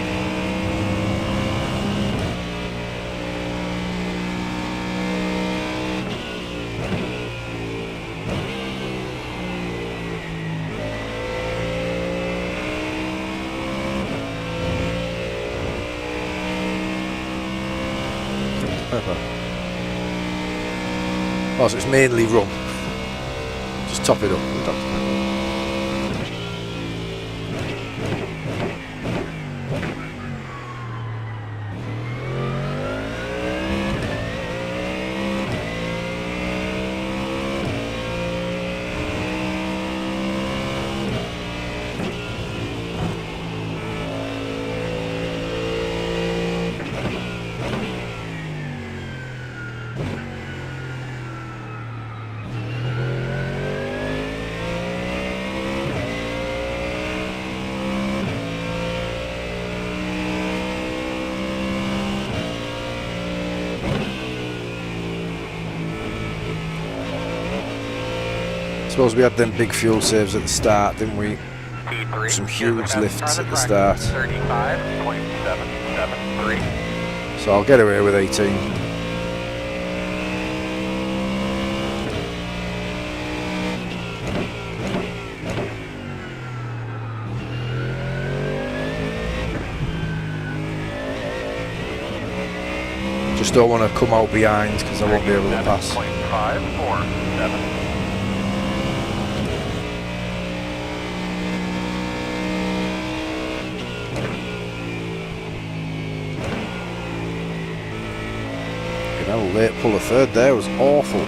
Pepper. Oh, so it's mainly rum. Just top it up with Dr. Pepper. I suppose we had them big fuel saves at the start, didn't we? T3. Some Here's the huge fastest lifts car at on the track, start. 35.773. So I'll get away with 18. Just don't want to come out behind because I won't be able to pass. 547. Late pull a third there was awful.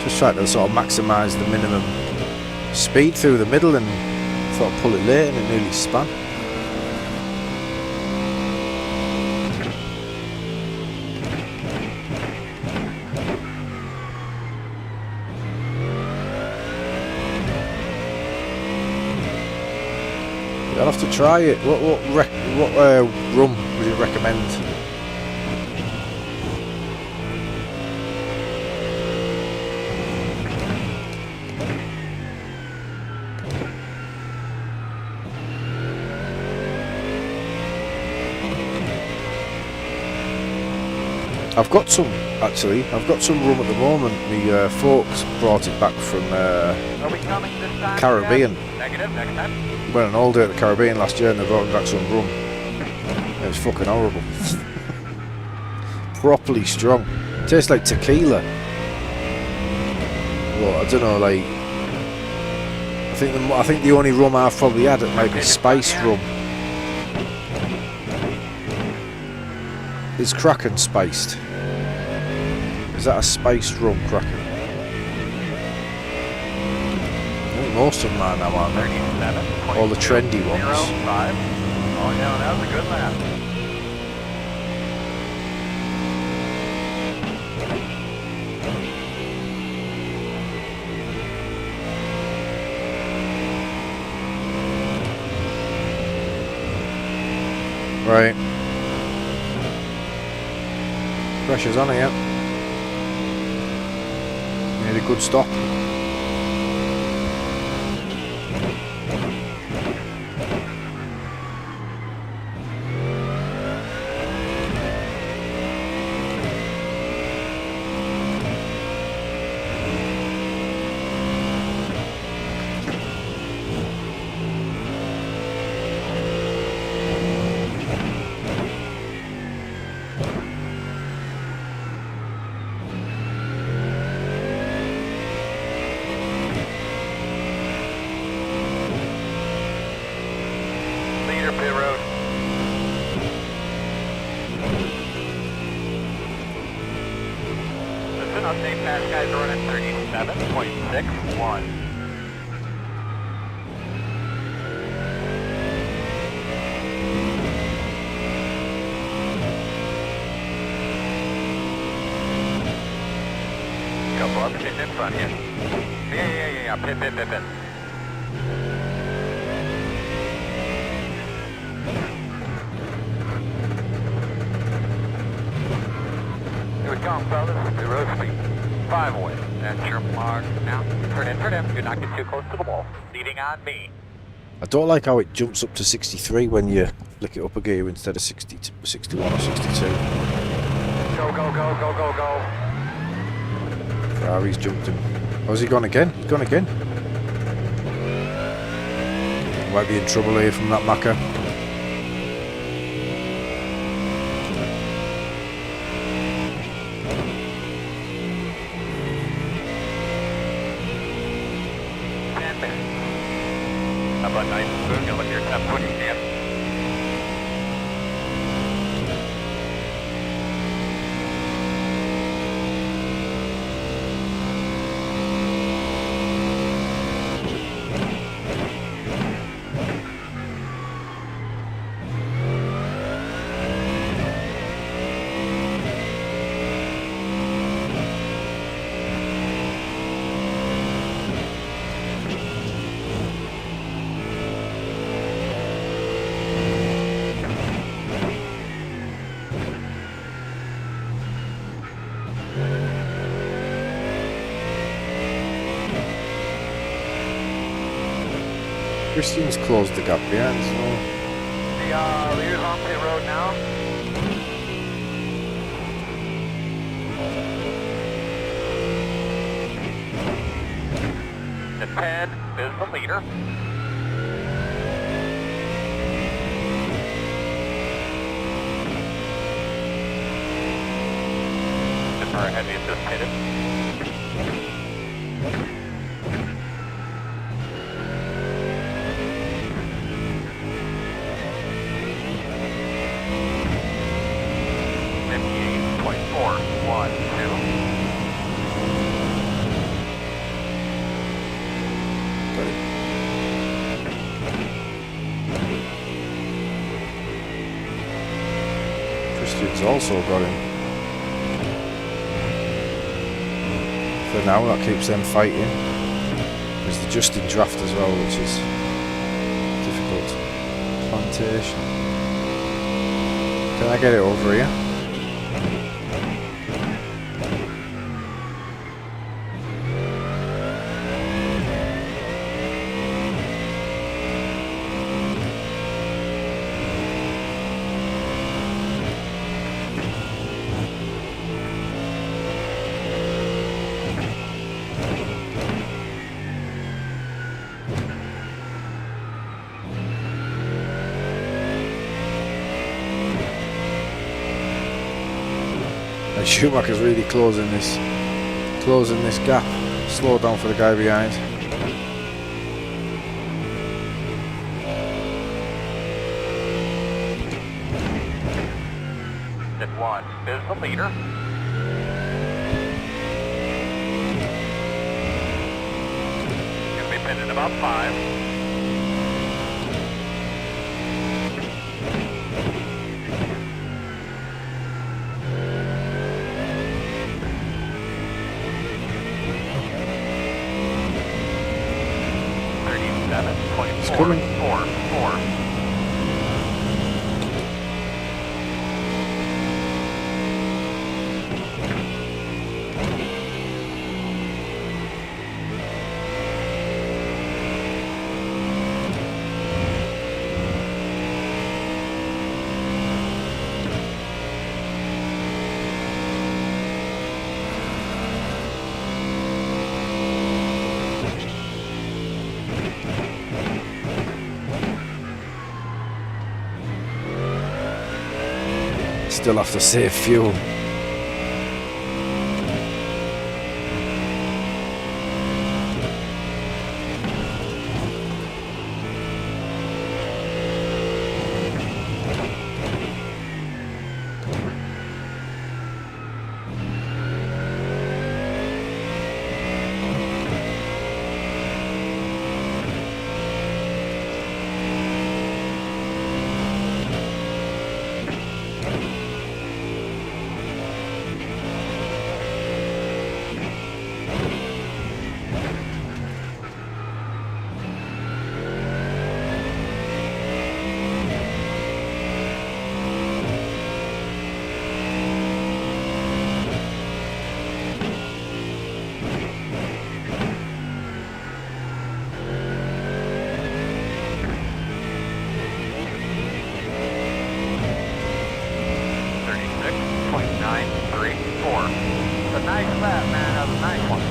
Just trying to sort of maximise the minimum speed through the middle and thought I'd pull it late and it nearly spun. I'll have to try it. What rum would you recommend? I've got some, actually. I've got some rum at the moment. My folks brought it back from Are we coming this time? Caribbean. Negative, next time. Went on holiday at the Caribbean last year and they brought me back some rum. It was fucking horrible. Properly strong. Tastes like tequila. Well, I don't know, like... I think the only rum I've probably had it might be spice rum. Is Kraken spiced? Is that a spiced rum, Kraken? I think most of them are now, aren't they? All the trendy ones. 05. Oh yeah, that was a good lap. Right. Pressure's on here. Made a good stop. Pit road. Listen, update fast guys are running 37.61. Couple up, pitch in front here. Yeah, pit. Here we come, fellas. The road speed. 5 away. That's your mark. Now, turn in. You're not getting too close to the wall. Leading on me. I don't like how it jumps up to 63 when you flick it up a gear instead of 61 or 62. Go. Ferrari's jumped him. Oh, has he gone again? He's gone again. Might be in trouble here from that Macca. Nice and smooth. Gonna look at your temp quick you can. Christian's closed the gap behind, so The leader's on pit road now. The 10 is the leader. The car ahead is just pitted. Christian's also got him. For now, that keeps them fighting. Because they're just in draft as well, which is difficult. Plantation. Can I get it over here? Schumacher's really closing this gap. Slow down for the guy behind. That 1 is the leader. Gonna be pitted about 5. It's coming. 4. Still have to save fuel. Nice lap, man. That was a nice one.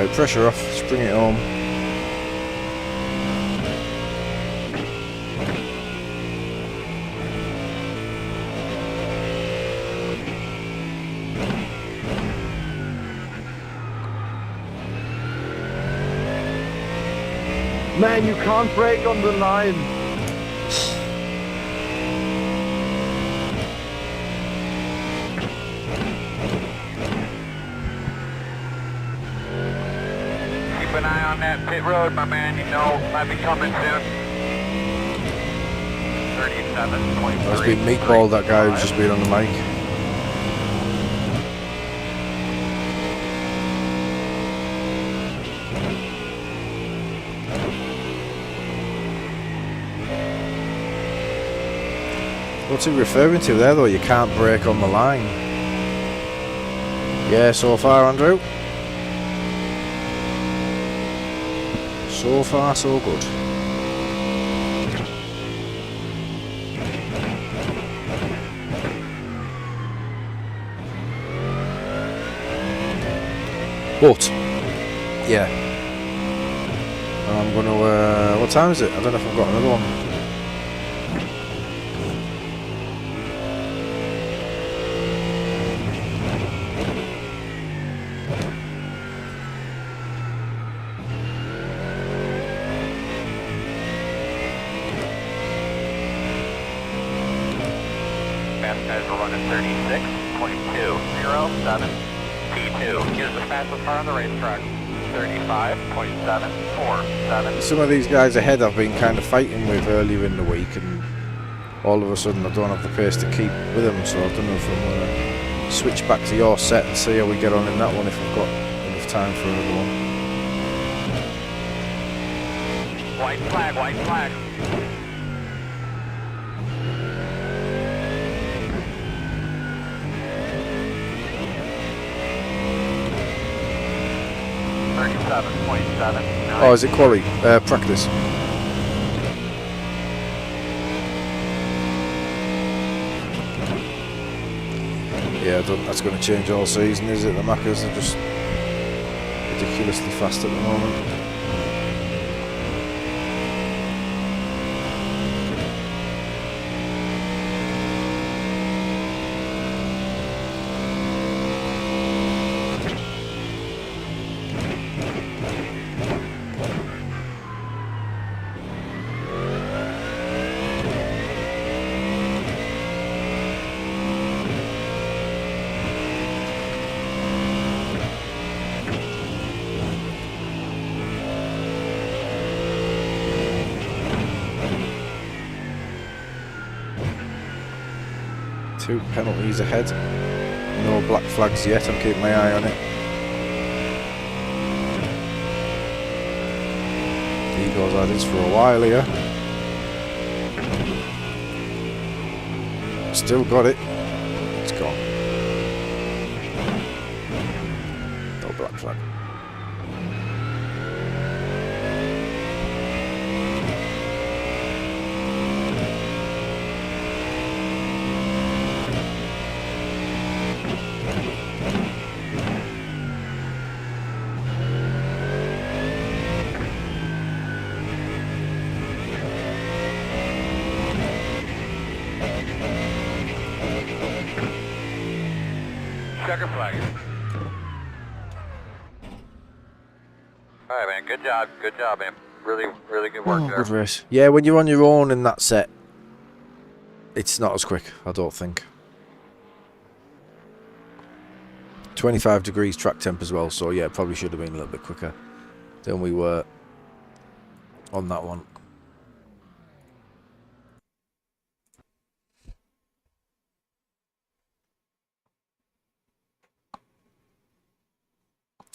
Right, pressure off. Let's bring it home. Man, you can't brake on the line. Keep an eye on that pit road, my man. You know, might be coming soon. 37.3. That's been meatball, that guy who's just been on the mic. What's he referring to there though? You can't brake on the line. Yeah, so far, Andrew. So far, so good. But, yeah. I'm gonna, what time is it? I don't know if I've got another one. Fast guys are running 36.207. P2. Here's the fastest car on the racetrack. 35.747. Some of these guys ahead I've been kind of fighting with earlier in the week, and all of a sudden I don't have the pace to keep with them, so I don't know if I'm going to switch back to your set and see how we get on in that one, if I've got enough time for another one. White flag, white flag. Oh, is it quali? Practice. Yeah, I don't, that's going to change all season, is it? The Maccas are just ridiculously fast at the moment. Two penalties ahead. No black flags yet, I'm keeping my eye on it. Eagles had this for a while here. Still got it. It's gone. No black flag. Checker flag. Alright, man, good job, man. Really good work there. Good race. Yeah, when you're on your own in that set, it's not as quick, I don't think. 25 degrees track temp as well, so yeah, probably should have been a little bit quicker than we were on that one.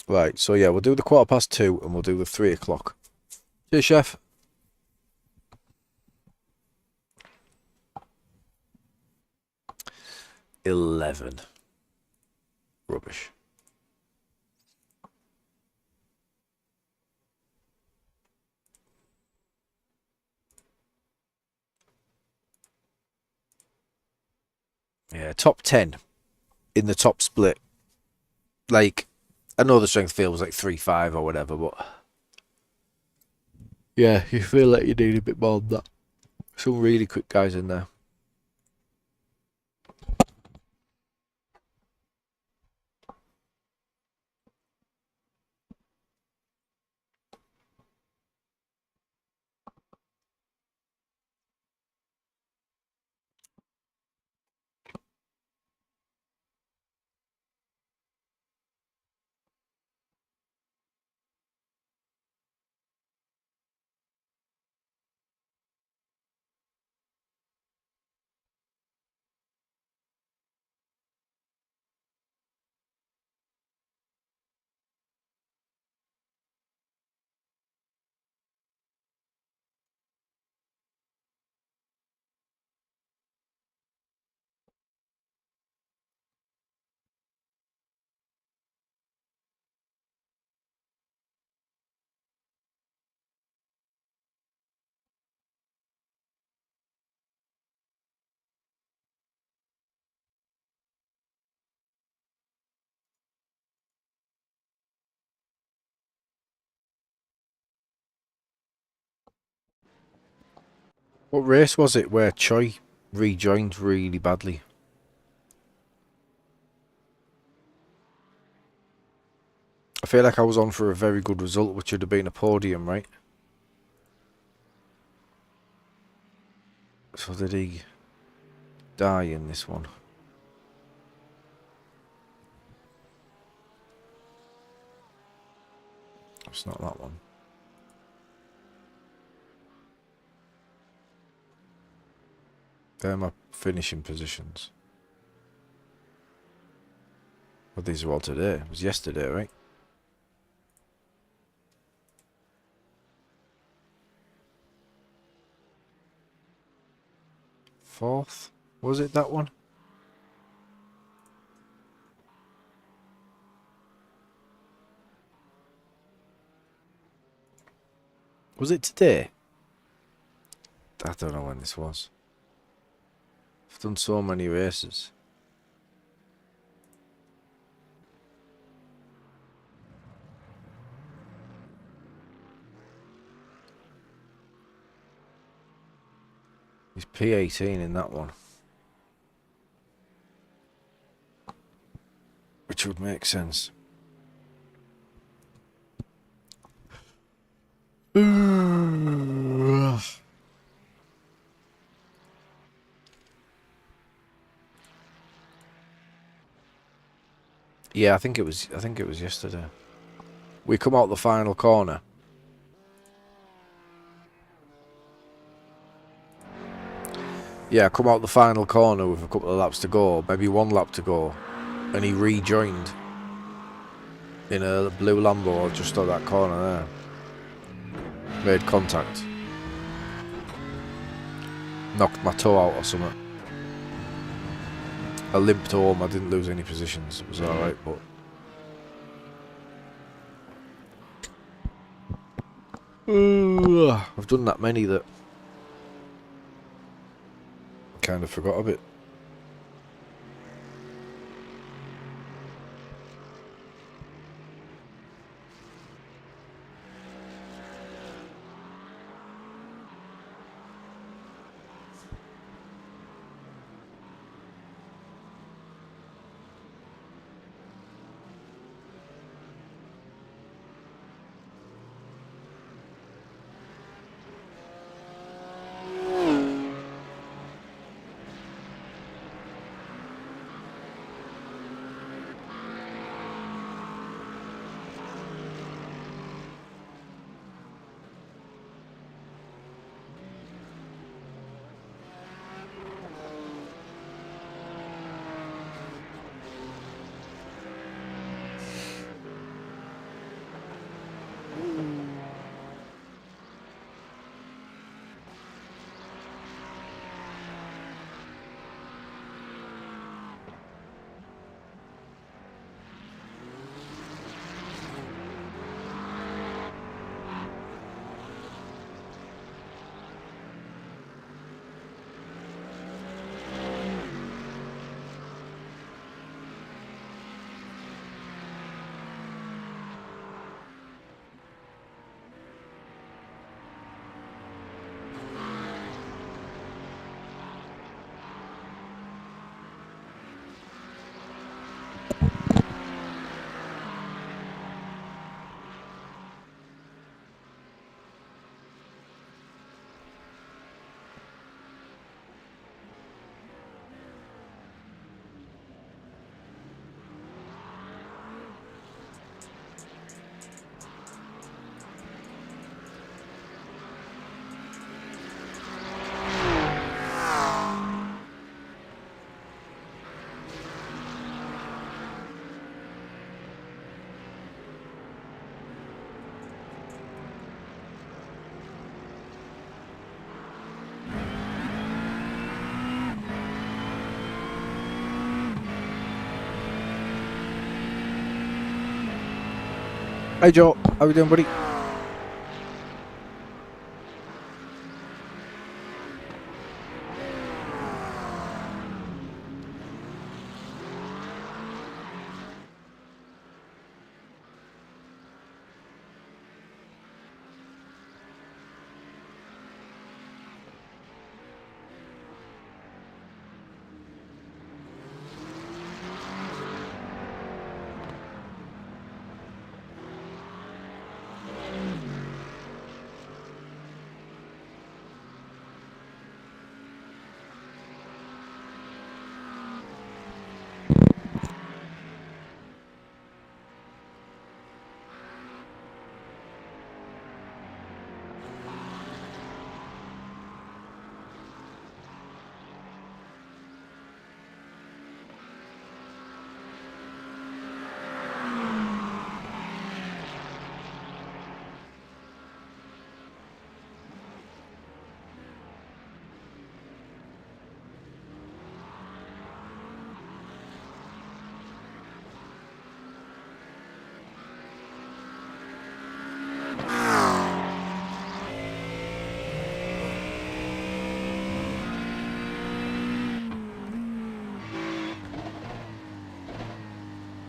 Right, so yeah, we'll do the 2:15 and we'll do the 3 o'clock. Cheers, chef. $11. Rubbish. Yeah, top 10 in the top split. Like, I know the strength field was like 3.5 or whatever, but yeah, you feel like you need a bit more than that. Some really quick guys in there. What race was it where Choi rejoined really badly? I feel like I was on for a very good result, which would have been a podium, right? So did he die in this one? It's not that one. They're my finishing positions. Well, these are all today. It was yesterday, right? Fourth? Was it that one? Was it today? I don't know when this was. I've done so many races. He's P18 in that one. Which would make sense. Yeah, I think it was yesterday. We come out the final corner. Yeah, come out the final corner with a couple of laps to go, maybe one lap to go, and he rejoined in a blue Lambo just on that corner there. Made contact. Knocked my toe out or something. I limped home, I didn't lose any positions, it was alright, but... I've done that many that... kind of forgot a bit. Hi Joe, how you doing, buddy?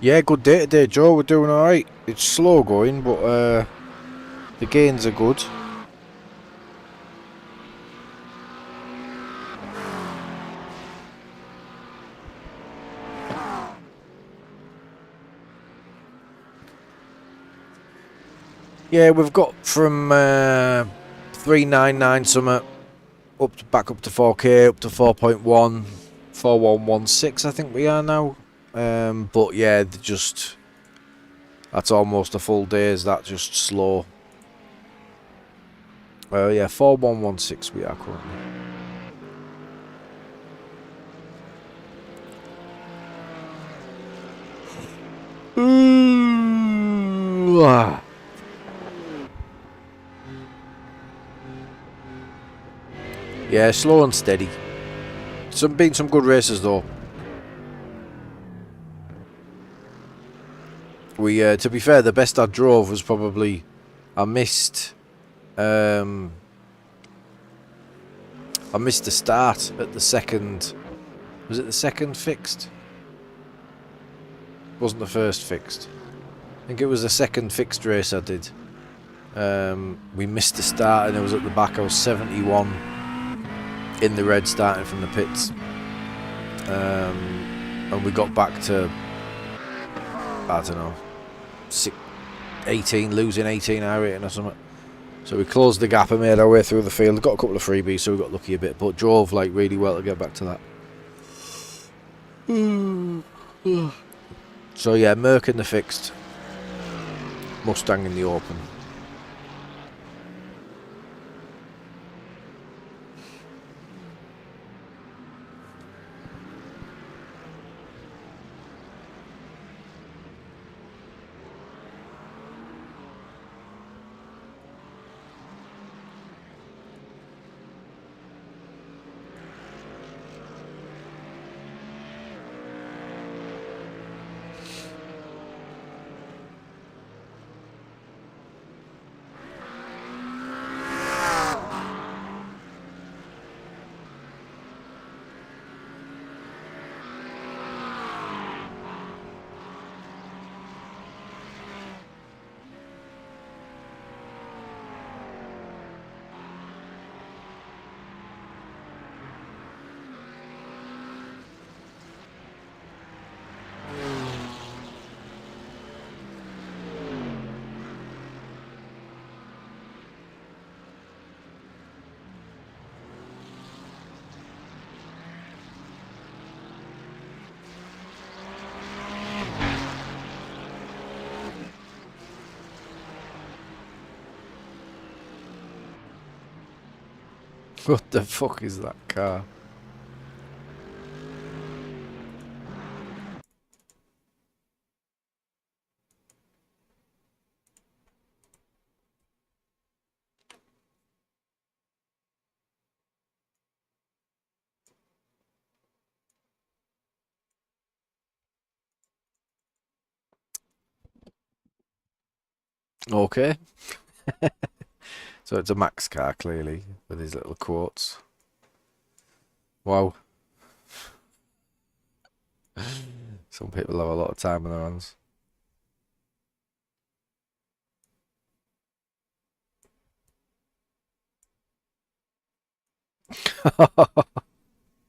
Yeah, good day today, Joe. We're doing alright. It's slow going, but the gains are good. Yeah, we've got from 399 something up to, back up to 4K, up to 4.1, 4116 I think we are now. But yeah, just that's almost a full day. Is that just slow? Yeah, 4116 we are currently. Yeah, slow and steady. Been some good races though. We, to be fair, the best I drove was probably I missed the start at the second. Was it the second fixed? Wasn't the first fixed. I think it was the second fixed race I did. We missed the start and it was at the back. I was 71 in the red starting from the pits. And we got back to, I don't know, 18, losing 18 iRacing or something. So we closed the gap and made our way through the field. Got a couple of freebies, so we got lucky a bit, but drove like really well to get back to that. So yeah, Merc in the fixed, Mustang in the open. What the fuck is that car? Okay. So it's a Max car, clearly, with his little quotes. Wow. Some people have a lot of time on their hands.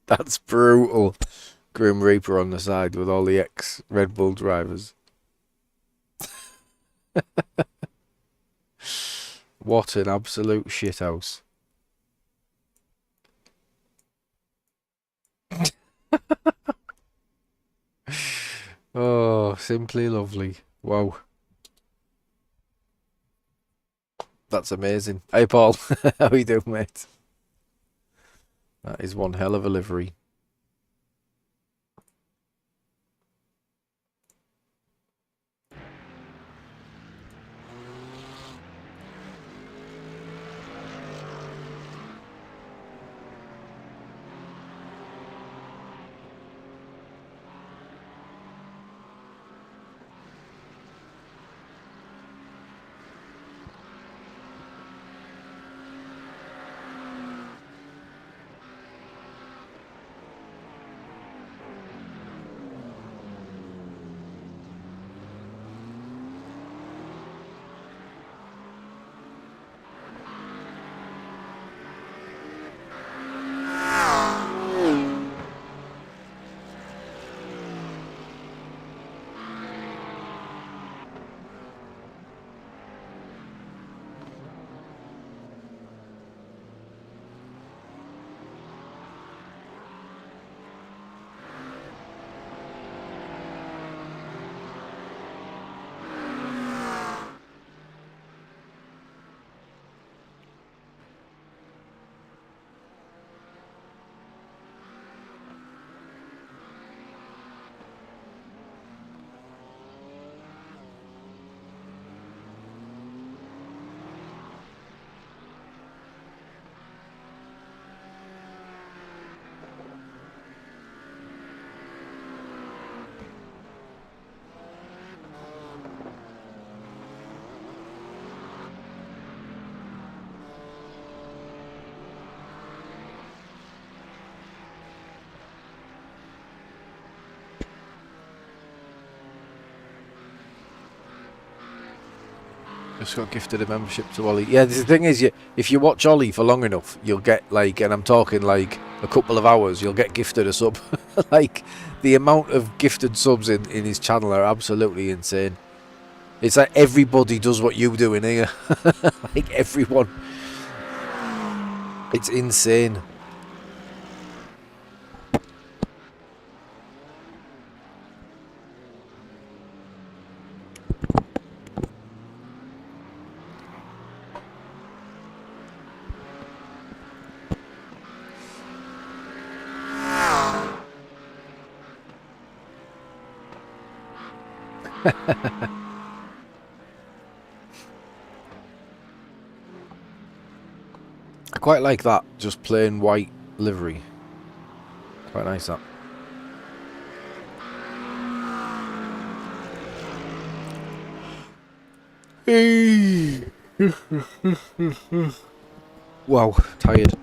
That's brutal. Grim Reaper on the side with all the ex-Red Bull drivers. What an absolute shithouse. Oh, simply lovely. Wow. That's amazing. Hey, Paul. How you doing, mate? That is one hell of a livery. Just got gifted a membership to Ollie. Yeah, the thing is, if you watch Ollie for long enough, you'll get, like, and I'm talking, like, a couple of hours, you'll get gifted a sub. Like, the amount of gifted subs in his channel are absolutely insane. It's like everybody does what you do in here. Like, everyone. It's insane. I quite like that, just plain white livery. Quite nice, that. Wow, tired.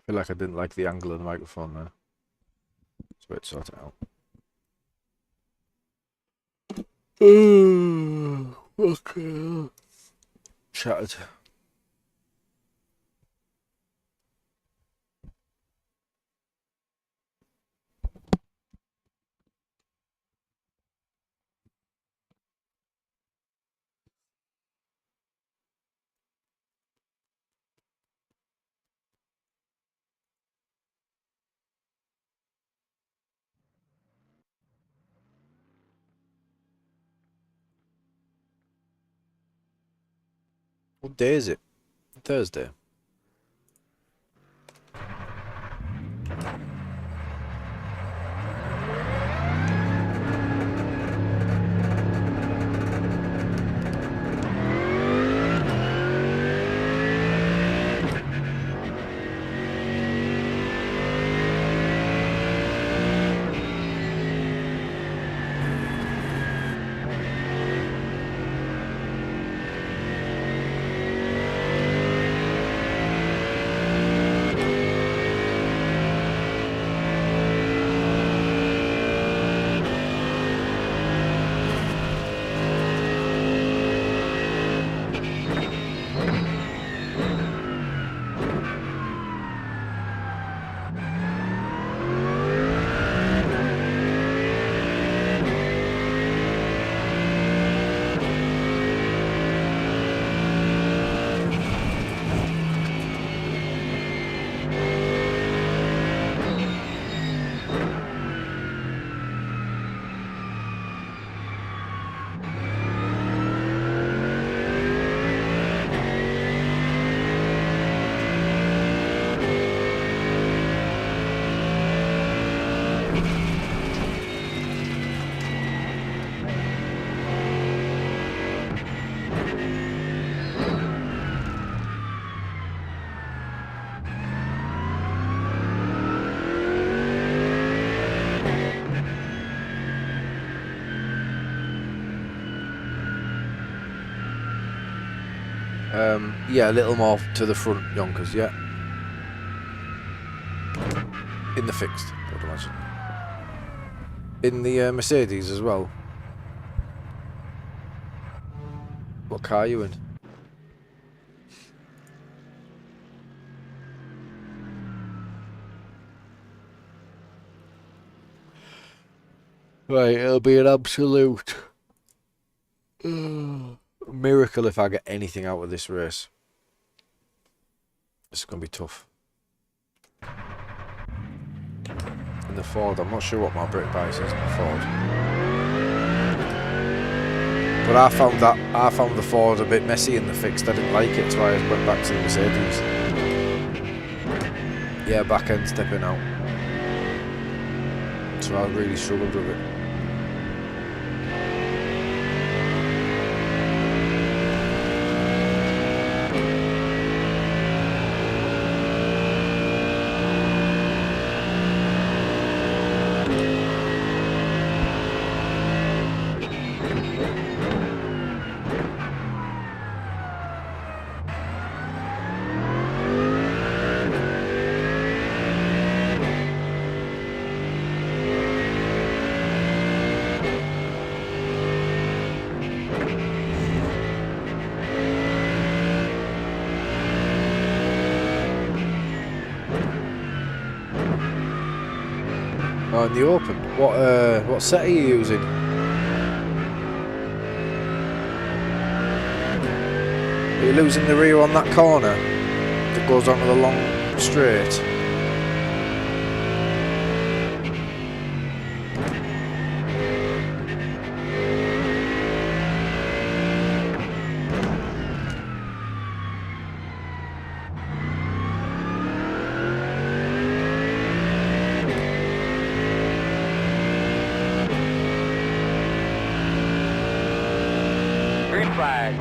I feel like I didn't like the angle of the microphone there. Let's wait to sort it out. Okay. Shattered. What day is it? Thursday. Yeah, a little more to the front, Yonkers, yeah. In the fixed, I would imagine. In the Mercedes as well. What car are you in? Right, it'll be an absolute miracle if I get anything out of this race. It's going to be tough. In the Ford, I'm not sure what my brake bias is in the Ford. But I found the Ford a bit messy in the fixed. I didn't like it, so I went back to the Mercedes. Yeah, back end stepping out. So I really struggled with it. Oh, in the open. What set are you using? Are you losing the rear on that corner that goes onto the long straight? Green flag.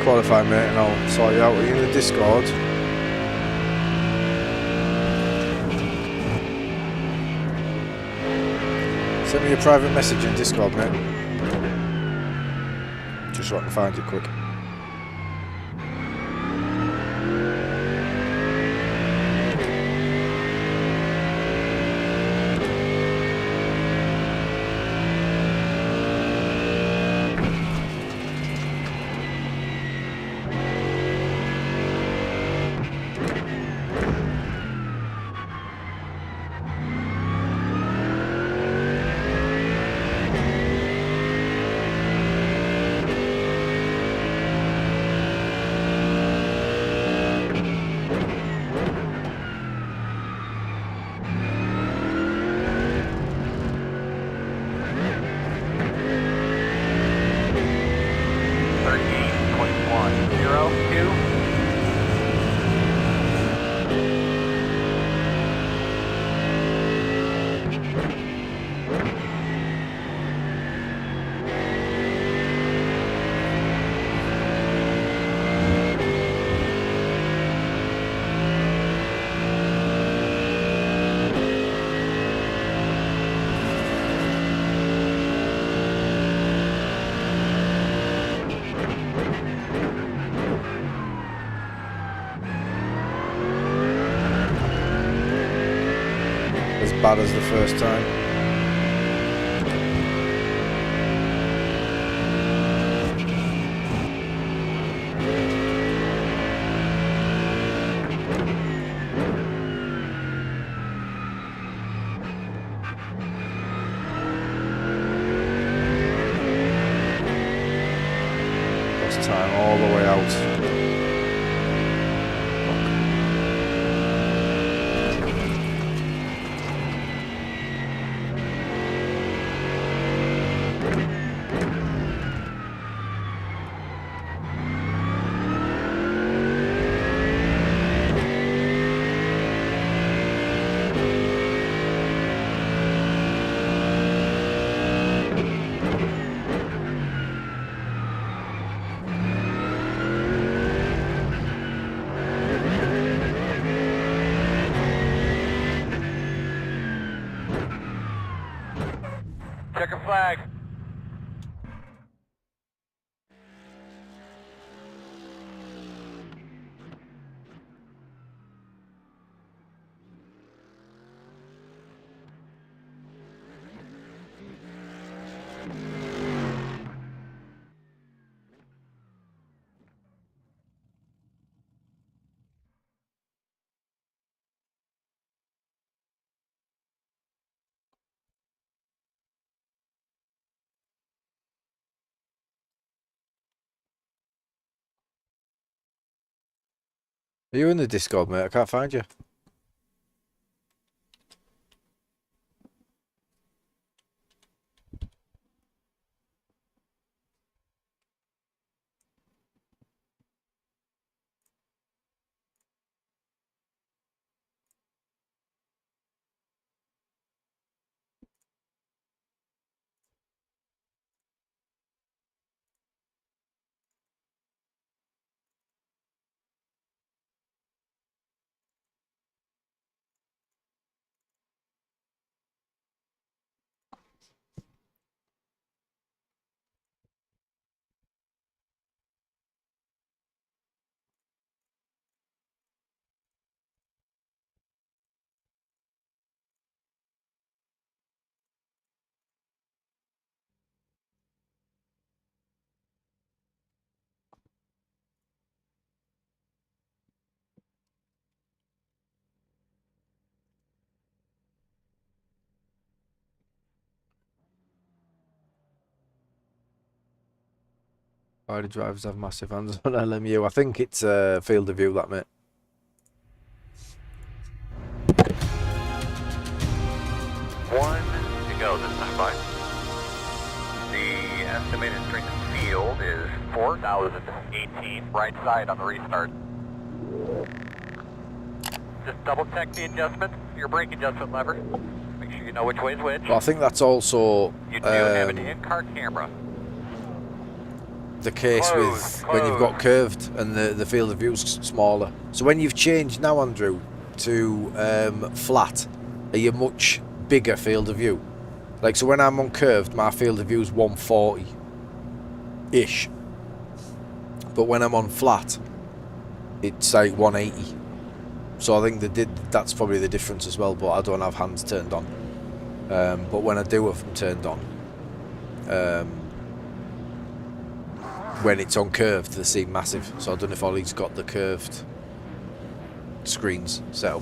qualify, mate, and I'll sort you out in the Discord. Send me a private message in Discord, mate. Just so I can find you quick. Bad as the first time. Lost time all the way out. Checker flag. Are you in the Discord, mate? I can't find you. Why do drivers have massive hands on LMU? I think it's field of view, that, mate. One to go this time, by. The estimated strength of field is 4,018. Right side on the restart. Just double check the adjustments, your brake adjustment lever. Make sure you know which way is which. Well, I think that's also You do have an in-car camera. the case with when you've got curved and the field of view's smaller. So when you've changed now, Andrew, to flat, are you much bigger field of view? Like, so when I'm on curved, my field of view is 140-ish. But when I'm on flat, it's like 180. So I think that's probably the difference as well, but I don't have hands turned on. But when I do have them turned on, when it's on curved, they seem massive. So I don't know if Ollie's got the curved screens set up.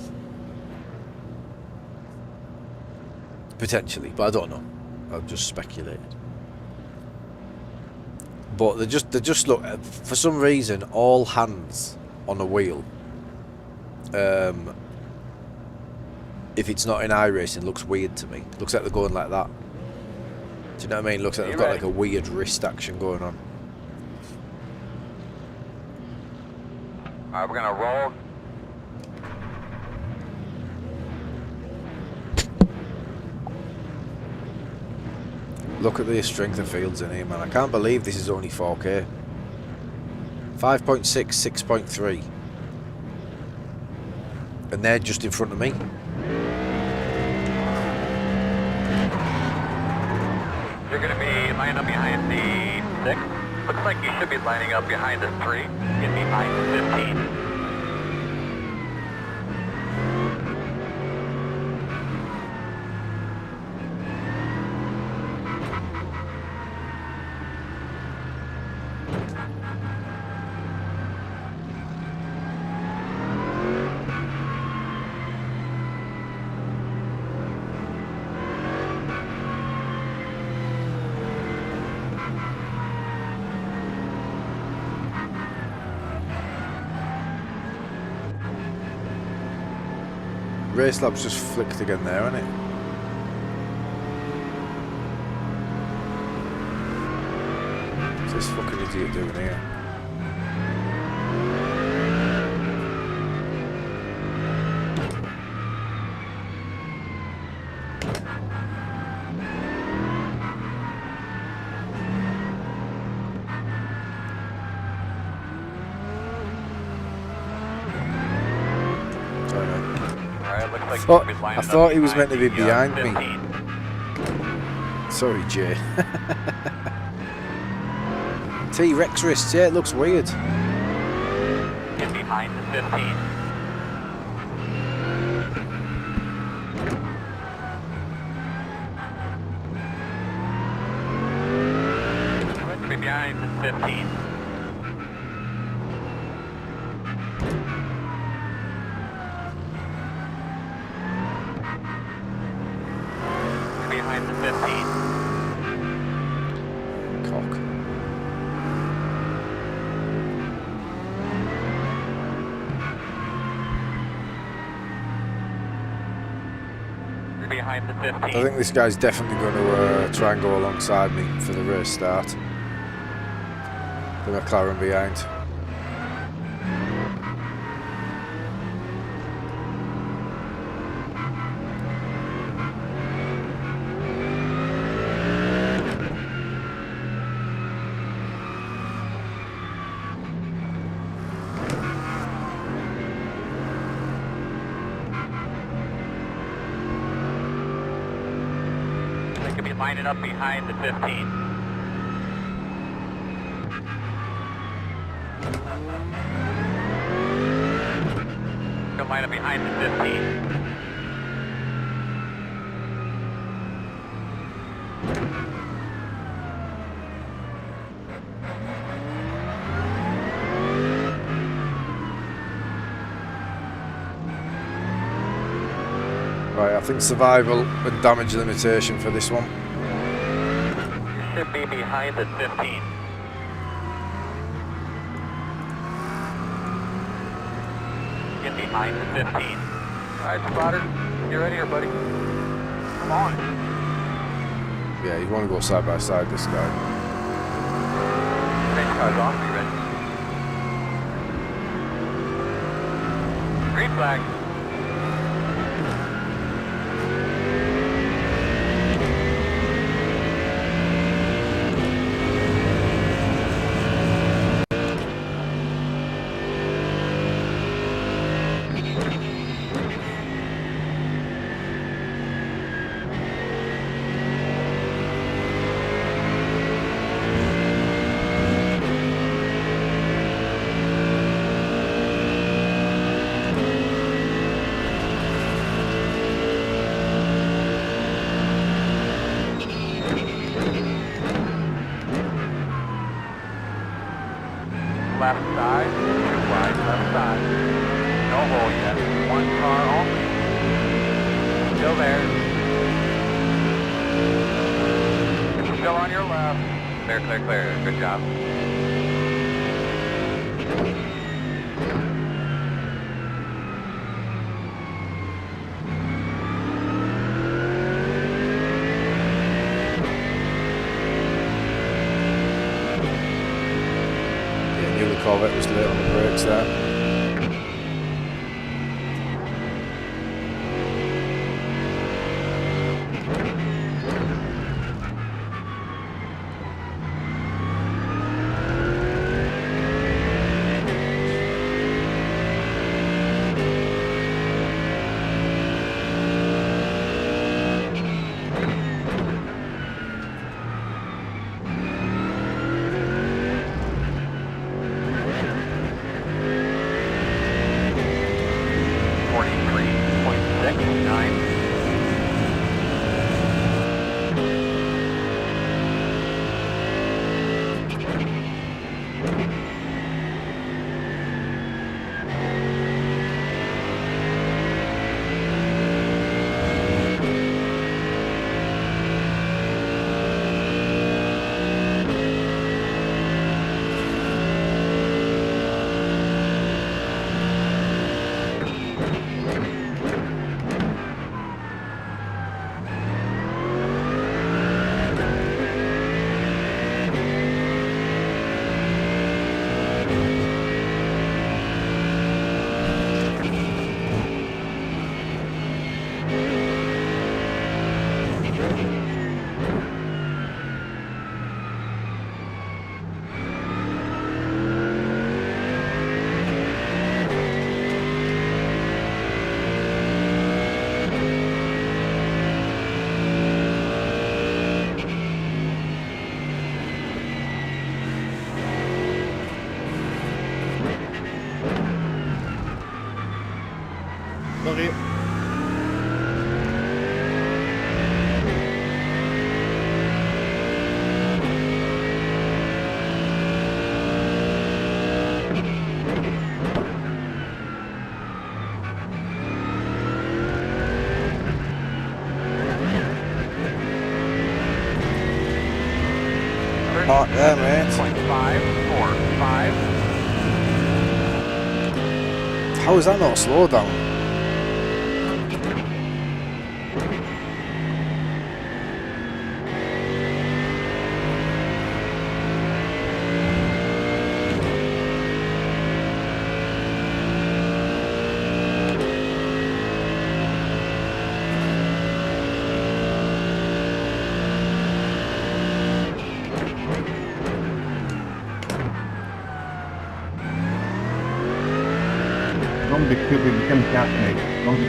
Potentially, but I don't know. I've just speculated. But they just look, for some reason, all hands on a wheel, if it's not in iRacing, looks weird to me. Looks like they're going like that. Do you know what I mean? Looks like they've got like a weird wrist action going on. Alright, we're gonna roll. Look at the strength of fields in here, man. I can't believe this is only 4K. 5.6, 6.3. And they're just in front of me. You're gonna be lining up behind the 6. Looks like you should be lining up behind the 3. Get behind the 15. Race Lab's just flicked again there, hasn't it? What's this fucking idiot doing here? I thought he was meant to be behind me. Sorry, Jay. T-Rex wrists, yeah, it looks weird. Get behind the 15. Get behind the 15. Behind the 15. Cock. Behind the 15. I think this guy's definitely going to try and go alongside me for the race start. The McLaren behind. Lining up behind the 15. Go line up behind the 15. Right, I think survival and damage limitation for this one. Should be behind the 15. Get behind the 15. Alright, spotter. You ready here, buddy? Come on. Yeah, you want to go side by side, this guy. Race car's off. Are you ready? Green flag. No hole yet. One car only. Still there. Still on your left. Clear, clear, clear. Good job. Yeah, knew the Corvette was late on the brakes there. Sorry. Hot there, mate. 0.545. How is that not a slowdown? Long the cube becomes gas, mate. Long the...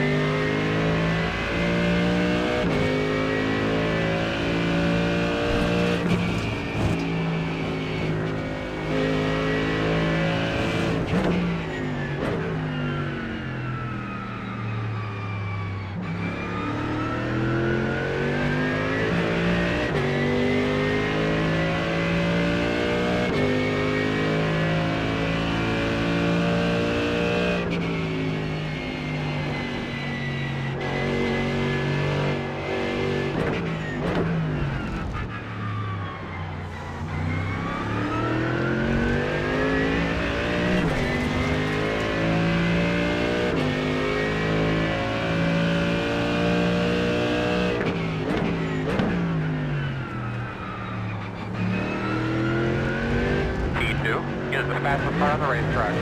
Is the fastest car on the racetrack.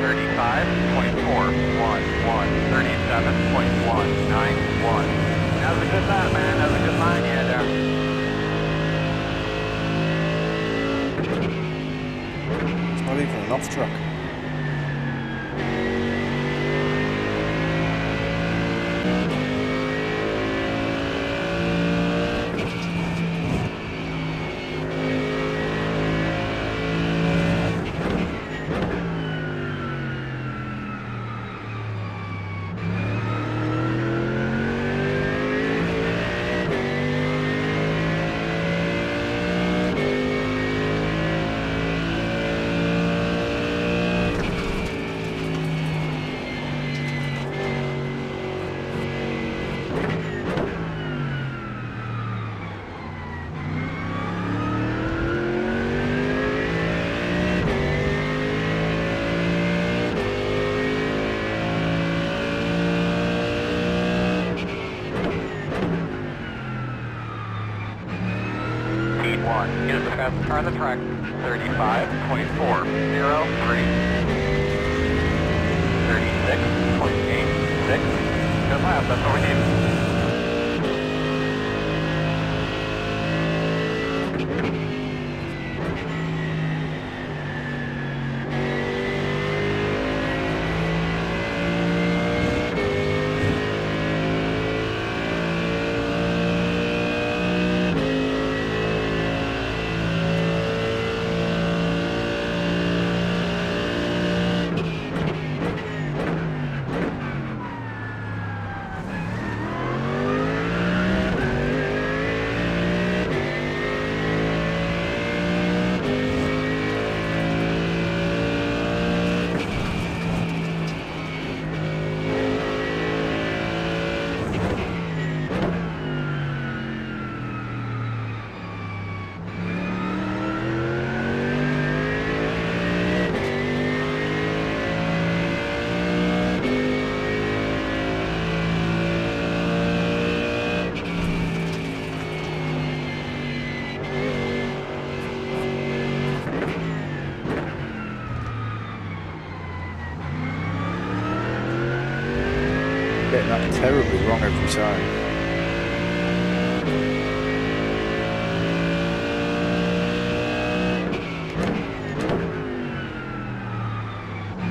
35.411, 37.191. That was a good lap, man. That was a good line you had there. It's not even an off track. 1. Get us the fastest car on the track. 35.403. 36.86. Good lap, that's what we need. Getting that terribly wrong every time.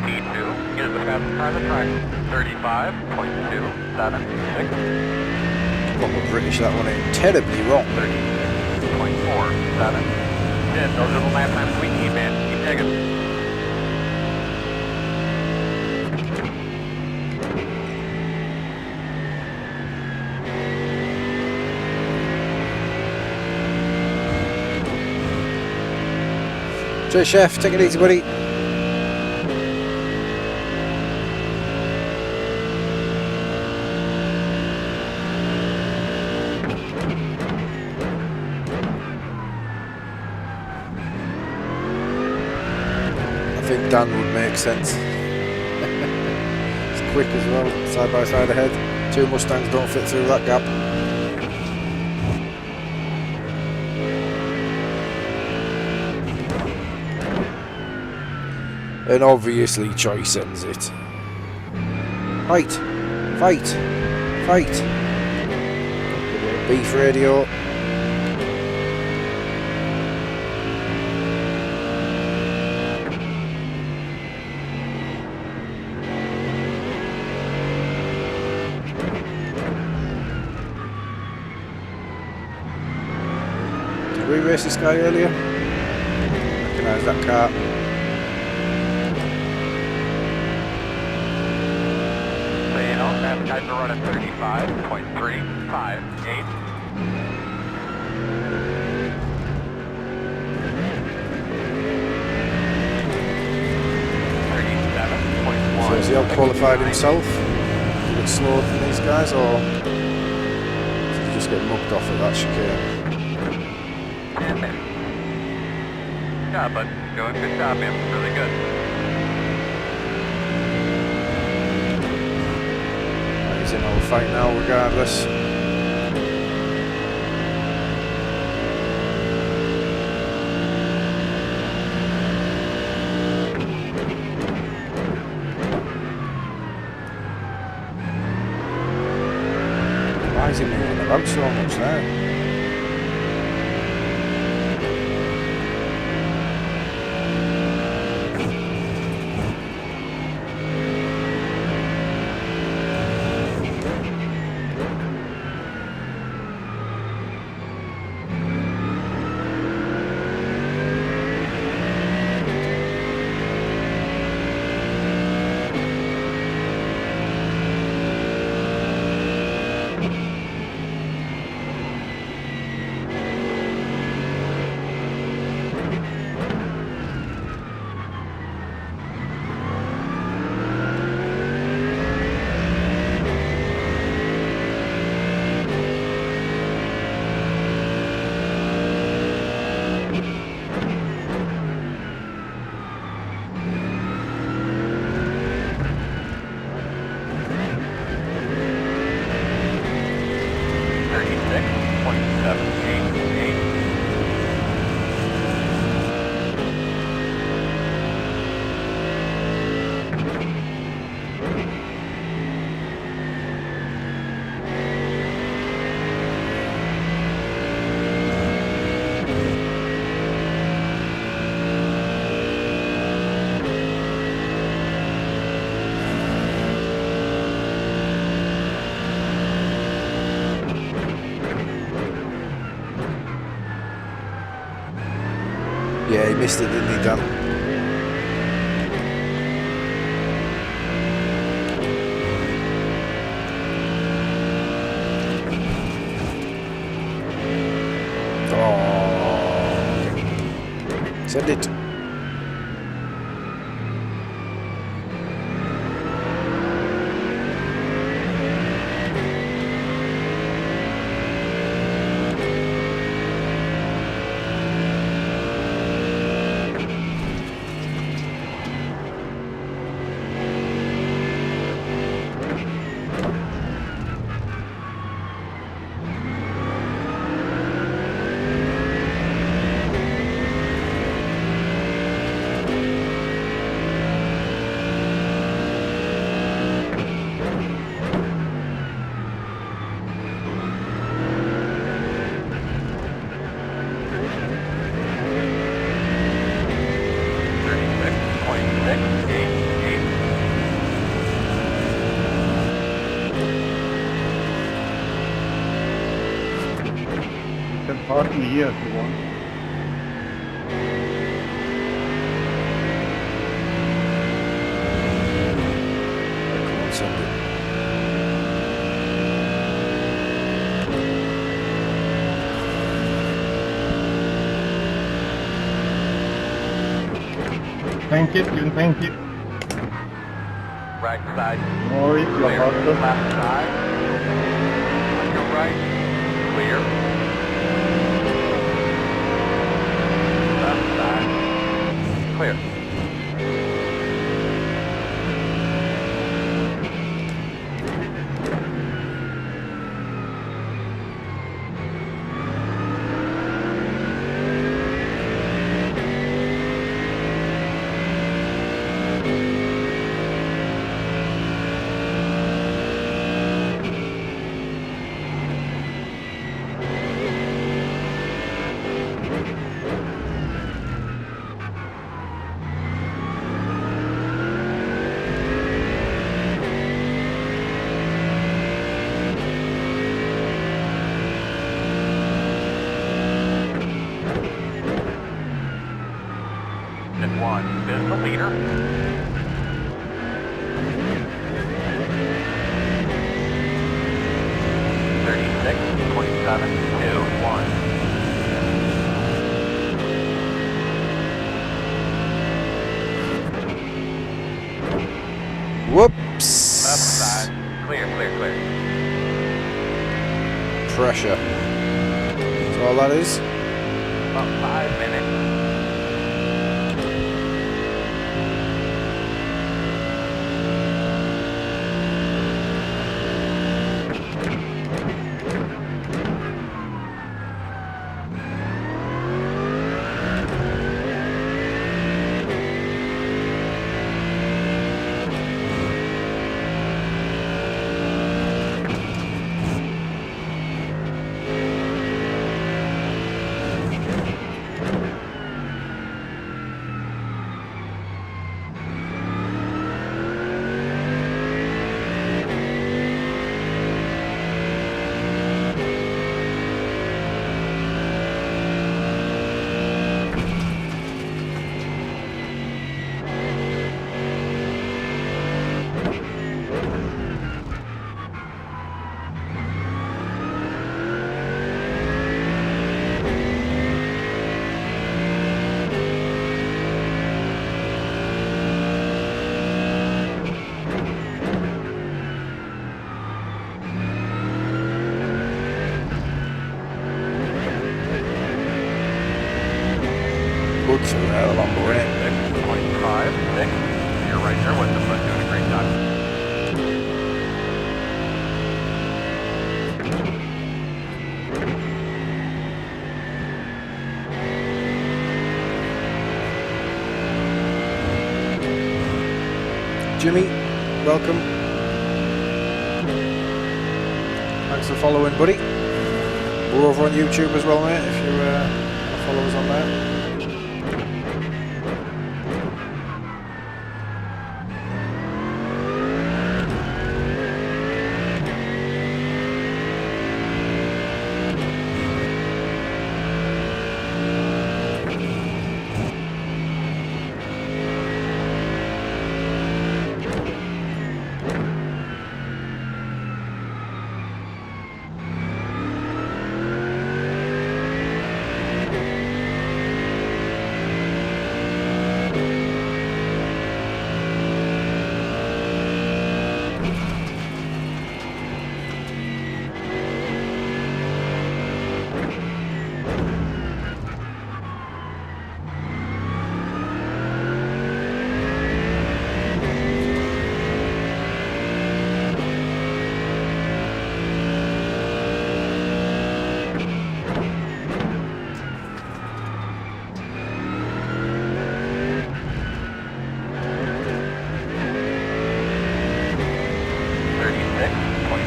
T2, get us the fastest car on the track. 35.276. Proper British that one ain't terribly wrong. 36.47. Shit, those are the lap times we need, man. Keep digging. Cheers, Chef. Take it easy, buddy. I think Dan would make sense. It's quick as well, side by side ahead. Two Mustangs don't fit through that gap. And obviously Choice ends it. Fight! Fight! Fight! Beef radio. Did we race this guy earlier? Recognise that car. Fast guys are running 35.358. 37.1. So has he out-qualified himself? Is he a bit slower than these guys, or did he just get mugged off at that chicane? Yeah, but doing good job, man. Really good. He's in our fight now regardless. Why is he moving about so much now? Yeah, he missed it, didn't he, Dan? Oh. Send it. You can park me here if you want. Come on, send it. Thank you, thank you. Right side. Sorry, you're Clear. faster. Left side. On your right. Clear. Left side. Clear. And one is the leader. .721. Whoops. Left side. Clear, clear, clear. Pressure. That's all that is. About 5 minutes. Good to that along the way. 6.56. You're right there with the foot doing a great job. Jimmy, welcome. Thanks for following, buddy. We're over on YouTube as well, mate, if you want to follow us on there.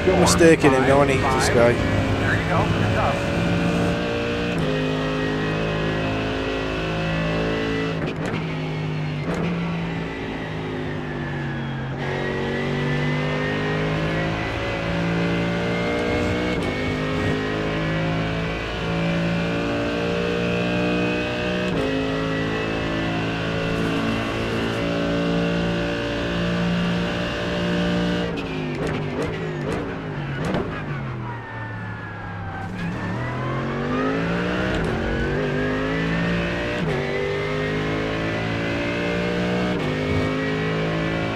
You're mistaken him, no, this guy. There you go. Good job.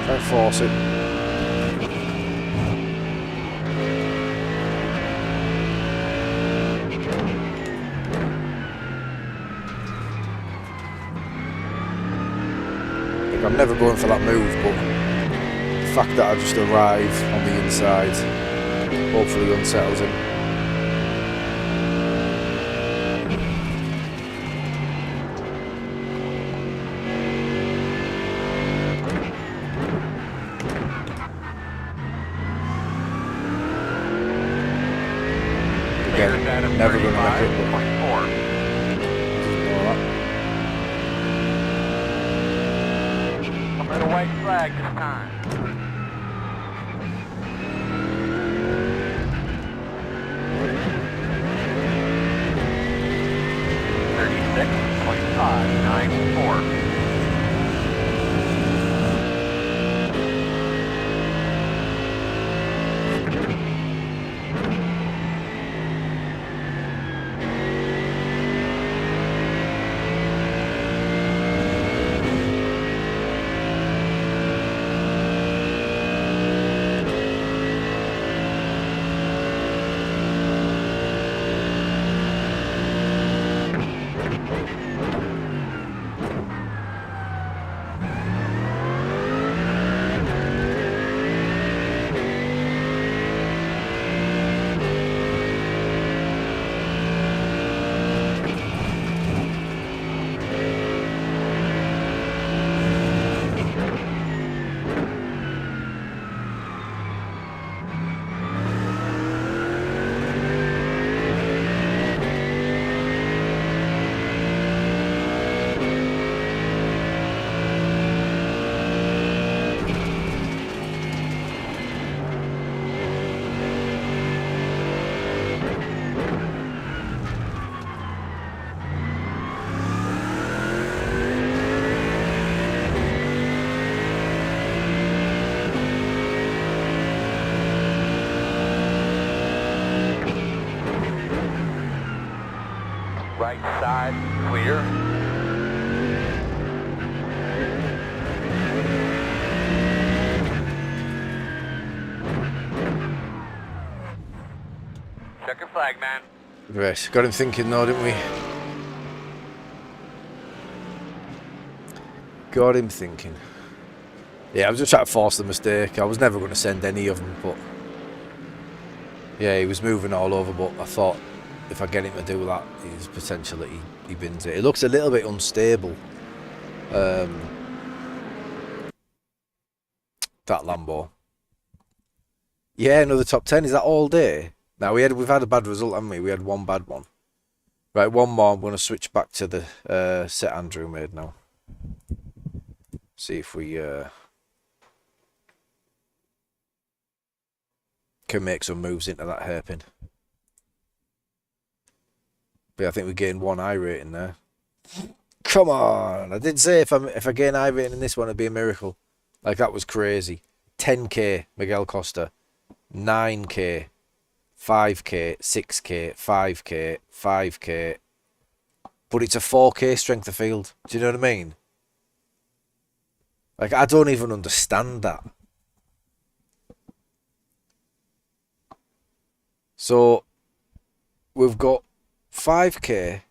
Try and force it. Look, I'm never going for that move, but the fact that I just arrive on the inside hopefully unsettles him. Again, never going to make it, but I'm at a white flag this time. .594. Right side, clear. Check your flag, man. Right, got him thinking though, didn't we? Got him thinking. Yeah, I was just trying to force the mistake. I was never going to send any of them, but yeah, he was moving all over, but I thought if I get him to do that, there's potential that he bins it. It looks a little bit unstable, that Lambo. Yeah, another top 10. Is that all day? Now we've had a bad result, haven't we? We had one bad one. Right, one more. I'm going to switch back to the set Andrew made now. See if we can make some moves into that hairpin. But I think we gained one iRating there. Come on! I did say if I gain iRating in this one, it'd be a miracle. Like, that was crazy. 10k Miguel Costa, 9k, 5k, 6k, 5k, 5k. But it's a 4k strength of field. Do you know what I mean? Like, I don't even understand that. So we've got 5k.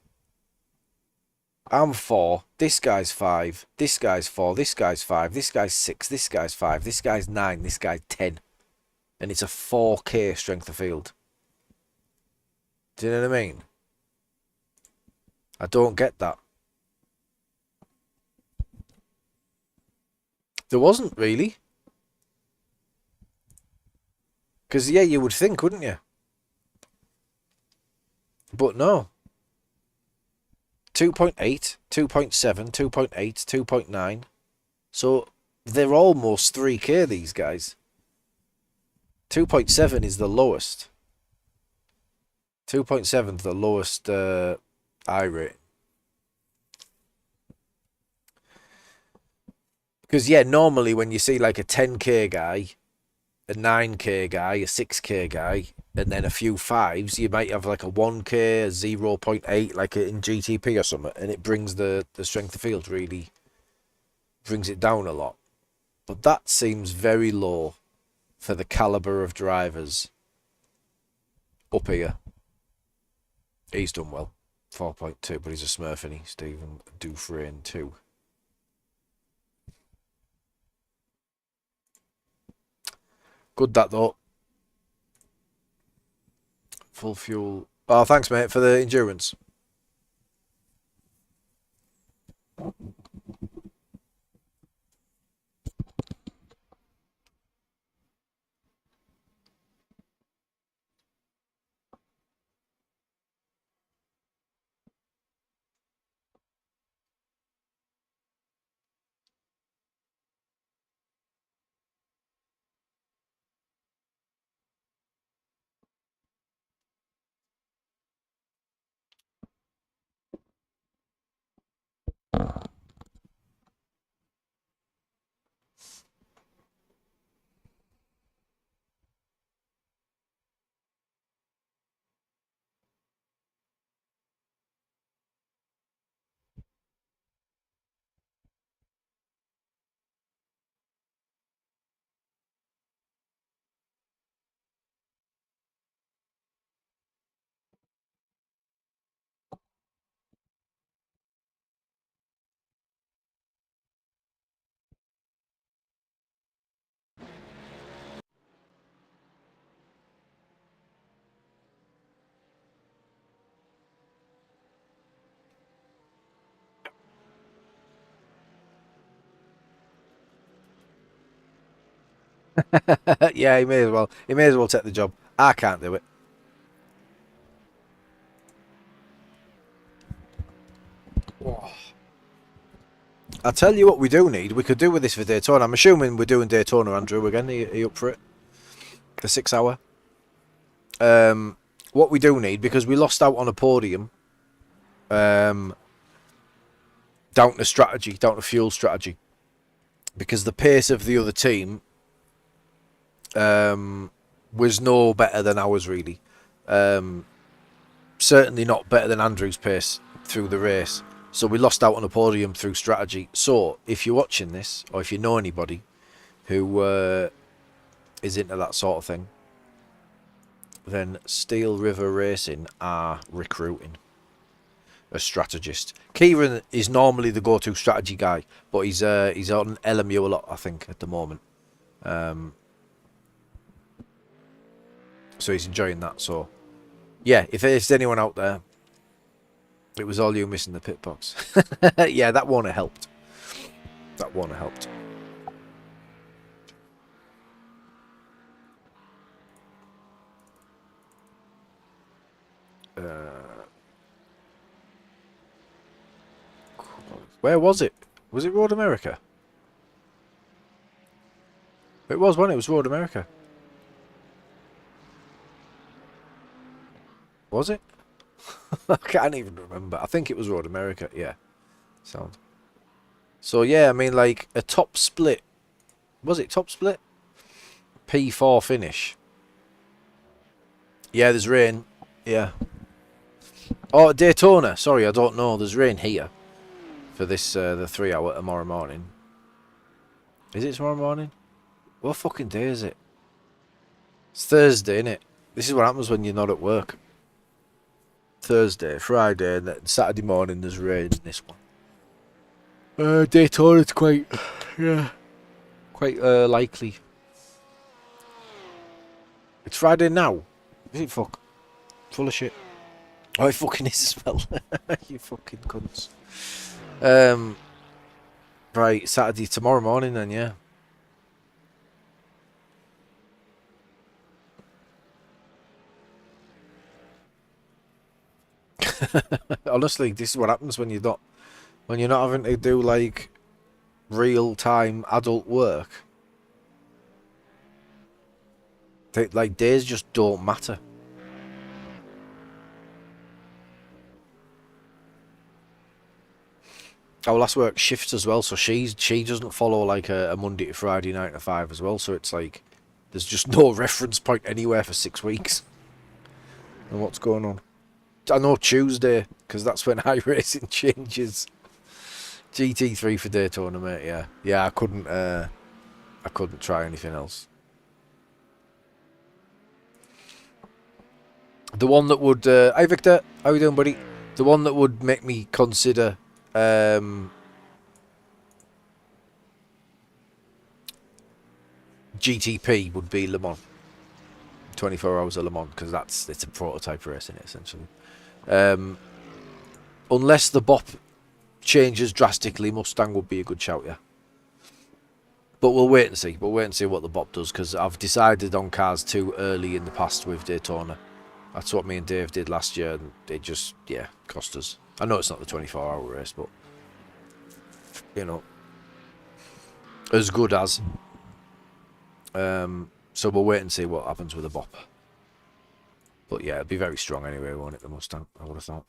I'm 4. This guy's 5. This guy's 4. This guy's 5. This guy's 6. This guy's 5. This guy's 9. This guy's 10. And it's a 4k strength of field. Do you know what I mean? I don't get that. There wasn't really. Because, yeah, you would think, wouldn't you? But no. 2.8, 2.7, 2.8, 2.9. So they're almost 3K, these guys. 2.7 is the lowest. 2.7 is the lowest iRate. Because, yeah, normally when you see like a 10K guy, a 9K guy, a 6K guy, and then a few 5s, you might have like a 1K, a 0.8, like in GTP or something, and it brings the strength of field really, brings it down a lot. But that seems very low for the caliber of drivers up here. He's done well. 4.2, but he's a smurf, and he's Stephen Dufresne too. Good that though. Full fuel. Oh, thanks mate for the endurance. Yeah, he may as well. He may as well take the job. I can't do it. I'll tell you what we do need. We could do with this for Daytona. I'm assuming we're doing Daytona, Andrew, again. Are you up for it? The 6 hour. What we do need, because we lost out on a podium, down to strategy, down to fuel strategy. Because the pace of the other team was no better than ours, really. Certainly not better than Andrew's pace through the race. So we lost out on a podium through strategy. So if you're watching this, or if you know anybody who is into that sort of thing, then Steel River Racing are recruiting a strategist. Kieran is normally the go-to strategy guy, but he's on LMU a lot, I think, at the moment. So he's enjoying that. So yeah, if there's anyone out there, it was all you missing the pit box. Yeah, that won't have helped. That won't have helped. Where was it? Was it Road America? It was, wasn't it? It was Road America. Was it? I can't even remember. I think it was Road America. Yeah. Sound. So yeah, I mean, like a top split. Was it top split? P4 finish. Yeah, there's rain. Yeah. Oh, Daytona. Sorry, I don't know. There's rain here for this the 3 hour tomorrow morning. Is it tomorrow morning? What fucking day is it? It's Thursday, innit? This is what happens when you're not at work. Thursday, Friday, and then Saturday morning there's rain in this one. Daytona's quite, yeah, quite likely. It's Friday now. Is it fuck? Full of shit. Oh, it fucking is as well. You fucking cunts. Right, Saturday, tomorrow morning then, yeah. Honestly, this is what happens when you're not having to do like real time adult work. Like days just don't matter. Our last work shifts as well, so she doesn't follow like a Monday to Friday 9 to 5 as well. So it's like there's just no reference point anywhere for 6 weeks. And what's going on? I know Tuesday because that's when iRacing changes. GT3 for Daytona, mate. Yeah. I couldn't try anything else. The one that would, hi Victor, how you doing, buddy? The one that would make me consider GTP would be Le Mans. 24 hours of Le Mans, because it's a prototype race in it, essentially. Unless the BOP changes drastically, Mustang would be a good shout, yeah. But we'll wait and see. We'll wait and see what the BOP does, because I've decided on cars too early in the past with Daytona. That's what me and Dave did last year, and it just, yeah, cost us. I know it's not the 24-hour race, but, you know, as good as. So we'll wait and see what happens with the BOP. But yeah, it'd be very strong anyway, won't it, the Mustang? I would have thought.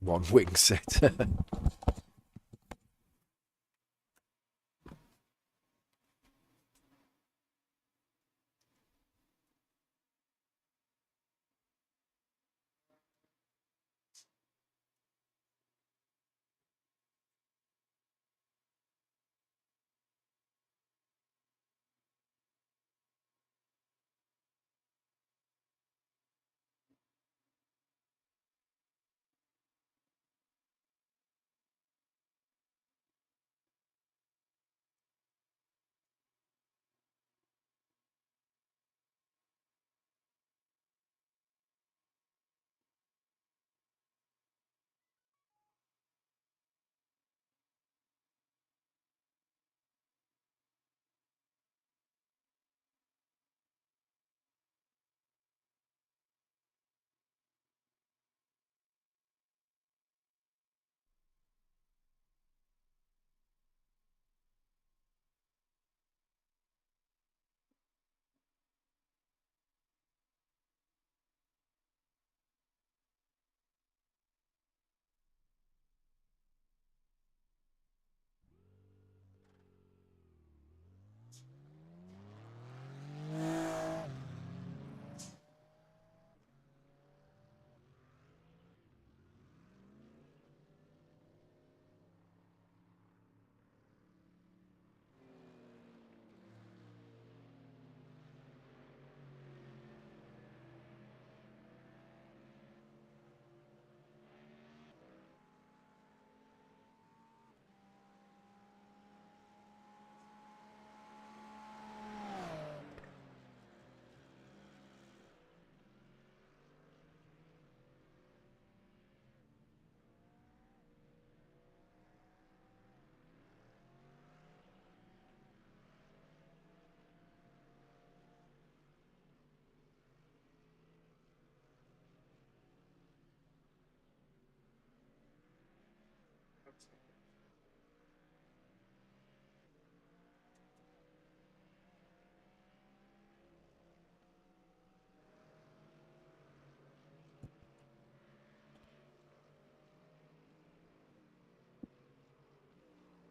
One wing set.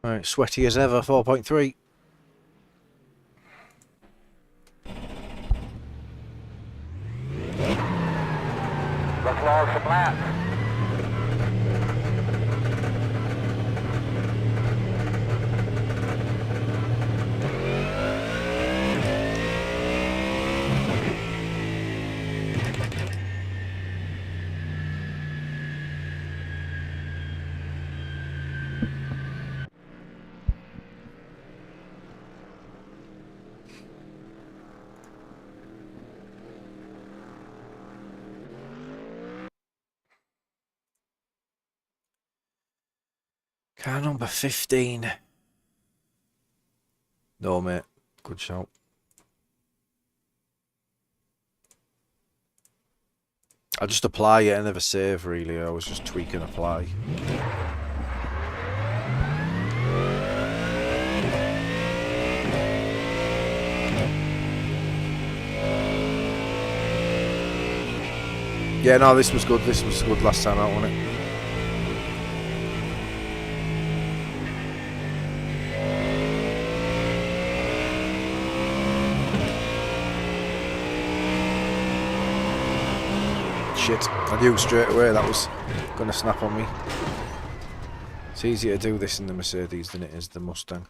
Right, sweaty as ever, 4.3. Let's log some laps. Car number 15. No, mate. Good shout. I just apply it, I never save really, I was just tweaking apply. Yeah, no, this was good last time out, wasn't it? Shit, I knew straight away that was going to snap on me. It's easier to do this in the Mercedes than it is the Mustang.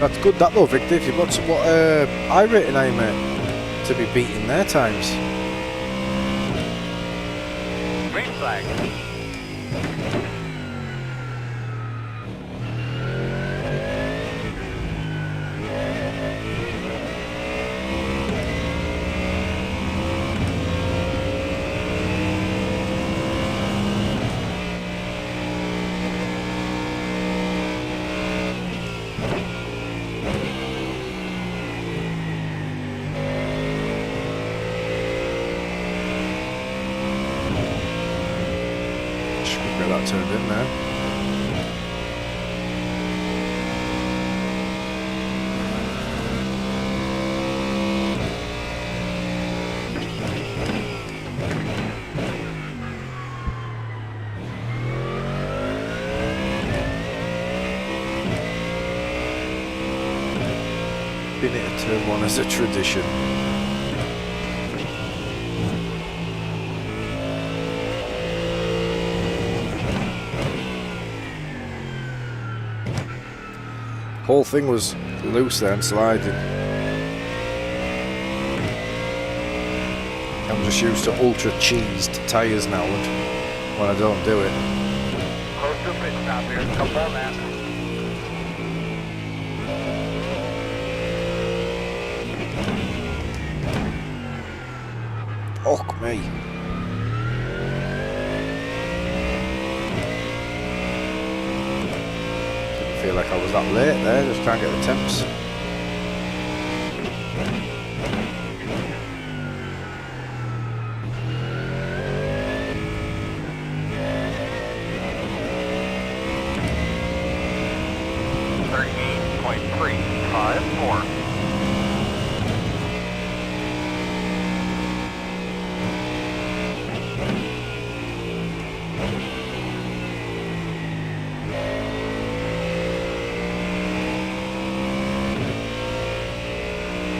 That's good that though, Victor, if you've got somewhat iRacing aim to be beating their times. Green flag. That turned in now. Been it a turn one as a tradition. Whole thing was loose there and sliding. I'm just used to ultra cheesed tyres now, and when I don't do it. Close to a pit stop here. Come on, man. Fuck me. Feel like I was that late there, just trying to get the temps.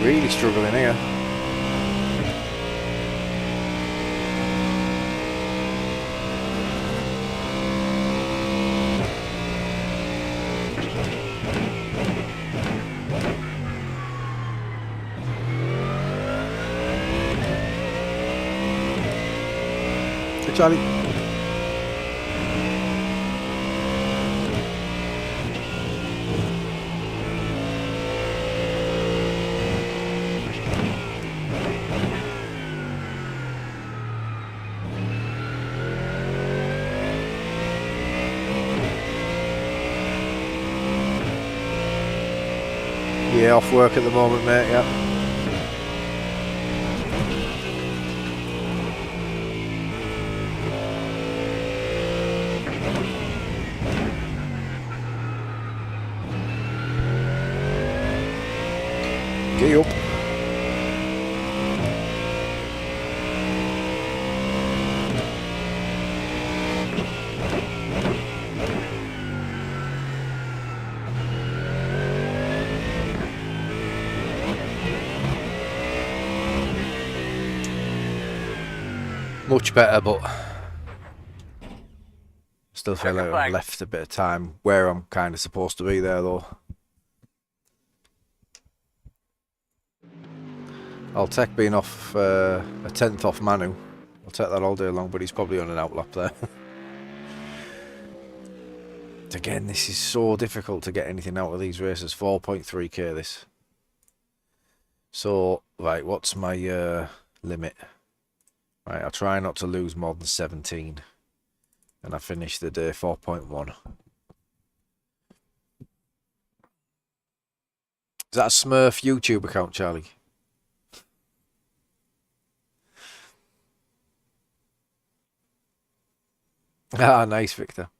Really struggling here. Hey Charlie. Yeah, off work at the moment, mate, yeah. Get up. Much better, but still feel like I've left a bit of time where I'm kind of supposed to be there, though. I'll take being off a 10th off Manu. I'll take that all day long, but he's probably on an outlap there. Again, this is so difficult to get anything out of these races. 4.3k this. So, right, what's my limit? Right, I'll try not to lose more than 17. And I finish the day 4.1. Is that a Smurf YouTube account, Charlie? Ah, nice, Victor.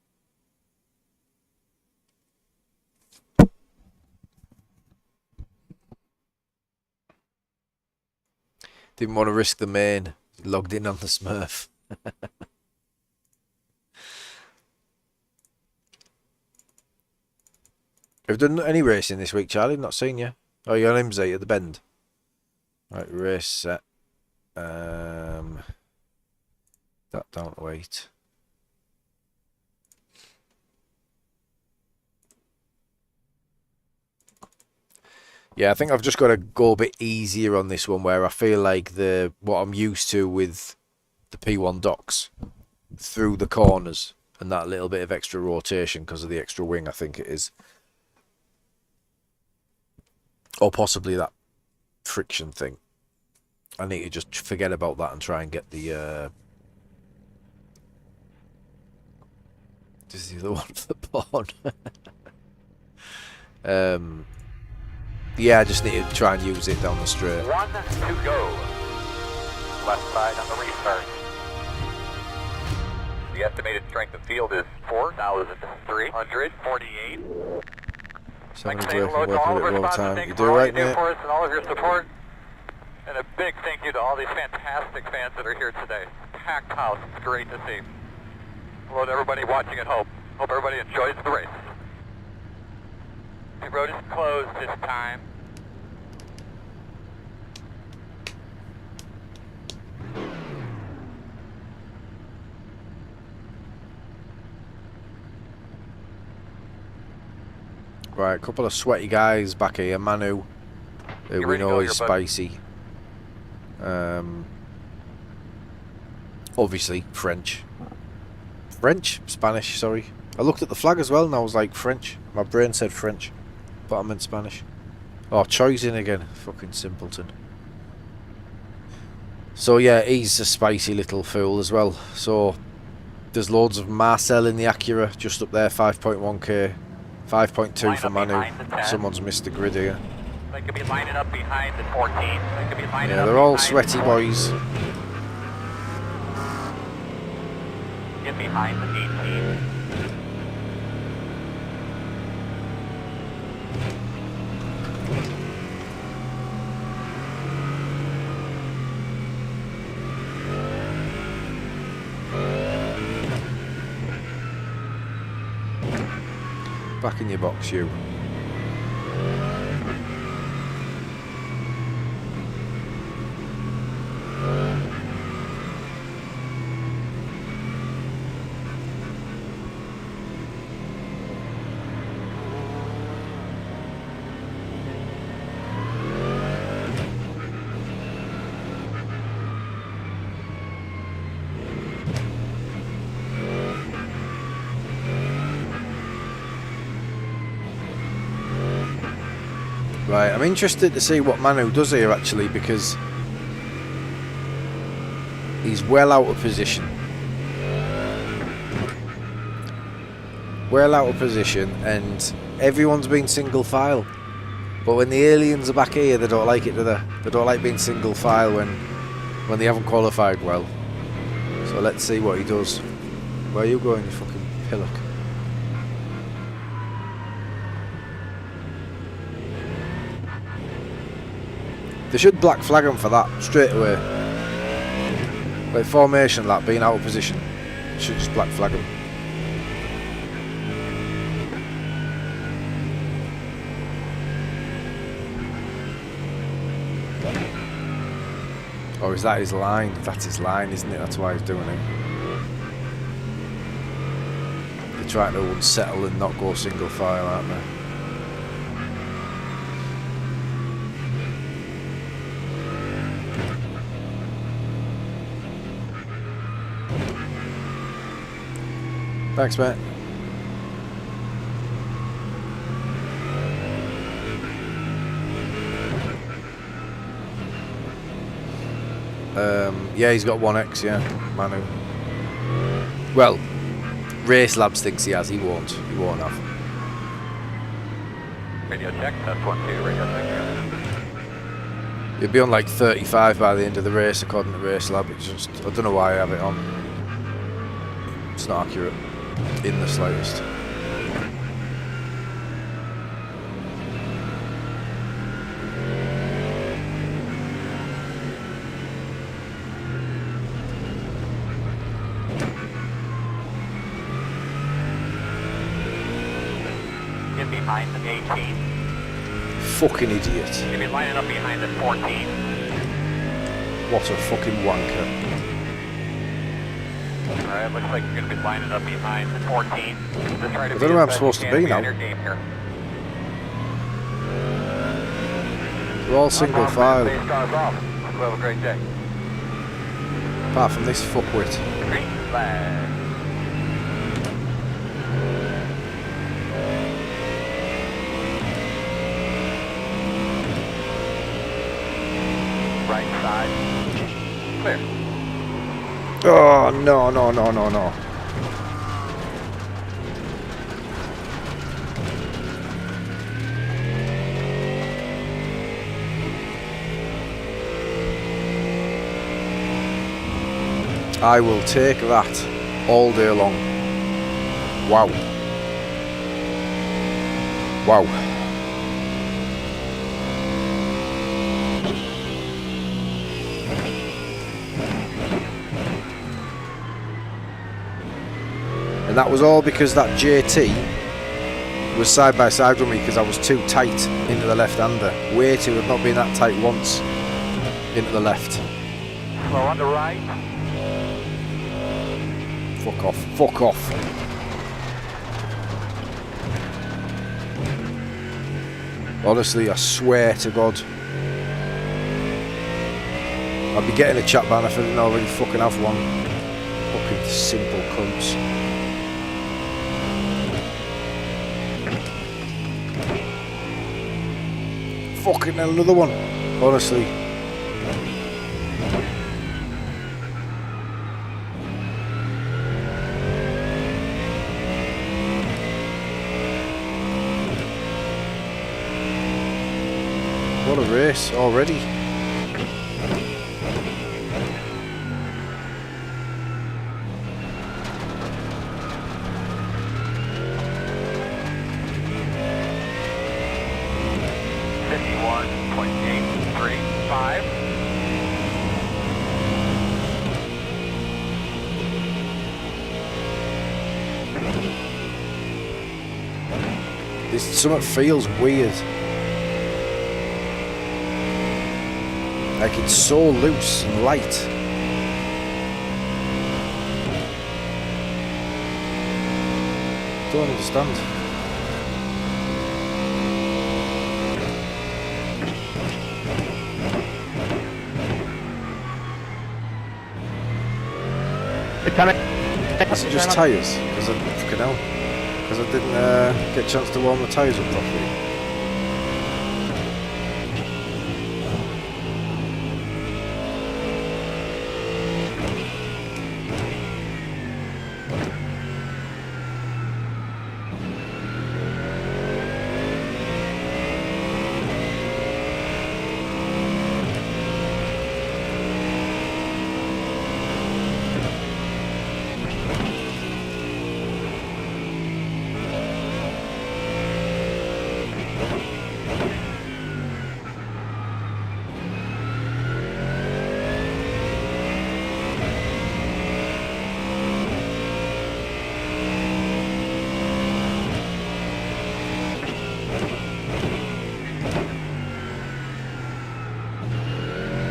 Didn't want to risk the main. Logged in on the Smurf. Have you done any racing this week, Charlie? Not seen you. Oh, you're on MZ at the Bend. Right, race set. That don't wait. Yeah, I think I've just got to go a bit easier on this one, where I feel like what I'm used to with the P1 docks through the corners and that little bit of extra rotation because of the extra wing, I think it is. Or possibly that friction thing. I need to just forget about that and try and get the... This is the other one for the pawn. Yeah, I just need to try and use it down the straight. 1 to go. Left side on the restart. The estimated strength of field is 4,348. Somebody's Thanks working a bit wrong time. You do all right, you do mate? for us and all of your support. And a big thank you to all these fantastic fans that are here today. Packed house. It's great to see. Hello to everybody watching at home. Hope everybody enjoys the race. The road is closed this time. Right, a couple of sweaty guys back here. Manu, who we know is spicy. Obviously French. Spanish, sorry. I looked at the flag as well and I was like, French. My brain said French, but I meant Spanish. Oh, Choi's in again. Fucking simpleton. So yeah, he's a spicy little fool as well. So there's loads of Marcel in the Acura just up there, 5.1k. 5.2 for Manu. Someone's missed the grid here. They could be lining up behind the 14. They could be lining Yeah, up they're all behind sweaty boys. Get behind the 18. Back in your box, you. Right, I'm interested to see what Manu does here actually, because he's well out of position. Well out of position, and everyone's been single file. But when the aliens are back here, they don't like it, do they? They don't like being single file when they haven't qualified well. So let's see what he does. Where are you going, you fucking pillock? They should black flag him for that straight away. Like formation, that being out of position. Should just black flag him. Or is that his line? That's his line, isn't it? That's why he's doing it. They're trying to unsettle and not go single file, aren't they? Thanks, mate. Yeah, he's got 1X, yeah, Manu. Well, Race Labs thinks he has, he won't have. Radio check, test 1, 2, radio check. He'll be on like 35 by the end of the race, according to Race Lab. It's just, I don't know why I have it on. It's not accurate in the slightest. Get behind the 18. Fucking idiot. You'll be lining up behind the 14. What a fucking wanker. Alright, looks like you're going to be lining up behind the 14. Just try to I don't know where I'm supposed to be now. We're all single file. Have a great day. Apart from this fuckwit. Green flag. Right side. Clear. Oh, no. I will take that all day long. Wow. Wow. And that was all because that JT was side by side with me because I was too tight into the left-hander. Way too, I've not been that tight once into the left. Slow on the right. Fuck off, fuck off. Honestly, I swear to God. I'd be getting a chat ban if I didn't already fucking have one. Fucking simple cunts. Fucking hell, another one. Honestly. What a race already. Something feels weird. Like it's so loose and light. Don't understand. Is it just tyres? Because I fucking hell. Because I didn't get a chance to warm the tyres up properly.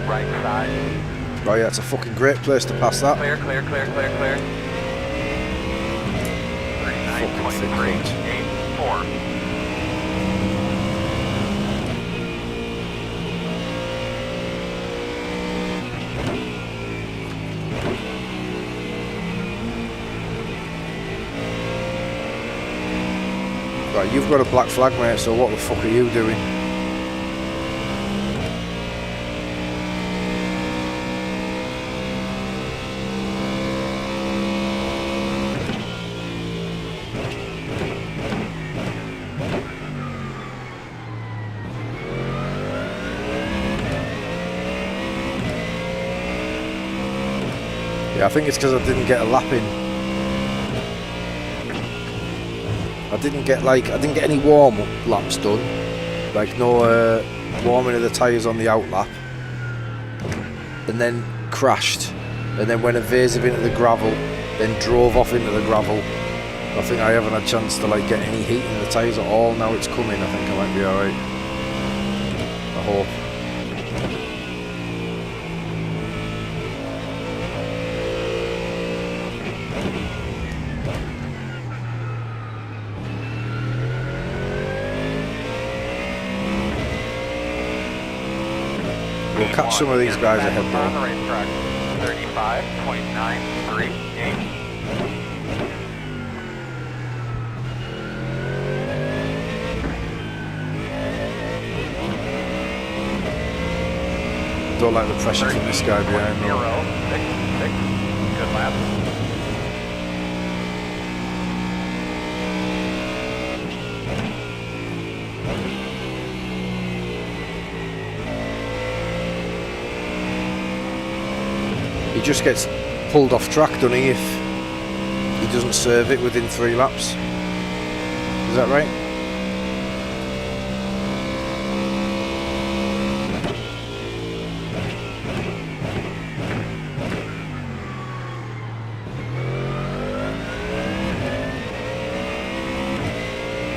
right side. Oh yeah, it's a fucking great place to pass that. Clear, clear, clear, clear, clear. 39.384. Right, you've got a black flag, mate, so what the fuck are you doing? Yeah, I think it's because I didn't get a lap in. I didn't get any warm-up laps done. Like no warming of the tyres on the out lap. And then crashed. And then went evasive into the gravel. Then drove off into the gravel. I think I haven't had a chance to like get any heat in the tyres at all. Now it's coming, I think I might be alright. I hope. We'll catch some of these guys ahead On the now. racetrack. 35.938. Don't like the pressure from this guy behind me. 0.066. Good lap. He just gets pulled off track, doesn't he, if he doesn't serve it within 3 laps. Is that right?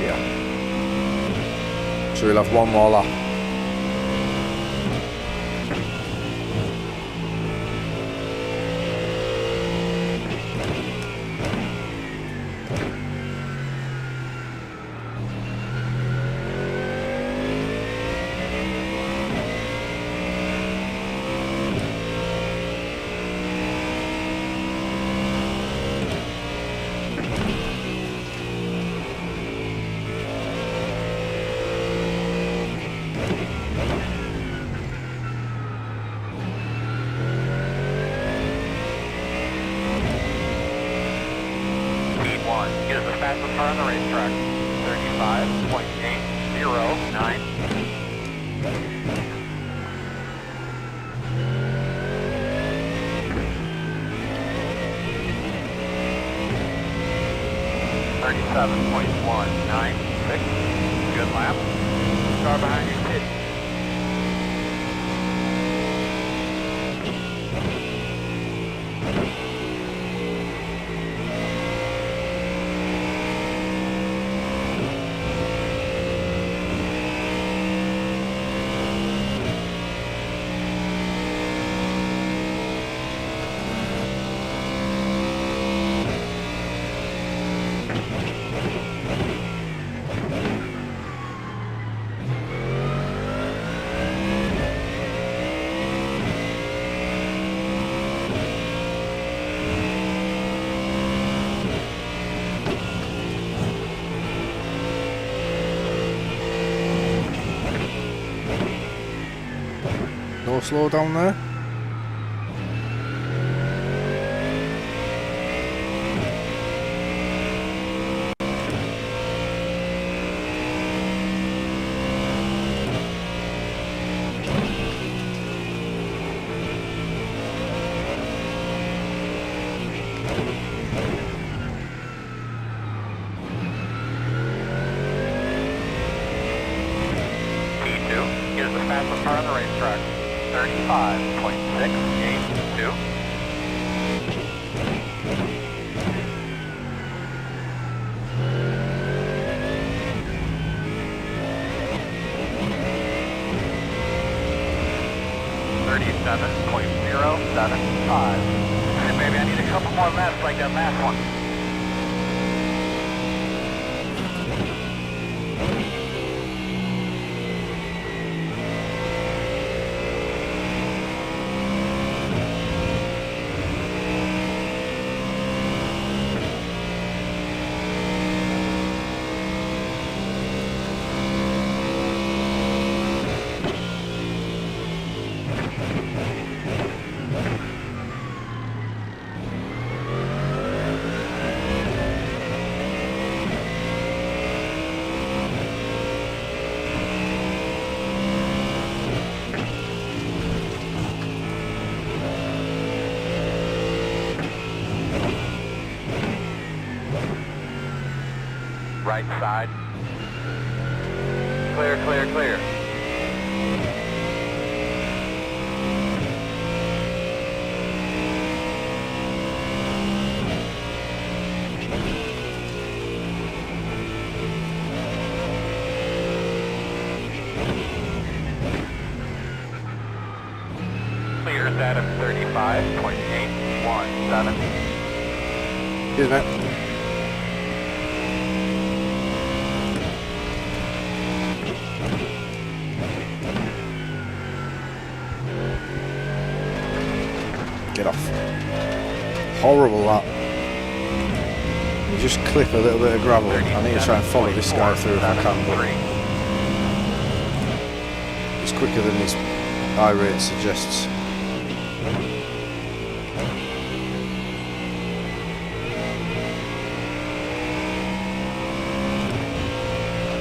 Yeah. So we'll have one more lap. fastest car on the racetrack. 35.809. .196. Good lap. Car behind you hit. No slow down there. P2 is the fastest car on the racetrack. 35.682. 37.075. Hey, baby, I need a couple more laps like that last one. Right side. Clear, clear, clear. Clear is at 35.817. Excuse me. Get off. Horrible that. You just clip a little bit of gravel. I need to try and follow this guy through if I can, but it's quicker than his iRate suggests.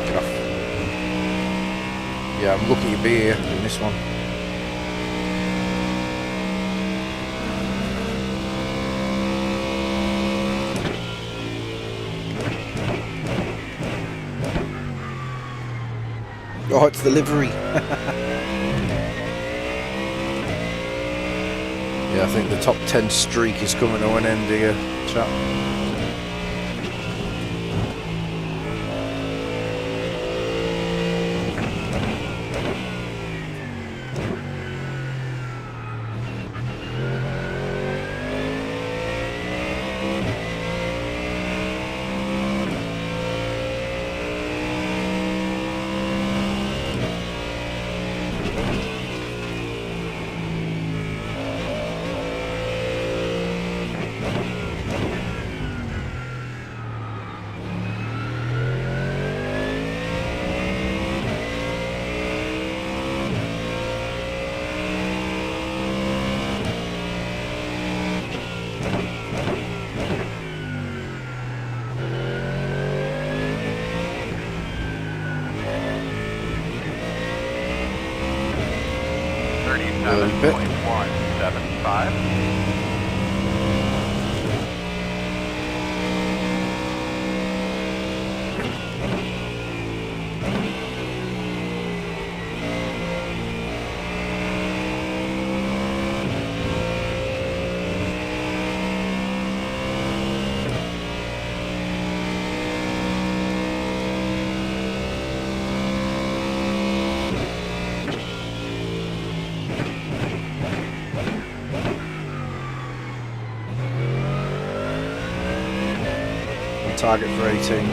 Get off. Yeah, I'm lucky to be here in this one. Oh, it's the livery. Yeah, I think the top 10 streak is coming to an end here, chap. Bit. 37.175. Target for 18.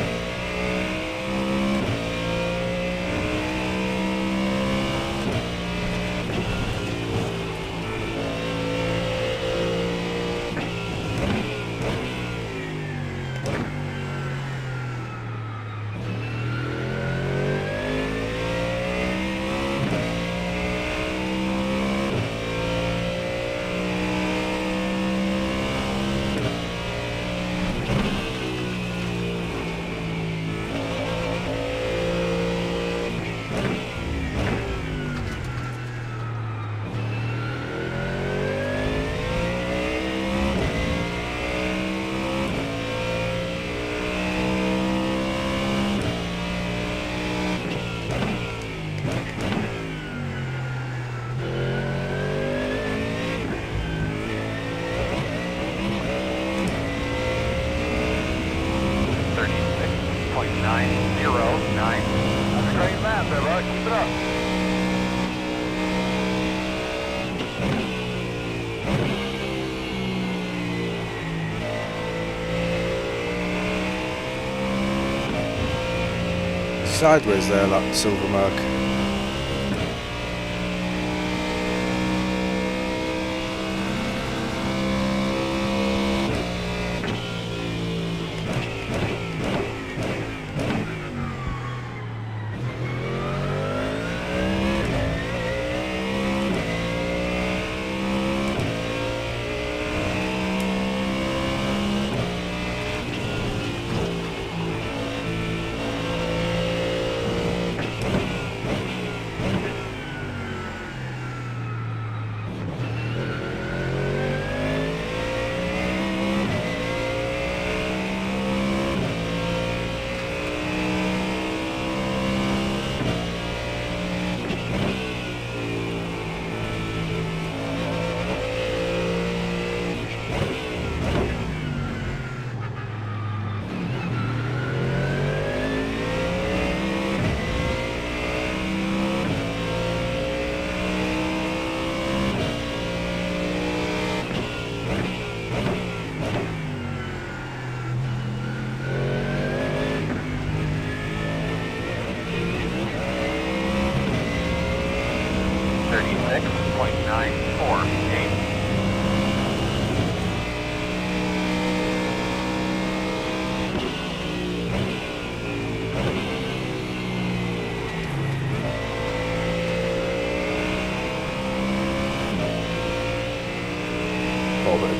sideways there, that silver mark.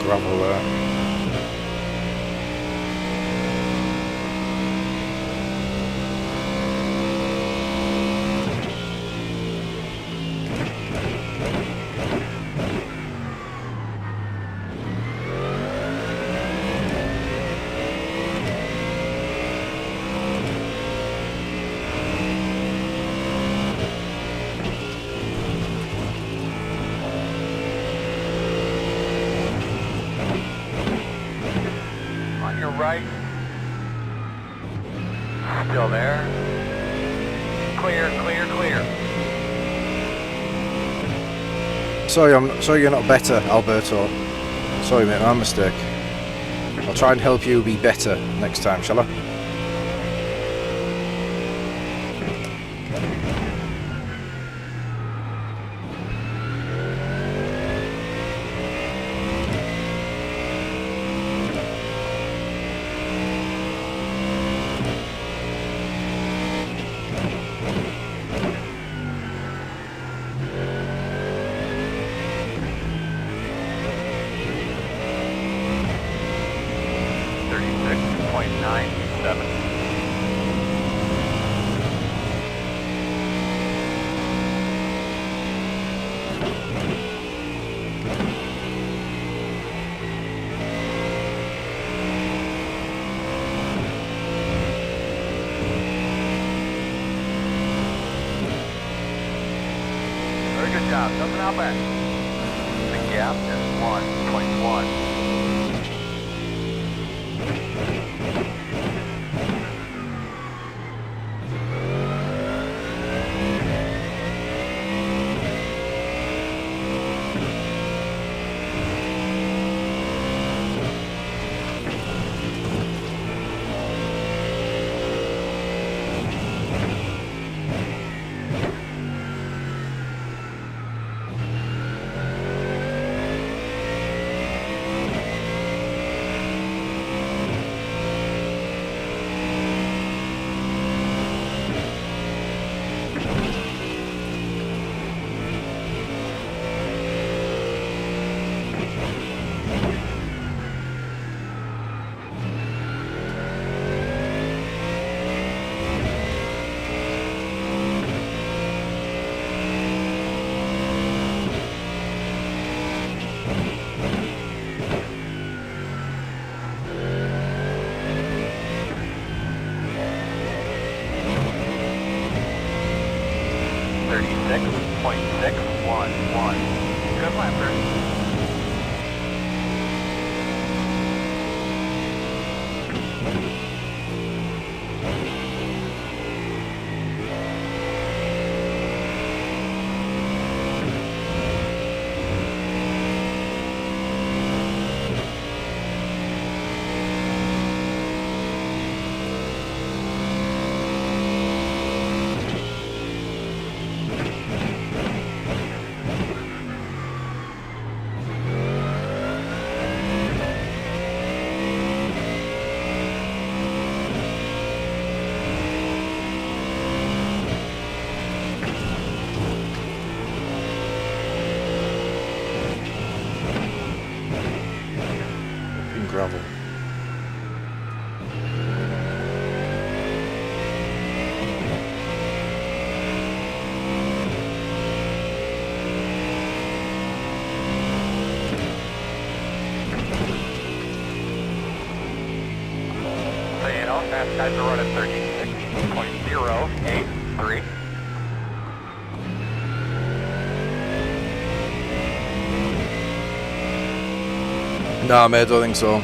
Gravel there. Right. Still there. Clear, clear, clear. Sorry you're not better, Alberto. Sorry mate, my mistake. I'll try and help you be better next time, shall I? Good job, nothing out back. The gap is 1.1. Good lap, sir. gravel. So you know, fast guys are running 36.083. Nah, mate, I don't think so.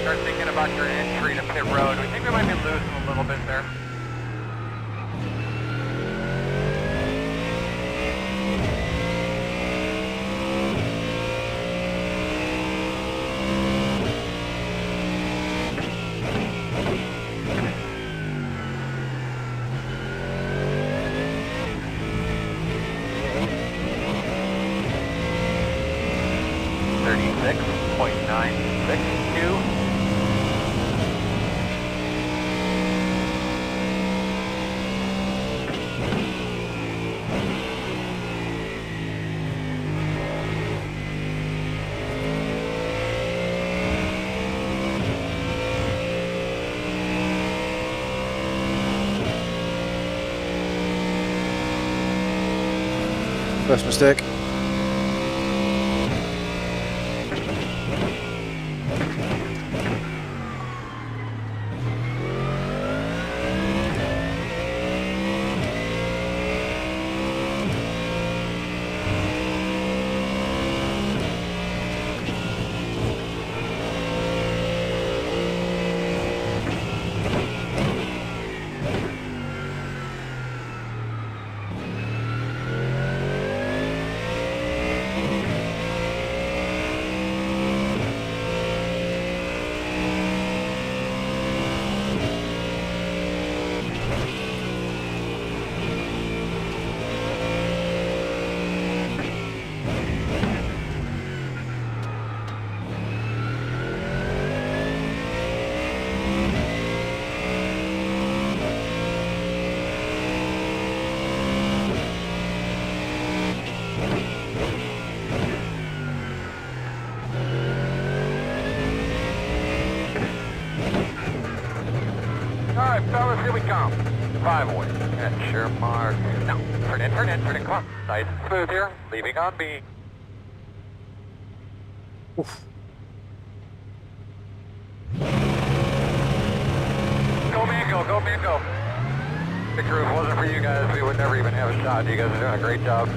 Start thinking about your entry to pit road. We think we might be losing a little bit there. First mistake. fellas, here we come. 5 away. And sure mark. Now, turn in, come on. Nice and smooth here. Leaving on B. Oof. Go man, go. Picture, if it wasn't for you guys, we would never even have a shot. You guys are doing a great job.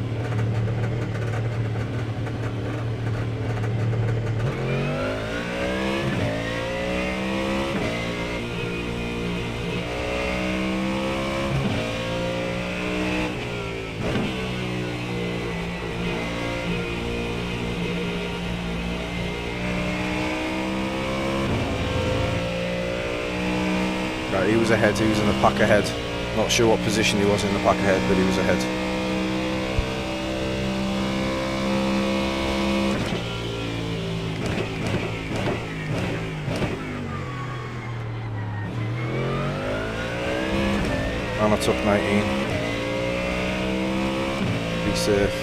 Right, he was ahead, he was in the pack ahead. Not sure what position he was in the pack ahead, but he was ahead. And I took 19. Be safe.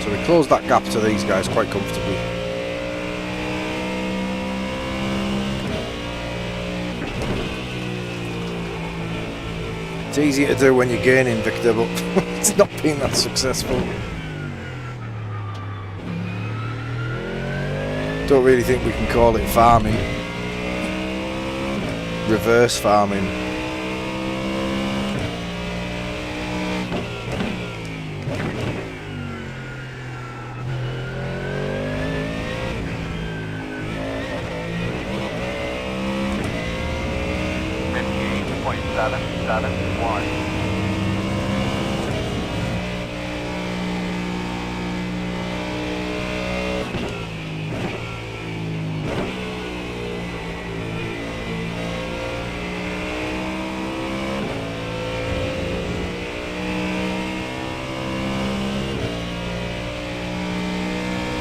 So we closed that gap to these guys quite comfortably. It's easy to do when you're gaining, Victor, but it's not been that successful. Don't really think we can call it farming. Reverse farming.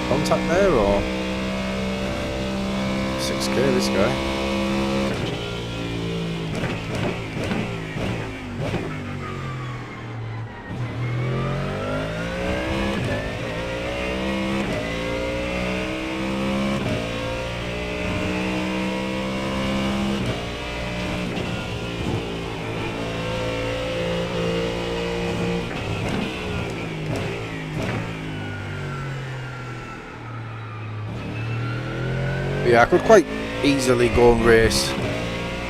Contact there or 6k this guy. Yeah, I could quite easily go and race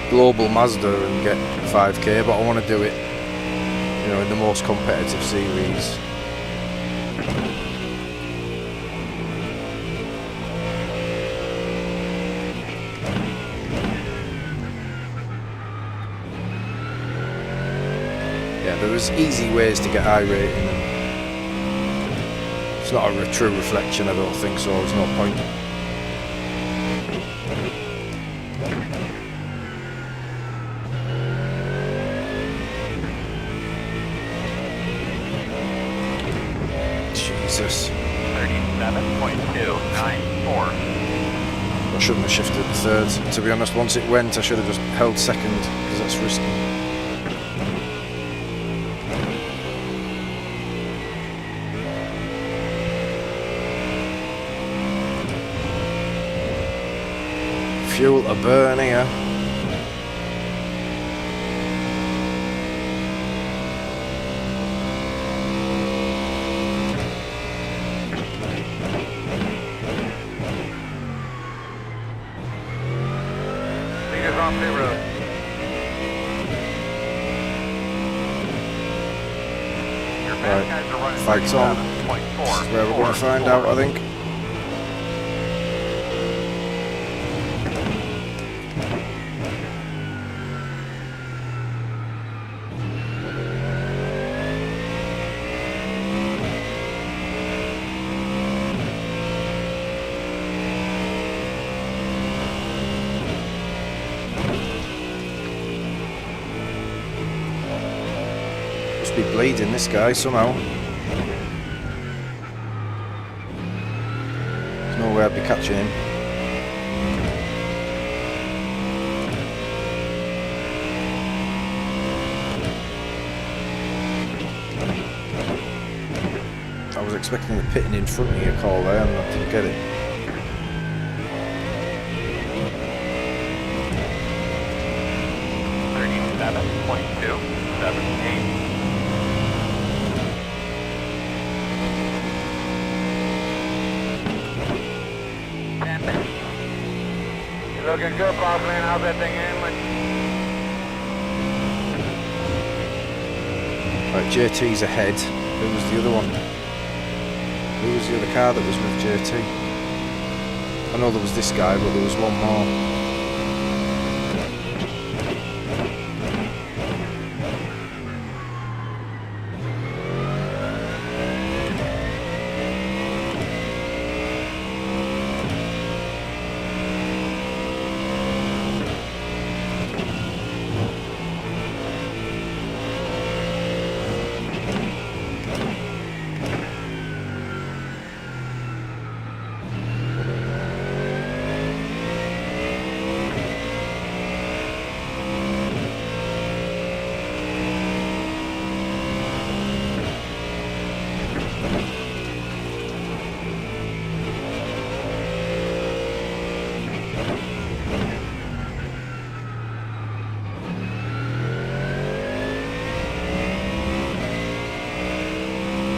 Global Mazda and get 5k, but I want to do it, you know, in the most competitive series. Yeah, there was easy ways to get iRating. It's not a true reflection, I don't think so, there's no point. Jesus. 37.294. I shouldn't have shifted to third. To be honest, once it went, I should have just held second, because that's risky. Fuel to burn here. Fight's on. This is where we're going to find out, I think. Must be bleeding, this guy, somehow. There's no way I'd be catching him. was expecting the pitting in front of your call there and I didn't get it. 37.278. You're looking good, boss man. How's that thing handling? Right, JT's ahead. Who was the other one? Who was the other car that was with JT? I know there was this guy, but there was one more.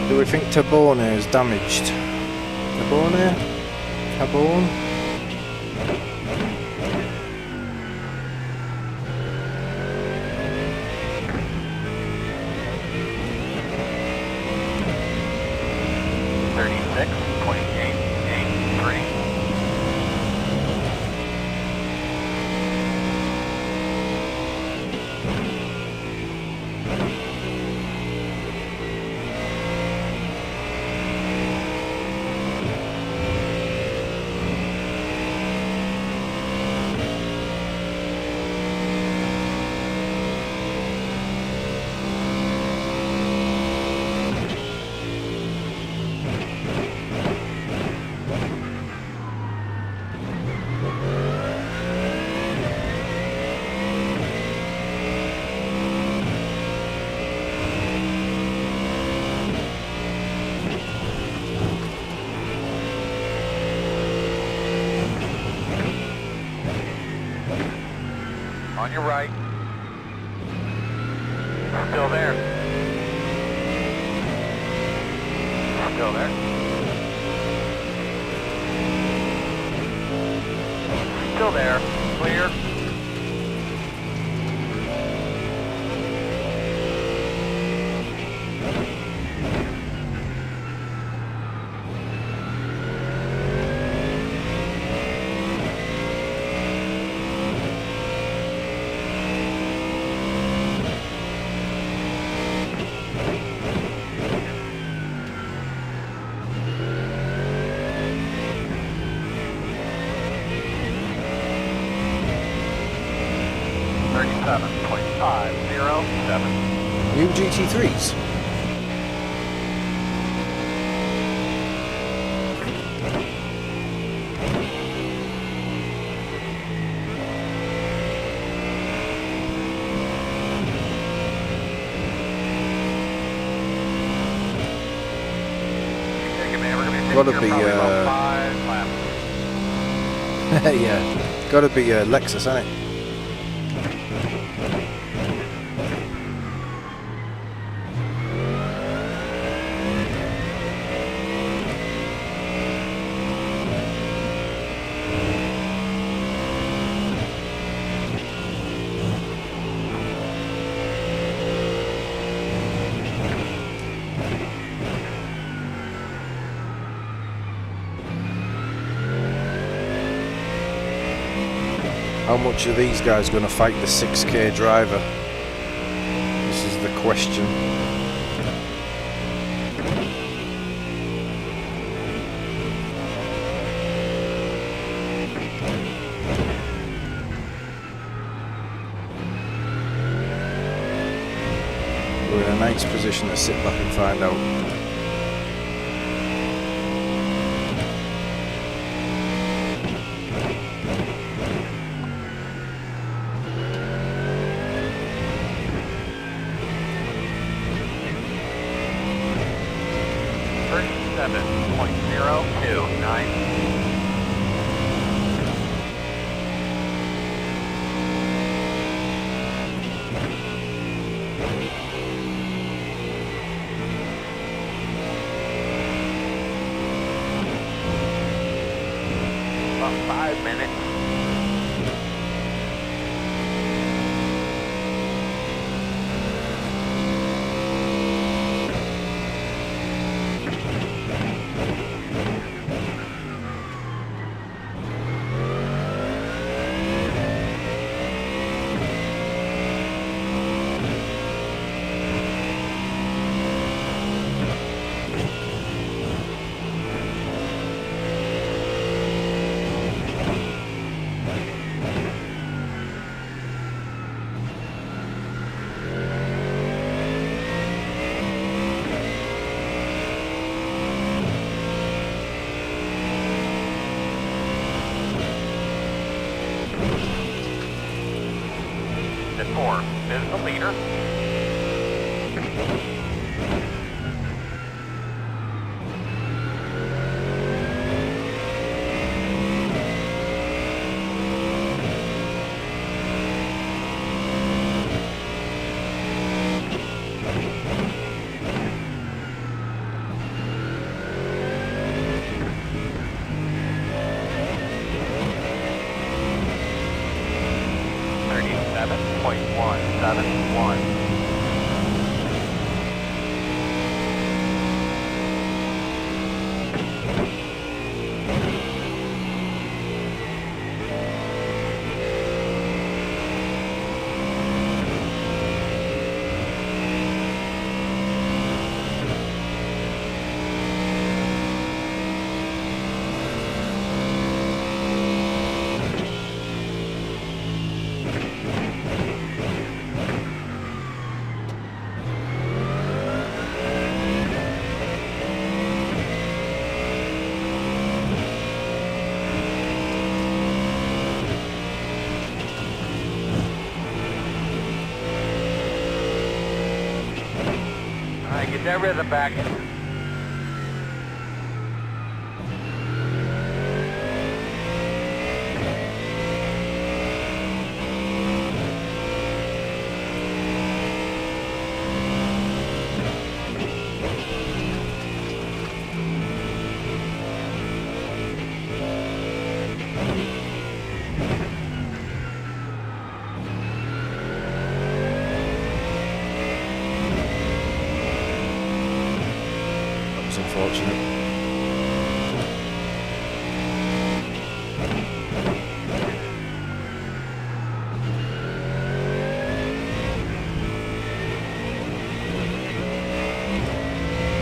Do we think Tabone is damaged? Tabone? Tabone? On your right. Still there. Still there. Still there. Clear. New GT3s? Gotta be, yeah, gotta be Lexus, isn't it? How much are these guys going to fight the 6K driver? This is the question. We're in a nice position to sit back and find out. 37.029. About 5 minutes. The 4 is the leader. .171. Alright, get that rhythm back. Unfortunate.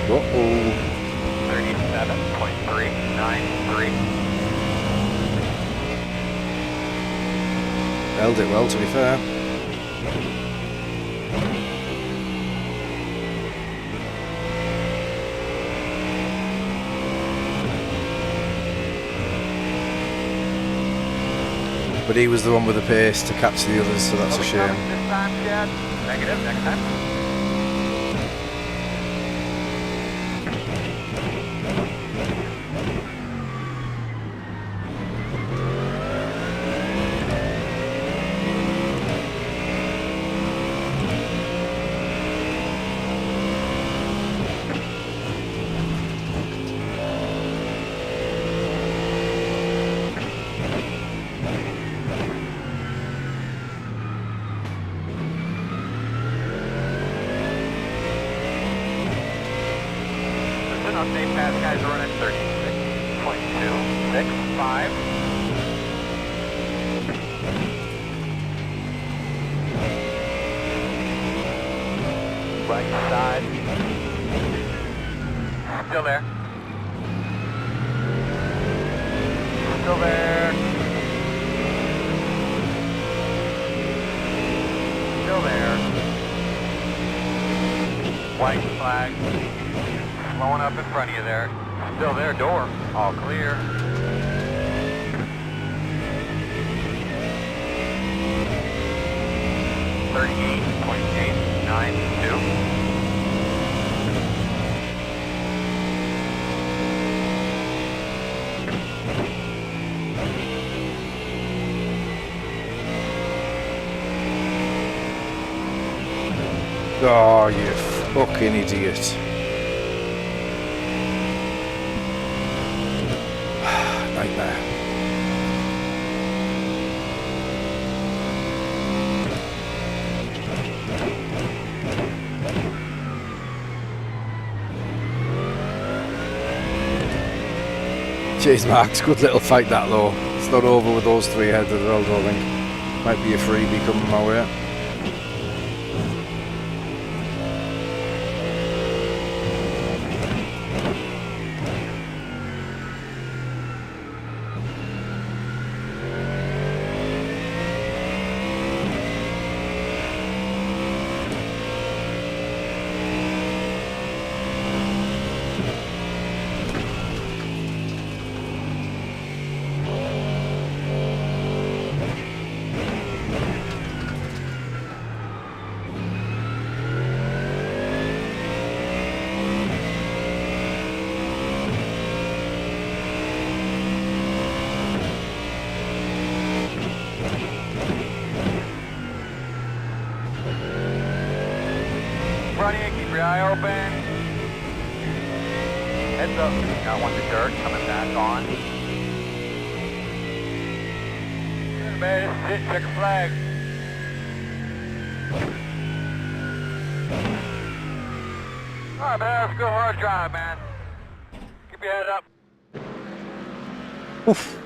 Uh-oh. 37.393. Held it well, to be fair. But he was the one with the pace to catch the others, so that's a shame. This time, Chad. Negative, next time. Update pass guys are running 36.265. Right side. Still there. Still there. Still there. White flag. Blowing up in front of you there. Still there, door. All clear. .892. Oh, you fucking idiot. Nightmare. Cheers, Max. Good little fight that, though. It's not over with those three ahead of the world, I think. Might be a freebie coming my way. Keep your eye open. Heads up. Got one to dirt coming back on. Good man, sit, check a flag. Alright man, let's go hard drive, man. Keep your head up. Oof.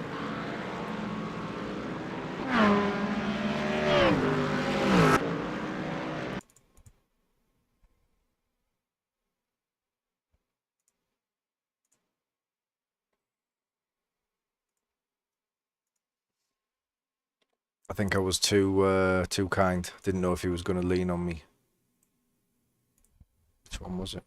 I think I was too kind. Didn't know if he was going to lean on me. Which one was it?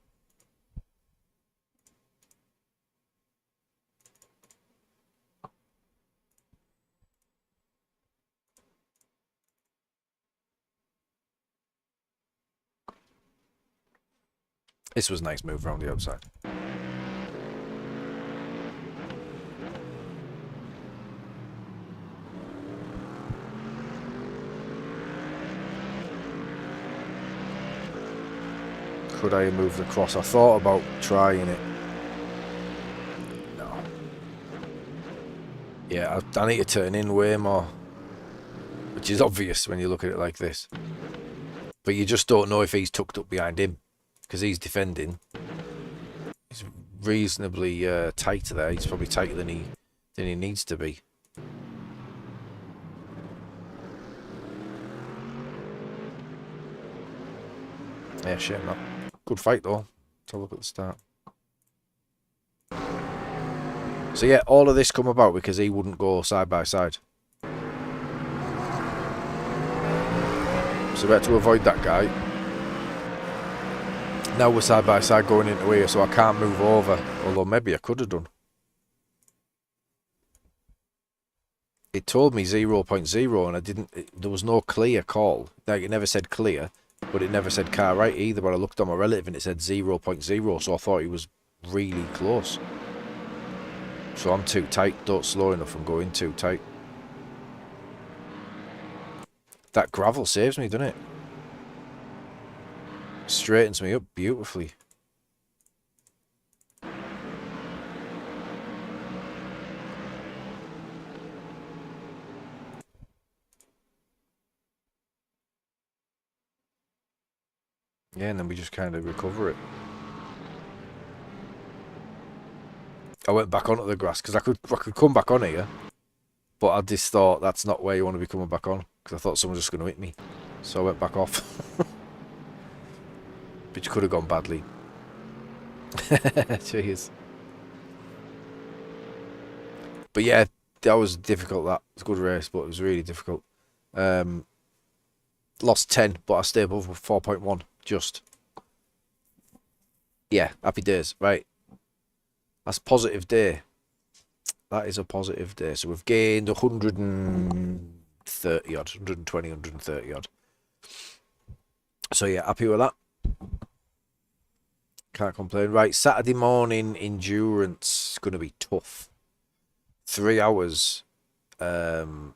This was a nice move around the outside. Could I have moved across? I thought about trying it. No. Yeah, I need to turn in way more. Which is obvious when you look at it like this. But you just don't know if he's tucked up behind him. Because he's defending. He's reasonably tight there. He's probably tighter than he needs to be. Yeah, shame that. Good fight though. Let's have a look at the start. So yeah, all of this come about because he wouldn't go side by side. So we had to avoid that guy. Now we're side by side going into here, so I can't move over. Although maybe I could have done. It told me 0.0 and I didn't. There was no clear call. Like it never said clear. But it never said car right either, but I looked on my relative and it said 0.0, so I thought he was really close. So I'm too tight, don't slow enough and go in too tight. That gravel saves me, doesn't it? Straightens me up beautifully. Yeah, and then we just kind of recover it. I went back onto the grass because I could come back on here, but I just thought that's not where you want to be coming back on because I thought someone was just going to hit me, so I went back off. Which could have gone badly. Cheers. But yeah, that was difficult. That was a good race, but it was really difficult. Lost 10, but I stayed above 4.1. Just. Yeah, happy days. Right. That's a positive day. That is a positive day. So we've gained 130 odd, 120, 130 odd. So yeah, happy with that. Can't complain. Right, Saturday morning endurance is going to be tough. 3 hours of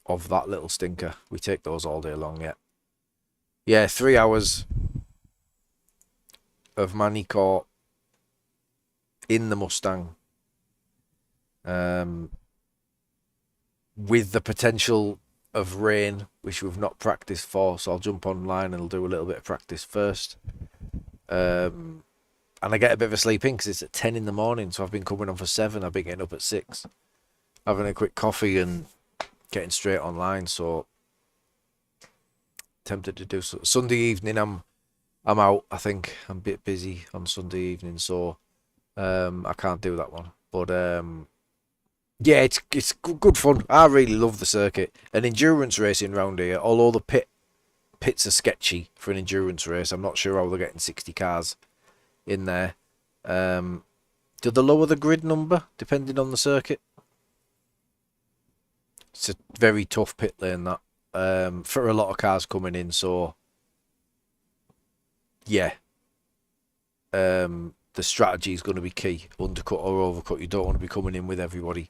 that little stinker. We take those all day long, yeah. yeah, 3 hours of Magny-Cours in the Mustang, with the potential of rain, which we've not practiced for. So I'll jump online and I'll do a little bit of practice first. And I get a bit of a sleep in because it's at 10 in the morning. So I've been coming on for 7. I've been getting up at 6, having a quick coffee and getting straight online. So tempted to do so. Sunday evening, I'm out. I think I'm a bit busy on Sunday evening, so I can't do that one. But yeah, it's good fun. I really love the circuit. And endurance racing around here, although the pits are sketchy for an endurance race, I'm not sure how they're getting 60 cars in there. Do they lower the grid number depending on the circuit? It's a very tough pit lane, that, for a lot of cars coming in. So yeah, the strategy is going to be key. Undercut or overcut. You don't want to be coming in with everybody.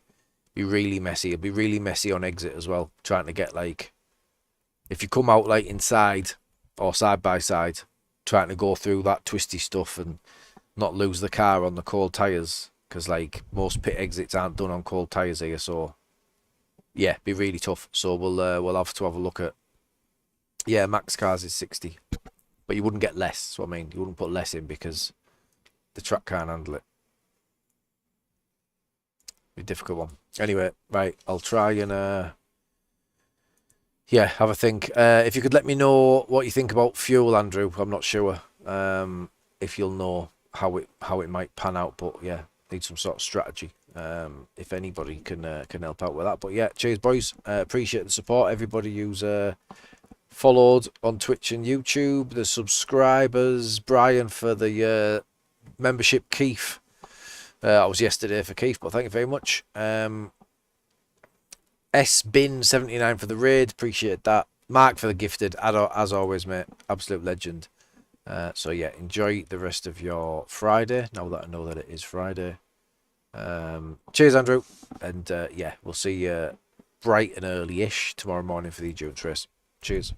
Be really messy. It'll be really messy on exit as well. Trying to get, like, if you come out like inside or side by side, trying to go through that twisty stuff and not lose the car on the cold tyres, because like most pit exits aren't done on cold tyres here. So yeah, be really tough. So we'll have to have a look at, yeah, max cars is 60, but you wouldn't get less. So I mean, you wouldn't put less in because the track can't handle it. Be a difficult one. Anyway, right, I'll try and yeah, have a think. If you could let me know what you think about fuel, Andrew. I'm not sure if you'll know how it might pan out, but yeah, need some sort of strategy. If anybody can help out with that. But yeah, cheers, boys. Appreciate the support. Everybody who's followed on Twitch and YouTube, the subscribers, Brian for the membership, Keith. I was yesterday for Keith, but thank you very much. SBin79 for the raid, appreciate that. Mark for the gifted, as always, mate, absolute legend. So yeah, enjoy the rest of your Friday, now that I know that it is Friday. Cheers, Andrew, and yeah, we'll see you bright and early-ish tomorrow morning for the endurance race. Cheers.